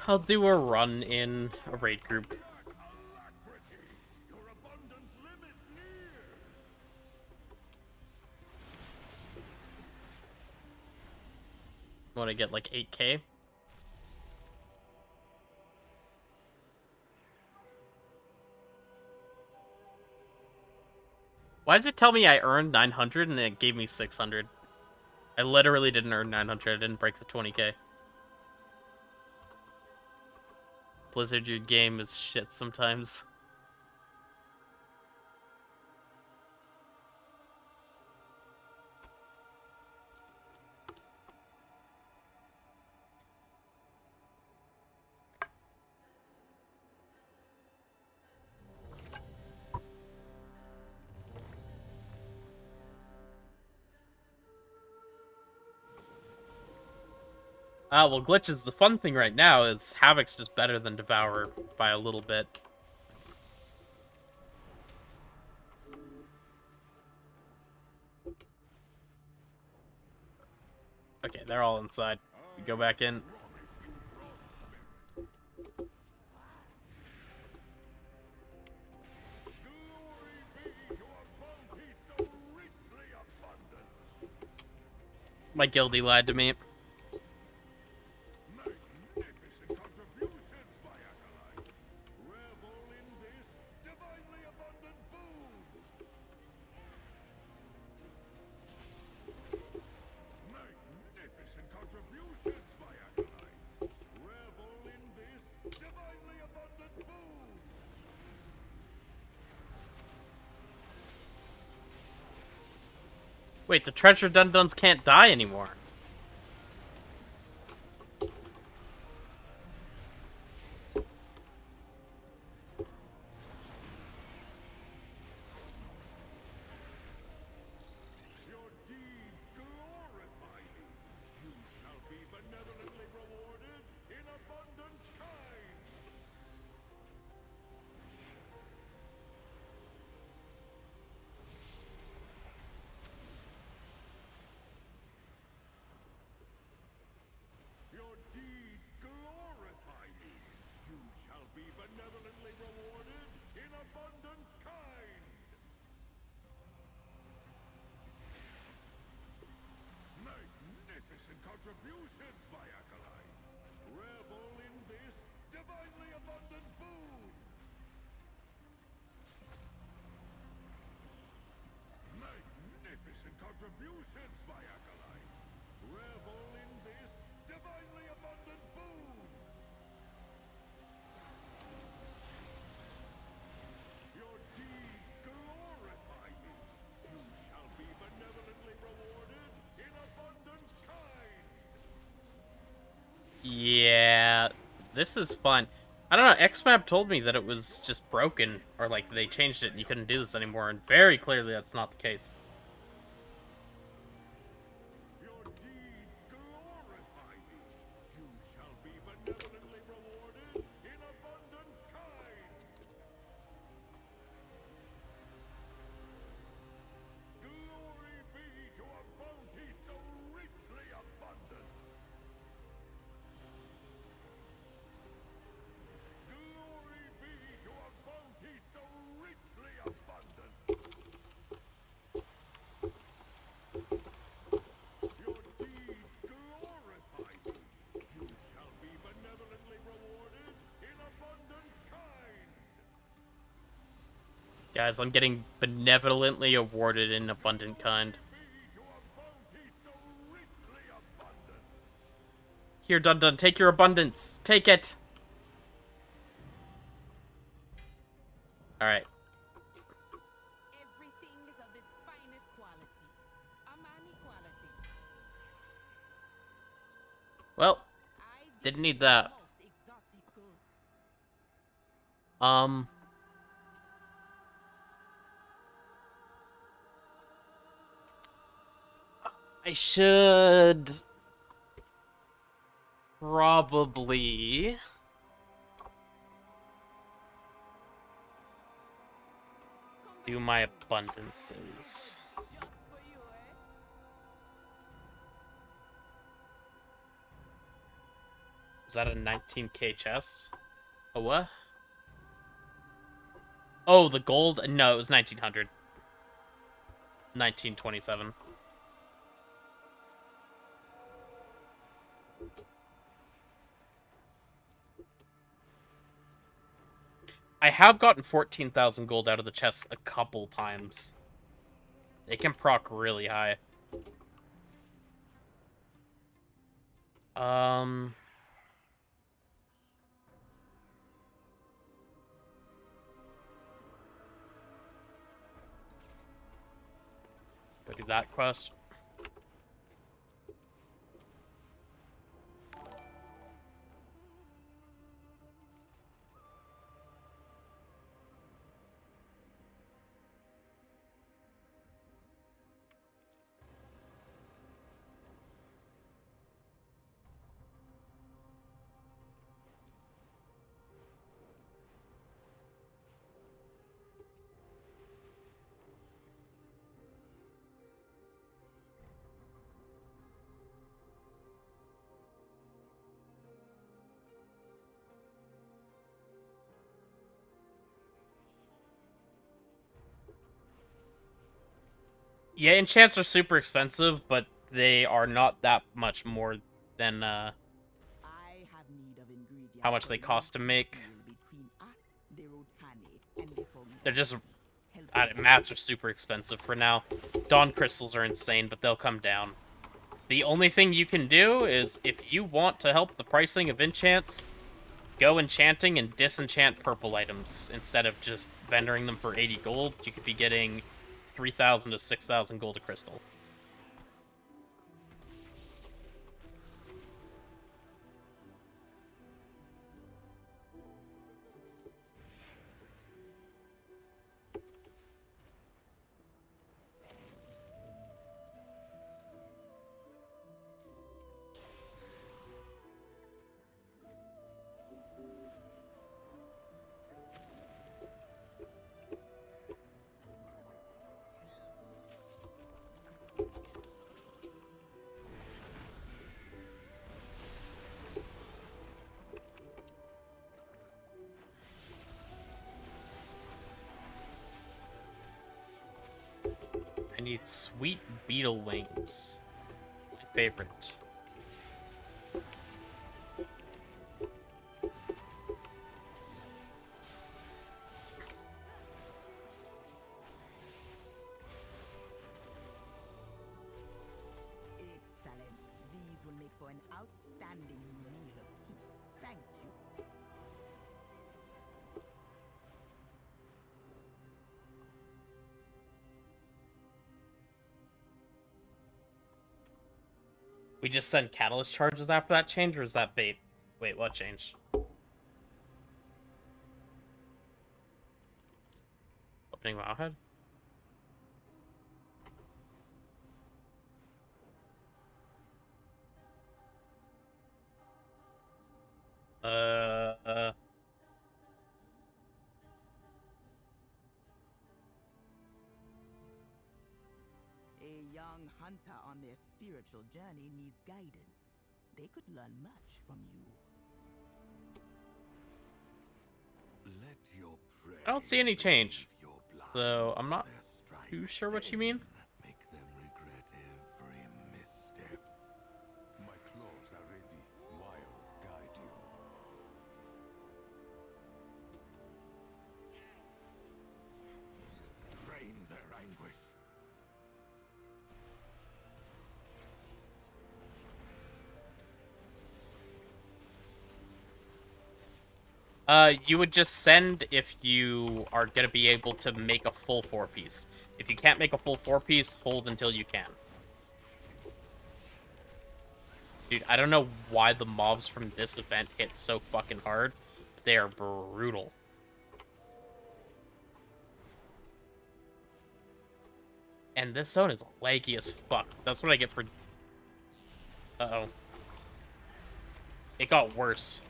I'll do a run in a raid group. Want to get like 8k? Why does it tell me I earned 900 and then it gave me 600? I literally didn't earn 900. I didn't break the 20k. Blizzard, your game is shit sometimes. Well, glitches. The fun thing right now is Havoc's just better than Devourer by a little bit. Okay, they're all inside. We go back in. My guildie lied to me. Wait, the treasure dun-duns can't die anymore. Contributions, my acolytes! Revel in this divinely abundant boon! Magnificent contributions, my acolytes! Revel in this divinely abundant boon! Your deeds glorify me! You shall be benevolently rewarded in abundant kind! Yeah, this is fun. I don't know, XMAP told me that it was just broken, or like they changed it and you couldn't do this anymore, and very clearly that's not the case. Your deeds glorify me. You shall be benevolently rewarded in abundant kind. Glory be to a bounty so richly abundant. Glory be to a bounty so richly abundant. Your deeds glorify me. You shall be benevolently rewarded in abundant kind. Guys, I'm getting benevolently awarded in abundant kind. Here, Dun-Dun, take your abundance. Take it. Alright. Everything is of the finest quality. Amani quality. Well, didn't need that. Most exotic goods. I should probably do my abundances. Is that a 19k chest? A what? Oh, the gold? No, it was 1900. 1927. I have gotten 14,000 gold out of the chests a couple times. They can proc really high. Go do that quest. Yeah, enchants are super expensive, but they are not that much more than how much they cost to make. They're just mats are super expensive for now. Dawn crystals are insane, but they'll come down. The only thing you can do is, if you want to help the pricing of enchants, go enchanting and disenchant purple items instead of just vendoring them for 80 gold. You could be getting 3,000 to 6,000 gold a crystal. I need sweet beetle wings. My favorite. Excellent. These will make for an outstanding meal of peace. Thank you. We just send catalyst charges after that change, or is that bait? Wait, what changed? Opening Wowhead? A young hunter on their spiritual journey needs guidance. They could learn much from you. Let your prey I don't see any change, your blood so I'm not their strife, too sure what you mean. make them regret every misstep. My claws are ready. Wild guide you. Drain their anguish. You would just send if you are gonna be able to make a full 4-piece. If you can't make a full 4-piece, hold until you can. Dude, I don't know why the mobs from this event hit so fucking hard. But they are brutal. And this zone is laggy as fuck. That's what I get for Uh-oh. It got worse.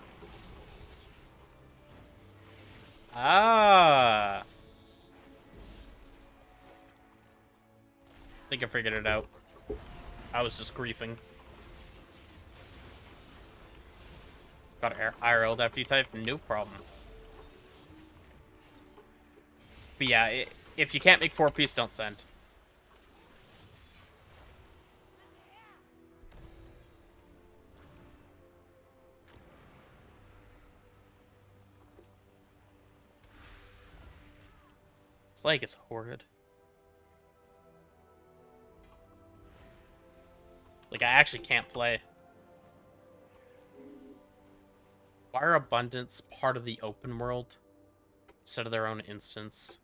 Ah. I think I figured it out. I was just griefing. Got IRL after you type? No problem. But yeah, if you can't make 4-piece, don't send. This leg is horrid. Like, I actually can't play. Why are Abundance part of the open world instead of their own instance?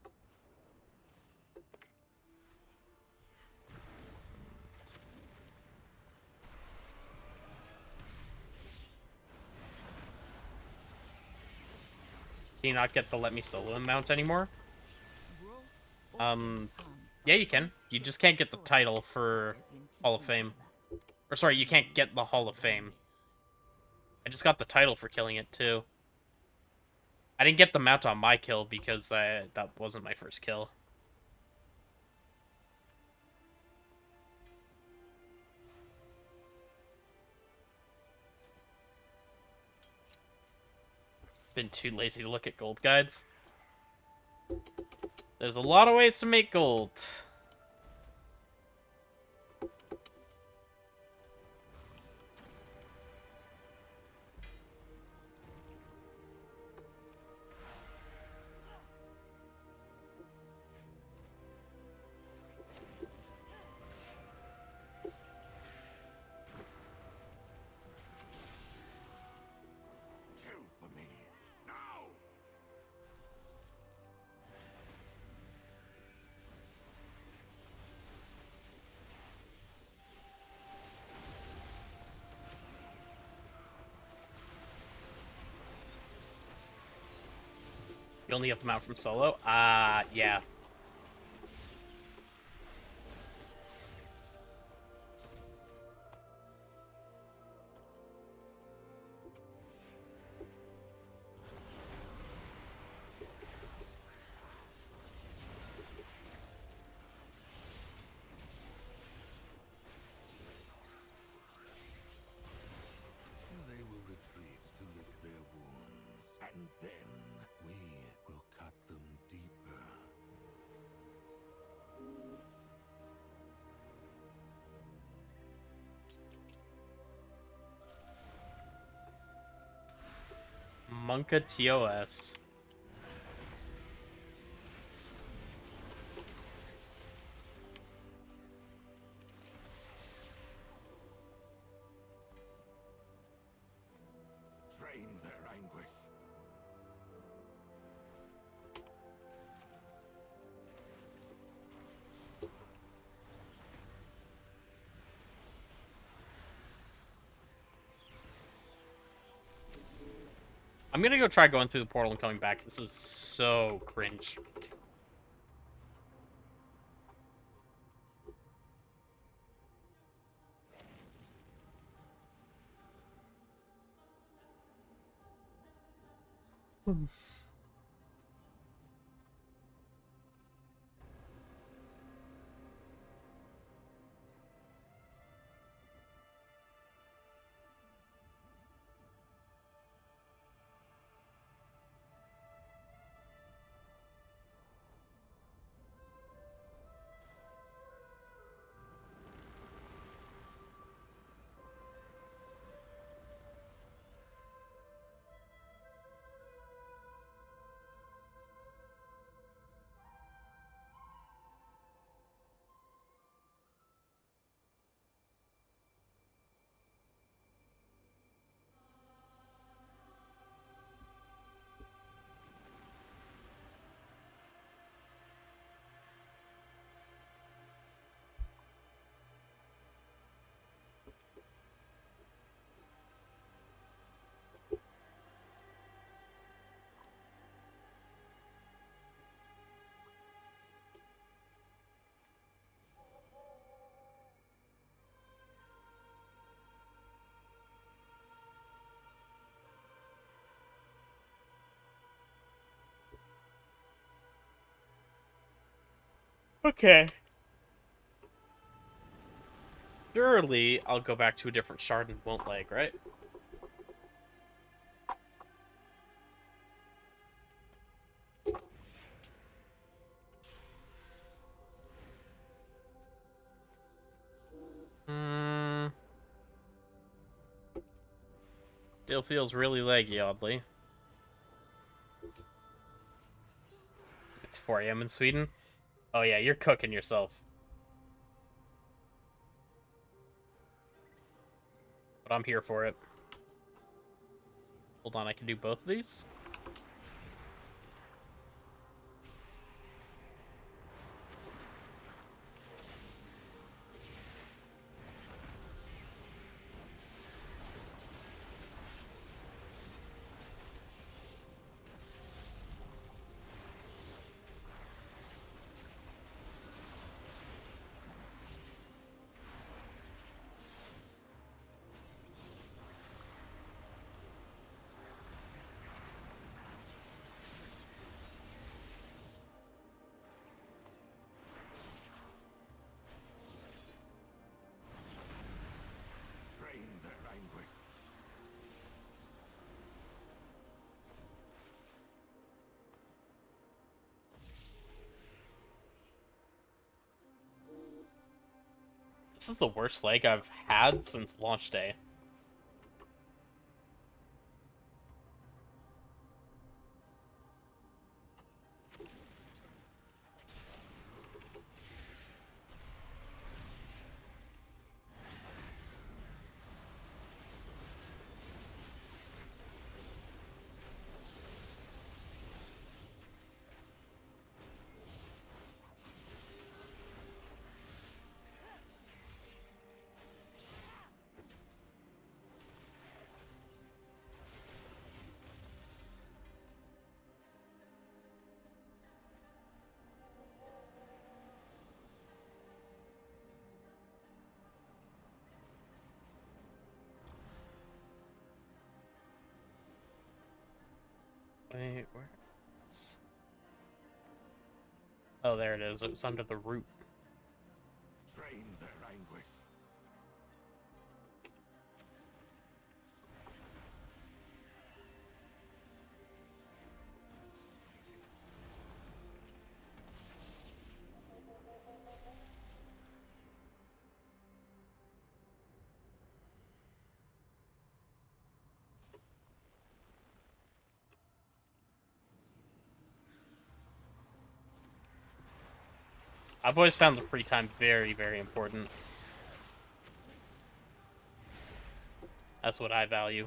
Can you not get the Let Me Solo mount anymore? Yeah, you can. You just can't get the title for Hall of Fame. Or sorry, you can't get the Hall of Fame. I just got the title for killing it, too. I didn't get the mount on my kill because that wasn't my first kill. Been too lazy to look at gold guides. There's a lot of ways to make gold. You only get them out from solo? Yeah. They will retreat to lick their wounds, and then we will cut them deeper. Monka TOS. Drain their anguish. I'm gonna go try going through the portal and coming back. This is so cringe. Okay. Surely I'll go back to a different shard and won't lag, right? Still feels really laggy, oddly. It's 4 a.m. in Sweden. Oh yeah, you're cooking yourself. But I'm here for it. Hold on, I can do both of these? Drain their anguish. This is the worst lag I've had since launch day. Wait, where? Oh, there it is. It was under the root. Drain their anguish. I've always found the free time very, very important. That's what I value.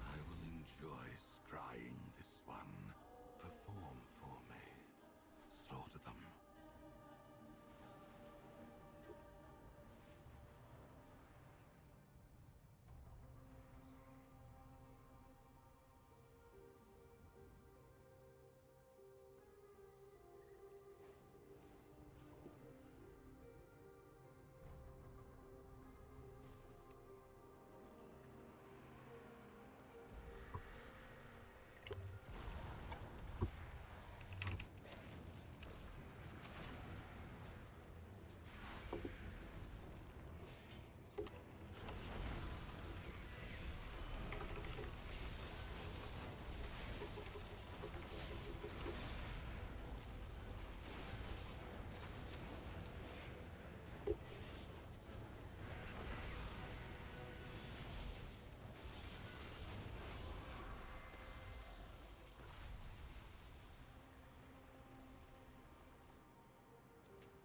I will enjoy scrying this one. Perform for me. Slaughter them.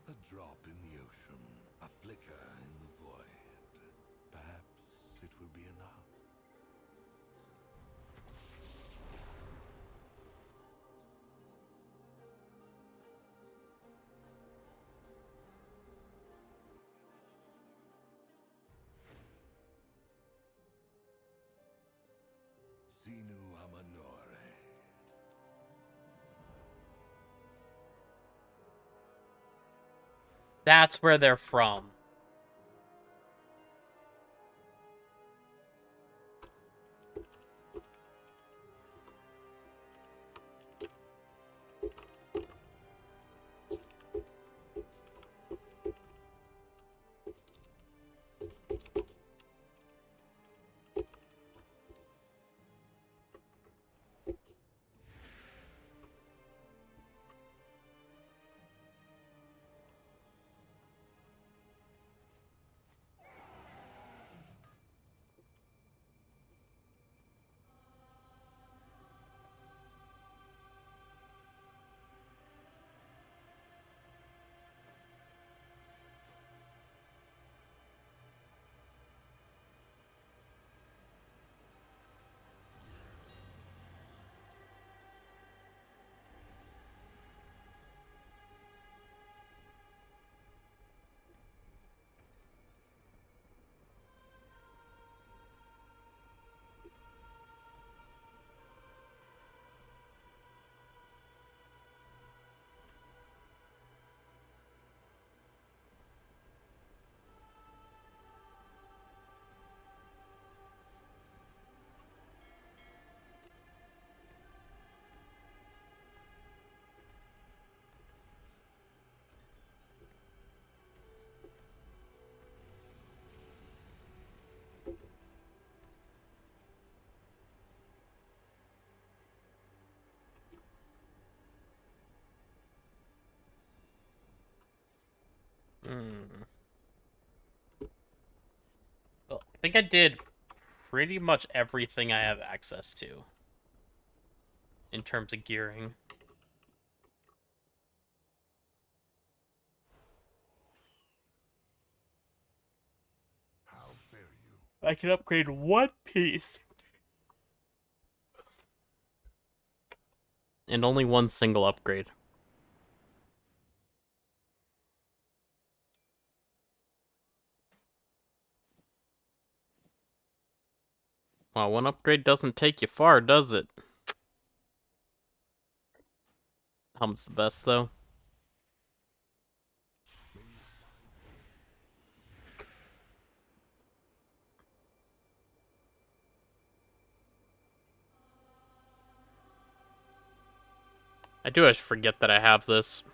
A drop in the ocean, a flicker in the void. Perhaps it will be enough. That's where they're from. Well, I think I did pretty much everything I have access to in terms of gearing. How fare you? I can upgrade one piece. And only one single upgrade. Well, one upgrade doesn't take you far, does it? Helmet's the best, though. I do always forget that I have this.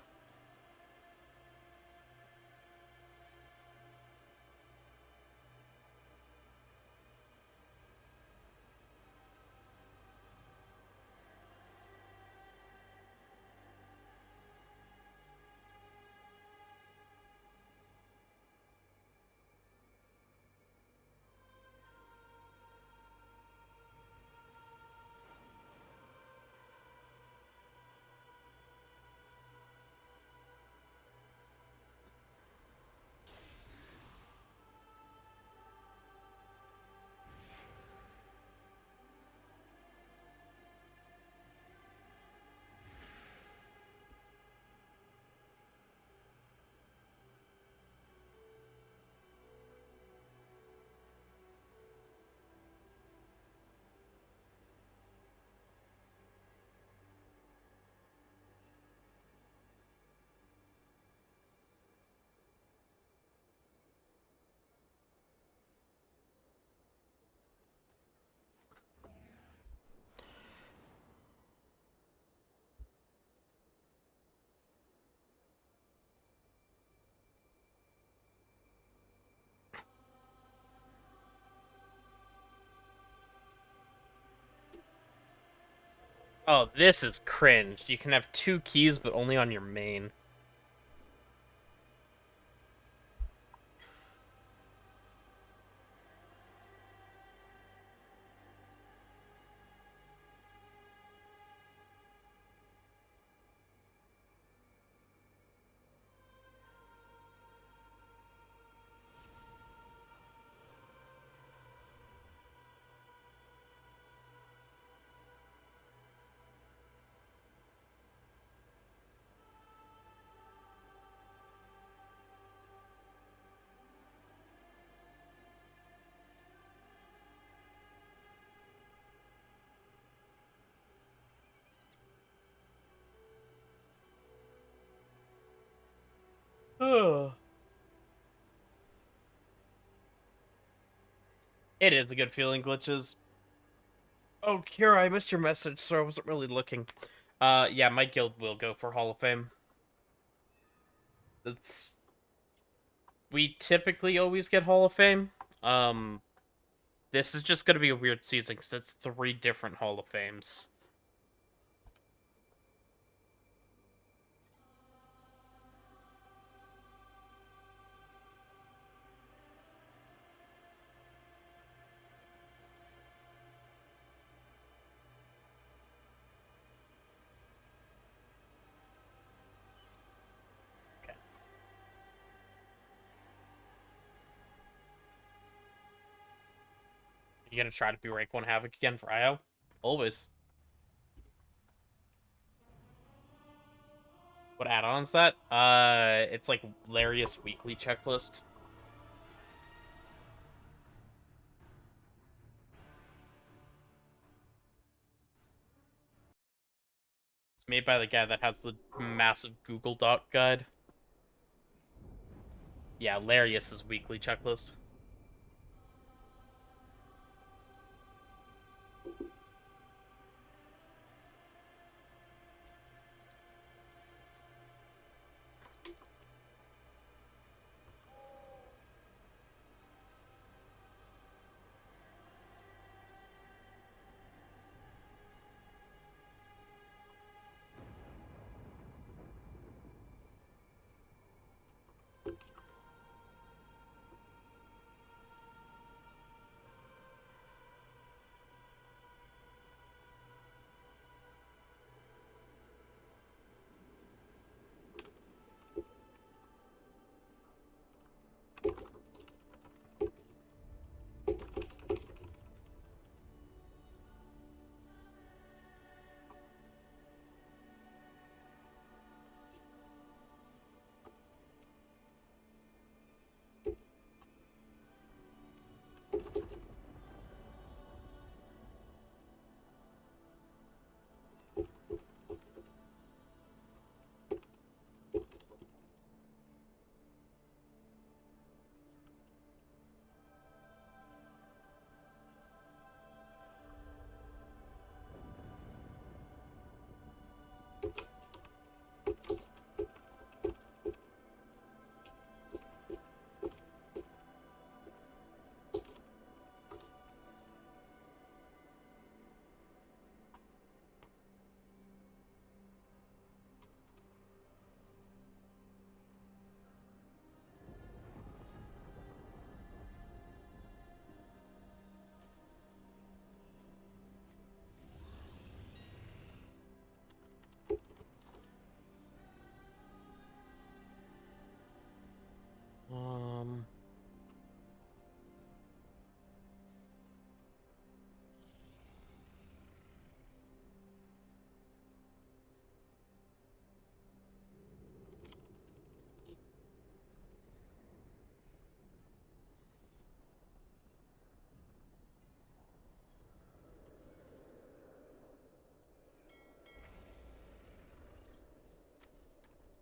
Oh, this is cringe. You can have 2 keys, but only on your main. Oh. It is a good feeling, glitches. Oh, Kira, I missed your message, so I wasn't really looking. Yeah, my guild will go for Hall of Fame. It's... We typically always get Hall of Fame. This is just gonna be a weird season, because it's 3 different Hall of Fames. You gonna try to be rank 1 Havoc again for IO? Always. What add-on's that? It's like Larius weekly checklist. It's made by the guy that has the massive Google Doc guide. Yeah, Larius' weekly checklist.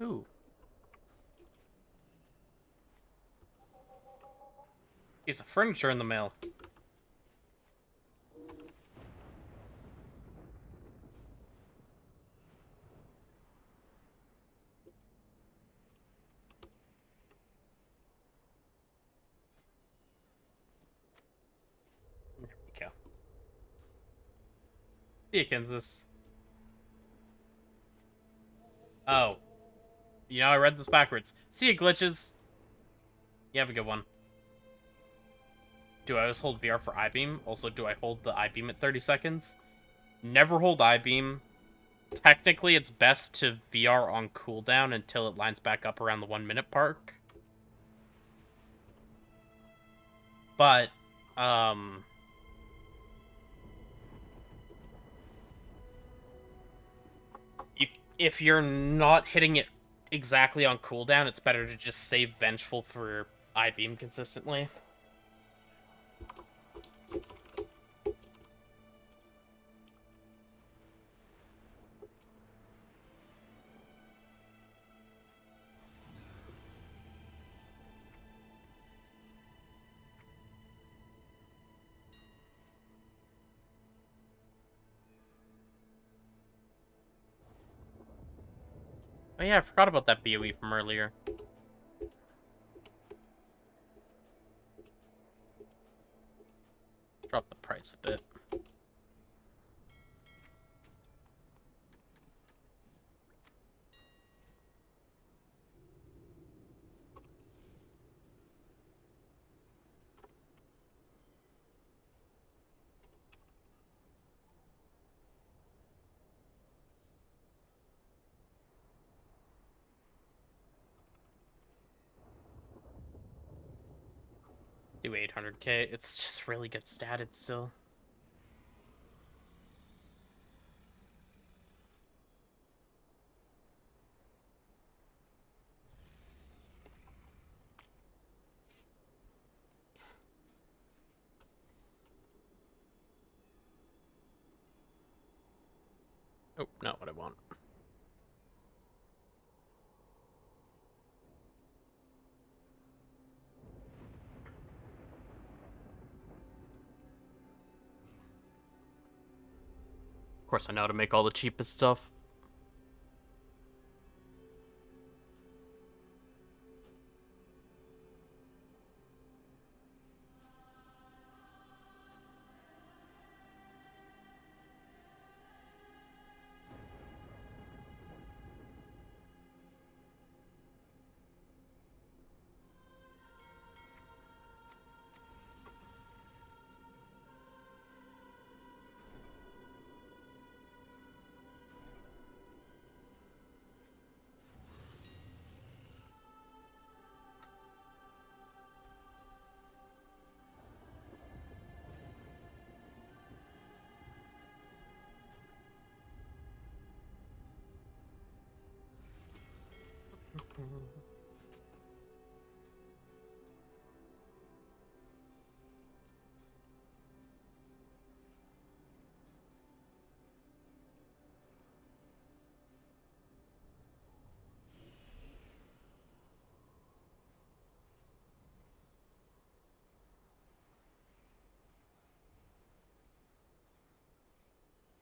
Ooh. Piece of furniture in the mail. There we go. See you, Kansas. Oh. You know, I read this backwards. See you, glitches. You have a good one. Do I always hold VR for I-beam? Also, do I hold the I-beam at 30 seconds? Never hold I-beam. Technically, it's best to VR on cooldown until it lines back up around the 1 minute mark. But, if you're not hitting it exactly on cooldown, it's better to just save Vengeful for I-beam consistently. Oh yeah, I forgot about that BOE from earlier. Drop the price a bit. Do 800k. It's just really good statted still. Oh, not what I want. Of course, I know how to make all the cheapest stuff.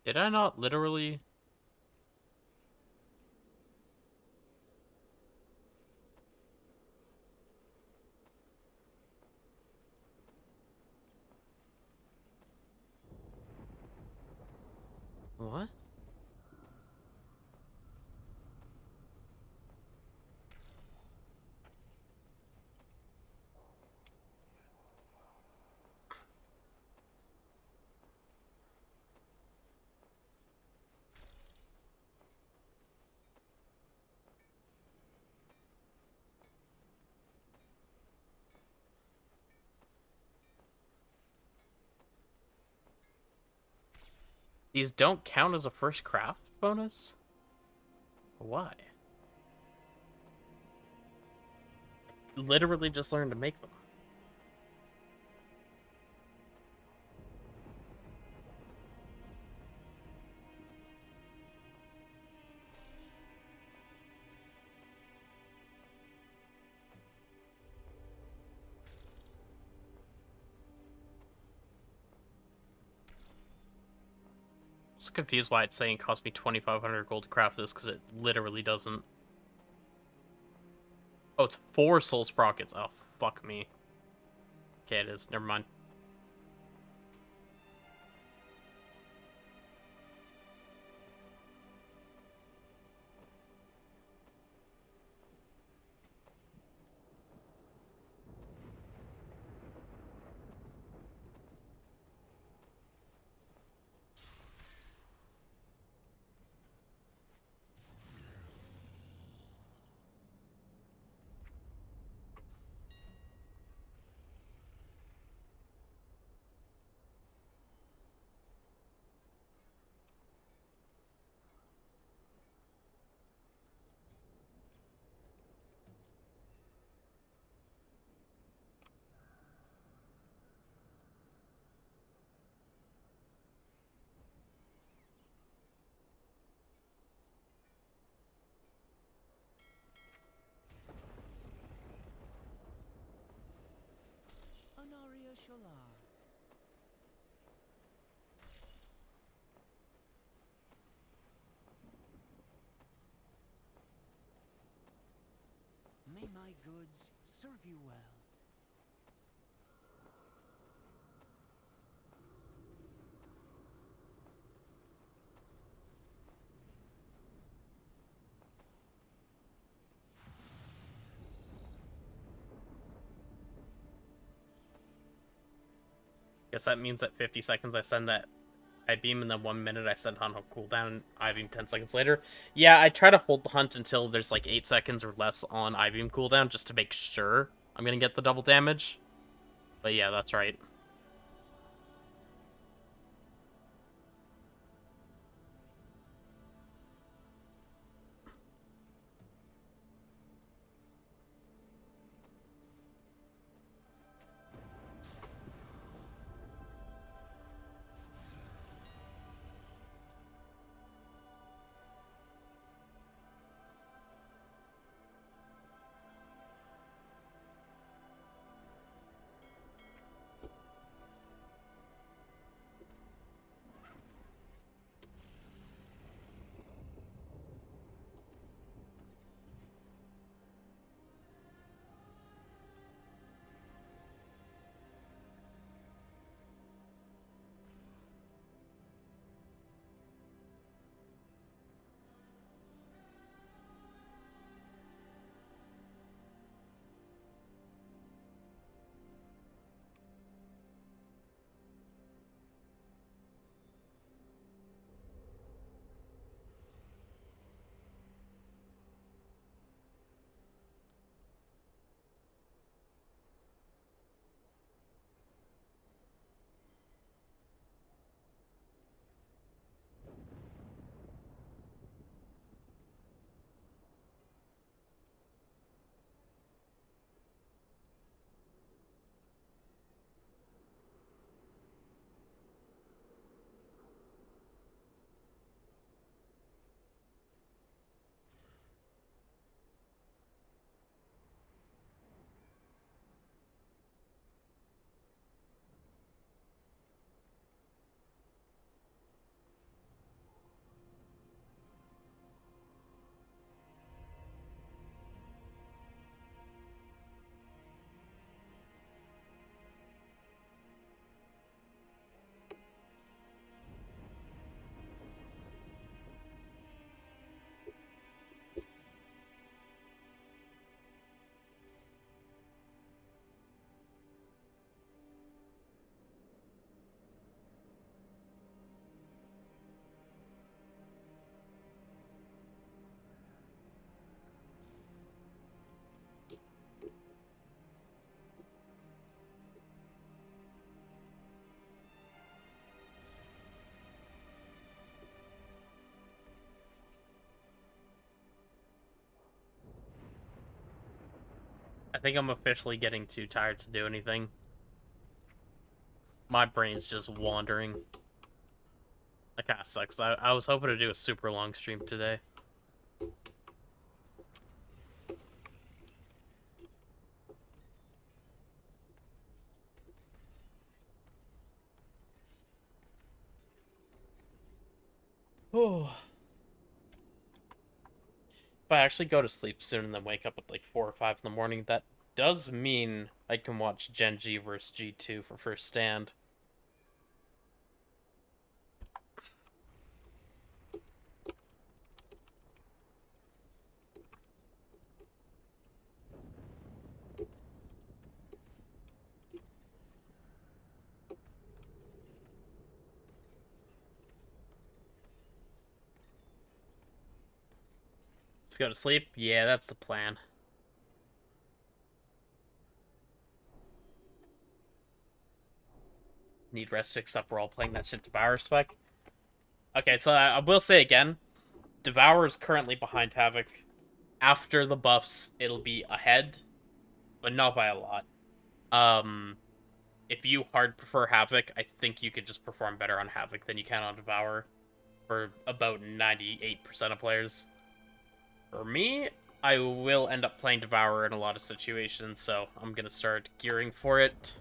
Did I not literally... What? These don't count as a first craft bonus? Why? Literally just learned to make them. I'm just confused why it's saying it cost me 2,500 gold to craft this, because it literally doesn't. Oh, it's 4 soul sprockets. Oh, fuck me. Okay, it is. Never mind. Honoria Sholar. goods serve you well. Guess that means at 50 seconds I send that I-beam, and then 1 minute I send on a cooldown, I-beam 10 seconds later. Yeah, I try to hold the hunt until there's like 8 seconds or less on I-beam cooldown, just to make sure I'm gonna get the double damage. But yeah, that's right. I think I'm officially getting too tired to do anything. My brain's just wandering. That kind of sucks. I was hoping to do a super long stream today. Oh. If I actually go to sleep soon and then wake up at like 4 or 5 in the morning, that does mean I can watch Gen G versus G2 for first stand. Let's go to sleep? Yeah, that's the plan. Need rest except we're all playing that shit Devourer spec. Okay, so I will say again, Devourer is currently behind Havoc. After the buffs, it'll be ahead, but not by a lot. If you hard prefer Havoc, I think you could just perform better on Havoc than you can on Devourer for about 98% of players. For me, I will end up playing Devourer in a lot of situations, so I'm gonna start gearing for it.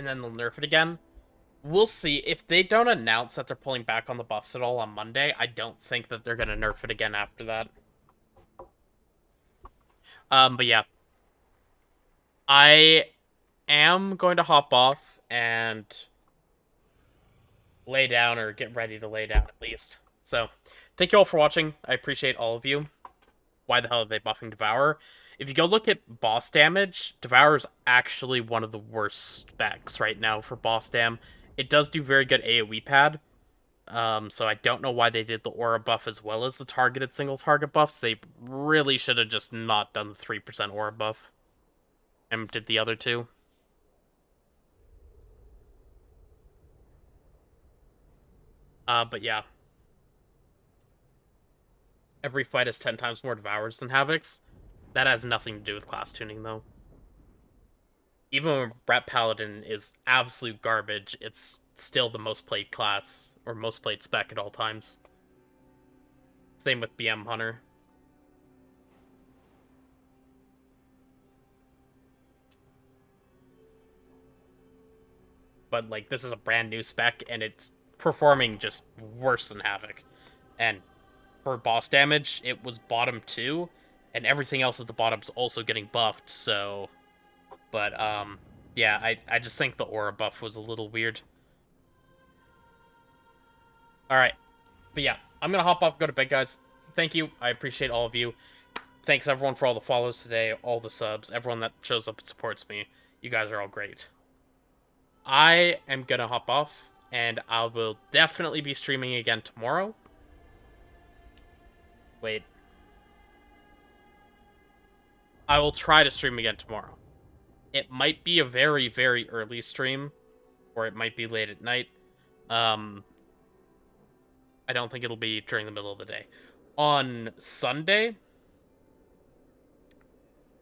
and then they'll nerf it again. We'll see. If they don't announce that they're pulling back on the buffs at all on Monday, I don't think that they're going to nerf it again after that. But yeah. I am going to hop off and lay down, or get ready to lay down at least. So, thank you all for watching. I appreciate all of you. Why the hell are they buffing Devourer? If you go look at boss damage, Devourer is actually one of the worst specs right now for boss dam. It does do very good AoE pad, so I don't know why they did the aura buff as well as the targeted single target buffs. They really should have just not done the 3% aura buff and did the other two. But yeah. Every fight is 10 times more Devourers than Havocs. That has nothing to do with class tuning, though. Even when Rat Paladin is absolute garbage, it's still the most played class, or most played spec at all times. Same with BM Hunter. But, like, this is a brand new spec, and it's performing just worse than Havoc. And for boss damage, it was bottom 2, and everything else at the bottom's also getting buffed, so... But, yeah, I just think the aura buff was a little weird. Alright. But yeah, I'm gonna hop off and go to bed, guys. Thank you. I appreciate all of you. Thanks, everyone, for all the follows today, all the subs, everyone that shows up and supports me. You guys are all great. I am gonna hop off, and I will definitely be streaming again tomorrow. Wait. I will try to stream again tomorrow. It might be a very, very early stream, or it might be late at night. I don't think it'll be during the middle of the day. On Sunday,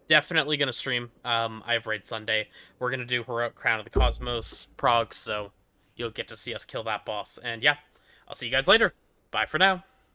definitely gonna stream. I have Raid Sunday. We're gonna do Heroic Crown of the Cosmos prog, so you'll get to see us kill that boss. And yeah, I'll see you guys later. Bye for now.